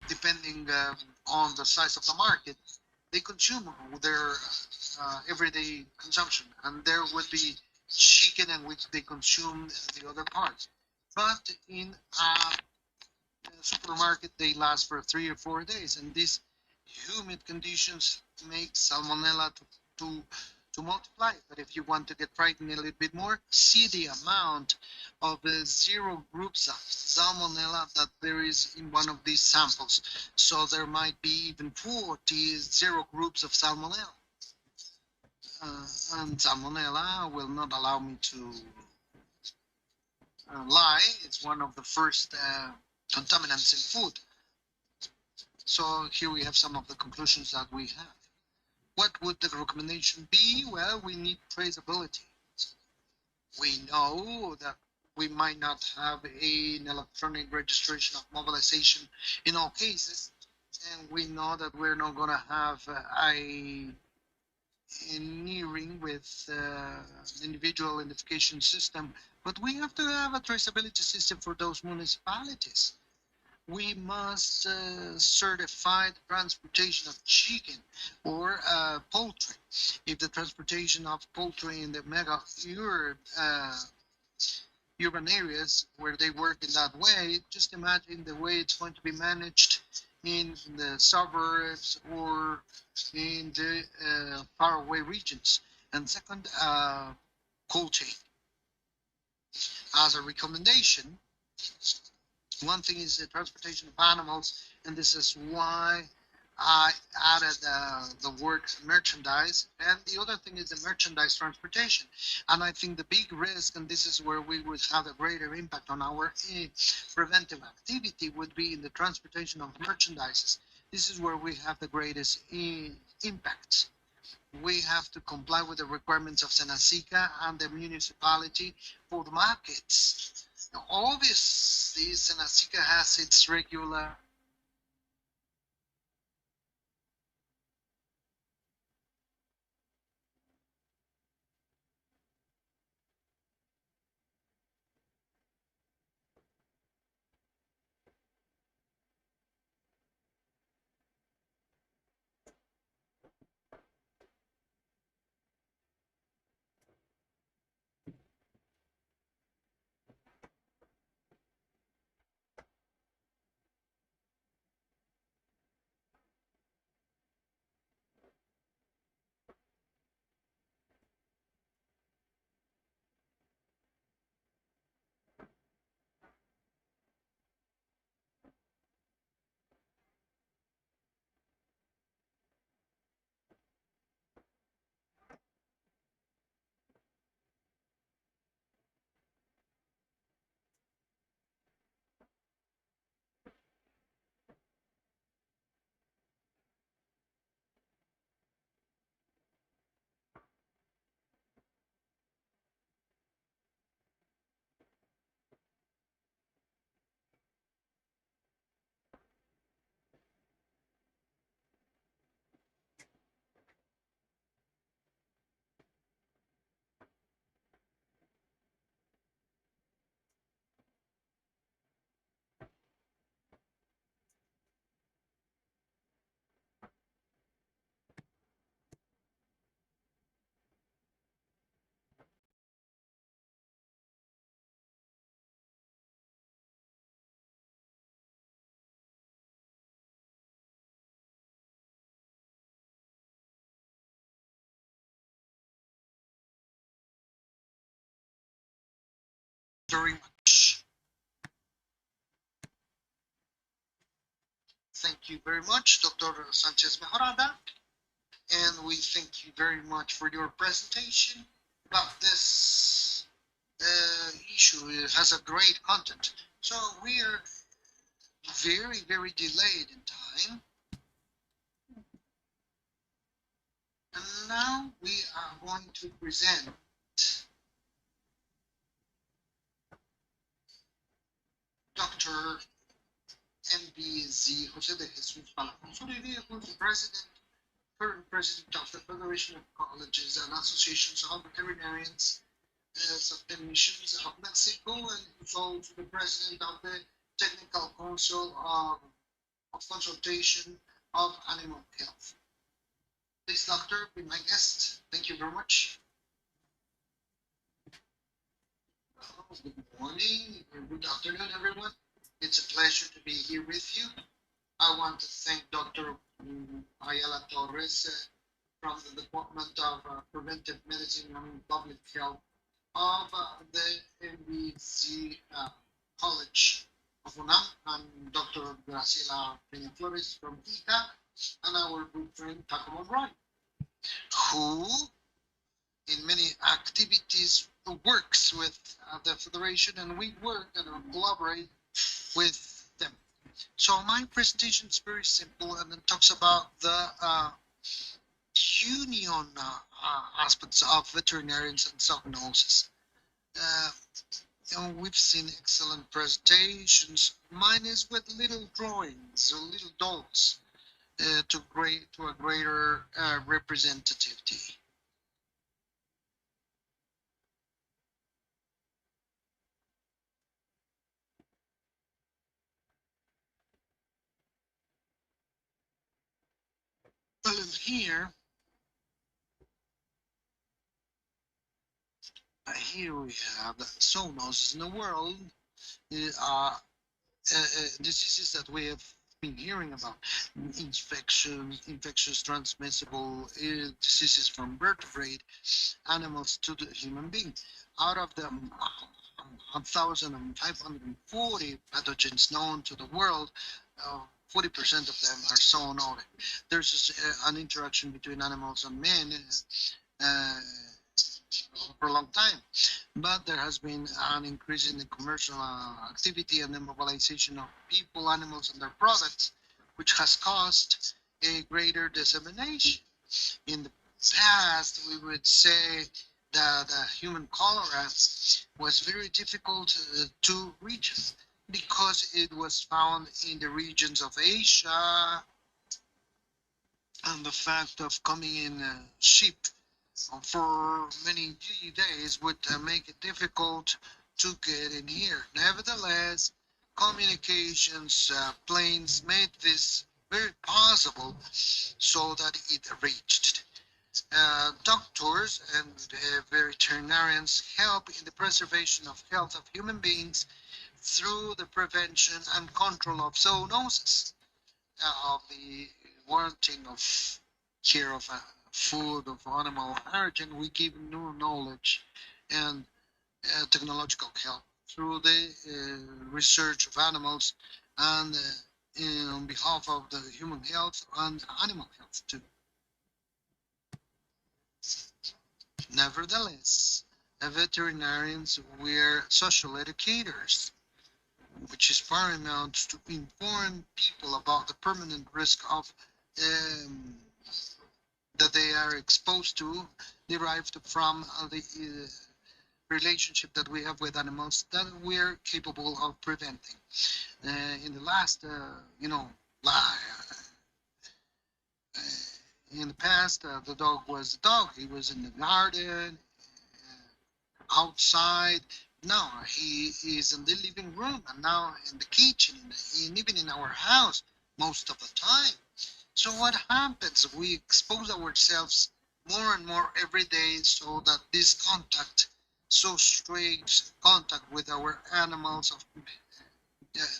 depending on the size of the market, they consume their everyday consumption, and there would be chicken in which they consume the other parts. But in a supermarket, they last for 3 or 4 days, and these humid conditions make salmonella to to multiply. But if you want to get frightened a little bit more, see the amount of the zero groups of salmonella that there is in one of these samples. So there might be even 40 zero groups of salmonella. And salmonella will not allow me to lie. It's one of the first contaminants in food. So here we have some of the conclusions that we have. What would the recommendation be? Well, we need traceability. We know that we might not have an electronic registration of mobilization in all cases, and we know that we're not going to have a nearing with individual identification system, but we have to have a traceability system for those municipalities. We must certify the transportation of chicken or poultry. If the transportation of poultry in the mega urban areas where they work in that way, just imagine the way it's going to be managed in the suburbs or in the faraway regions. And second, cold chain. As a recommendation, One thing is the transportation of animals, and this is why I added the word merchandise. And the other thing is the merchandise transportation. And I think the big risk, and this is where we would have a greater impact on our preventive activity, would be in the transportation of merchandises. This is where we have the greatest impact. We have to comply with the requirements of IICA and the municipality for the markets. Now, obviously, IICA has its regular very much. Thank you very much, Dr. Sanchez Mejorada. And we thank you very much for your presentation about this issue. It has a great content. So we are very, very delayed in time. And now we are going to present Dr. MBZ Jose de Jesus Palafonso Rivera, who is the current president of the Federation of Colleges and Associations of Veterinarians of Technicians of Mexico, and who's also the president of the Technical Council of Consultation of Animal Health. Please, doctor, be my guest. Thank you very much. Good morning, or good afternoon, everyone. It's a pleasure to be here with you. I want to thank Dr. Ayala Torres from the Department of Preventive Medicine and Public Health of the MBC College of UNAM, and Dr. Graciela Peña Flores from IICA, and our good friend Paco Monroy, who in many activities works with the Federation, and we work and collaborate with them. So my presentation is very simple, and it talks about the union aspects of veterinarians and zoonoses. And we've seen excellent presentations. Mine is with little drawings or little dots to a greater representativity. Well, here we have zoonoses in the world. Diseases that we have been hearing about, infectious transmissible diseases from vertebrate animals to the human being. Out of the 1,540 pathogens known to the world. 40% of them are zoonotic. There's an interaction between animals and men for a long time, but there has been an increase in the commercial activity and the mobilization of people, animals, and their products, which has caused a greater dissemination. In the past, we would say that human cholera was very difficult to reach because it was found in the regions of Asia, and the fact of coming in ship for many days would make it difficult to get in here. Nevertheless, communications planes made this very possible so that it reached. Doctors and veterinarians help in the preservation of health of human beings through the prevention and control of zoonosis, of the warranting of care of food of animal origin. We give new knowledge and technological help through the research of animals and on behalf of the human health and animal health too. Nevertheless, veterinarians were social educators, which is paramount to inform people about the permanent risk of that they are exposed to, derived from the relationship that we have with animals that we're capable of preventing. In the last, in the past, the dog was the dog. He was in the garden, outside. Now he is in the living room, and now in the kitchen, and even in our house most of the time. So what happens? We expose ourselves more and more every day, so that this contact, so straight contact with our animals, of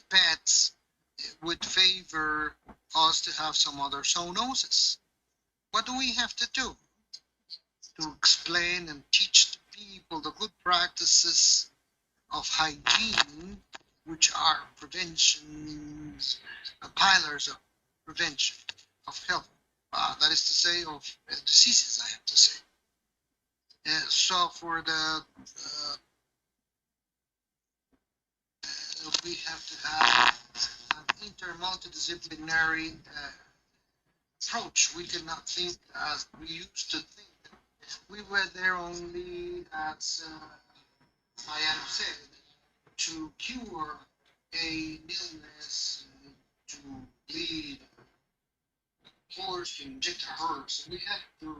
pets, would favor us to have some other zoonosis. What do we have to do? To explain and teach the people the good practices of hygiene, which are preventions, pillars of prevention of health. That is to say, of diseases, I have to say. So for the we have to have an intermultidisciplinary approach. We cannot think as we used to think. We were there only, as Diana said, to cure a illness, to bleed horse, to inject a horse. We had to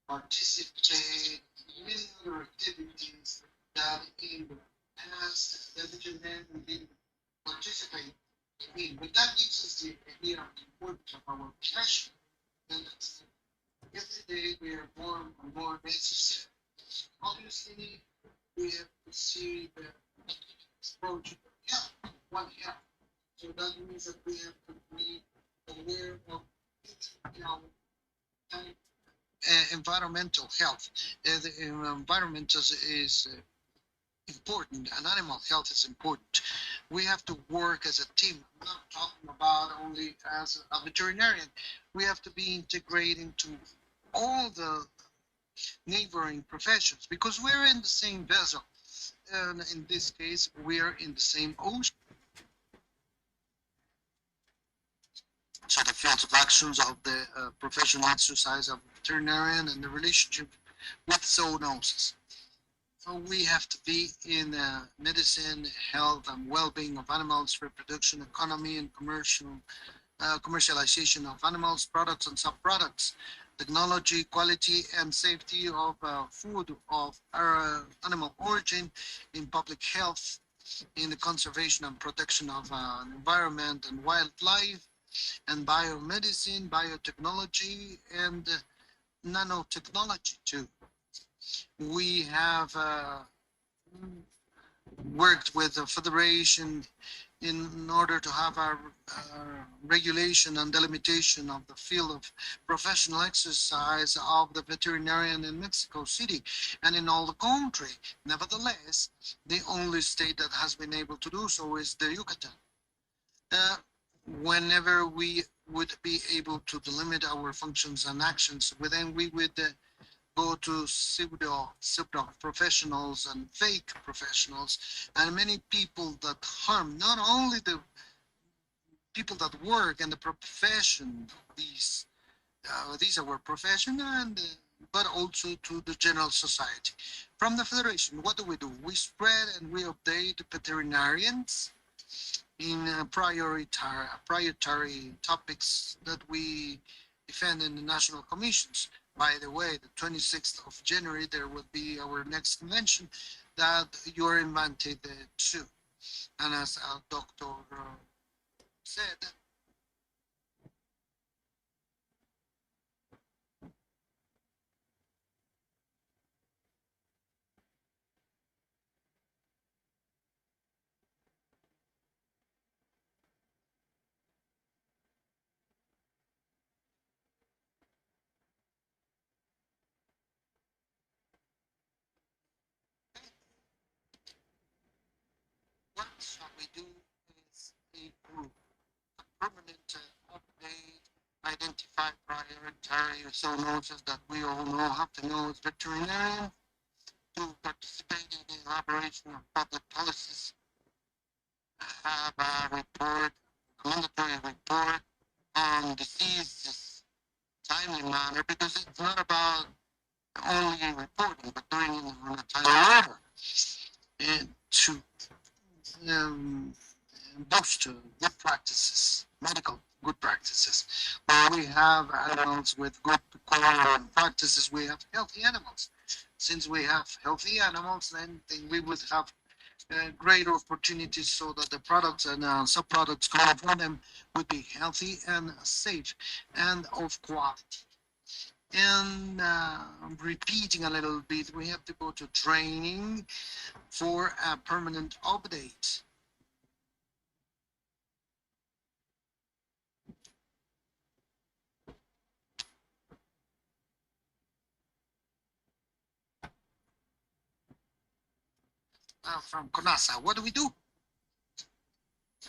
participate in many other activities that in the past the veterinarian didn't participate in. But that gives us the idea of the importance of our profession. And every day we are more and more necessary. Obviously, we have to see the approach of health, one health. So that means that we have to be aware of environmental health. The environment is important, and animal health is important. We have to work as a team. I'm not talking about only as a veterinarian. We have to be integrating to all the neighboring professions, because we're in the same vessel. And in this case, we are in the same ocean. So the fields of actions of the professional exercise of veterinarian and the relationship with zoonosis. So we have to be in medicine, health, and well-being of animals, reproduction, economy, and commercialization of animals, products, and subproducts, technology, quality, and safety of food of animal origin, in public health, in the conservation and protection of environment and wildlife, and biomedicine, biotechnology, and nanotechnology too. We have worked with the Federation in order to have a regulation and delimitation of the field of professional exercise of the veterinarian in Mexico City and in all the country. Nevertheless, the only state that has been able to do so is the Yucatan. Whenever we would be able to delimit our functions and actions, then we would go to pseudo professionals and fake professionals, and many people that harm not only the people that work in the profession, these are our profession, and but also to the general society. From the federation, what do? We spread and we update veterinarians in priority topics that we defend in the national commissions. By the way, the 26th of January, there will be our next convention that you're invited to. And as Dr. said, what we do is a group, a permanent update, identify priority zoonoses that we all know have to know as veterinarian to participate in the elaboration of public policies, have a report, mandatory report on diseases, timely manner, because it's not about only reporting, but doing it in a timely order. And to um, boost good practices, medical good practices. When we have animals with good quality practices, we have healthy animals. Since we have healthy animals, then we would have greater opportunities so that the products and subproducts coming from them would be healthy and safe and of quality. And repeating a little bit, we have to go to training for a permanent update. From CONASA, what do we do?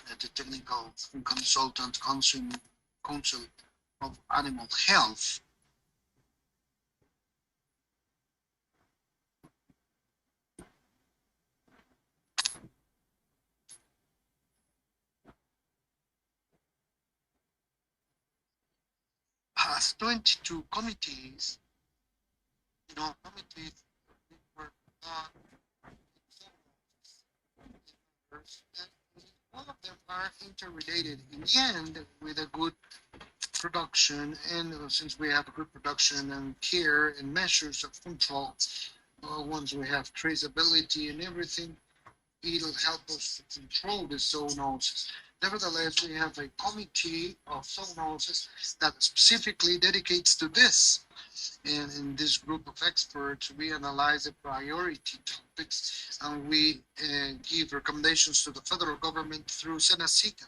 The technical consultant council of animal health has 22 committees. Committees work on all of them are interrelated in the end with a good production, and since we have a good production and care and measures of control, once we have traceability and everything, it'll help us to control the zoonosis. Nevertheless, we have a committee of zoonosis that specifically dedicates to this. And in this group of experts, we analyze the priority topics and we give recommendations to the federal government through IICA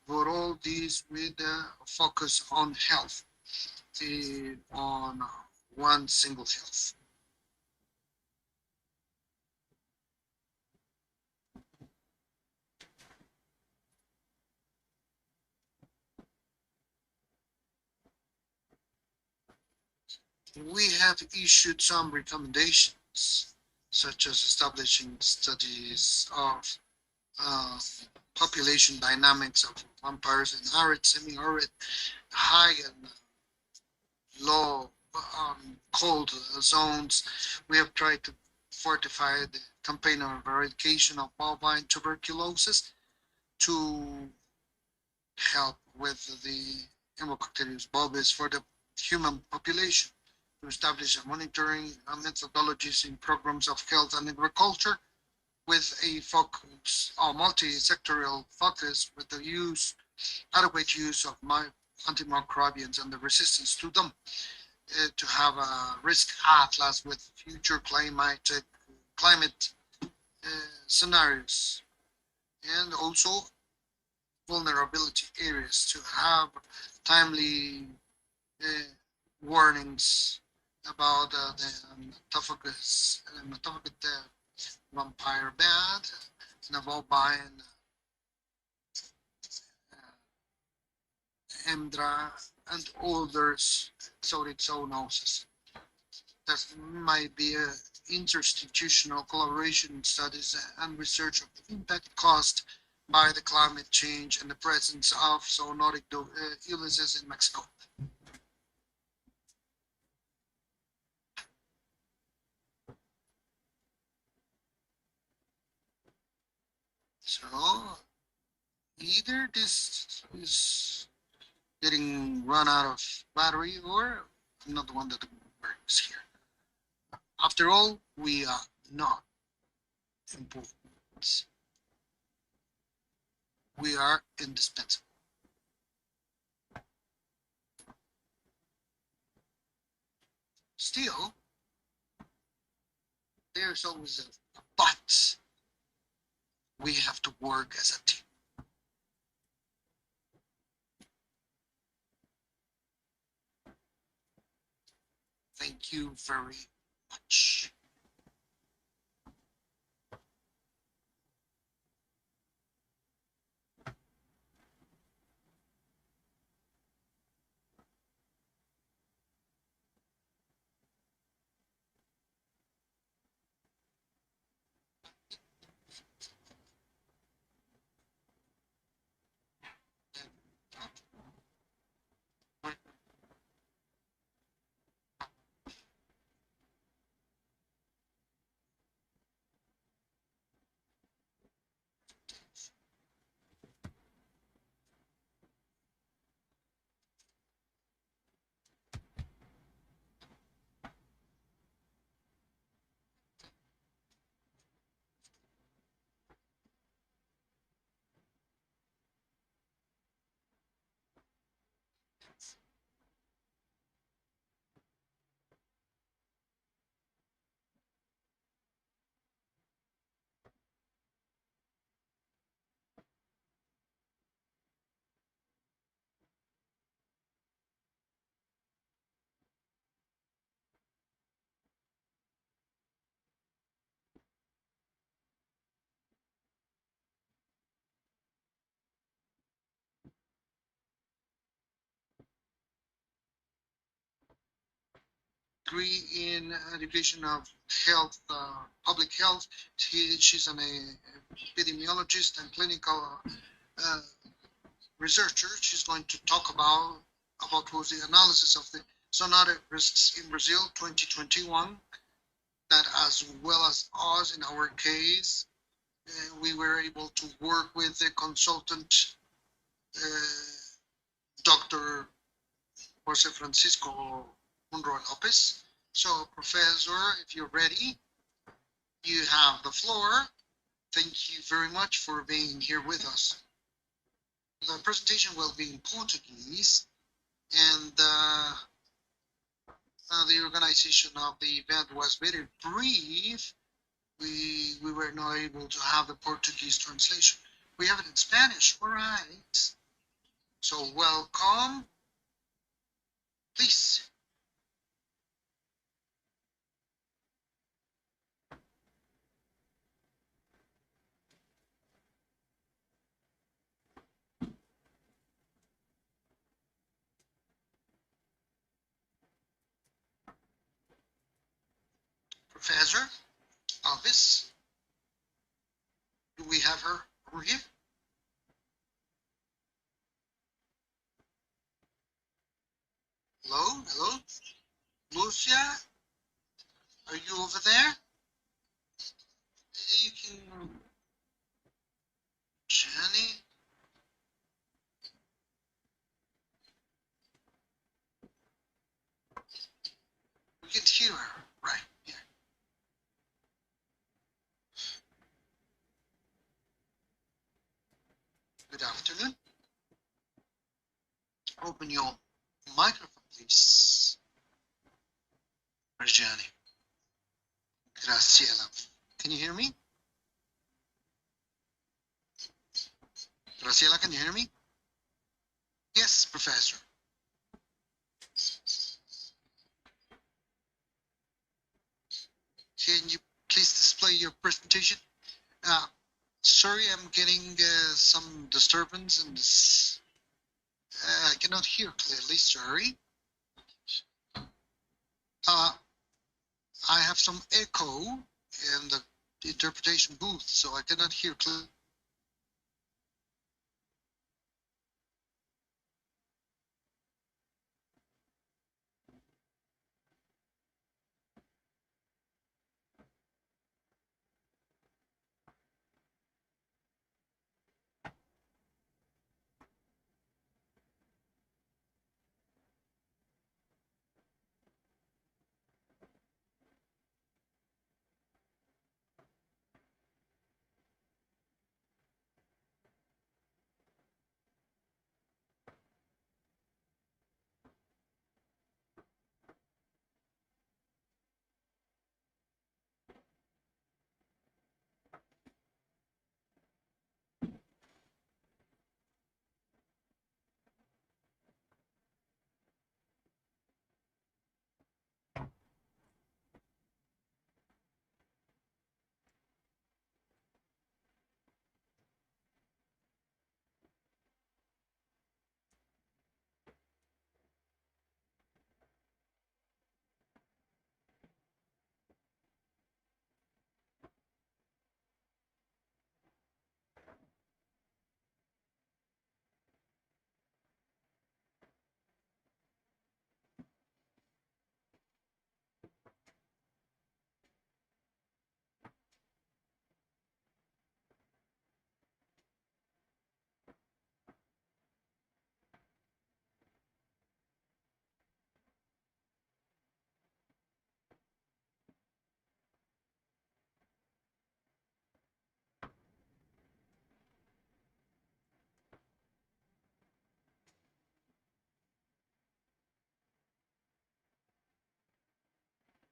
for all these with a focus on health, on one single health. We have issued some recommendations, such as establishing studies of population dynamics of vampires in arid, semi-arid, high and low cold zones. We have tried to fortify the campaign of eradication of bovine tuberculosis to help with the Haemococcius bovis for the human population, to establish a monitoring methodologies in programs of health and agriculture with a focus, a multi-sectorial focus with the adequate use of antimicrobians and the resistance to them, to have a risk atlas with future climate scenarios, and also vulnerability areas to have timely warnings about the metophagus vampire bat, Navobine, Emdra, and others exotic zoonoses. There might be a interinstitutional collaboration in studies and research of the impact caused by the climate change and the presence of zoonotic illnesses in Mexico. So either this is getting run out of battery or I'm not the one that works here. After all, we are not important. We are indispensable. Still, there's always a but. We have to work as a team. Thank you very much. Degree in education of health, public health. She's an epidemiologist and clinical uh, researcher. She's going to talk about was the analysis of the zoonotic risks in Brazil 2021. That as well as us in our case, we were able to work with the consultant, Dr. Jose Francisco Monroy Lopez. So, Professor, if you're ready, you have the floor. Thank you very much for being here with us. The presentation will be in Portuguese, and the organization of the event was very brief. We were not able to have the Portuguese translation. We have it in Spanish, all right. So welcome, please. Professor Alves, do we have her over here? Hello, hello, Lucia, are you over there? You can, Jenny. We can hear her right here. Good afternoon. Open your microphone, please. Jenny. Graciela. Can you hear me? Graciela, can you hear me? Yes, Professor. Can you please display your presentation? Sorry, I'm getting some disturbance and I cannot hear clearly, sorry. I have some echo in the interpretation booth, so I cannot hear clearly.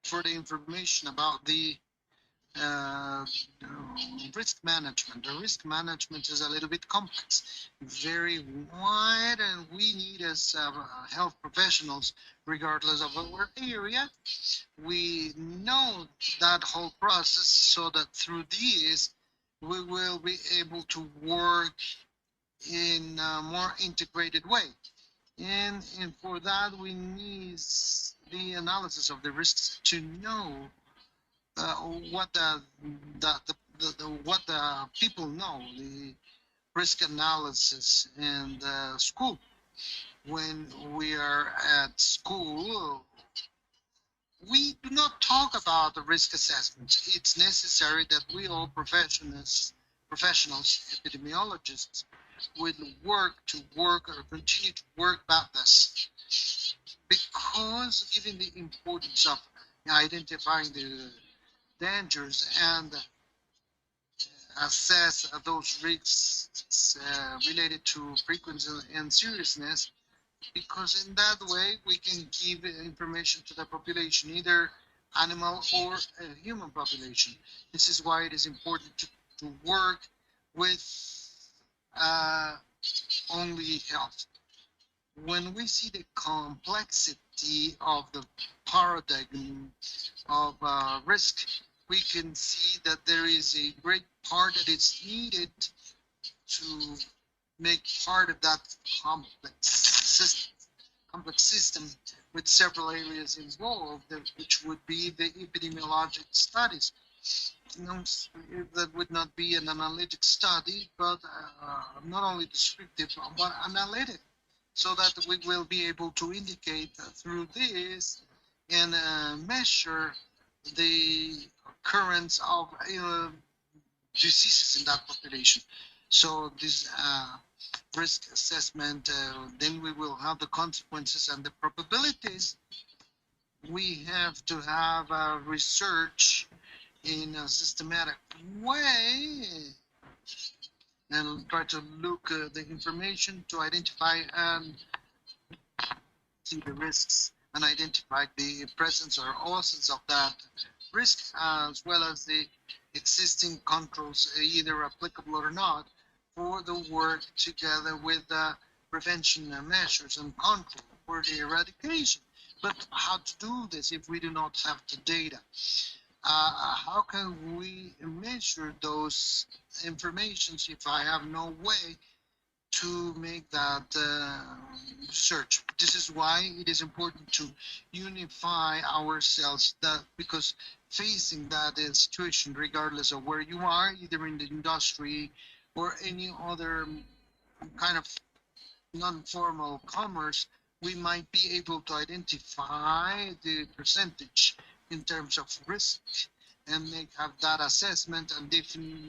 For the information about the uh, risk management. The risk management is a little bit complex, very wide, and we need as health professionals, regardless of our area, we know that whole process so that through this we will be able to work in a more integrated way. And for that, we need the analysis of the risks to know uh, what what the people know, the risk analysis in the school. When we are at school, we do not talk about the risk assessment. It's necessary that we all professionals, epidemiologists, will work or continue to work about this, because given the importance of identifying the dangers and assess those risks related to frequency and seriousness, because in that way we can give information to the population, either animal or human population. This is why it is important to work with uh, only health. When we see the complexity of the paradigm of risk, we can see that there is a great part that is needed to make part of that complex system with several areas involved, which would be the epidemiologic studies. No, that would not be an analytic study, but not only descriptive, but analytic, so that we will be able to indicate through this and measure the occurrence of diseases in that population. So this risk assessment, then we will have the consequences and the probabilities. We have to have research in a systematic way and try to look the information to identify and see the risks and identify the presence or absence of that risk, as well as the existing controls, either applicable or not, for the work together with the prevention measures and control for the eradication. But how to do this if we do not have the data? How can we measure those informations if I have no way to make that research? This is why it is important to unify ourselves, that because facing that situation, regardless of where you are, either in the industry or any other kind of non-formal commerce, we might be able to identify the percentage in terms of risk and have that assessment and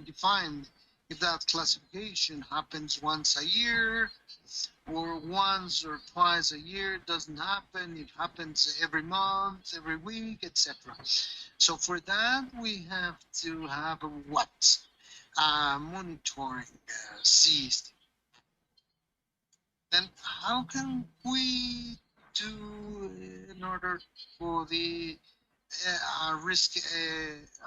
define if that classification happens once a year or once or twice a year. It doesn't happen, it happens every month, every week, etc. So for that we have to have a what? Monitoring system. Then how can we do in order for the risk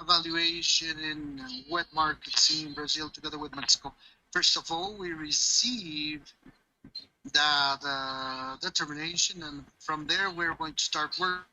evaluation in wet markets in Brazil together with Mexico? First of all, we receive the determination, and from there we're going to start work.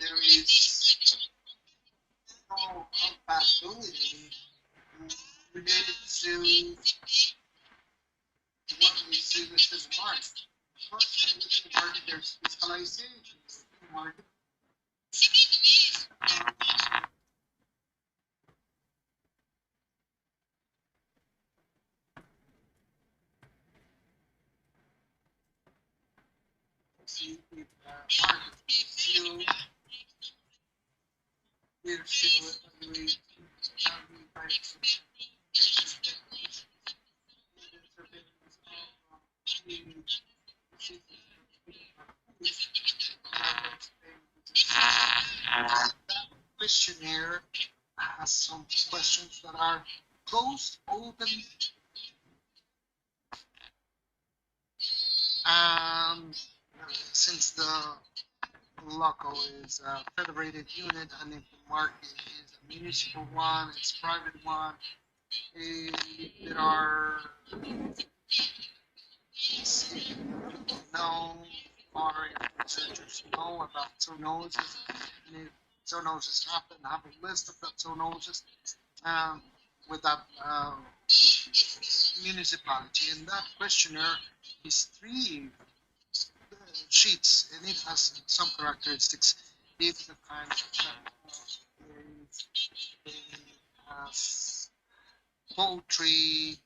There is no compatibility related to what we see within the market. First, within the market, there's fiscalization. Within the market, see if the market is still, we're still evaluating how we types of that questionnaire has some questions that are closed, open, and since the local is a federated unit, and if the market is a municipal one, it's a private one, there are no water researchers know about zoonosis, and if zoonosis happen, have a list of that zoonosis with that municipality. And that questionnaire is 3 sheets, and it has some characteristics. If the kind of has poultry,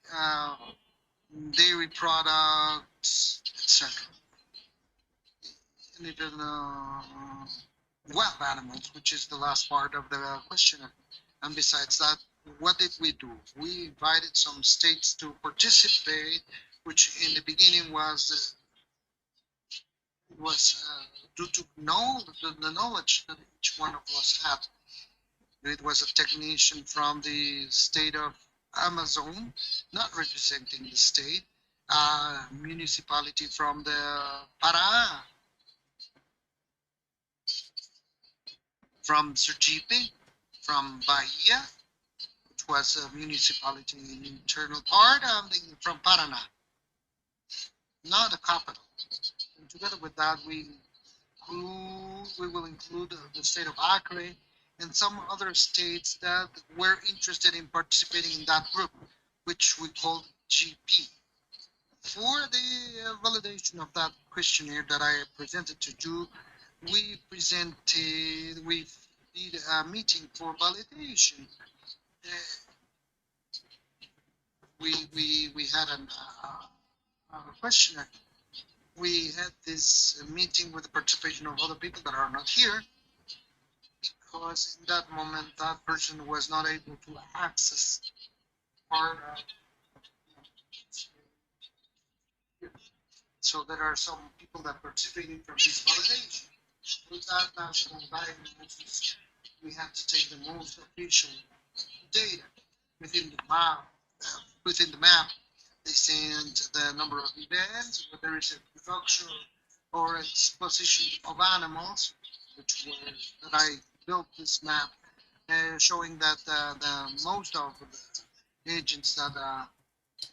dairy products, etc. And it wild animals, which is the last part of the questionnaire. And besides that, what did we do? We invited some states to participate, which in the beginning was due to know the knowledge that each one of us had. It was a technician from the state of Amazon, not representing the state, a municipality from the Pará, from Sergipe, from Bahia, which was a municipality in the internal part, from Paraná, not the capital. And together with that, we will include the state of Acre and some other states that were interested in participating in that group, which we called GP. For the validation of that questionnaire that I presented to you, we did a meeting for validation. We had a questionnaire. We had this meeting with the participation of other people that are not here, because in that moment that person was not able to access part of. So there are some people that participated from this validation. With that national diagnosis, we have to take the most official data within the map. Within the map, they send the number of events, whether there is a production or exposition of animals, which was that I built this map, showing that the most of the agents that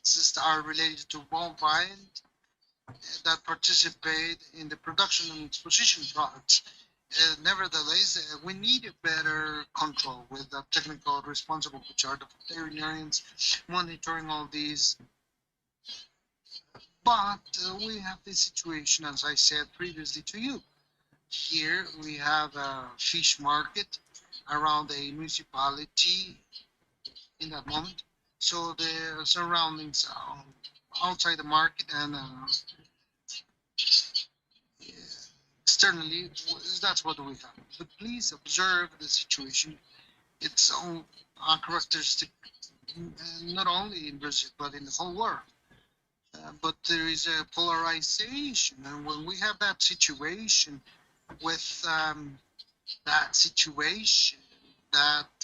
exist are related to bovine that participate in the production and exposition products. Nevertheless, we need a better control with the technical responsible, which are the veterinarians, monitoring all these. But we have this situation, as I said previously to you. Here we have a fish market around a municipality in that moment. So the surroundings outside the market and externally, that's what we have. But please observe the situation. Its own characteristic, not only in Brazil, but in the whole world. But there is a polarization. And when we have that situation with that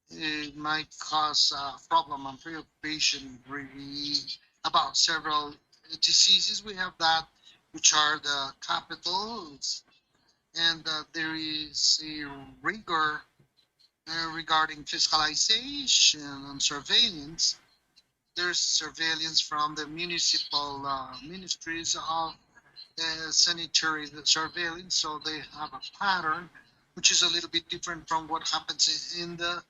it might cause a problem and preoccupation really about several diseases. We have that, which are the capitals, and there is a rigor regarding fiscalization and surveillance. There's surveillance from the municipal ministries of sanitary surveillance, so they have a pattern which is a little bit different from what happens in the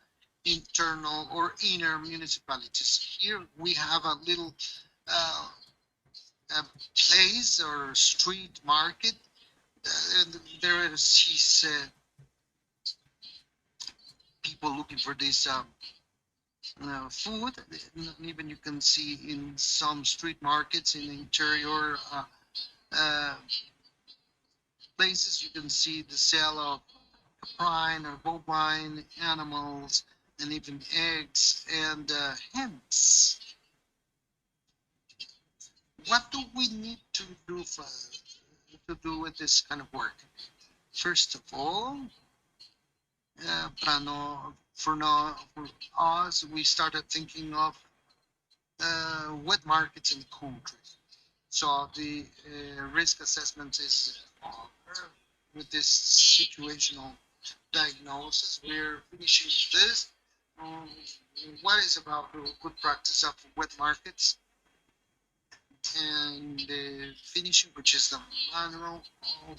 internal or inner municipalities. Here we have a little a place or street market, and there is people looking for this food. Even you can see in some street markets in the interior places, you can see the sale of caprine or bovine animals, and even eggs and hens. What do we need to do with this kind of work? First of all, for us, we started thinking of wet markets in the country. So the risk assessment is with this situational diagnosis. We're finishing this. What is about the good practice of wet markets? And the finishing, which is the manual,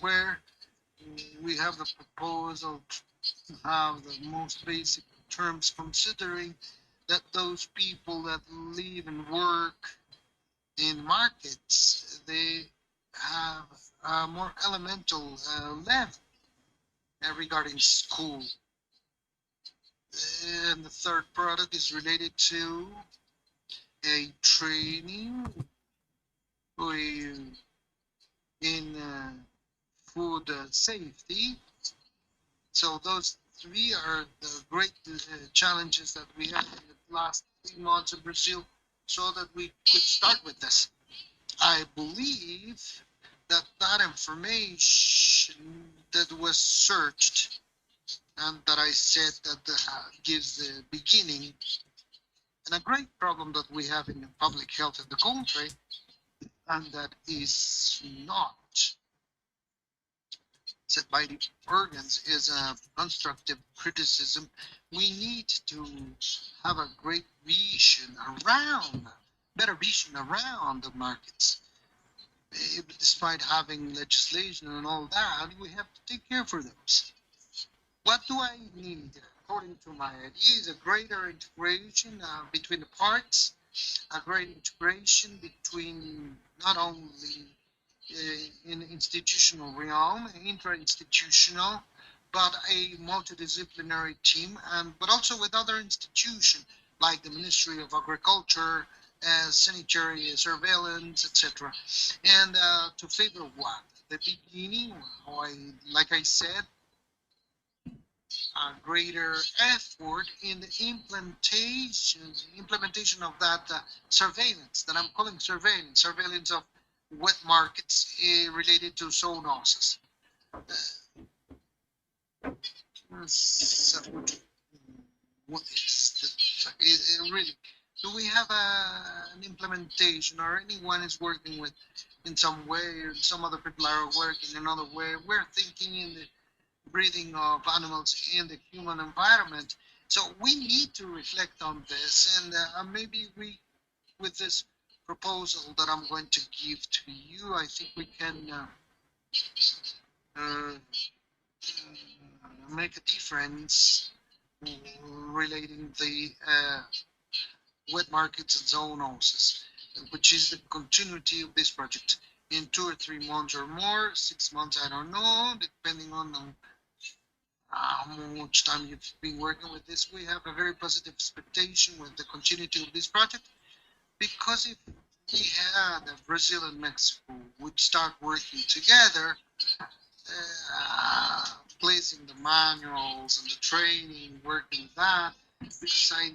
where we have the proposal to have the most basic terms, considering that those people that live and work in markets, they have a more elemental level regarding school. And the third product is related to a training in food safety. So those three are the great challenges that we had in the last 3 months in Brazil, so that we could start with this. I believe that that information that was searched and that I said that gives the beginning, and a great problem that we have in public health in the country, and that is not set by the organs, is a constructive criticism. We need to have a great vision around, better vision around the markets. Despite having legislation and all that, we have to take care for those. What do I need? According to my idea, is a greater integration between the parts, a great integration between not only in institutional realm, intra-institutional, but a multidisciplinary team, and but also with other institutions like the Ministry of Agriculture, sanitary surveillance, etc. And to favor what? The beginning, like I said, a greater effort in the implementation of that surveillance that I'm calling surveillance of wet markets related to zoonosis. So, what is really? Do we have an implementation, or anyone is working with in some way, or some other people are working another way? We're thinking in the breathing of animals in the human environment. So we need to reflect on this, and maybe we, with this proposal that I'm going to give to you, I think we can make a difference relating the wet markets and zoonosis, which is the continuity of this project in 2 or 3 months or more, 6 months, I don't know, depending on how much time you've been working with this. We have a very positive expectation with the continuity of this project, because if we had Brazil and Mexico would start working together, placing the manuals and the training, working with that, because I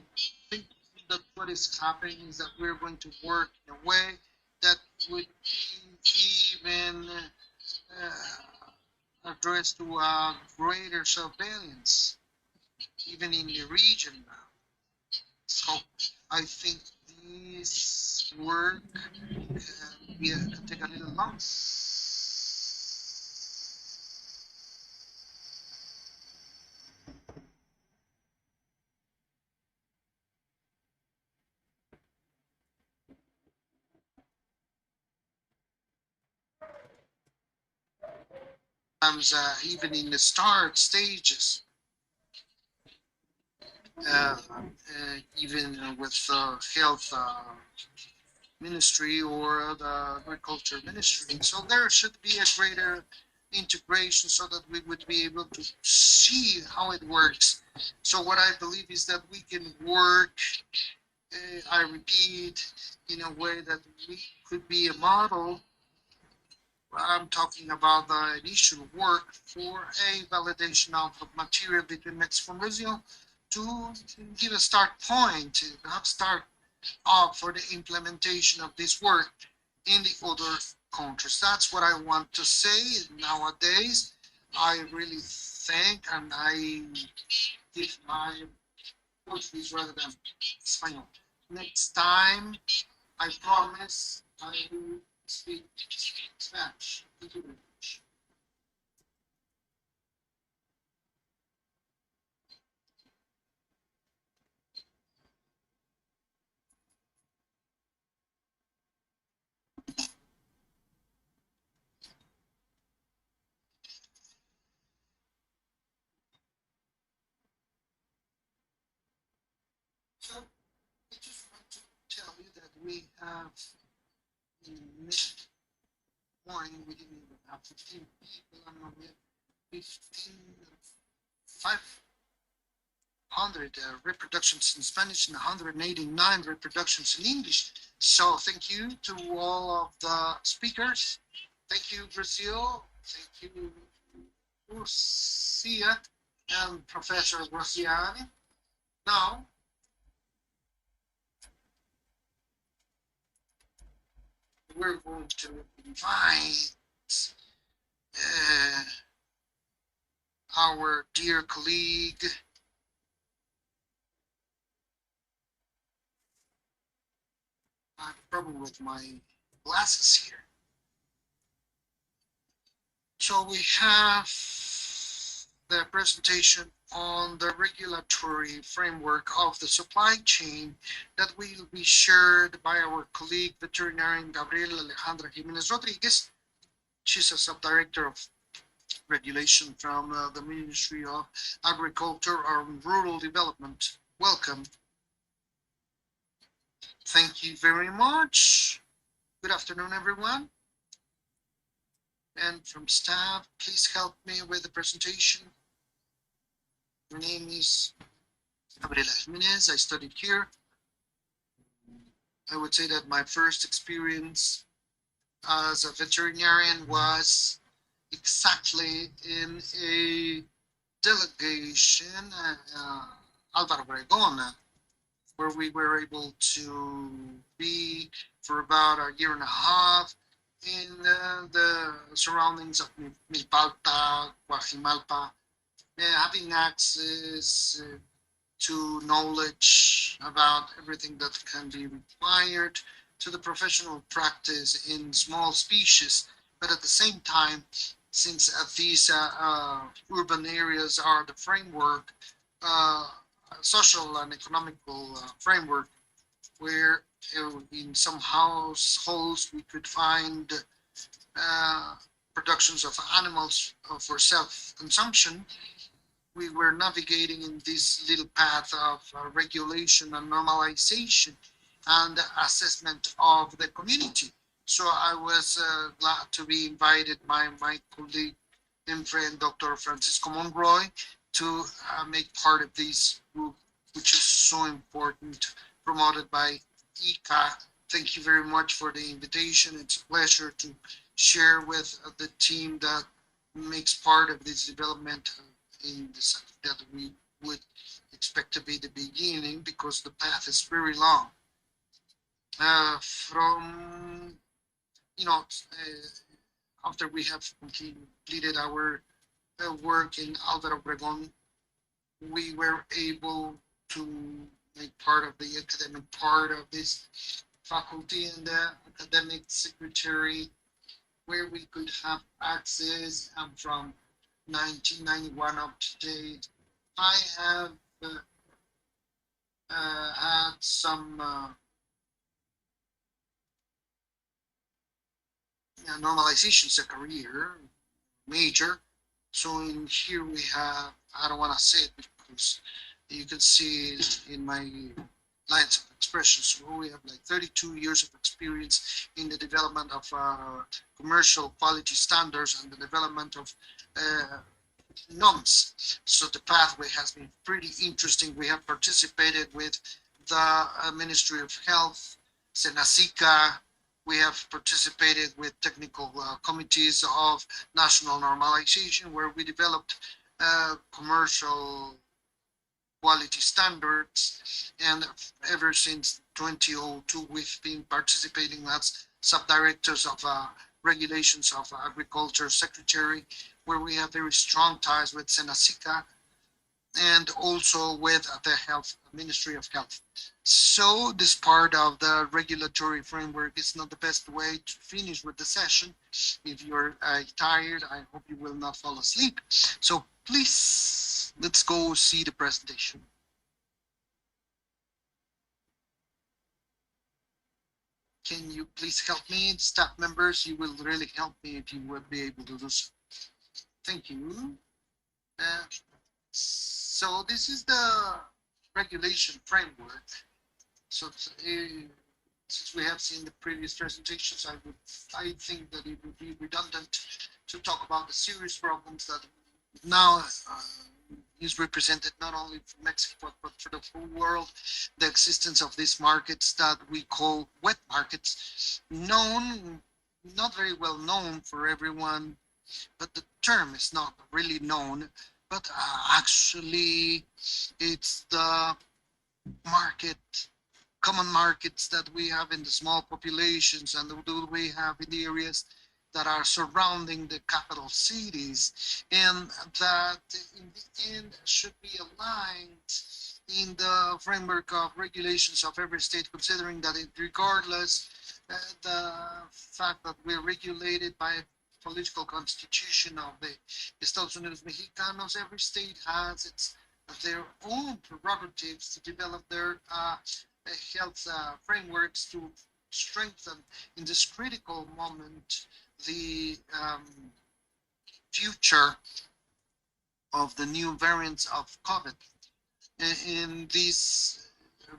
think that what is happening is that we're going to work in a way that would be even addressed to a greater surveillance, even in the region now. So I think this work can take a little longer. Sometimes even in the start stages, even with health ministry or the agriculture ministry. So there should be a greater integration so that we would be able to see how it works. So what I believe is that we can work, I repeat, in a way that we could be a model. I'm talking about the initial work for a validation of the material between Mexico and Brazil to give a start point, to have start up for the implementation of this work in the other countries. That's what I want to say nowadays. I really think, and I give my Portuguese rather than Spanish. Next time, I promise I will speak Spanish. Thank you very much. So I just want to tell you that we have next morning we didn't even have 15 people, and now we have 15, 500 reproductions in Spanish and 189 reproductions in English. So thank you to all of the speakers. Thank you, Brazil. Thank you, Lucia and Professor Graziani. Now, we're going to invite our dear colleague, I have a problem with my glasses here. So we have the presentation on the regulatory framework of the supply chain that will be shared by our colleague, veterinarian Gabriela Alejandra Jimenez Rodriguez. She's a subdirector of regulation from the Ministry of Agriculture and Rural Development. Welcome. Thank you very much. Good afternoon, everyone. And from staff, please help me with the presentation. My name is Gabriela Jimenez. I studied here. I would say that my first experience as a veterinarian was exactly in a delegation, Álvaro Obregón, where we were able to be for about a year and a half in the surroundings of Milpalta, Guajimalpa, having access to knowledge about everything that can be required to the professional practice in small species. But at the same time, since these urban areas are the framework, social and economical framework, where in some households we could find productions of animals for self-consumption, we were navigating in this little path of regulation and normalization and assessment of the community. So I was glad to be invited by my colleague and friend, Dr. Francisco Monroy, to make part of this group, which is so important, promoted by IICA. Thank you very much for the invitation. It's a pleasure to share with the team that makes part of this development in this that we would expect to be the beginning, because the path is very long. From after we have completed our work in Álvaro Obregón, we were able to make part of the academic part of this faculty and the academic secretary, where we could have access, and from 1991 up to date, I have had some normalizations a career major. So in here we have, I don't want to say it because you can see it in my lines of expression. So we have like 32 years of experience in the development of commercial quality standards and the development of NOMS. So the pathway has been pretty interesting. We have participated with the Ministry of Health, IICA. We have participated with technical committees of national normalization, where we developed commercial quality standards. And ever since 2002, we've been participating as subdirectors of regulations of agriculture secretary, where we have very strong ties with IICA and also with the Health Ministry of Health. So this part of the regulatory framework is not the best way to finish with the session. If you're tired, I hope you will not fall asleep. So please, let's go see the presentation. Can you please help me, staff members? You will really help me if you would be able to do so. Thank you. So this is the regulation framework. So since we have seen the previous presentations, I think that it would be redundant to talk about the serious problems that now is represented not only for Mexico but for the whole world. The existence of these markets that we call wet markets, known, not very well known for everyone, but the term is not really known. But actually, it's the market, common markets that we have in the small populations and that we have in the areas that are surrounding the capital cities, and that in the end should be aligned in the framework of regulations of every state, considering that regardless the fact that we're regulated by a political constitution of the Estados Unidos Mexicanos, every state has their own prerogatives to develop their health frameworks to strengthen in this critical moment the future of the new variants of COVID. In this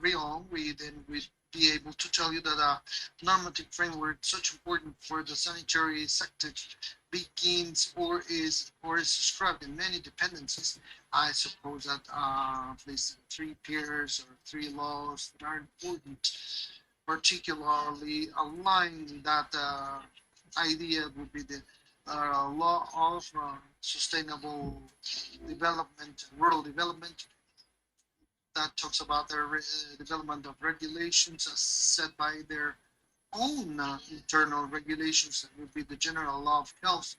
realm, we then would be able to tell you that a normative framework such important for the sanitary sector begins or is described in many dependencies. I suppose that at least 3 pillars or 3 laws that are important, particularly aligned that idea would be the law of sustainable development, rural development, that talks about the development of regulations as set by their own internal regulations. That would be the general law of health,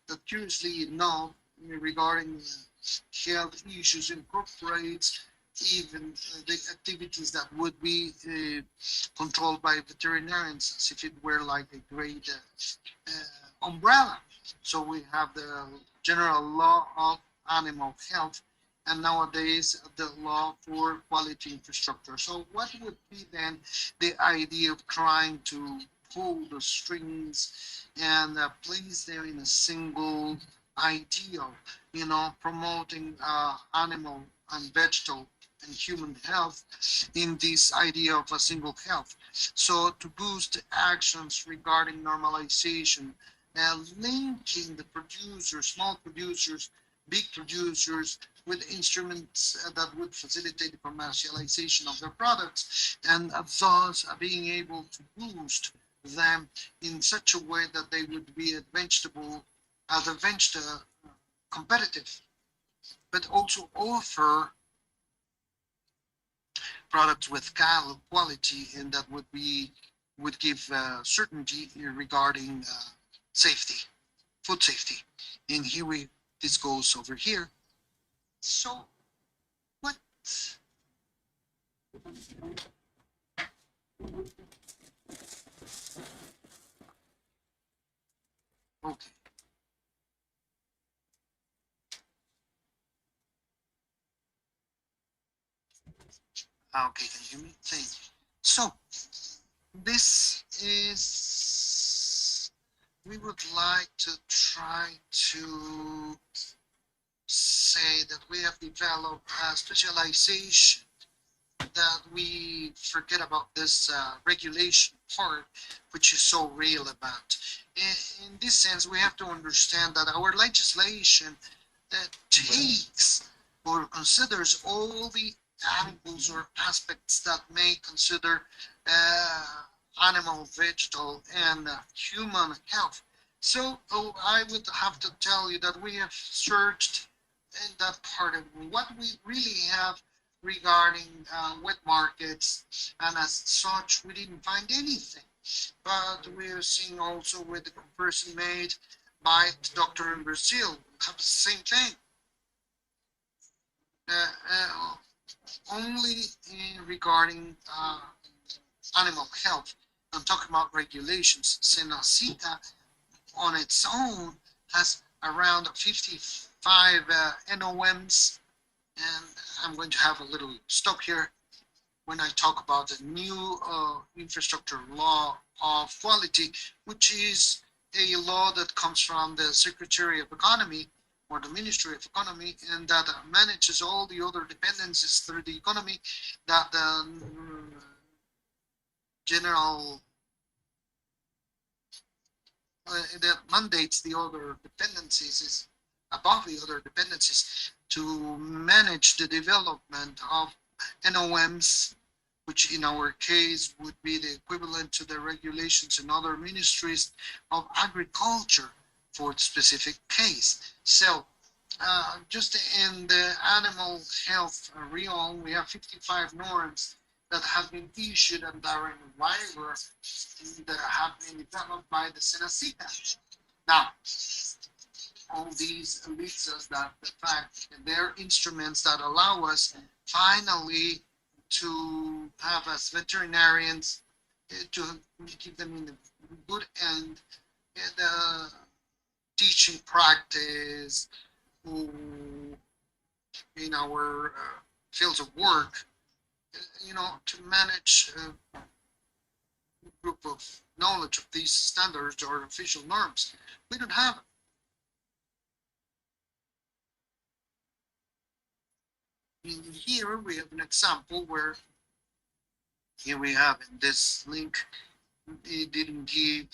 that curiously enough regarding health issues incorporates even the activities that would be controlled by veterinarians as if it were like a great umbrella. So we have the general law of animal health, and nowadays the law for quality infrastructure. So what would be then the idea of trying to pull the strings and place them in a single ideal, promoting animal and vegetal and human health in this idea of a single health. So to boost actions regarding normalization and linking the producers, small producers, big producers, with instruments that would facilitate the commercialization of their products, and thus being able to boost them in such a way that they would be competitive, but also offer products with quality, and that would give certainty regarding safety, food safety. And this goes over here. So what? Okay. Okay, can you hear me? Thank you. So this is, we would like to try to say that we have developed a specialization, that we forget about this regulation part, which is so relevant. In this sense, we have to understand that our legislation takes or considers all the angles or aspects that may consider animal, vegetal, and human health. So I would have to tell you that we have searched in that part of what we really have regarding wet markets, and as such we didn't find anything. But we're seeing also with the comparison made by the doctor in Brazil, have the same thing. Only regarding animal health, I'm talking about regulations. IICA on its own has around 55 NOMs, and I'm going to have a little stop here when I talk about the new infrastructure law of quality, which is a law that comes from the Secretary of Economy or the Ministry of Economy, and that manages all the other dependencies through the economy, that general that mandates the other dependencies, is above the other dependencies, to manage the development of NOMs, which in our case would be the equivalent to the regulations in other ministries of agriculture for the specific case. So just in the animal health realm, we have 55 norms that have been issued and are in waiver that have been developed by the IICA. Now, all these leads us that the fact that they're instruments that allow us finally to have as veterinarians to keep them in the good end in the teaching practice in our fields of work, to manage a group of knowledge of these standards or official norms. We don't have it. Here we have an example where here we have in this link, it didn't give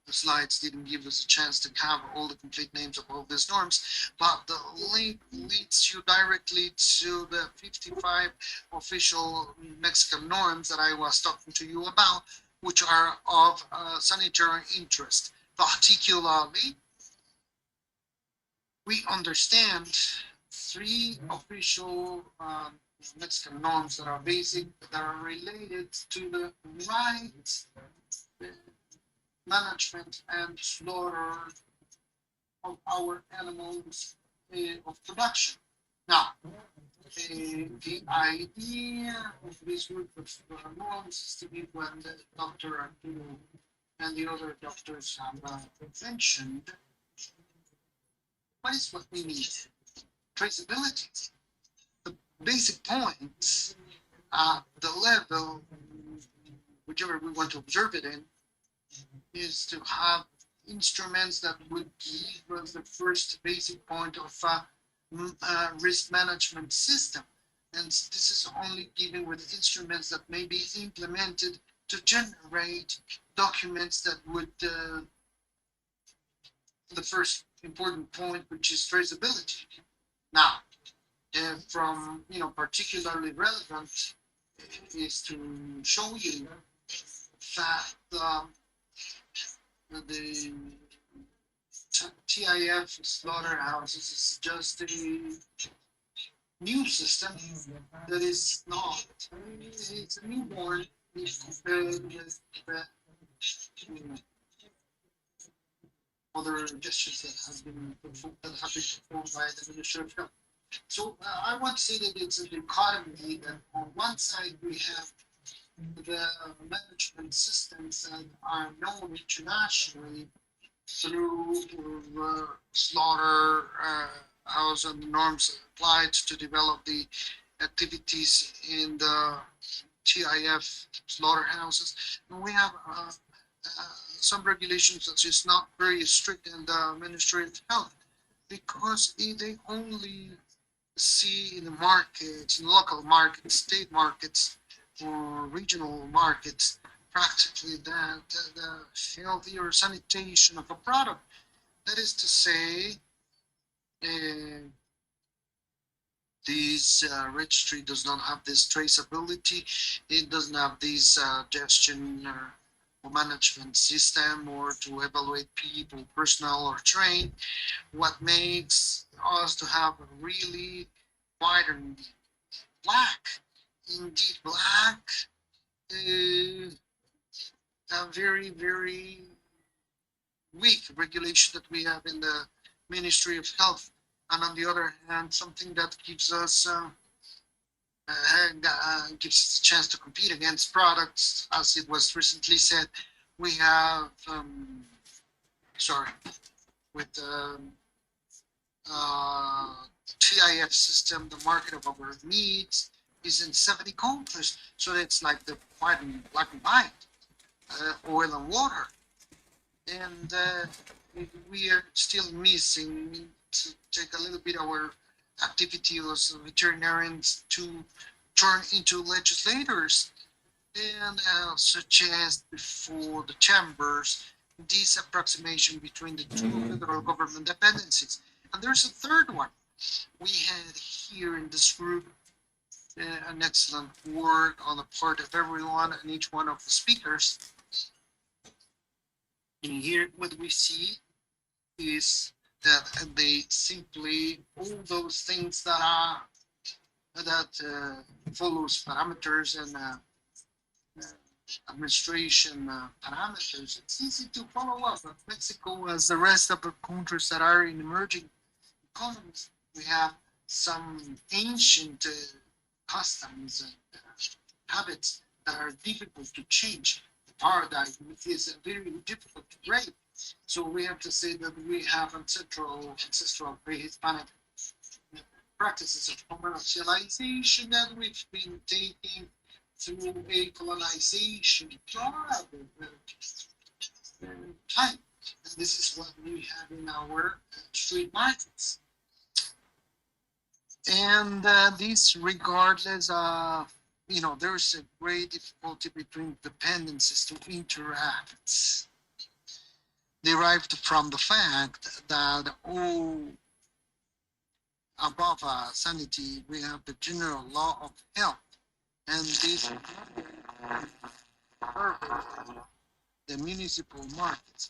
the slides didn't give us a chance to cover all the complete names of all these norms, but the link leads you directly to the 55 official Mexican norms that I was talking to you about, which are of sanitary interest. Particularly, we understand 3 official Mexican norms that are basic, that are related to the right management and slaughter of our animals of production. Now, the idea of this group of norms is to be when the Dr. Arturo and the other doctors have mentioned, what is what we need? Traceability. The basic point at the level, whichever we want to observe it in, is to have instruments that would give us the first basic point of a risk management system. And this is only given with instruments that may be implemented to generate documents that would, the first important point, which is traceability. Now, from, particularly relevant is to show you that the TIF slaughterhouses is just a new system that is not, it's a newborn compared with other gestures that have been performed by the Ministry of Health. So I want to say that it's a dichotomy that on one side we have the management systems that are known internationally through slaughter house and the norms applied to develop the activities in the TIF slaughterhouses. And we have some regulations that is not very strict in the Ministry of Health because they only see in the markets, in local markets, state markets, or regional markets, practically that the healthy or sanitation of a product. That is to say, this registry does not have this traceability. It doesn't have this gestion or management system or to evaluate people, personnel or train. What makes us to have a really white and black, indeed black, a very, very weak regulation that we have in the Ministry of Health. And on the other hand, something that gives us gives us a chance to compete against products, as it was recently said. We have, with the TIF system, the market of our meats is in 70 countries. So it's like the white and black and white, oil and water. And we are still missing to take a little bit our activity as veterinarians to turn into legislators and suggest before the chambers this approximation between the two federal government dependencies. And there's a third one. We had here in this group an excellent work on the part of everyone and each one of the speakers And here what we see is that they simply, all those things that are, that follows parameters and administration parameters, it's easy to follow up. But Mexico, as the rest of the countries that are in emerging economies, we have some ancient customs and habits that are difficult to change. The paradigm is very difficult to break. So we have to say that we have ancestral pre-Hispanic practices of commercialization that we've been taking through a colonization time. And this is what we have in our street markets. And this, regardless of, there's a great difficulty between dependencies to interact, derived from the fact that above sanity, we have the general law of health, and this the municipal markets.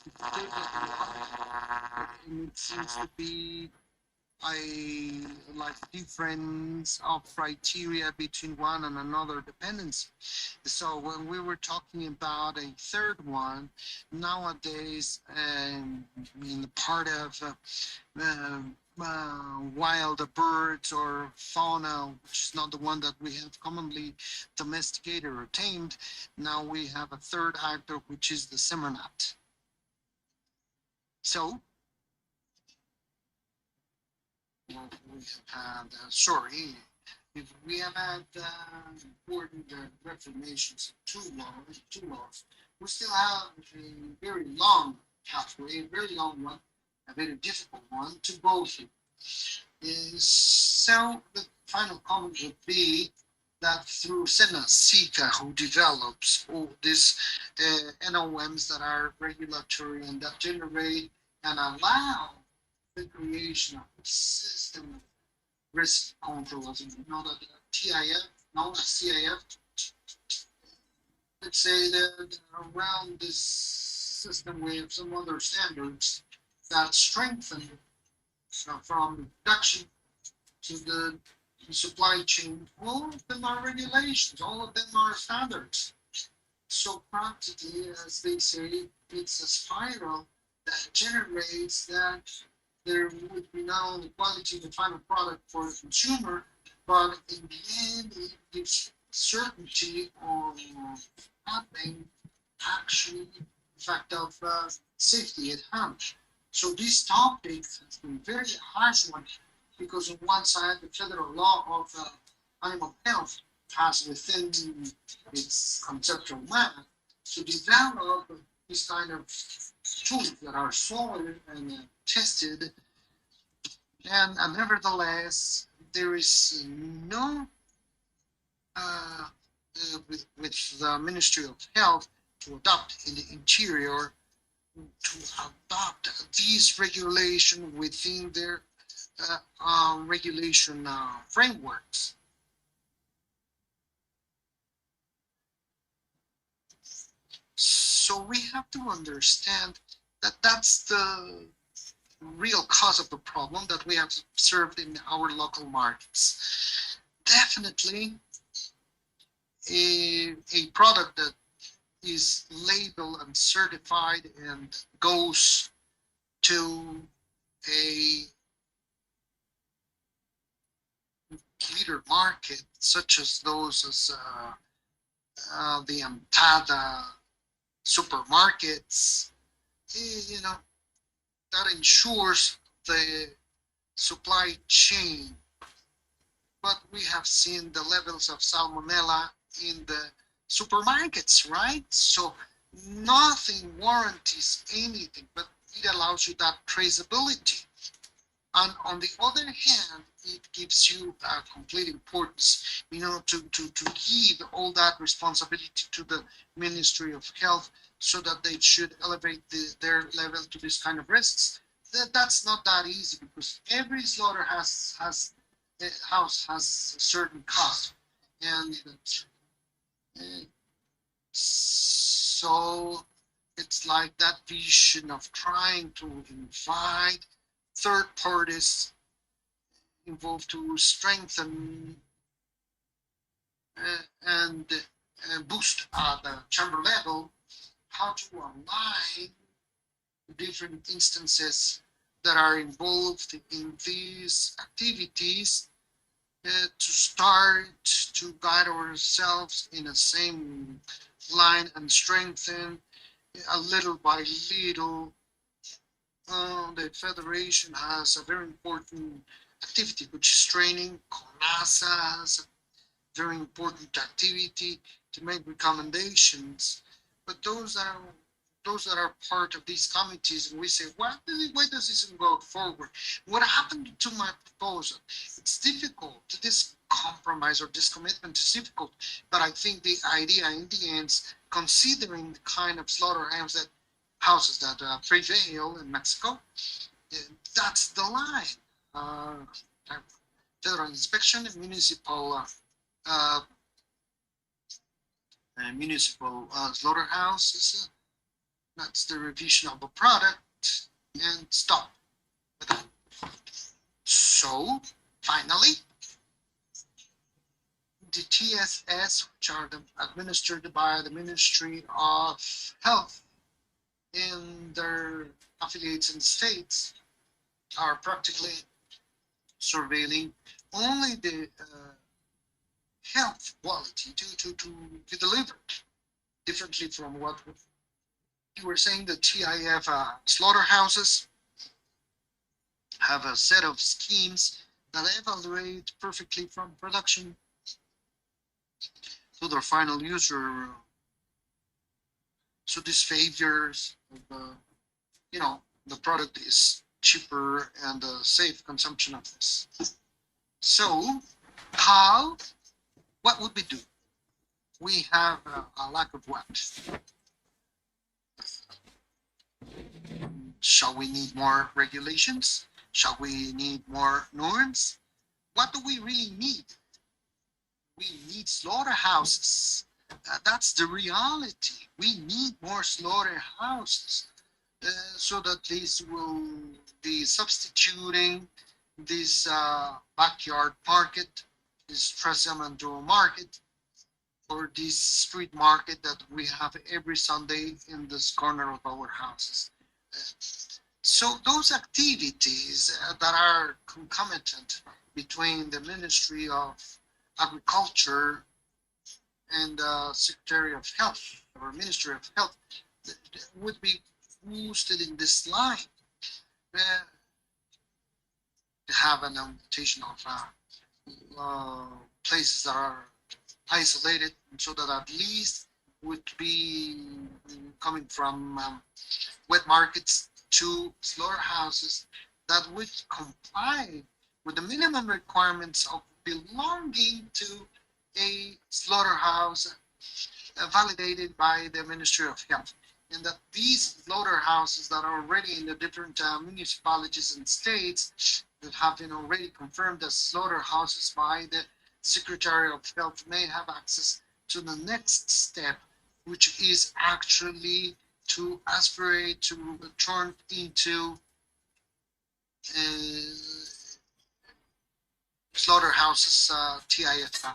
And it seems to be a like difference of criteria between one and another dependency. So when we were talking about a third one, nowadays, in the part of wild birds or fauna, which is not the one that we have commonly domesticated or tamed, now we have a third actor, which is the semonite. So we have had, sorry, if we have had important reformations of two laws, we still have a very long pathway, a very long one, a very difficult one to go through. So the final comment would be that through IICA, who develops all these NOMs that are regulatory and that generate and allow the creation of a system of risk control, as you know, that TIF, now CIF, let's say that around this system we have some other standards that strengthen from production to the supply chain. All of them are regulations, all of them are standards. So practically, as they say, it's a spiral that generates that there would be not only quality in the final product for the consumer, but in the end, it gives certainty on having actually effect of safety at hand. So this topic has been very harsh one, because on one side, the federal law of animal health has within its conceptual map to develop this kind of tools that are solid and tested. And nevertheless, there is no, with the Ministry of Health to adopt in the interior, to adopt these regulation within their regulation frameworks. So we have to understand that that's the real cause of the problem that we have observed in our local markets. Definitely a product that is labeled and certified and goes to a leader market, such as those as the Amtada supermarkets, that ensures the supply chain. But we have seen the levels of salmonella in the supermarkets, right? So nothing warranties anything, but it allows you that traceability. And on the other hand, it gives you complete importance, to give all that responsibility to the Ministry of Health, so that they should elevate their level to this kind of risks. That's not that easy, because every slaughter has a certain cost, and so It's like that vision of trying to invite third parties involved to strengthen and boost at the chamber level how to align different instances that are involved in these activities to start to guide ourselves in the same line and strengthen a little by little. The federation has a very important activity, which is training. CONASA has very important activity to make recommendations. But those that are part of these committees, and we say, why does this go forward? What happened to my proposal? It's difficult. This compromise or this commitment is difficult. But I think the idea in the end, considering the kind of slaughterhouses that prevail in Mexico, that's the line. Federal inspection, uh, municipal slaughterhouses. That's the revision of a product and stop. So finally, the TSS, which are administered by the Ministry of Health in their affiliates in states, are practically surveilling only the health quality to deliver, differently from what you were saying. The TIF slaughterhouses have a set of schemes that evaluate perfectly from production to their final user. So this favors, the product is cheaper and safe consumption of this. So what would we do? We have a lack of what? Shall we need more regulations? Shall we need more norms? What do we really need? We need slaughterhouses. That's the reality. We need more slaughterhouses so that this will be substituting this backyard market, this Trasamento market, or this street market that we have every Sunday in this corner of our houses. So those activities that are concomitant between the Ministry of Agriculture and the Secretary of Health or Ministry of Health would be boosted in this line. To have an notation of places that are isolated, so that at least would be coming from wet markets to slaughterhouses that would comply with the minimum requirements of belonging to a slaughterhouse validated by the Ministry of Health. And that these slaughterhouses that are already in the different municipalities and states that have been already confirmed as slaughterhouses by the Secretary of Health may have access to the next step, which is actually to aspirate to turn into slaughterhouses TIFI.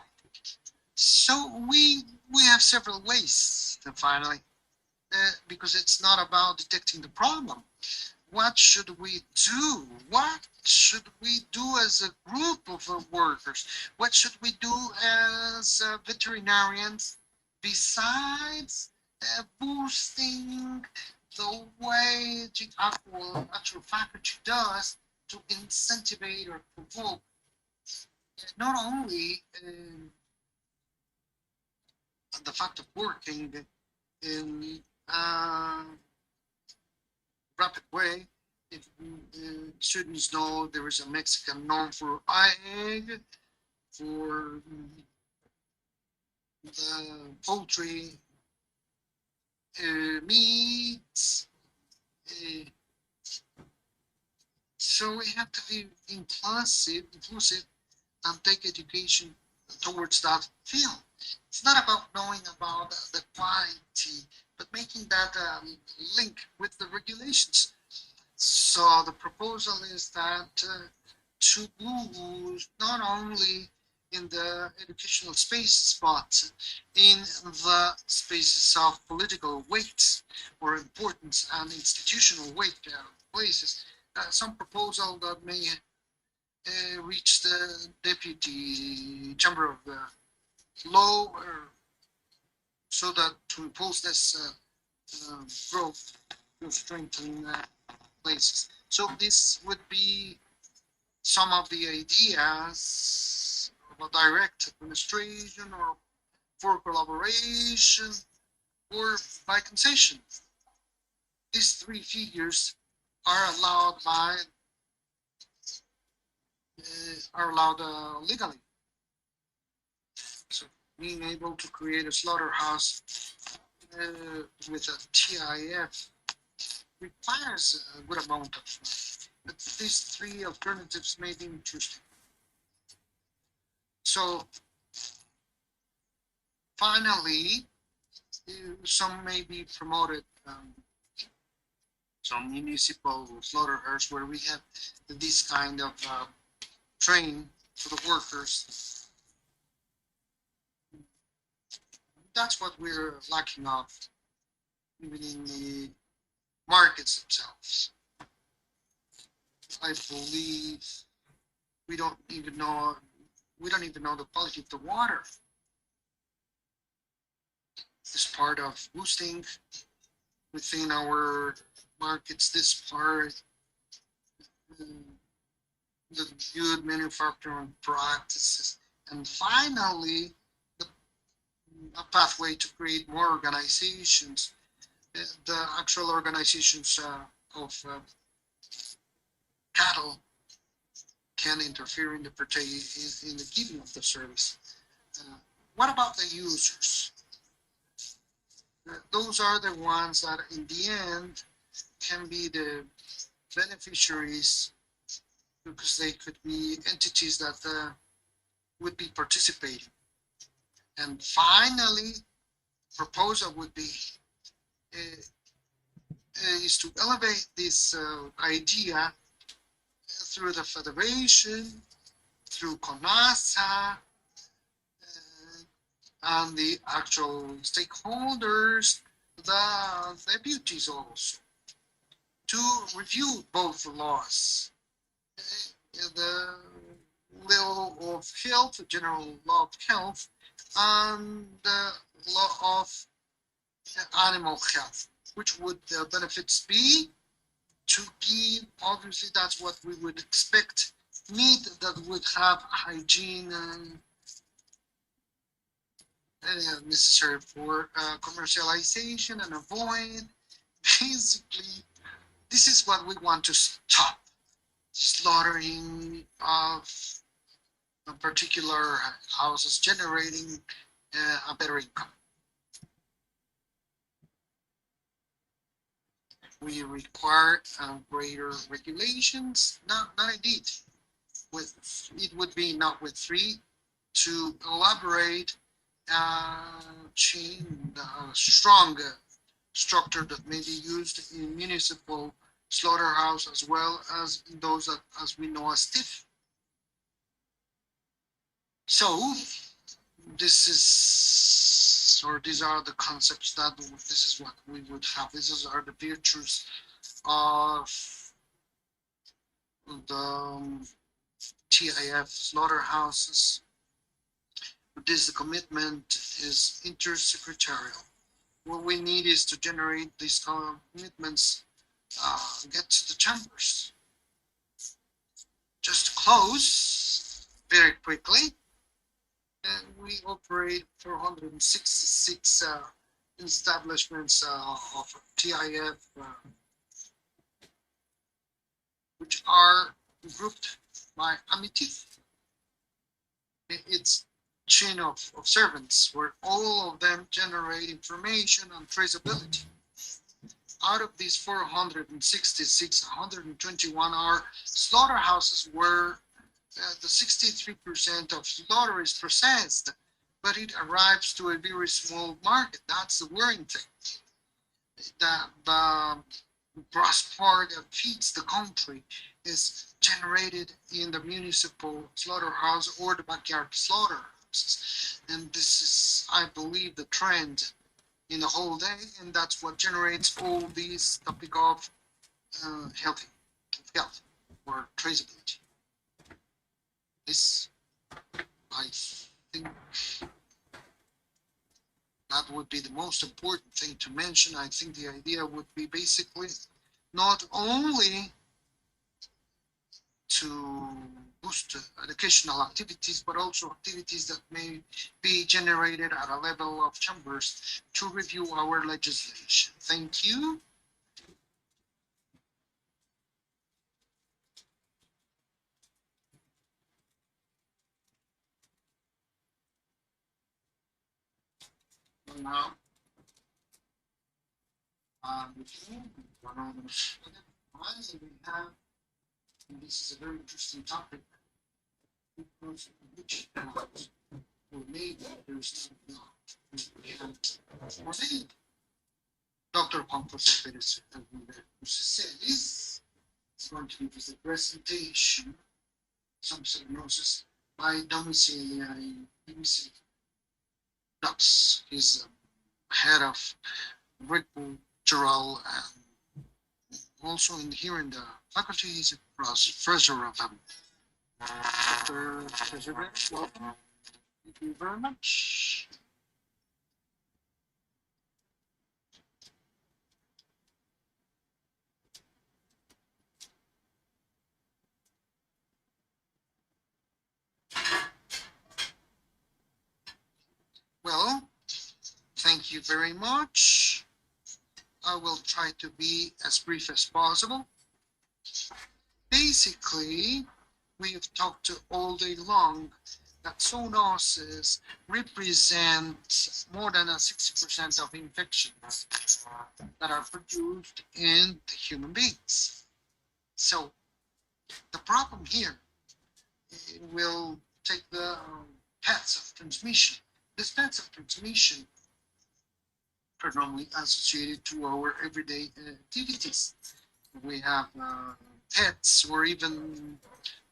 So we have several ways to finally, because it's not about detecting the problem. What should we do? What should we do as a group of workers? What should we do as veterinarians besides boosting the way the actual faculty does to incentivize or provoke not only the fact of working in rapid way. If students know there is a Mexican norm for egg, for the poultry, meats. So we have to be inclusive, and take education towards that field. It's not about knowing about the quality, but making that link with the regulations. So the proposal is that to boost not only in the educational spaces, but in the spaces of political weight or importance and institutional weight places. Some proposal that may reach the deputy chamber of the law, so that to impose this growth to strengthen places. So this would be some of the ideas of a direct administration or for collaboration or by concession. These three figures are allowed by legally. So being able to create a slaughterhouse with a TIF requires a good amount of money. But these three alternatives may be interesting. So finally, some may be promoted, some municipal slaughterhouses where we have this kind of training for the workers. That's what we're lacking of, even in the markets themselves. I believe we don't even know the quality of the water. This part of boosting within our markets, this part, the good manufacturing practices, and finally, a pathway to create more organizations. The actual organizations of cattle can interfere in the purchase, in the giving of the service. What about the users? Those are the ones that in the end can be the beneficiaries, because they could be entities that would be participating. And finally, proposal would be is to elevate this idea through the federation, through CONASA, and the actual stakeholders, the deputies also, to review both laws. The law of health, the general law of health, and the law of animal health. Which would the benefits be? To give, obviously, that's what we would expect, meat that would have hygiene and necessary for commercialization and avoid. Basically, this is what we want to stop: slaughtering of particular houses, generating a better income. We require greater regulations, not indeed. It would be not with three, to elaborate chain, strong structure that may be used in municipal slaughterhouse as well as those that, as we know, as TIF. So these are the concepts that this is what we would have. These are the virtues of the TIF slaughterhouses. This commitment is intersecretarial. What we need is to generate these commitments, get to the chambers. Just to close very quickly, and we operate 466 establishments of TIF, which are grouped by AMITIF. It's chain of servants where all of them generate information on traceability. Out of these 466, 121 are slaughterhouses where the 63% of slaughter is processed, but it arrives to a very small market. That's the worrying thing. the gross part that feeds the country is generated in the municipal slaughterhouse or the backyard slaughterhouses. And this is, I believe, the trend in the whole day, and that's what generates all these topic of health or traceability. This, I think, that would be the most important thing to mention. I think the idea would be basically not only to boost educational activities, but also activities that may be generated at a level of chambers to review our legislation. Thank you. Now, we have, and this is a very interesting topic, because which or maybe there's not. Or maybe Dr. Juan José Pérez Celis is going to give us a presentation, some diagnosis by domiciliary ducks. He's head of agricultural and also here in the faculty he's a professor of Dr. Pérez, welcome. Thank you very much. Well, thank you very much. I will try to be as brief as possible. Basically, we have talked all day long that zoonosis represents more than 60% of infections that are produced in the human beings. So the problem here will take the paths of transmission. These paths of transmission are normally associated to our everyday activities. We have pets, or even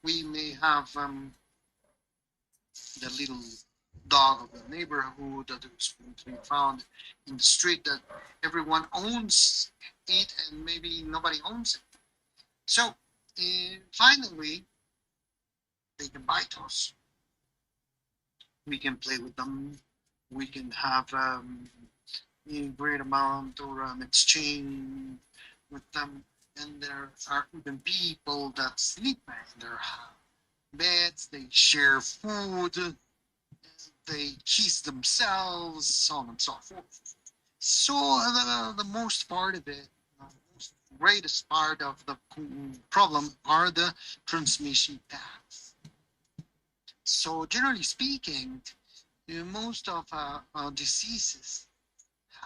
we may have the little dog of the neighborhood that is going to be found in the street that everyone owns it and maybe nobody owns it. So finally, they can bite us. We can play with them. We can have a great amount or an exchange with them. And there are even people that sleep in their beds, they share food, they kiss themselves, so on and so forth. So the most part of it, the most greatest part of the problem are the transmission paths. So generally speaking, most of diseases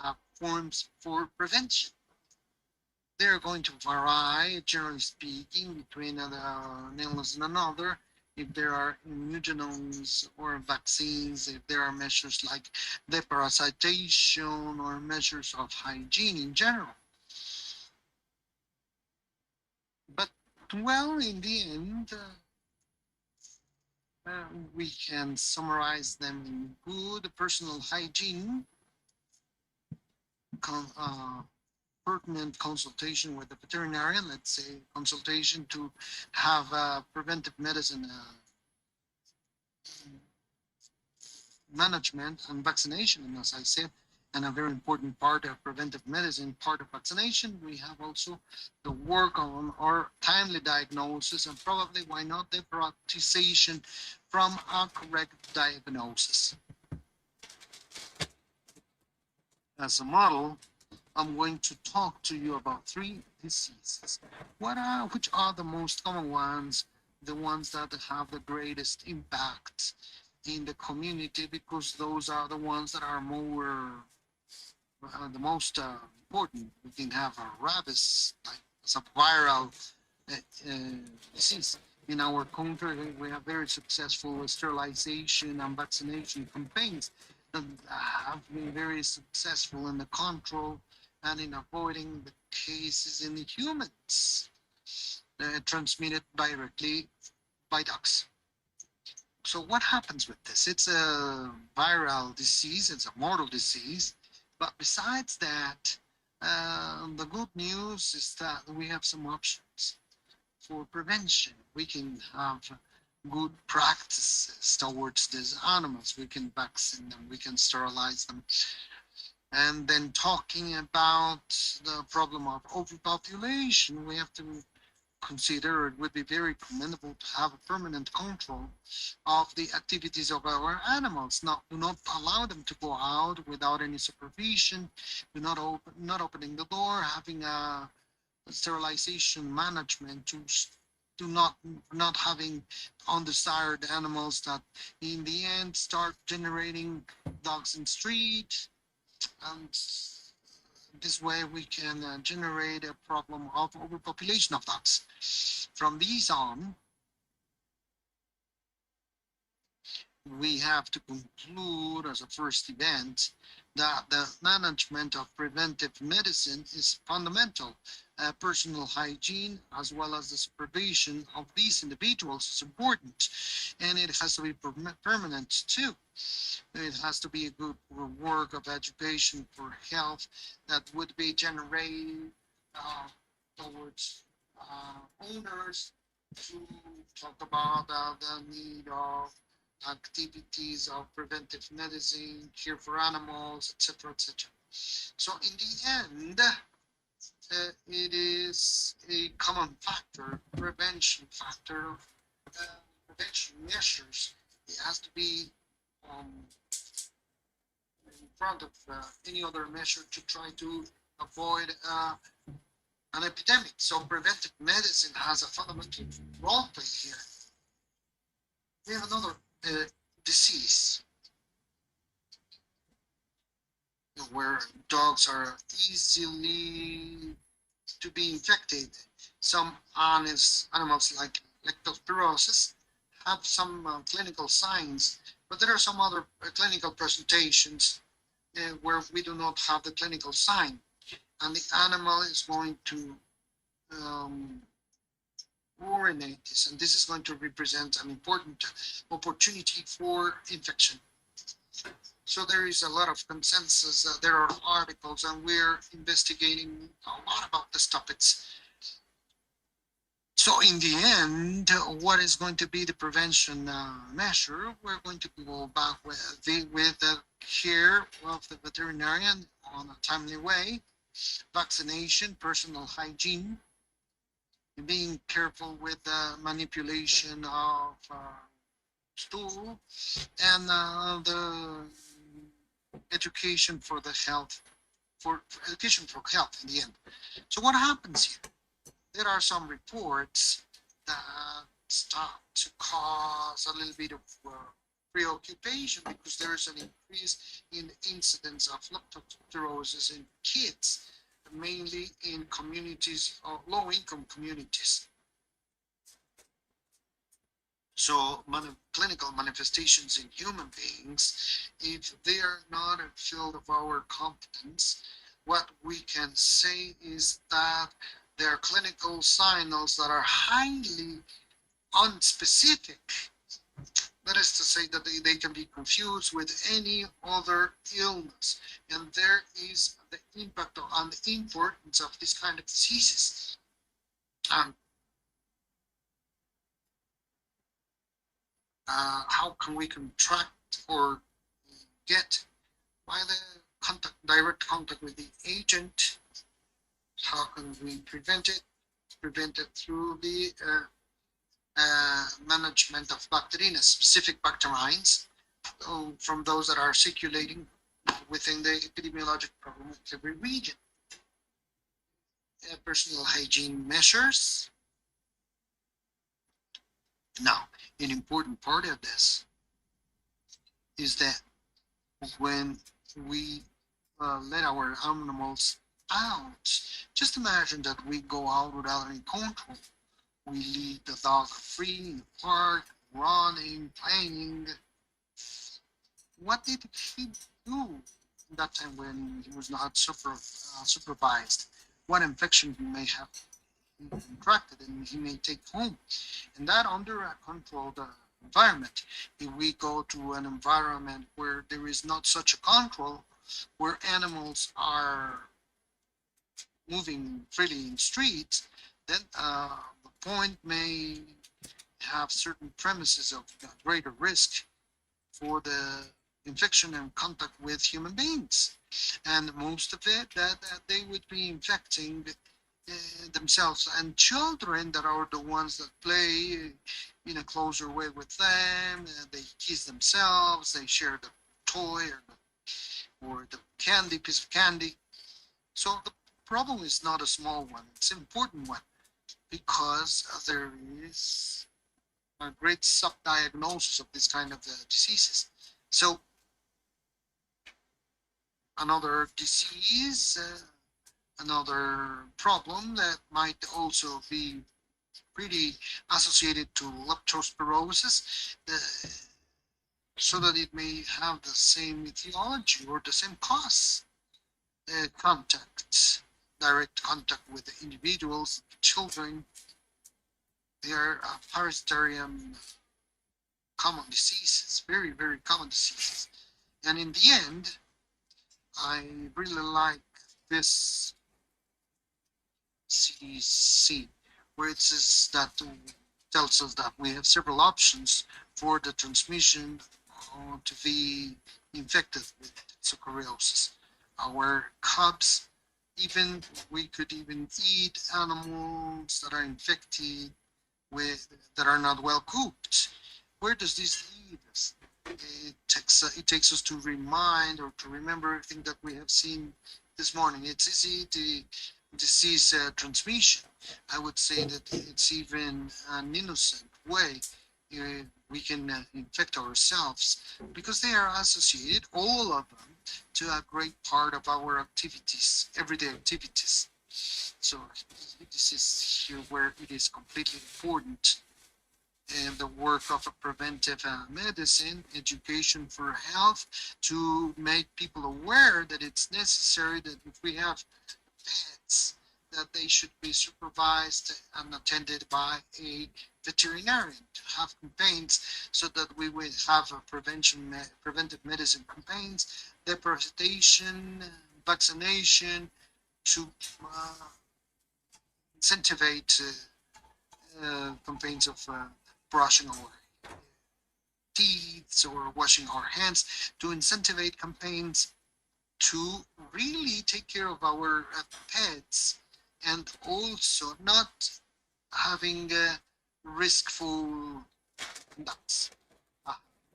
have forms for prevention. They're going to vary, generally speaking, between an illness and another. If there are immunogens or vaccines, if there are measures like deparasitation or measures of hygiene in general. But, well, in the end, we can summarize them in good personal hygiene, pertinent consultation with the veterinarian, let's say consultation to have preventive medicine management and vaccination. And as I said, and a very important part of preventive medicine, part of vaccination, we have also the work on our timely diagnosis and probably, why not, the prioritization from a correct diagnosis. As a model, I'm going to talk to you about 3 diseases. Which are the most common ones, the ones that have the greatest impact in the community, because those are the ones that are more, the most important. We can have a rabies, like as a viral disease. In our country, we have very successful sterilization and vaccination campaigns that have been very successful in the control and in avoiding the cases in humans transmitted directly by dogs. So what happens with this? It's a viral disease, it's a mortal disease. But besides that, the good news is that we have some options for prevention. We can have good practices towards these animals. We can vaccine them, we can sterilize them. And then talking about the problem of overpopulation, we have to consider it would be very commendable to have a permanent control of the activities of our animals. Do not allow them to go out without any supervision. Not opening the door, having a sterilization management to do not having undesired animals that in the end start generating dogs in street, and this way we can generate a problem of overpopulation of dogs. From these on, we have to conclude as a first event that the management of preventive medicine is fundamental. Personal hygiene as well as the supervision of these individuals is important, and it has to be permanent too. It has to be a good work of education for health that would be generated towards owners to talk about the need of activities of preventive medicine, care for animals, etc., etc. So in the end, it is a common factor, prevention factor, prevention measures. It has to be in front of any other measure to try to avoid an epidemic. So preventive medicine has a fundamental role play here. We have another disease where dogs are easily to be infected. Some animals like leptospirosis have some clinical signs, but there are some other clinical presentations where we do not have the clinical sign, and the animal is going to urinate this, and this is going to represent an important opportunity for infection. So there is a lot of consensus, there are articles, and we're investigating a lot about these topics. So in the end, what is going to be the prevention measure? We're going to go back with the care of the veterinarian on a timely way, vaccination, personal hygiene, being careful with the manipulation of stool, and the education for the health, for education for health in the end. So what happens here? There are some reports that start to cause a little bit of preoccupation because there is an increase in the incidence of leptospirosis in kids, mainly in communities or low-income communities. So clinical manifestations in human beings, if they are not a field of our competence, what we can say is that there are clinical signals that are highly unspecific. That is to say that they can be confused with any other illness. And there is the impact on the importance of this kind of diseases. How can we contract or get by the direct contact with the agent? How can we prevent it? Prevent it through the management of bacteremia, specific bacterines from those that are circulating within the epidemiologic problem of every region. Personal hygiene measures. Now, an important part of this is that when we let our animals out, just imagine that we go out without any control. We leave the dog free in the park, running, playing. What did he do that time when he was not supervised, what infection he may have contracted and he may take home. And that under a controlled environment. If we go to an environment where there is not such a control, where animals are moving freely in streets, then the point may have certain premises of greater risk for the infection and contact with human beings. And most of it, that they would be infecting themselves and children that are the ones that play in a closer way with them. They kiss themselves, they share the toy or the candy, piece of candy. So the problem is not a small one, it's an important one because there is a great subdiagnosis of this kind of diseases. So another disease, another problem that might also be pretty associated to leptospirosis, so that it may have the same etiology or the same cause. Contact, direct contact with the individuals, children, they are parasitarium common diseases, very, very common diseases. And in the end, I really like this CDC, where it says that tells us that we have several options for the transmission to be infected with sarcoidosis. Our cubs, even we could even eat animals that are infected with that are not well cooked. Where does this lead us? It takes us to remind or to remember everything that we have seen this morning. It's easy to disease transmission. I would say that it's even an innocent way we can infect ourselves because they are associated, all of them, to a great part of our activities, everyday activities. So this is here where it is completely important. And the work of a preventive medicine, education for health, to make people aware that it's necessary that if we have pets, that they should be supervised and attended by a veterinarian, to have campaigns so that we will have a preventive medicine campaigns, depreciation, vaccination, to incentivize campaigns of brushing our teeth or washing our hands, to incentivize campaigns to really take care of our pets, and also not having riskful conducts,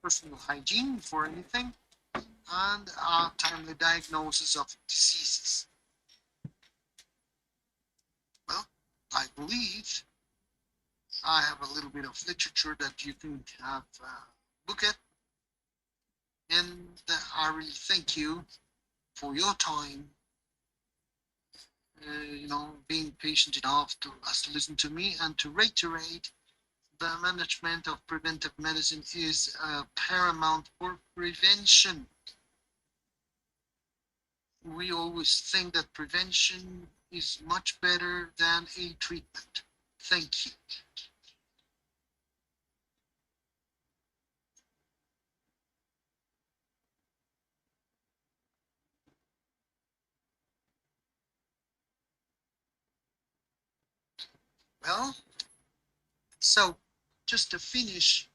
personal hygiene for anything, and timely diagnosis of diseases. Well, I believe I have a little bit of literature that you can have look at, and I really thank you for your time, being patient enough to listen to me, and to reiterate, the management of preventive medicine is paramount for prevention. We always think that prevention is much better than a treatment. Thank you. Well, so just to finish,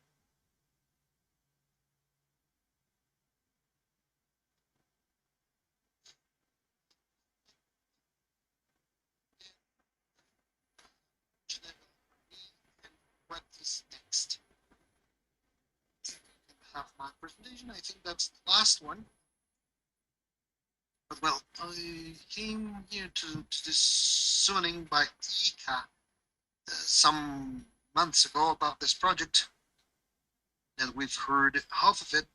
what is next? Have my presentation. I think that's the last one. But well, I came here to this summoning by IICA some months ago about this project, and we've heard half of it.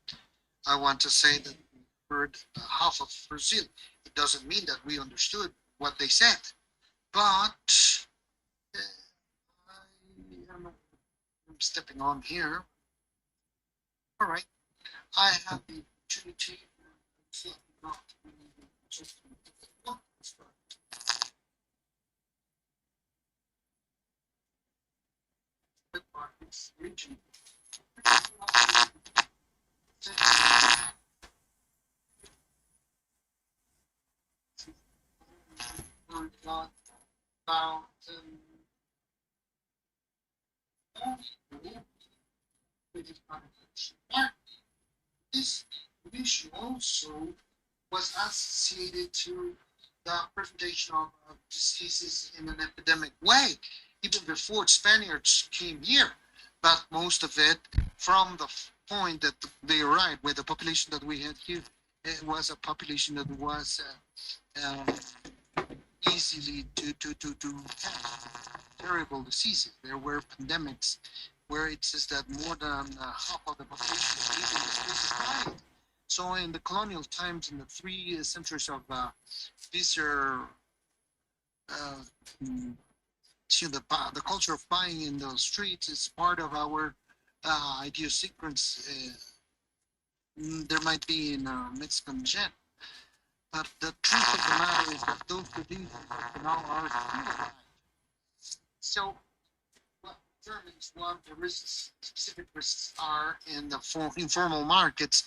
I want to say that we heard half of Brazil. It doesn't mean that we understood what they said, but I'm stepping on here. All right, I have the opportunity not just the markets region. Not about this condition also was associated to the presentation of diseases in an epidemic way, even before Spaniards came here. But most of it, from the point that they arrived, with the population that we had here, it was a population that was easily to have terrible diseases. There were pandemics where it says that more than half of the population living in the space died. So in the colonial times, in the 3 centuries of these are the culture of buying in the streets is part of our idiosyncrasy. There might be in Mexican gen, but the truth of the matter is that those diseases now are still alive. So what determines what the risks, specific risks are in the informal markets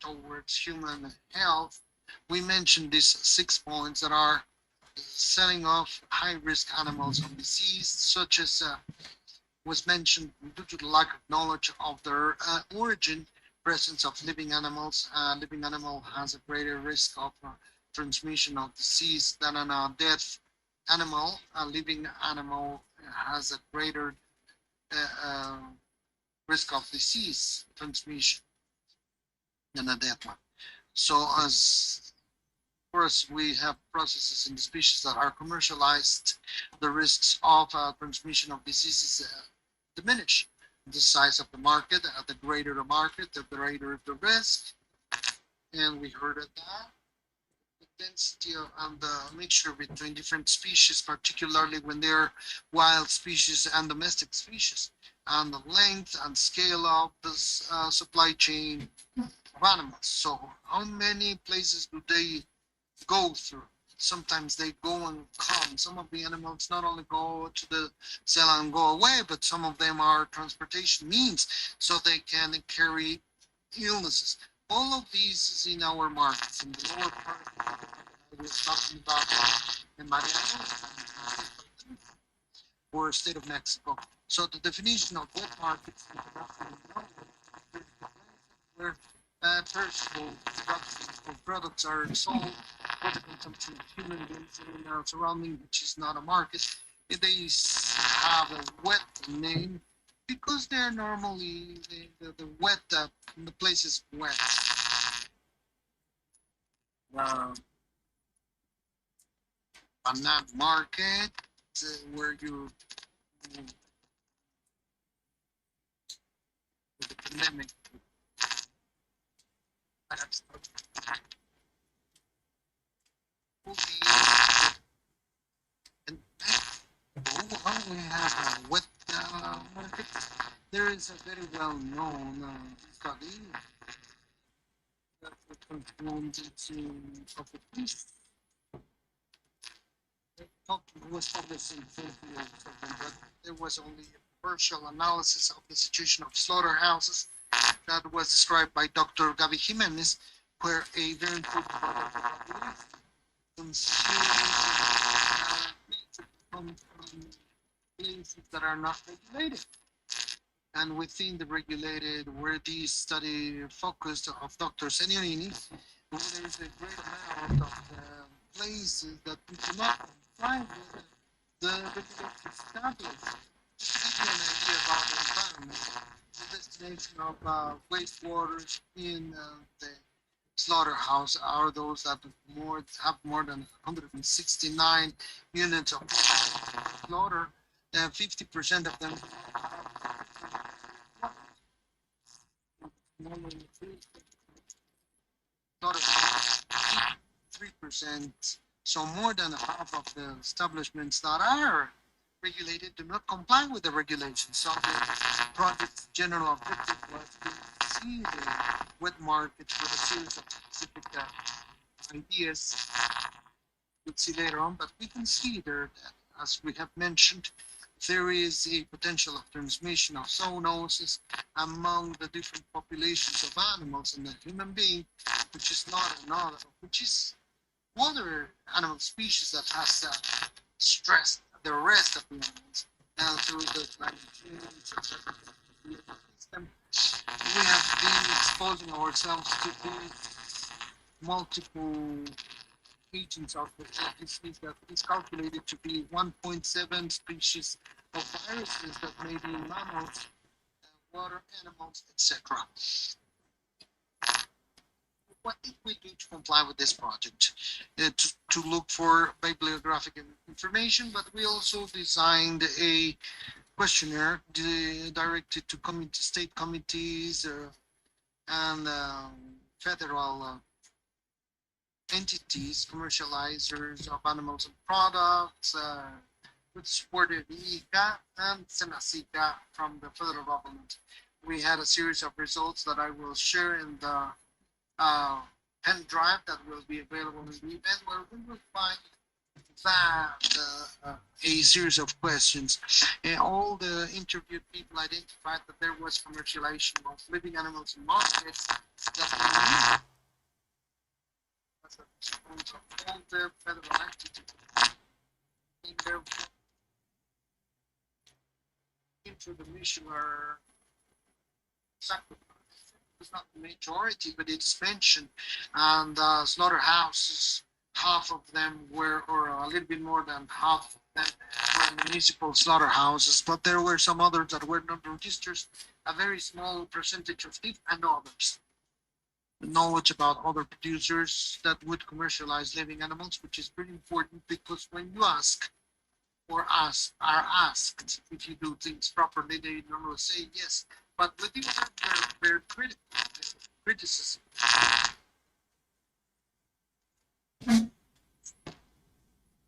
towards human health? We mentioned these 6 points that are selling off high-risk animals of disease, such as was mentioned due to the lack of knowledge of their origin, presence of living animals. Living animal has a greater risk of transmission of disease than a dead animal. A living animal has a greater risk of disease transmission than a dead one. So as course, we have processes in the species that are commercialized, the risks of transmission of diseases diminish. The size of the market, the greater the market, the greater the risk. And we heard of that. The density and the mixture between different species, particularly when they're wild species and domestic species, and the length and scale of the supply chain of animals. So how many places do they go through? Sometimes they go and come. Some of the animals not only go to the cell and go away, but some of them are transportation means, so they can carry illnesses. All of these is in our markets. In the lower part, we're talking about in Mariana or state of Mexico. So the definition of wet markets where perishable products are sold for the consumption of human beings in our surrounding, which is not a market. They have a wet name because they're normally the wet, the place is wet. Banana market, where you with the pandemic. And we have a wet market. There is a very well known study that confirmed of the police. Was published in 2007, but there was only a partial analysis of the situation of slaughterhouses that was described by Dr. Gaby Jimenez, where a very important population from places that are not regulated. And within the regulated, where this study focused of Dr. Seniorini, there is a great amount of places that we do not comply with the regulated established. Just to give you an idea about the environment, the destination of wastewater in the slaughterhouse are those that have more than 169 units of slaughter, and 50% of them slaughter 3%. So more than half of the establishments that are regulated do not comply with the regulations. So the project's general objective was to see the wet markets with a series of specific ideas we'll see later on, but we consider that, as we have mentioned, there is a potential of transmission of zoonosis among the different populations of animals and the human being, which is not another, which is other animal species that has stressed the rest of the animals. And through the climate change system, we have been exposing ourselves to these multiple agents of the disease that is calculated to be 1.7 species of viruses that may be in mammals, water animals, etc. What did we do to comply with this project? To look for bibliographic information, but we also designed a questionnaire directed to state committees and federal entities, commercializers of animals and products, which supported IICA and IICA from the federal government. We had a series of results that I will share in the pen drive that will be available in the event, where we will find that a series of questions. And all the interviewed people identified that there was commercialization of living animals in markets that as a response of all the federal entities in their into the mission are sacrificed. It's not the majority, but it's mentioned. And slaughterhouses, half of them were, or a little bit more than half of them were municipal slaughterhouses, but there were some others that were not registered, a very small percentage of it, and others. The knowledge about other producers that would commercialize living animals, which is pretty important, because when you ask or are asked if you do things properly, they normally say yes. But with you have their criticism.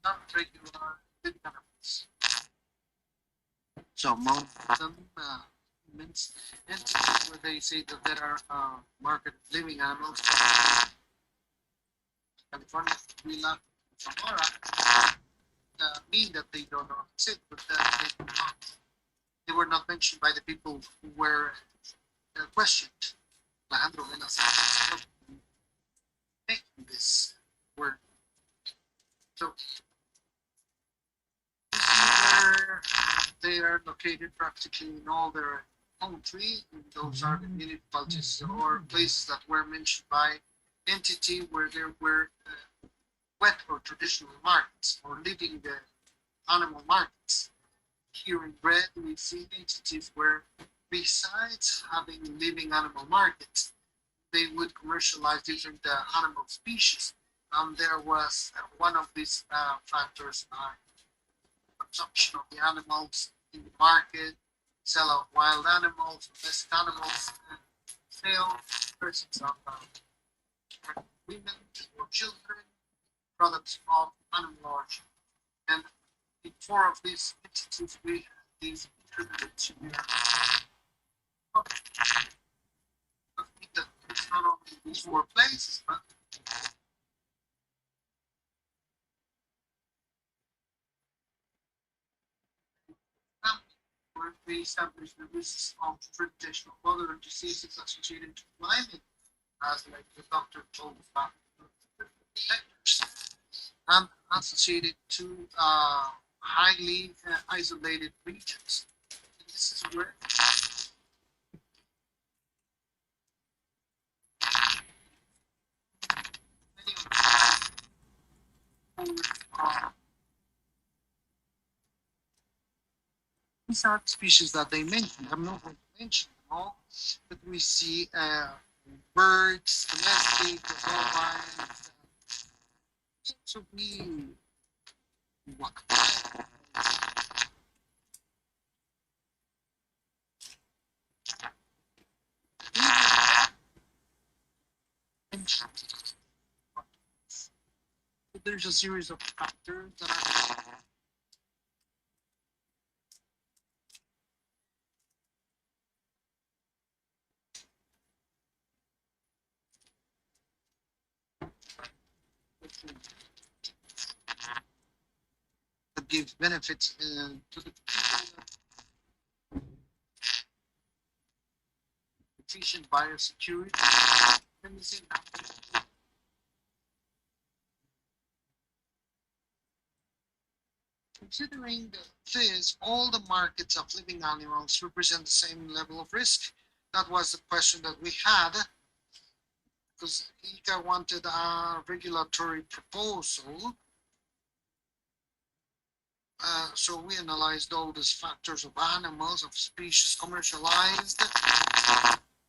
Not regular living animals. So most of them means entities where they say that there are marketed living animals from California, Villa, Sonora, mean that they don't exist, but that they do not. They were not mentioned by the people who were questioned. Alejandro Menas making this word. So you see where they are located practically in all their country. Those are the municipalities or places that were mentioned by entity where there were wet or traditional markets or living the animal markets. Here in red, we see entities where, besides having living animal markets, they would commercialize different animal species. And there was one of these factors, consumption of the animals in the market, sell of wild animals, domestic animals, and sale persons of women or children, products of animal origin. And in 4 of these entities, we have these contributed to it's not only these 4 places, but where we establish the risks of fermentation of other diseases associated to climate, as like the doctor told us about detectors, and associated to highly isolated regions. And this is where many of these are species that they mentioned. I'm not going to mention them all, but we see birds, domestic, bovine. So we what? There's a series of factors that are that give benefits to the efficient biosecurity. Let me see. Considering this, all the markets of living animals represent the same level of risk. That was the question that we had, because IICA wanted a regulatory proposal. So we analyzed all these factors of animals, of species commercialized,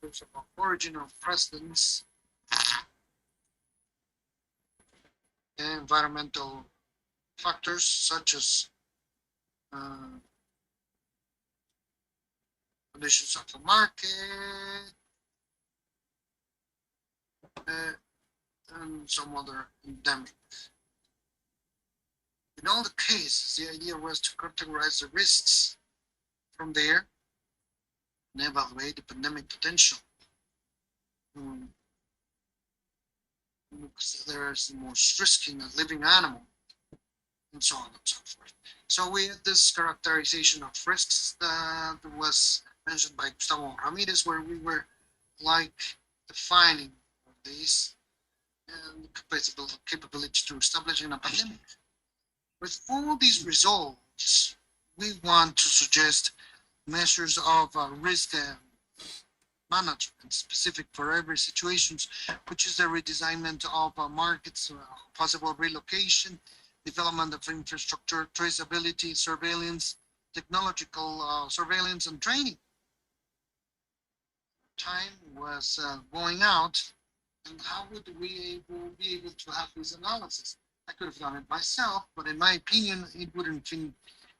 of origin of precedence, environmental factors such as conditions of the market, and some other endemic. In all the cases, the idea was to categorize the risks from there and evaluate the pandemic potential. Because there's the most risky in a living animal, and so on and so forth. So we had this characterization of risks that was mentioned by Gustavo Ramirez, where we were like defining these and the capability to establish a pandemic. With all these results, we want to suggest measures of risk management specific for every situation, which is the redesignment of markets, possible relocation, development of infrastructure, traceability, surveillance, technological surveillance, and training. Time was going out, and how would we be able to have this analysis? I could have done it myself, but in my opinion, it wouldn't be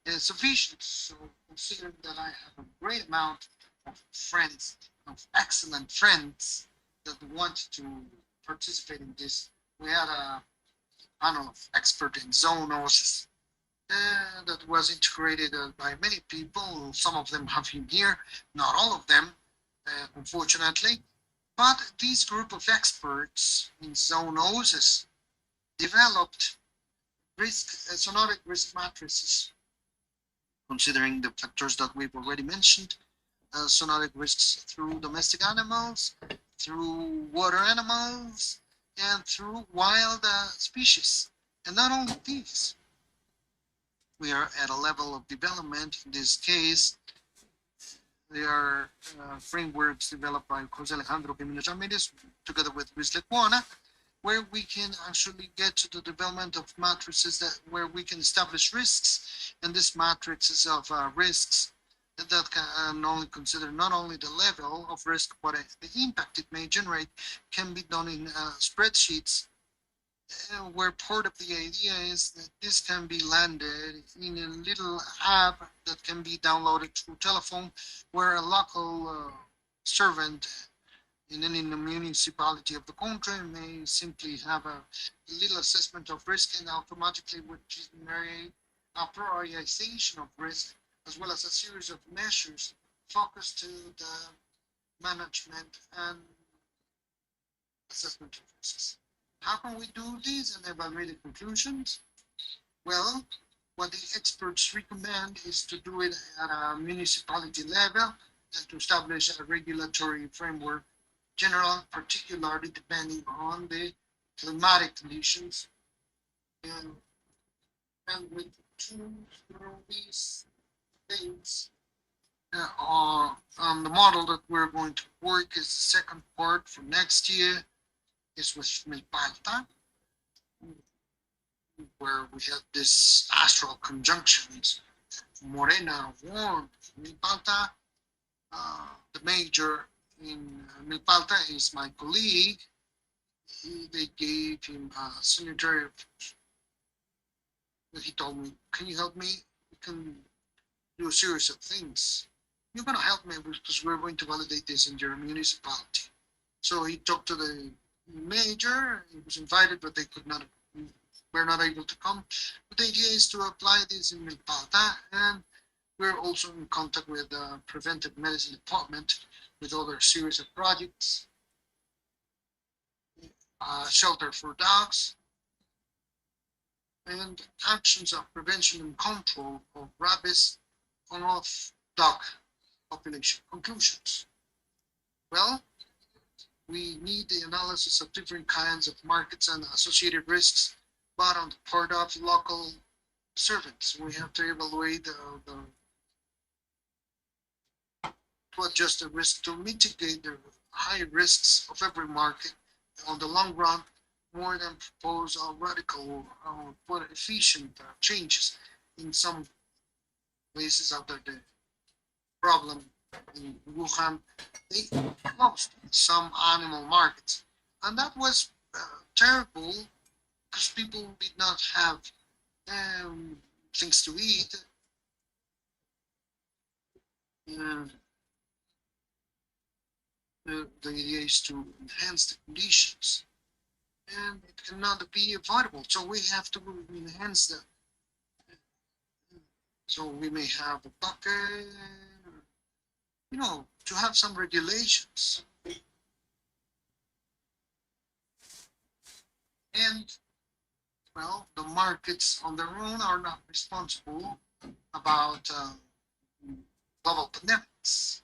sufficient. So considering that I have a great amount of friends, of excellent friends that want to participate in this, we had a panel of experts in zoonosis that was integrated by many people. Some of them have been here, not all of them, unfortunately. But this group of experts in zoonosis developed zoonotic risk matrices, considering the factors that we've already mentioned, zoonotic risks through domestic animals, through water animals, and through wild species. And not only these, we are at a level of development. In this case, there are frameworks developed by Jose Alejandro Jimenez Ramirez together with Luis Lecuona, where we can actually get to the development of matrices where we can establish risks, and this matrices of risks that can only consider not only the level of risk, but the impact it may generate can be done in spreadsheets, where part of the idea is that this can be landed in a little app that can be downloaded through telephone, where a local servant in any municipality of the country may simply have a little assessment of risk and automatically would generate a prioritization of risk, as well as a series of measures focused to the management and assessment of risks. How can we do this and evaluate the conclusions? Well, what the experts recommend is to do it at a municipality level and to establish a regulatory framework, general, particularly depending on the climatic conditions, and with two through these things. On the model that we're going to work is the second part for next year is with Milpalta, where we have this astral conjunctions, Morena, warm, Milpalta. The major in Milpalta is my colleague. They gave him a sanitary. He told me, "Can you help me? We can do a series of things. You're going to help me because we're going to validate this in your municipality." So he talked to the major. He was invited, but they were not able to come. But the idea is to apply this in Milpalta, and we're also in contact with the preventive medicine department with other series of projects, shelter for dogs, and actions of prevention and control of rabies on of dog population. Conclusions. Well, we need the analysis of different kinds of markets and associated risks, but on the part of local servants, we have to evaluate to adjust the risk to mitigate the high risks of every market on the long run, more than propose radical but efficient changes in some places after the problem in Wuhan. They closed some animal markets, and that was terrible because people did not have um, things to eat. Uh, the idea is to enhance the conditions, and it cannot be avoidable. So we have to enhance the. So we may have a bucket, to have some regulations. And well, the markets on their own are not responsible about global pandemics.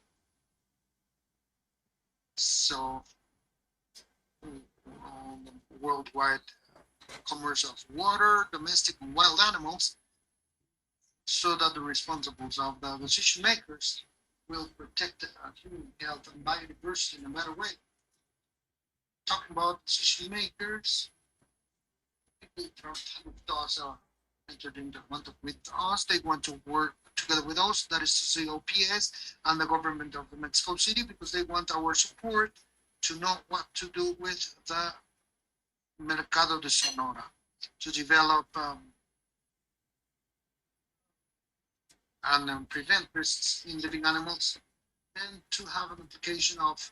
So worldwide commerce of water, domestic and wild animals, so that the responsibles of the decision makers will protect human health and biodiversity in a better way. Talking about decision makers, people from TASA entered into contact with us. They want to work together with us, that is to say OPS and the government of the Mexico City, because they want our support to know what to do with the Mercado de Sonora, to develop and prevent risks in living animals, and to have an application of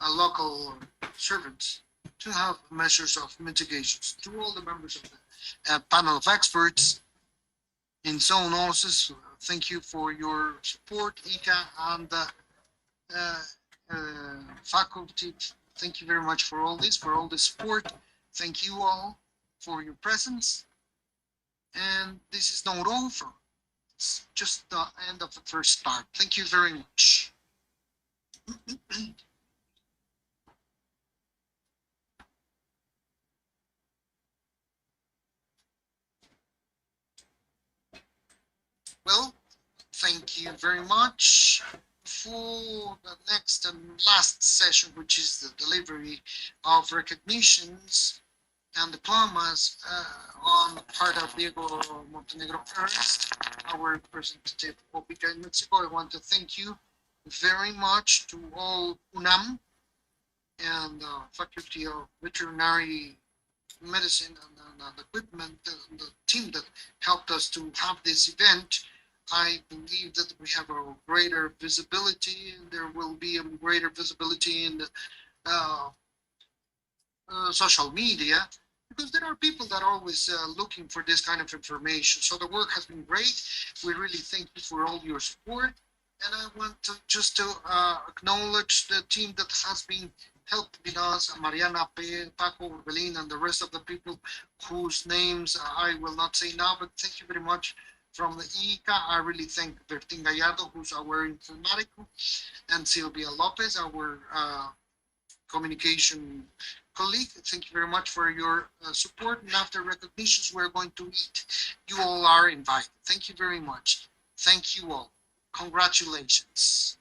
a local servants to have measures of mitigations. To all the members of the panel of experts in zoonosis, thank you for your support, IICA, and faculty. Thank you very much for all this, for all the support. Thank you all for your presence. And this is not over. It's just the end of the first part. Thank you very much. Well, thank you very much for the next and last session, which is the delivery of recognitions and diplomas on part of Diego Montenegro first, our representative of IICA in Mexico. I want to thank you very much to all UNAM and Faculty of Veterinary Medicine and equipment, the team that helped us to have this event. I believe that we have a greater visibility, and there will be a greater visibility in the social media, because there are people that are always looking for this kind of information. So the work has been great. We really thank you for all your support. And I want to just to acknowledge the team that has been helping us, Mariana, Paco, Orbelin, and the rest of the people whose names I will not say now, but thank you very much from the IICA. I really thank Bertin Gallardo, who's our informatico, and Silvia Lopez, our communication colleague. Thank you very much for your support. And after recognitions, we're going to eat. You all are invited. Thank you very much. Thank you all. Congratulations.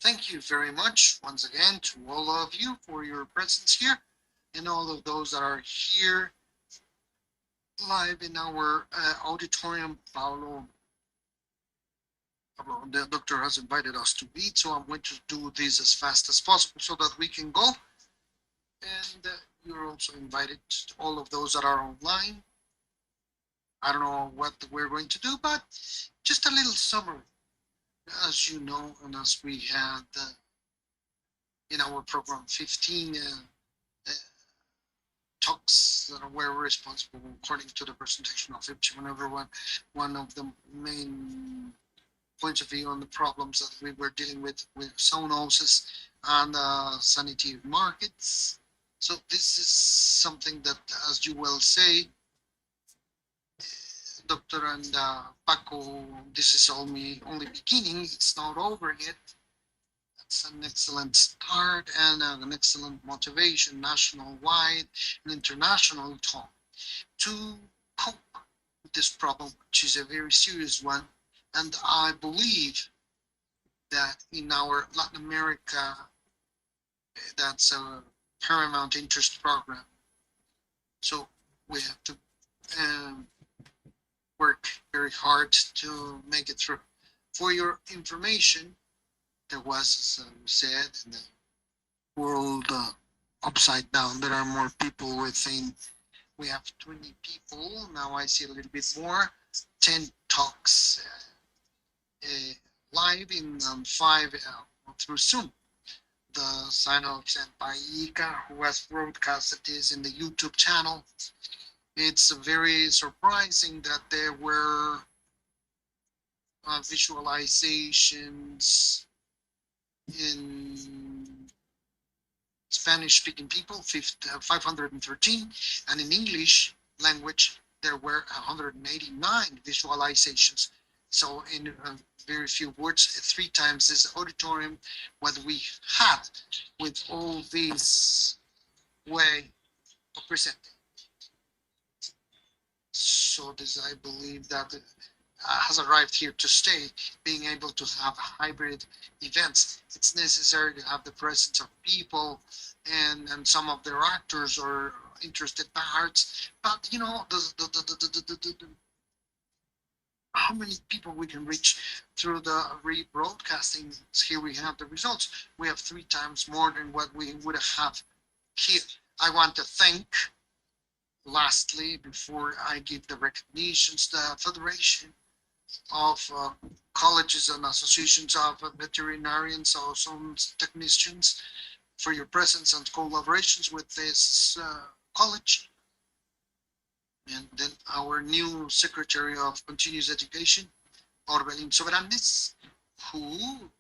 Thank you very much once again to all of you for your presence here, and all of those that are here live in our auditorium. Pablo, the doctor has invited us to meet, so I'm going to do this as fast as possible so that we can go. And you're also invited, all of those that are online. I don't know what we're going to do, but just a little summary. As you know, and as we had in our program, 15 talks that were responsible according to the presentation of each and everyone. One of the main points of view on the problems that we were dealing with zoonosis and sanitary markets. So this is something that, as you will say, Doctor and Paco, this is only beginning. It's not over yet. That's an excellent start and an excellent motivation, national-wide and international talk, to cope with this problem, which is a very serious one. And I believe that in our Latin America, that's a paramount interest program. So we have to work very hard to make it through. For your information, there was, as we said, in the world upside down, there are more people within. We have 20 people. Now I see a little bit more. 10 talks live in 5 through Zoom. The sign-up sent by IICA, who has broadcasted this in the YouTube channel. It's very surprising that there were visualizations in Spanish-speaking people, 513, and in English language, there were 189 visualizations. So in very few words, 3 times this auditorium, what we had with all this way of presenting. So this, I believe, that has arrived here to stay, being able to have hybrid events. It's necessary to have the presence of people and some of their actors or interested parts, but you know, how many people we can reach through the rebroadcasting. Here we have the results. We have 3 times more than what we would have here. I want to thank, lastly, before I give the recognitions, the Federation of colleges and associations of veterinarians or some technicians for your presence and collaborations with this college. And then our new Secretary of Continuous Education, Orbelin Soberanes, who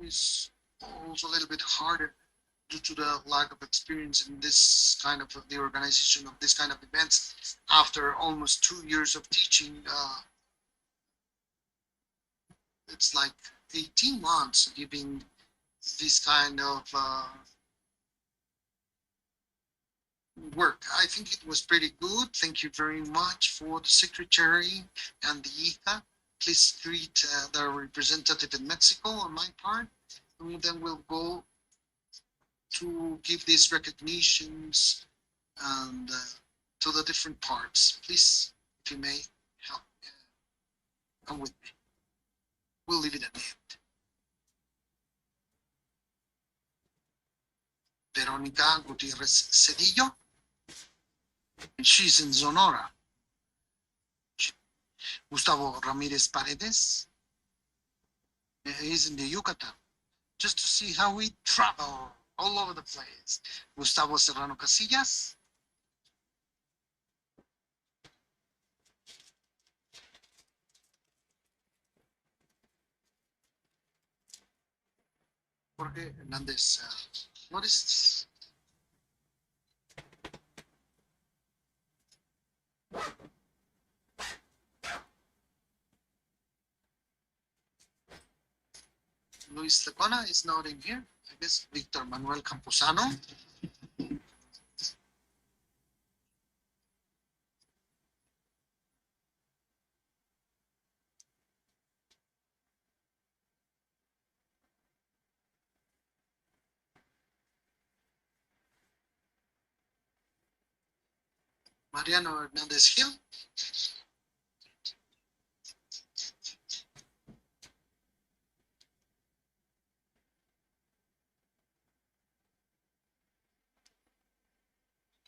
is also a little bit harder due to the lack of experience in this kind of the organization of this kind of events after almost 2 years of teaching. It's like 18 months giving this kind of work. I think it was pretty good. Thank you very much for the secretary and the IICA. Please greet the representative in Mexico on my part, and then we'll go to give these recognitions and to the different parts. Please, if you may, help come with me. We'll leave it at the end. Veronica Gutierrez Cedillo, and she's in Sonora. Gustavo Ramirez Paredes, he's in the Yucatan. Just to see how we travel all over the place. Gustavo Serrano Casillas, Jorge Hernandez, what is this? Luis Lecona is not in here. I guess Victor Manuel Camposano. Mariano Hernández Gil.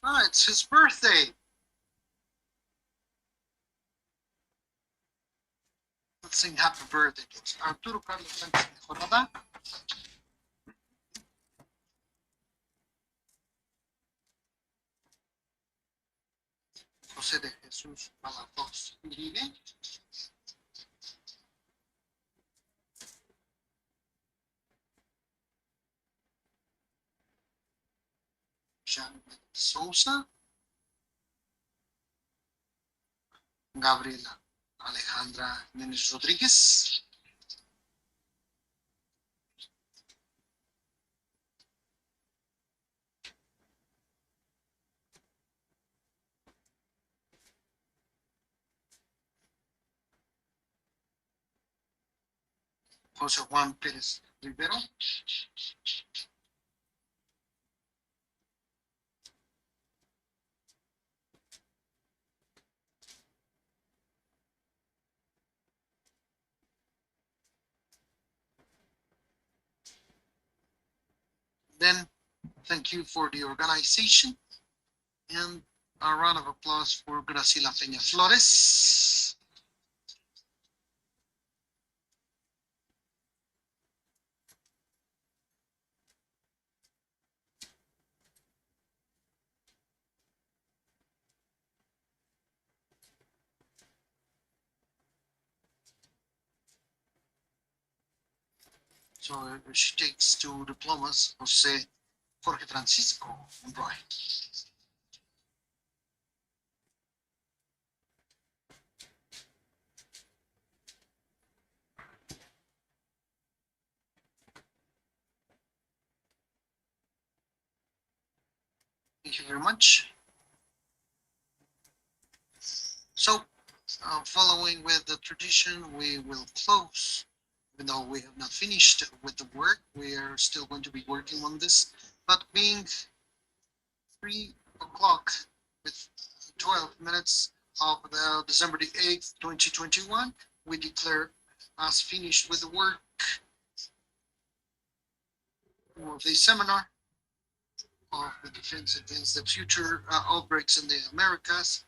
Ah, it's his birthday. Let's sing happy birthday to Arturo Carlos Sánchez Mejorada. José de Jesús Palafox Uribe. Jean Sousa. Gabriela Alejandra Núñez Rodríguez. José Juan Pérez Rivero. Then, thank you for the organization and a round of applause for Graciela Peña Flores. So she takes 2 diplomas, Jose Jorge Francisco Roy. Thank you very much. So, following with the tradition, we will close. Even though we have not finished with the work, we are still going to be working on this. But being 3 o'clock with 12 minutes of the December the 8th, 2021, we declare us finished with the work of the seminar of the defense against the future outbreaks in the Americas,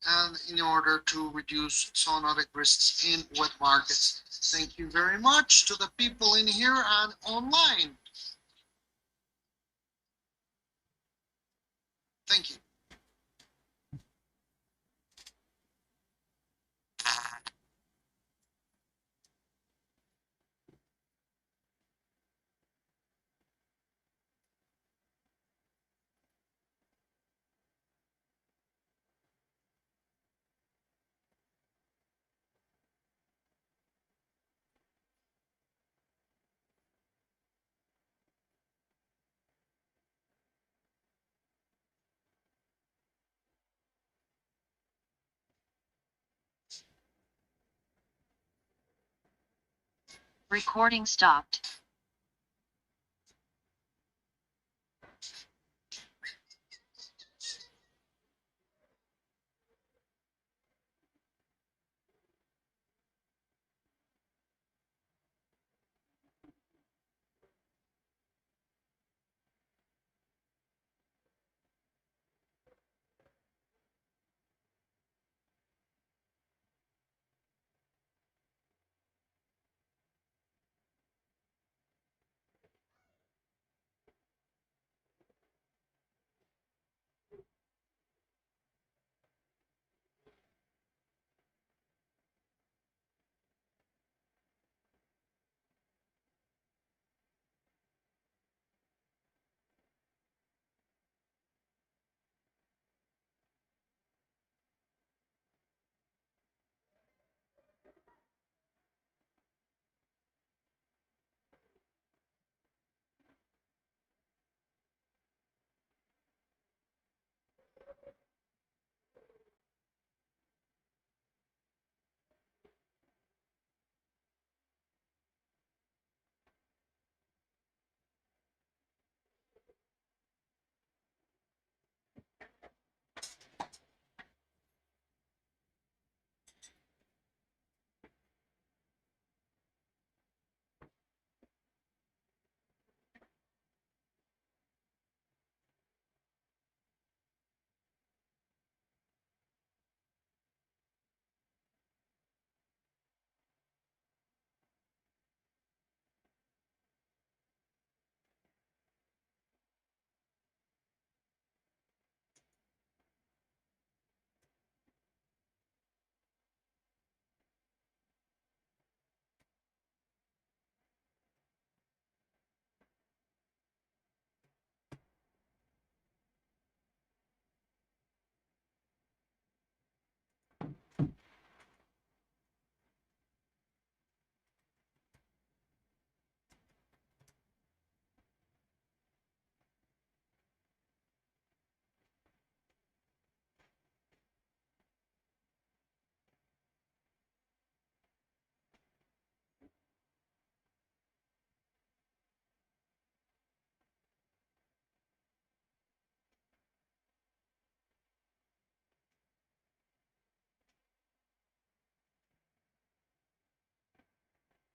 and in order to reduce zoonotic risks in wet markets. Thank you very much to the people in here and online. Thank you. Recording stopped.